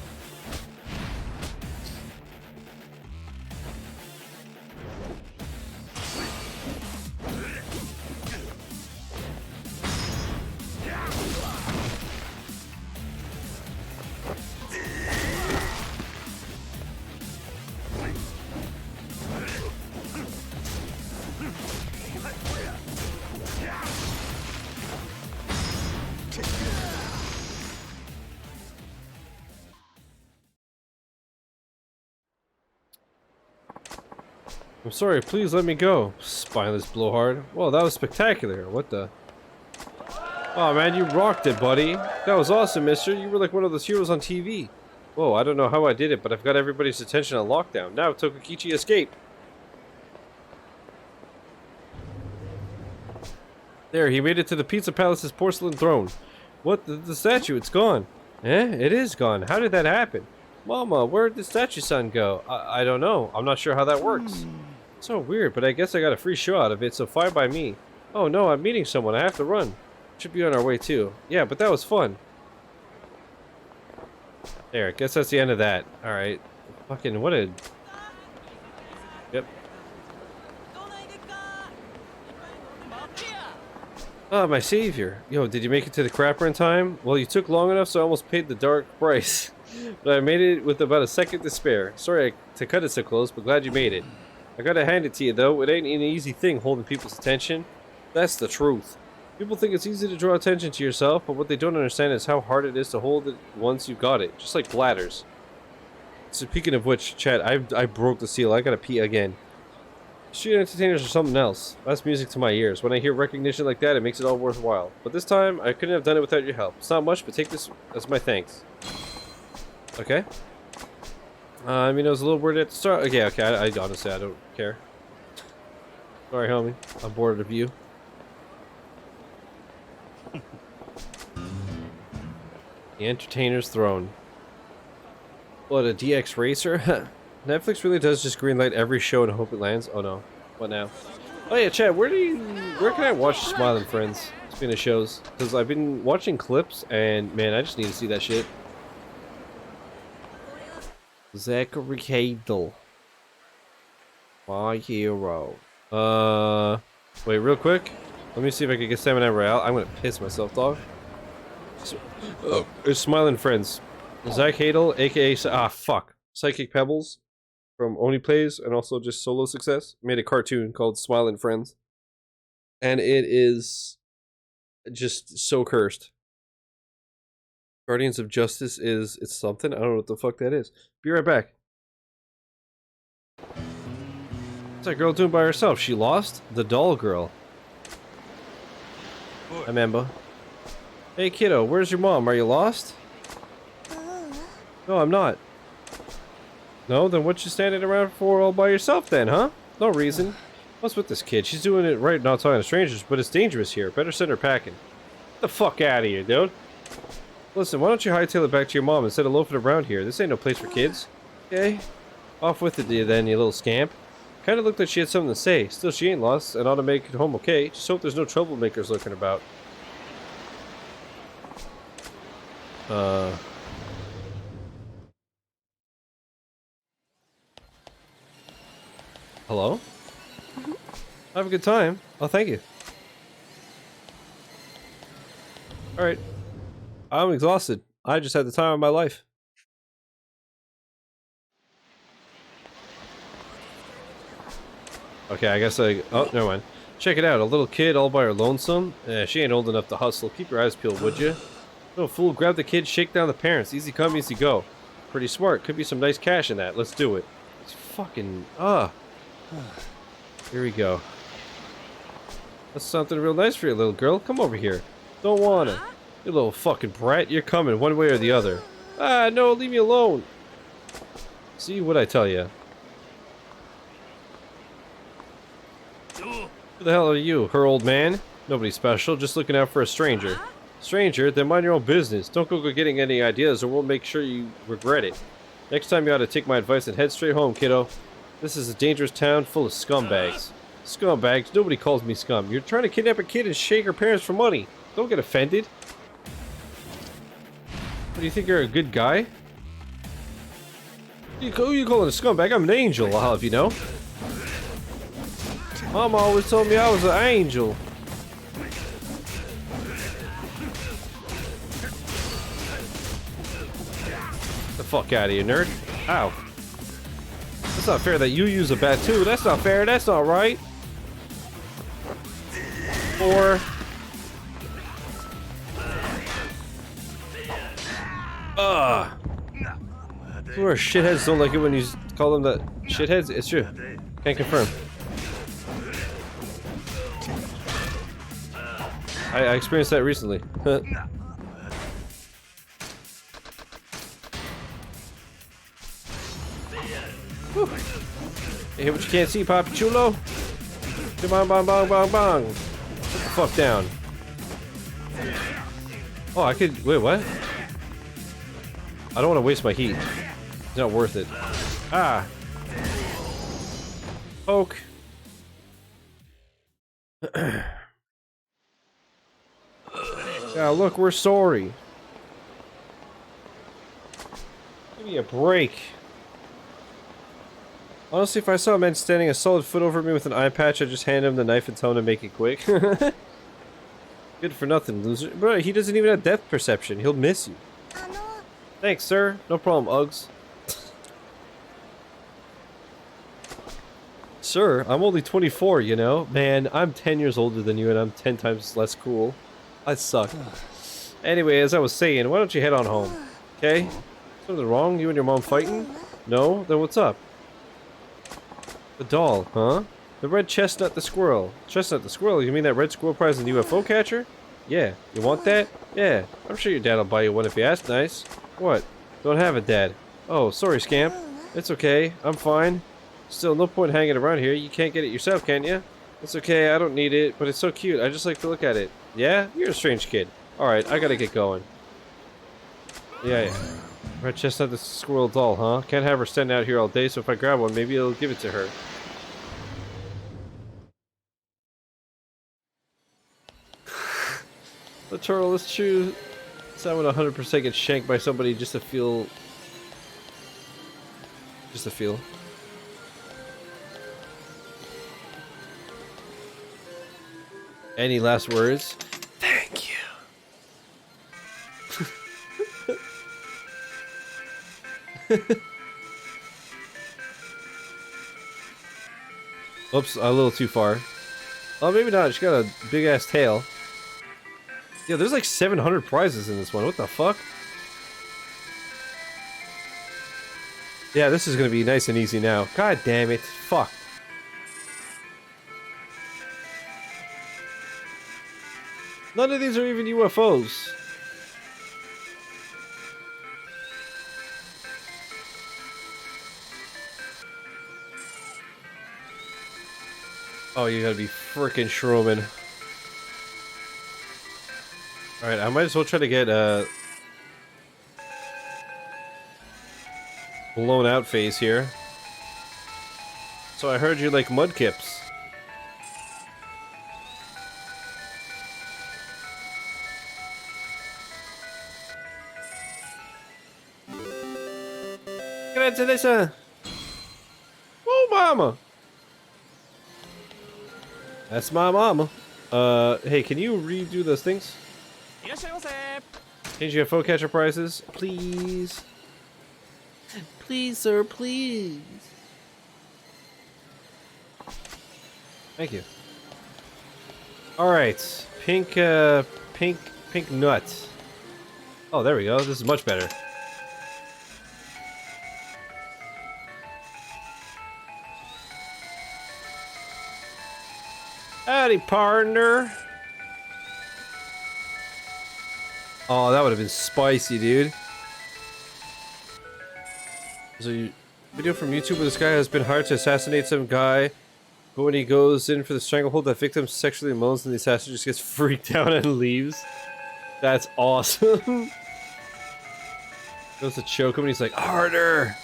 I'm sorry, please let me go. Spineless blowhard. Whoa, that was spectacular. What the? Oh man, you rocked it, buddy. That was awesome, mister. You were like one of those heroes on TV. Whoa, I don't know how I did it, but I've got everybody's attention on lockdown. Now Tokakichi escape. There, he made it to the Pizza Palace's porcelain throne. What? The statue, it's gone. Eh? It is gone. How did that happen? Mama, where'd the statue son go? I don't know. I'm not sure how that works. So weird, but I guess I got a free show out of it, so fine by me. Oh no, I'm meeting someone. I have to run. Should be on our way too. Yeah, but that was fun. There, I guess that's the end of that. Alright. Fucking, what a... Yep. Oh, my savior. Yo, did you make it to the crapper in time? Well, you took long enough, so I almost paid the dark price. But I made it with about a second to spare. Sorry to cut it so close, but glad you made it. I gotta hand it to you, though. It ain't an easy thing holding people's attention. That's the truth. People think it's easy to draw attention to yourself, but what they don't understand is how hard it is to hold it once you've got it. Just like bladders. Speaking of which, chat, I broke the seal. I gotta pee again. Street entertainers are something else. That's music to my ears. When I hear recognition like that, it makes it all worthwhile. But this time, I couldn't have done it without your help. It's not much, but take this as my thanks. Okay. I mean, it was a little weird at the start. Okay, I honestly, I don't care. Sorry, homie. I'm bored of you. The Entertainer's Throne. What, a DX Racer? Netflix really does just greenlight every show and hope it lands? Oh no. What now? Oh yeah, Chad, where can I watch Smiling Friends? Speaking of shows. Because I've been watching clips and, man, I just need to see that shit. Zachary Cadle. My hero. Wait, real quick. Let me see if I can get Samurai Royale. I'm gonna piss myself, dog. It's Smiling Friends. Zach Hadel, aka fuck, Psychic Pebbles from Oni Plays, and also just Solo Success, made a cartoon called Smiling Friends, and it is just so cursed. Guardians of Justice is it's something. I don't know what the fuck that is. Be right back. What's that girl doing by herself? She lost? The doll girl. I remember. Hey kiddo, where's your mom? Are you lost? No, I'm not. No, then what you standing around for all by yourself then, huh? No reason. What's with this kid? She's doing it right, not talking to strangers, but it's dangerous here. Better send her packing. Get the fuck out of here, dude. Listen, why don't you hightail it back to your mom instead of loafing around here? This ain't no place for kids. Okay? Off with it, then, you little scamp. Kinda looked like she had something to say. Still, she ain't lost and ought to make it home okay. Just hope there's no troublemakers lurking about. Hello? Have a good time. Oh, thank you. Alright. I'm exhausted. I just had the time of my life. Okay, I guess I... Oh, never mind. Check it out. A little kid all by her lonesome. She ain't old enough to hustle. Keep your eyes peeled, would you? No, fool. Grab the kid, shake down the parents. Easy come, easy go. Pretty smart. Could be some nice cash in that. Let's do it. It's fucking... Here we go. That's something real nice for you, little girl. Come over here. Don't wanna. You little fucking brat. You're coming one way or the other. Ah, no, leave me alone. See what I tell ya. Who the hell are you, her old man? Nobody special, just looking out for a stranger. Stranger? Then mind your own business. Don't go getting any ideas or we'll make sure you regret it. Next time you ought to take my advice and head straight home, kiddo. This is a dangerous town full of scumbags. Scumbags? Nobody calls me scum. You're trying to kidnap a kid and shake her parents for money. Don't get offended. What, do you think you're a good guy? Who you calling a scumbag? I'm an angel, I'll have you know. Mama always told me I was an angel. Get the fuck out of here, nerd. Ow. That's not fair that you use a bat too. That's not fair. That's not right. 4. Where shitheads don't like it when you call them that. Shitheads? It's true. Can't confirm. I experienced that recently. You hear what you can't see, Papi Chulo? Bang, bang, bang, bang, bang. Put the fuck down. Oh, I could... Wait, what? I don't want to waste my heat. It's not worth it. Ah. Poke. Yeah, look, we're sorry. Give me a break. Honestly, if I saw a man standing a solid foot over me with an eye patch, I'd just hand him the knife and tell him to make it quick. Good for nothing, loser. Bro, he doesn't even have depth perception. He'll miss you. Thanks, sir. No problem, Uggs. Sir, I'm only 24, you know? Man, I'm 10 years older than you and I'm 10 times less cool. I suck. Anyway, as I was saying, why don't you head on home? Okay? Something wrong? You and your mom fighting? No? Then what's up? The doll, huh? The red chestnut the squirrel. Chestnut the squirrel? You mean that red squirrel prize in the UFO catcher? Yeah. You want that? Yeah. I'm sure your dad will buy you one if you ask nice. What? Don't have it, Dad. Oh, sorry, scamp. It's okay. I'm fine. Still, no point hanging around here. You can't get it yourself, can you? It's okay. I don't need it, but it's so cute. I just like to look at it. Yeah? You're a strange kid. Alright, I gotta get going. Yeah. Red chestnut the squirrel doll, huh? Can't have her standing out here all day, so if I grab one, maybe it'll give it to her. The turtle is true. So I would 100% get shanked by somebody just to feel... Just to feel. Any last words? Thank you. Oops, a little too far. Oh, maybe not. She got a big ass tail. Yeah, there's like 700 prizes in this one. What the fuck? Yeah, this is gonna be nice and easy now. God damn it. Fuck. None of these are even UFOs. Oh, you gotta be frickin' shrooming. Alright, I might as well try to get blown out phase here. So I heard you like mudkips. Congratulations! Oh, mama! That's my mama. Hey, can you redo those things? Change your phone catcher prices, please. Please, sir, please. Thank you. Alright. Pink nut. Oh, there we go. This is much better. Howdy, partner. Oh, that would have been spicy, dude. There's a video from YouTube where this guy has been hired to assassinate some guy, but when he goes in for the stranglehold, the victim sexually moans and the assassin just gets freaked out and leaves. That's awesome. Goes to choke him and he's like, harder!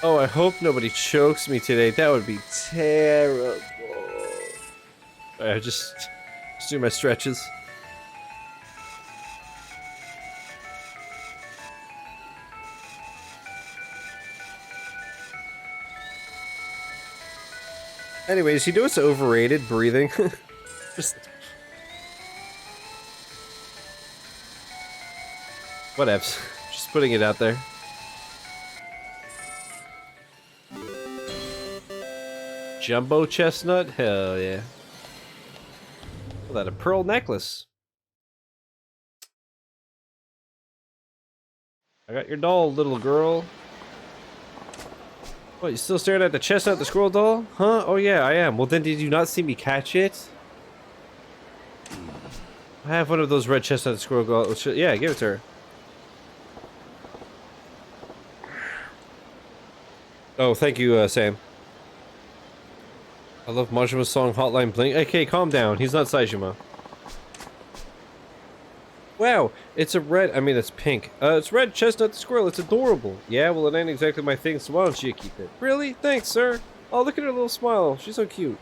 Oh, I hope nobody chokes me today. That would be terrible. I just do my stretches. Anyways, you know what's overrated? Breathing. Just... whatevs. Just putting it out there. Jumbo chestnut? Hell yeah. Oh, that a pearl necklace. I got your doll, little girl. What, you still staring at the chestnut, the squirrel doll? Huh? Oh yeah, I am. Well then, did you not see me catch it? I have one of those red chestnut squirrel dolls. Yeah, give it to her. Oh, thank you, Sam. I love Majima's song Hotline Bling. Okay, calm down. He's not Saijima. Wow, it's a red, I mean it's pink. It's red chestnut squirrel, it's adorable. Yeah, well it ain't exactly my thing, so why don't you keep it? Really? Thanks, sir. Oh, look at her little smile. She's so cute.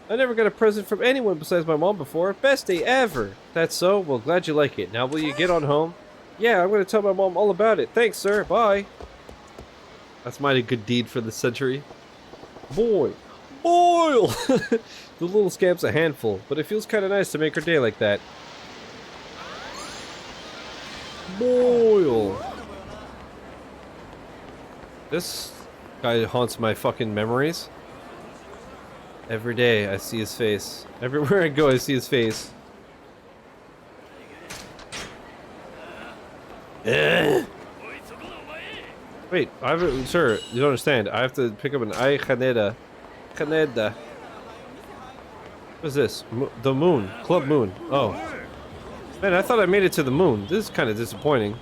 I never got a present from anyone besides my mom before. Best day ever. That's so? Well, glad you like it. Now will you get on home? Yeah, I'm gonna tell my mom all about it. Thanks, sir. Bye. That's mighty good deed for the century. Boy. Boil! The little scamp's a handful, but it feels kinda nice to make her day like that. Boil. This guy haunts my fucking memories. Every day I see his face. Everywhere I go I see his face. Wait, sir, you don't understand. I have to pick up an Ai Haneda. Haneda. What is this? The moon. Club Moon. Oh. Man, I thought I made it to the moon. This is kind of disappointing.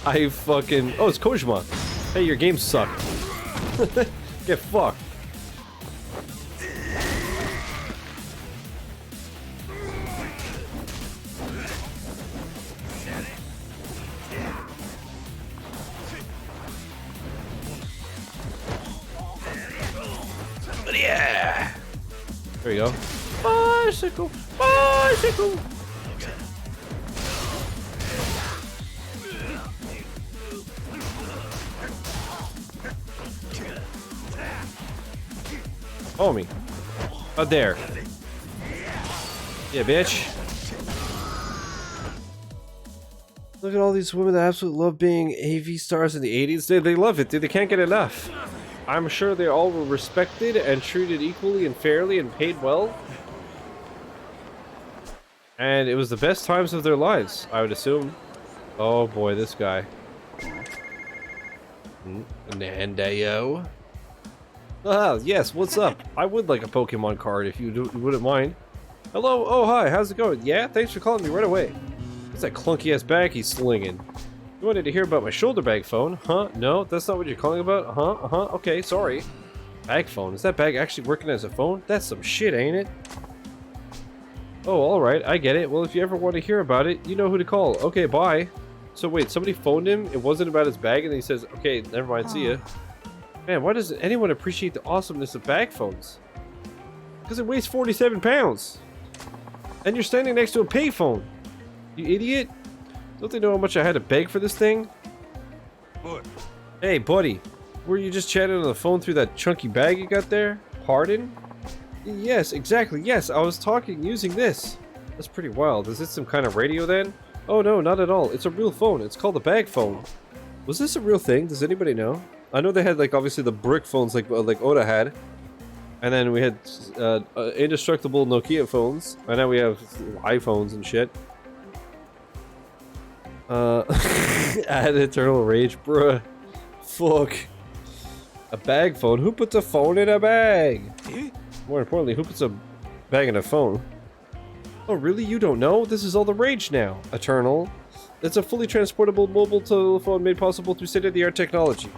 I fucking... Oh, it's Kojima. Hey, your games suck. Get fucked. Yeah! There you go. Bicycle! Bicycle! Follow me. Out there. Yeah, bitch. Look at all these women that absolutely love being AV stars in the 80s. They love it, dude. They can't get enough. I'm sure they all were respected and treated equally and fairly and paid well. And it was the best times of their lives, I would assume. Oh boy, this guy. Nandeo. Ah, yes, what's up? I would like a Pokemon card if you wouldn't mind. Hello, oh hi, how's it going? Yeah, thanks for calling me right away. What's that clunky ass bag he's slinging? You wanted to hear about my shoulder bag phone? Huh? No, that's not what you're calling about? Okay, sorry. Bag phone? Is that bag actually working as a phone? That's some shit, ain't it? Oh, alright, I get it. Well, if you ever want to hear about it, you know who to call. Okay, bye. So wait, somebody phoned him? It wasn't about his bag, and then he says, okay, never mind, see ya. Man, why doesn't anyone appreciate the awesomeness of bag phones? Because it weighs 47 pounds. And you're standing next to a payphone. You idiot. Don't they know how much I had to beg for this thing? What? Hey, buddy. Were you just chatting on the phone through that chunky bag you got there? Pardon? Yes, exactly. Yes, I was talking using this. That's pretty wild. Is it some kind of radio then? Oh no, not at all. It's a real phone. It's called a bag phone. Was this a real thing? Does anybody know? I know they had like obviously the brick phones like Oda had. And then we had indestructible Nokia phones. And now we have iPhones and shit. Add eternal rage, bruh. Fuck. A bag phone? Who puts a phone in a bag? More importantly, who puts a bag in a phone? Oh, really? You don't know? This is all the rage now. Eternal. It's a fully transportable mobile telephone made possible through state-of-the-art technology.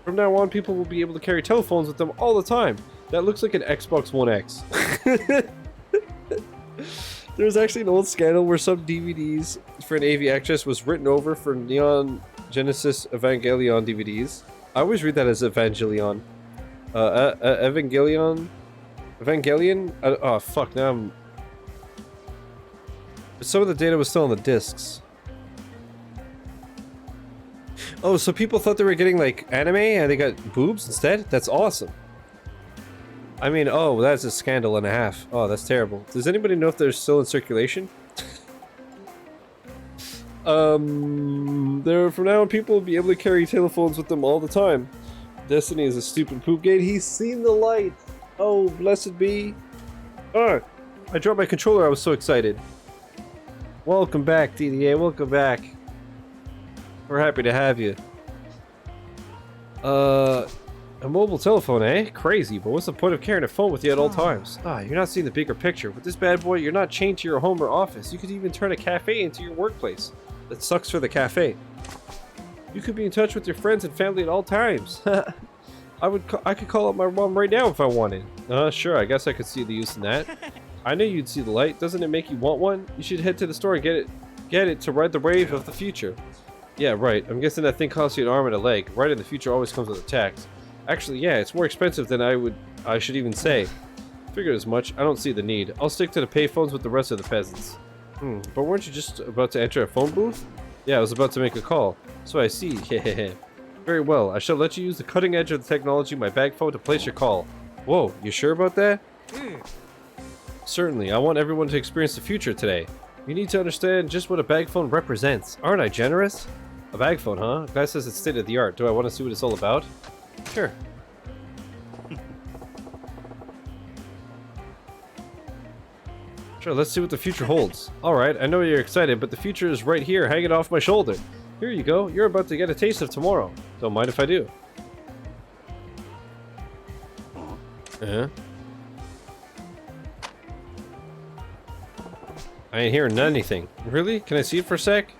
From now on, people will be able to carry telephones with them all the time. That looks like an Xbox One X. There was actually an old scandal where some DVDs for an AV actress was written over for Neon Genesis Evangelion DVDs. I always read that as Evangelion. Evangelion? Evangelion? Oh, fuck, now I'm... Some of the data was still on the discs. Oh, so people thought they were getting, like, anime and they got boobs instead? That's awesome. I mean, oh, that's a scandal and a half. Oh, that's terrible. Does anybody know if they're still in circulation? From now on, people will be able to carry telephones with them all the time. Destiny is a stupid poop gate. He's seen the light. Oh, blessed be. Oh, I dropped my controller. I was so excited. Welcome back, DDA. Welcome back. We're happy to have you. A mobile telephone, eh? Crazy, but what's the point of carrying a phone with you at all times? Ah, you're not seeing the bigger picture. With this bad boy, you're not chained to your home or office. You could even turn a cafe into your workplace. That sucks for the cafe. You could be in touch with your friends and family at all times. I could call up my mom right now if I wanted. Sure, I guess I could see the use in that. I knew you'd see the light. Doesn't it make you want one? You should head to the store and get it to ride the wave of the future. Yeah, right. I'm guessing that thing costs you an arm and a leg. Right in the future always comes with a tax. Actually, yeah, it's more expensive than I should even say. Figured as much. I don't see the need. I'll stick to the payphones with the rest of the peasants. But weren't you just about to enter a phone booth? Yeah, I was about to make a call. So I see. Very well. I shall let you use the cutting edge of the technology, my bag phone, to place your call. Whoa, you sure about that? Certainly. I want everyone to experience the future today. You need to understand just what a bag phone represents. Aren't I generous? A bag phone, huh? Guy says it's state of the art. Do I want to see what it's all about? Sure. Sure, let's see what the future holds. Alright, I know you're excited, but the future is right here, hanging off my shoulder. Here you go. You're about to get a taste of tomorrow. Don't mind if I do. I ain't hearing anything. Really? Can I see it for a sec?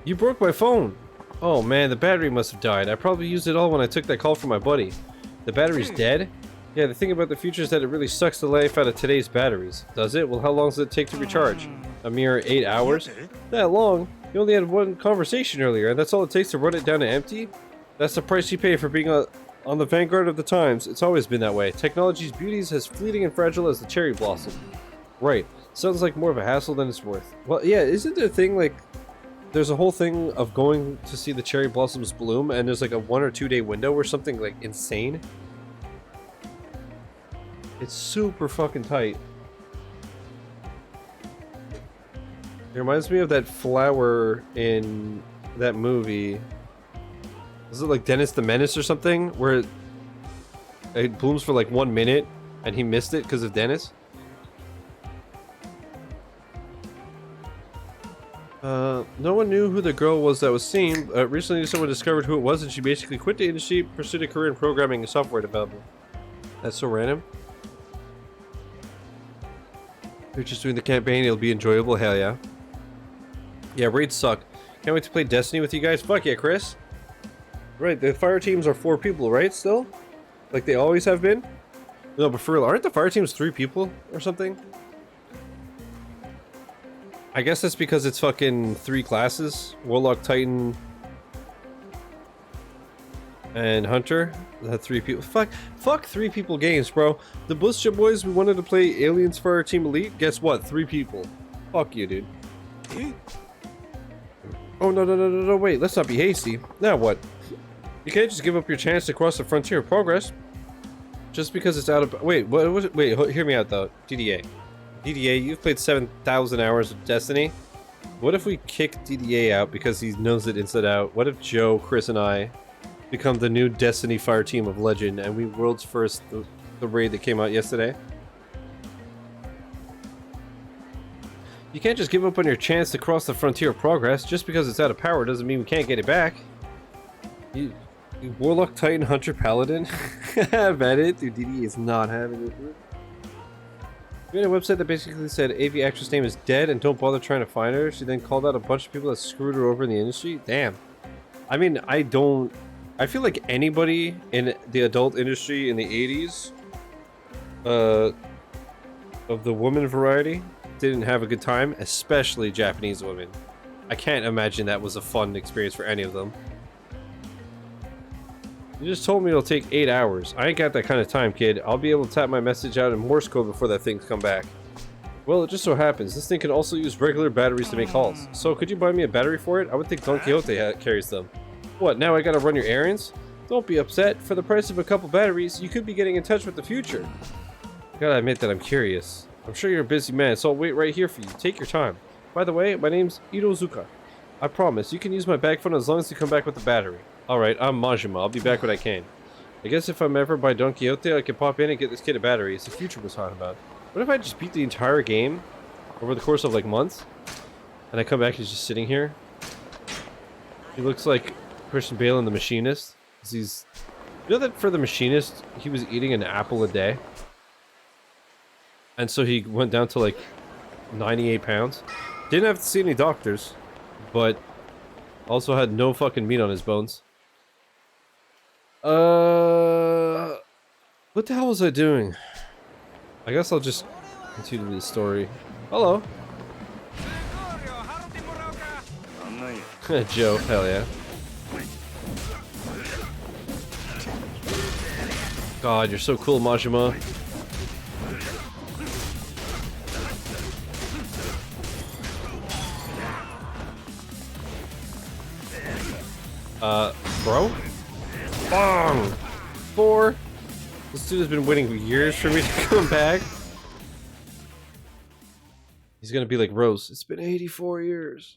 You broke my phone! Oh man, the battery must have died. I probably used it all when I took that call from my buddy. The battery's dead? Yeah, the thing about the future is that it really sucks the life out of today's batteries. Does it? Well, how long does it take to recharge? A mere 8 hours? That long? You only had one conversation earlier, and that's all it takes to run it down to empty? That's the price you pay for being on the vanguard of the times. It's always been that way. Technology's beauty is as fleeting and fragile as the cherry blossom. Right. Sounds like more of a hassle than it's worth. Well, yeah, isn't there a thing like... There's a whole thing of going to see the cherry blossoms bloom, and there's like a 1 or 2 day window or something like insane. It's super fucking tight. It reminds me of that flower in that movie. Was it like Dennis the Menace or something? Where it blooms for like 1 minute and he missed it because of Dennis? No one knew who the girl was that was seen. Recently someone discovered who it was and she basically quit the industry, pursued a career in programming and software development. That's so random. You're just doing the campaign, it'll be enjoyable, hell yeah. Yeah, raids suck. Can't wait to play Destiny with you guys. Fuck yeah, Chris. Right, the fire teams are 4 people, right, still? Like they always have been? No, but for real, aren't the fire teams 3 people or something? I guess that's because it's fucking 3 classes. Warlock, Titan, and Hunter. That 3 people. Fuck 3 people games, bro. The Bullshit Boys, we wanted to play Aliens for our Team Elite. Guess what? 3 people. Fuck you, dude. Oh, no, wait. Let's not be hasty. Now what? You can't just give up your chance to cross the frontier of progress. Just because it's out of... Wait, what was it? Wait, hear me out, though. DDA. DDA, you've played 7,000 hours of Destiny. What if we kick DDA out because he knows it inside out? What if Joe, Chris, and I become the new Destiny Fire Team of Legend and we world's first the raid that came out yesterday? You can't just give up on your chance to cross the frontier of progress. Just because it's out of power doesn't mean we can't get it back. You Warlock, Titan, Hunter, Paladin? Bet it? Dude, DDA is not having it, dude. We had a website that basically said AV actress name is dead and don't bother trying to find her. She then called out a bunch of people that screwed her over in the industry. Damn. I mean, I feel like anybody in the adult industry in the 80s of the woman variety didn't have a good time, especially Japanese women. I can't imagine that was a fun experience for any of them. You just told me it'll take 8 hours. I ain't got that kind of time, kid. I'll be able to type my message out in Morse code before that thing's come back. Well, it just so happens, this thing can also use regular batteries to make calls. So, could you buy me a battery for it? I would think Don Quixote carries them. What, now I gotta run your errands? Don't be upset. For the price of a couple batteries, you could be getting in touch with the future. I gotta admit that I'm curious. I'm sure you're a busy man, so I'll wait right here for you. Take your time. By the way, my name's Irozuka. I promise, you can use my bag phone as long as you come back with the battery. Alright, I'm Majima. I'll be back when I can. I guess if I'm ever by Don Quixote, I can pop in and get this kid a battery. It's the future was talking about. What if I just beat the entire game over the course of like months? And I come back and he's just sitting here? He looks like Christian Bale in The Machinist. He's... You know that for The Machinist, he was eating an apple a day? And so he went down to like 98 pounds. Didn't have to see any doctors, but also had no fucking meat on his bones. What the hell was I doing? I guess I'll just continue the story. Hello. Joe, hell yeah. God, you're so cool, Majima. Bro? Bong! 4! This dude has been waiting for years for me to come back. He's gonna be like Rose. It's been 84 years.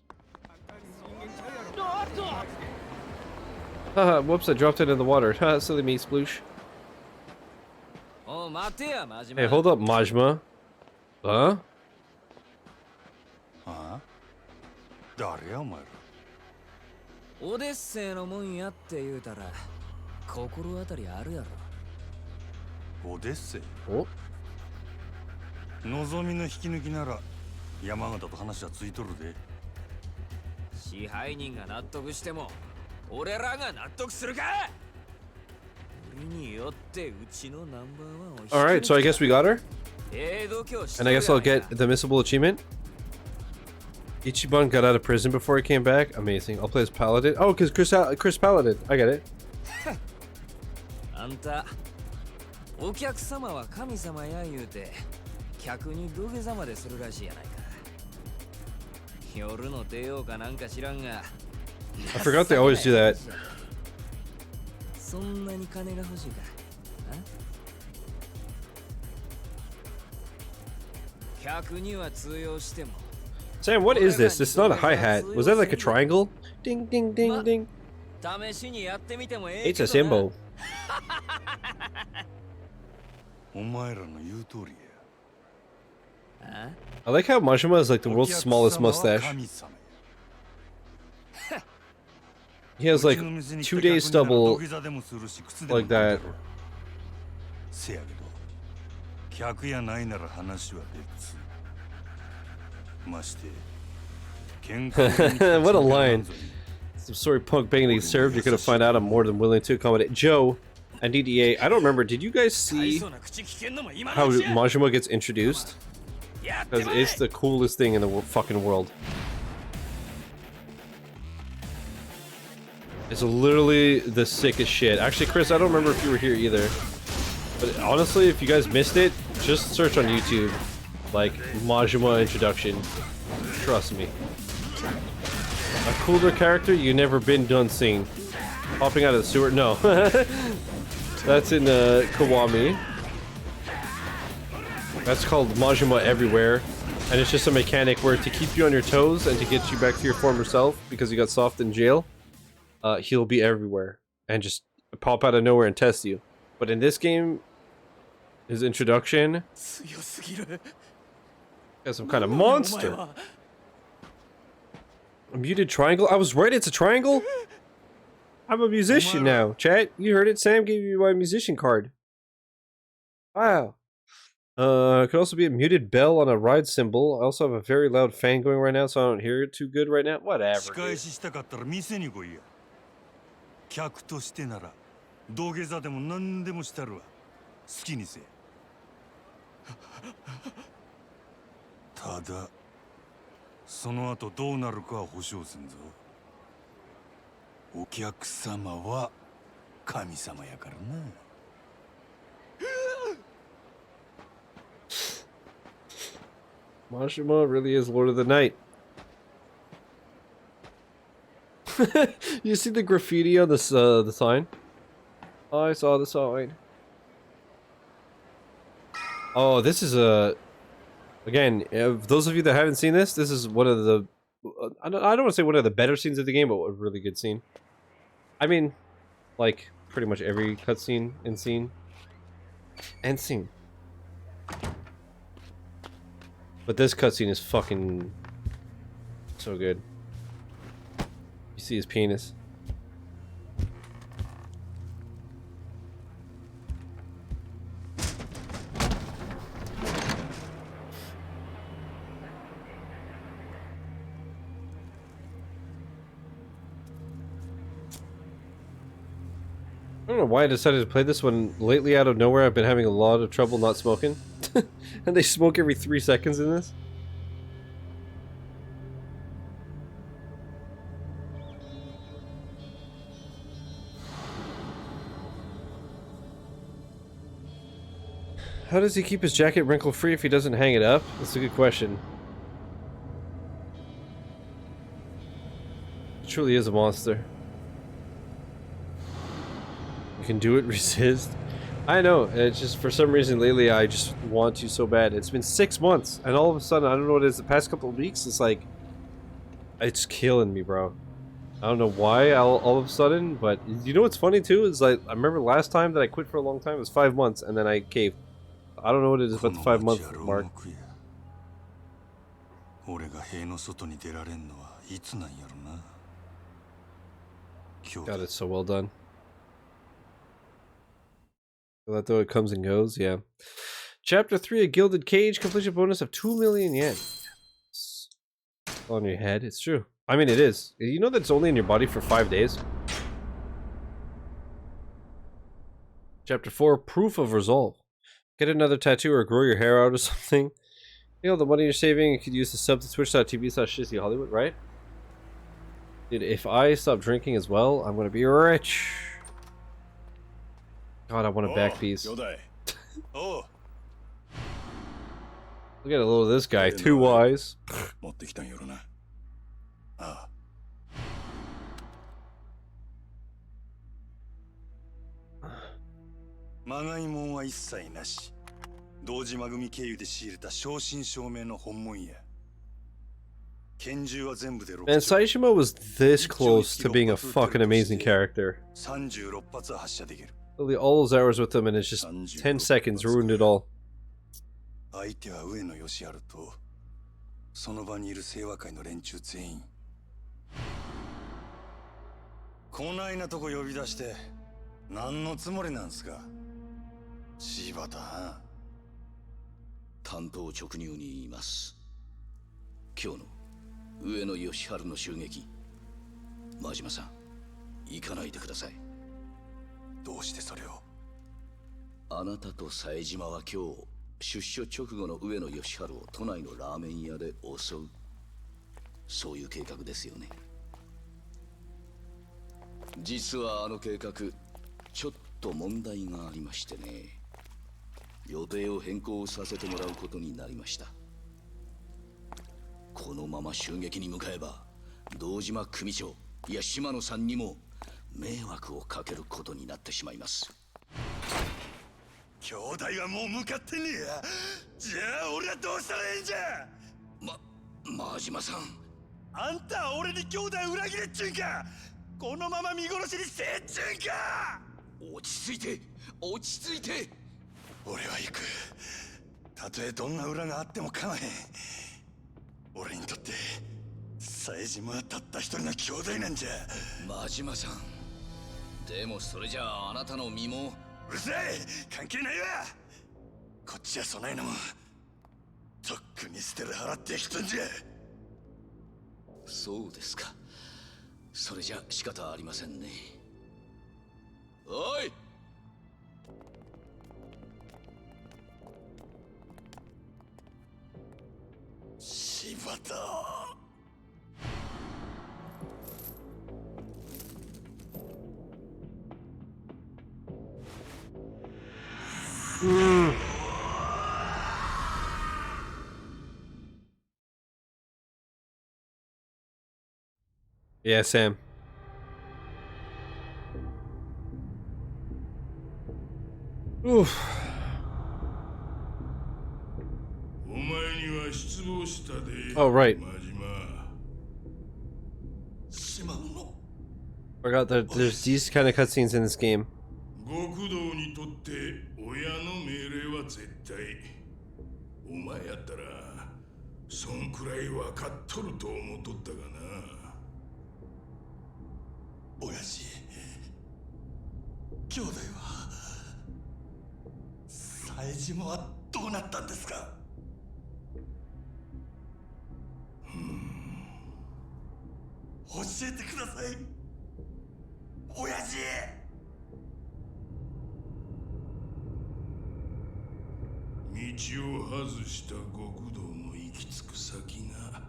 Haha, whoops, I dropped it in the water. Haha, silly me, sploosh. Hey, hold up, Majima. Huh? Huh? オデッセイのもんやって言うたら心当たりあるやろ。オデッセイ？お？望みの引き抜きなら山形と話はついとるで。支配人が納得しても俺らが納得するか？俺によってうちのナンバーワンを。Alright, so I guess we got her? And I guess I'll get the missable achievement? Ichiban got out of prison before he came back? Amazing. I'll play as Paladin. Oh, because Chris Paladin. I get it. あんた、お客様は神様や言うて客に土下座までするらしいやないか。夜の帝王かなんか知らんが。I forgot they always do that. そんなに金が欲しいか。客には通用しても。Sam, what is this? This is not a hi-hat. Was that like a triangle? Ding, ding, ding, ding. It's a symbol. I like how Majima is like the world's smallest mustache. He has like 2 days stubble like that. What a line. Some sorry punk banging he served, you're gonna find out I'm more than willing to accommodate. Joe and DDA, I don't remember, did you guys see how Majima gets introduced? Because it's the coolest thing in the fucking world. It's literally the sickest shit. Actually, Chris, I don't remember if you were here either. But honestly, if you guys missed it, just search on YouTube, like, Majima introduction. Trust me. A cooler character you never been done seeing. Popping out of the sewer? No. That's in Kiwami. That's called Majima Everywhere. And it's just a mechanic where to keep you on your toes and to get you back to your former self because you got soft in jail, he'll be everywhere and just pop out of nowhere and test you. But in this game, his introduction is some kind of monster. A muted triangle? I was right, it's a triangle? I'm a musician now. Chat, you heard it. Sam gave you my musician card. Wow. Could also be a muted bell on a ride symbol. I also have a very loud fan going right now, so I don't hear it too good right now. Whatever. Majima really is Lord of the Night. You see the graffiti on this the sign? Oh, I saw the sign. Oh, this is a... Again, those of you that haven't seen this, this is one of the... I don't want to say one of the better scenes of the game, but a really good scene. I mean, like, pretty much every cutscene and scene. And scene. But this cutscene is fucking... so good. You see his penis. I don't know why I decided to play this one. Lately, out of nowhere, I've been having a lot of trouble not smoking. And they smoke every 3 seconds in this. How does he keep his jacket wrinkle-free if he doesn't hang it up? That's a good question. He truly is a monster. You can do it, resist. I know, it's just for some reason lately I just want to so bad. It's been 6 months, and all of a sudden, I don't know what it is, the past couple of weeks, it's like... It's killing me, bro. I don't know why all of a sudden, but you know what's funny too? Is like, I remember last time that I quit for a long time, it was 5 months, and then I caved. I don't know what it is about the 5 month mark. God, it's so well done. That though it comes and goes, yeah. Chapter 3, a gilded cage, completion bonus of 2 million yen. It's on your head, it's true. I mean, it is. You know that it's only in your body for 5 days? Chapter 4, proof of resolve. Get another tattoo or grow your hair out or something. You know, the money you're saving, you could use to sub to twitch.tv/ShizzyHollywood, right? Dude, if I stop drinking as well, I'm gonna be rich. God, I want a back piece. Look at a little of this guy, 2 eyes. 拳銃は全部で6 Man, 丁 Saishima was this close to being a fucking amazing character. 36発発射できる。 Literally all those hours with him and it's just 10 seconds ruined it all. 相手は上野義治とその場にいる清和会の連中全員。こないなとこ呼び出して何のつもりなんすか、柴田。担当直入に言います。今日の上野義治の襲撃、真島さん行かないでください。どうしてそれを？あなたと冴島は今日出所直後の上野義治を都内のラーメン屋で襲う、そういう計画ですよね。実はあの計画ちょっと問題がありましてね、予定を変更させてもらうことになりました。このまま襲撃に向かえば堂島組長いや島野さんにも迷惑をかけることになってしまいます。兄弟はもう向かってねえや。じゃあ俺はどうしたらええんじゃ。真島さん、あんたは俺に兄弟裏切れっちゅうんか。このまま見殺しにせえっちゅうんか。落ち着いて落ち着いて。俺は行く。たとえどんな裏があっても構わへん。俺にとって冴島はたった一人の兄弟なんじゃ。真島さん、でもそれじゃああなたの身も。うるさい、関係ないわ。こっちはそないのもとっくに捨てる払ってきたんじゃ。そうですか。それじゃ仕方ありませんね。おい、柴田。Yeah, Sam. Oof. お前には失望したで。 Oh, right. 島野。 Forgot that there's these kind of cutscenes in this game. 極道にとって親の命令は絶対。お前やったらそんくらい分かっとると思っとったがな。親父、兄弟は冴島はどうなったんですか。教えてください親父。道を外した極道の行き着く先が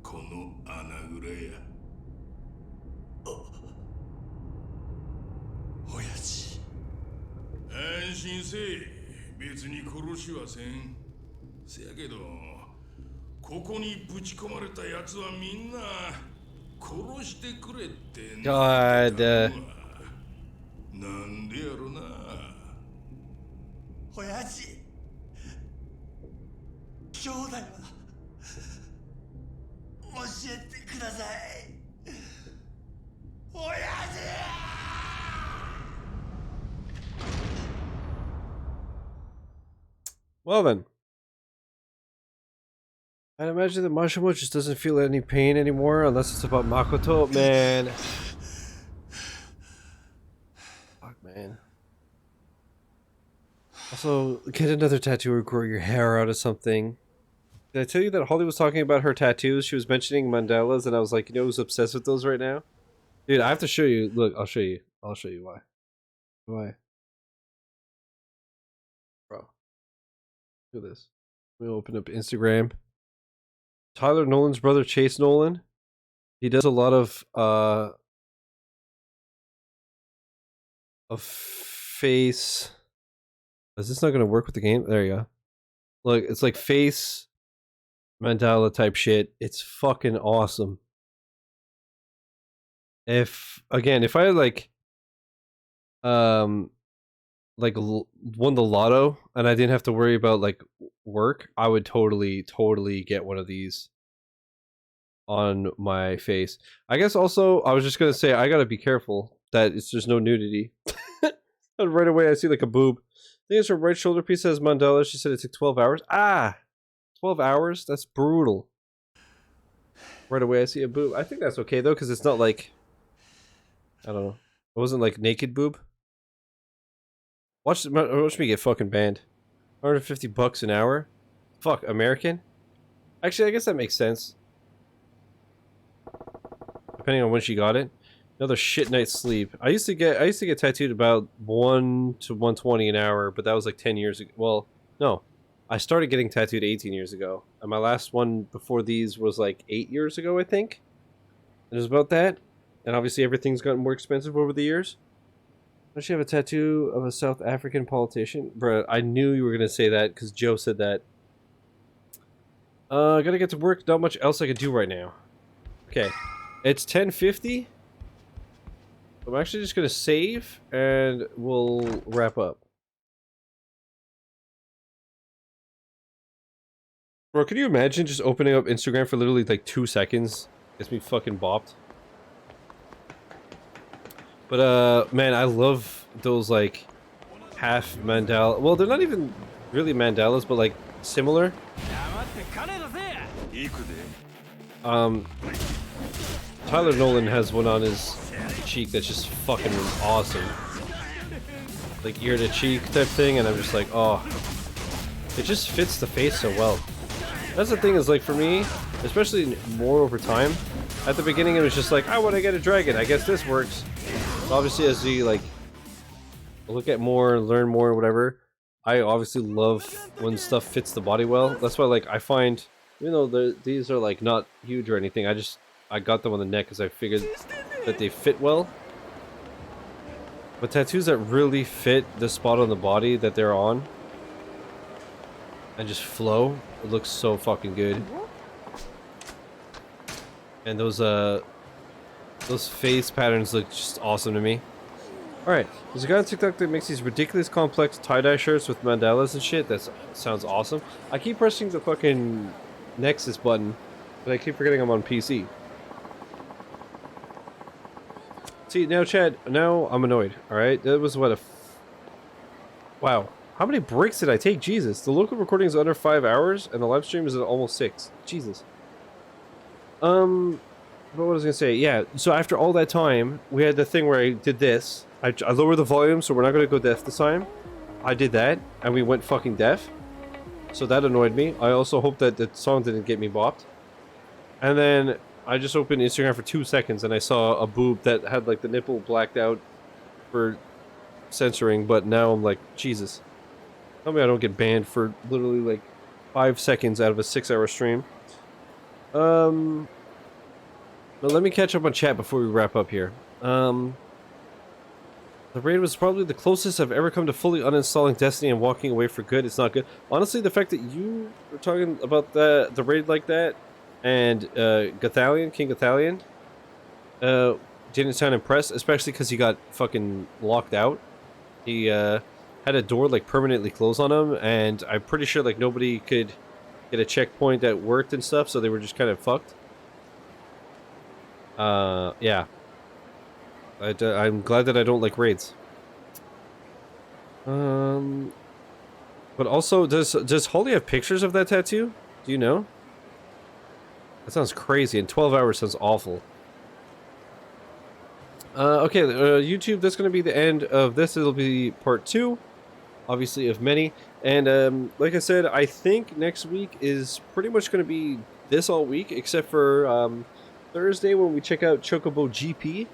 この穴蔵や。親父、安心せえ。別に殺しはせん。せやけどここにぶち込まれた奴はみんな殺してくれって God. なんでやろな。親父、兄弟は教えてください親父。Well then. I'd imagine that Majima just doesn't feel any pain anymore unless it's about Makoto. Man. Fuck, man. Also, get another tattoo or grow your hair out of something. Did I tell you that Holly was talking about her tattoos? She was mentioning mandalas, and I was like, you know who's obsessed with those right now? Dude, I have to show you. Look, I'll show you. I'll show you why. Why? Bro. Look at this. Let me open up Instagram. Tyler Nolan's brother, Chase Nolan. He does a lot of face. Is this not going to work with the game? There you go. Look, it's like face mandala type shit. It's fucking awesome. If I won the lotto and I didn't have to worry about like work, I would totally get one of these. on my face. I guess also I was just gonna say I gotta be careful that there's no nudity. And right away I see like a boob. I think it's her right shoulder piece that has mandala. She said it took 12 hours. 12 hours? That's brutal. Right away I see a boob. I think that's okay though, because it's not like, I don't know. It wasn't like naked boob. Watch me get fucking banned. $150 an hour? Fuck, American? Actually, I guess that makes sense. Depending on when she got it. Another shit night's sleep. I used to get tattooed about 1 to 120 an hour, but that was like 10 years ago. Well, no. I started getting tattooed 18 years ago. And my last one before these was like 8 years ago, I think. It was about that. And obviously everything's gotten more expensive over the years. Does she have a tattoo of a South African politician? Bruh, I knew you were going to say that because Joe said that. I gotta get to work. Not much else I can do right now. Okay. It's 10:50. I'm actually just gonna save and we'll wrap up. Bro, can you imagine just opening up Instagram for literally like 2 seconds? Gets me fucking bopped. But man, I love those like half mandala. Well, they're not even really mandalas, but like similar. Tyler Nolan has one on his cheek that's just fucking awesome. Like ear to cheek type thing, and I'm just like, oh. It just fits the face so well. That's the thing is like for me, especially more over time, at the beginning it was just like, I want to get a dragon, I guess this works. But obviously as you like look at more, learn more, whatever, I obviously love when stuff fits the body well. That's why like I find, even though these are like not huge or anything, I got them on the neck because I figured that they fit well. But tattoos that really fit the spot on the body that they're on and just flow, it looks so fucking good. And those face patterns look just awesome to me. Alright, there's a guy on TikTok that makes these ridiculous complex tie-dye shirts with mandalas and shit. That sounds awesome. I keep pressing the fucking Nexus button, but I keep forgetting I'm on PC. See, now Chad, now I'm annoyed, alright? That was what wow. How many breaks did I take? Jesus. The local recording is under 5 hours, and the live stream is at almost 6. Jesus. What was I gonna say? Yeah, so after all that time, we had the thing where I did this. I lowered the volume, so we're not gonna go deaf this time. I did that, and we went fucking deaf. So that annoyed me. I also hope that the song didn't get me bopped. And then I just opened Instagram for 2 seconds and I saw a boob that had like the nipple blacked out for censoring, but now I'm like, Jesus. Tell me I don't get banned for literally like 5 seconds out of a 6-hour stream. But let me catch up on chat before we wrap up here. The raid was probably the closest I've ever come to fully uninstalling Destiny and walking away for good. It's not good. Honestly, the fact that you were talking about the raid like that, and Gathalion, King Gathalion, didn't sound impressed, especially because he got fucking locked out. He had a door like permanently closed on him, and I'm pretty sure like nobody could get a checkpoint that worked and stuff, so they were just kind of fucked. Yeah. I'm glad that I don't like raids. But also, does Holly have pictures of that tattoo? Do you know? That sounds crazy, and 12 hours sounds awful. Okay, YouTube, that's going to be the end of this. It'll be part 2, obviously, of many. And like I said, I think next week is pretty much going to be this all week, except for Thursday when we check out Chocobo GP.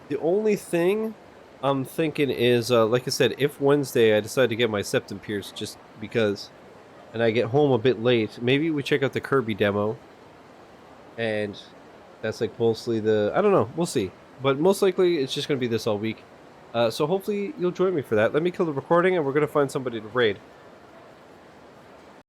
The only thing I'm thinking is, like I said, if Wednesday I decide to get my septum pierced just because, and I get home a bit late, maybe we check out the Kirby demo. And that's like mostly the, I don't know, we'll see. But most likely it's just going to be this all week. So hopefully you'll join me for that. Let me kill the recording and we're going to find somebody to raid.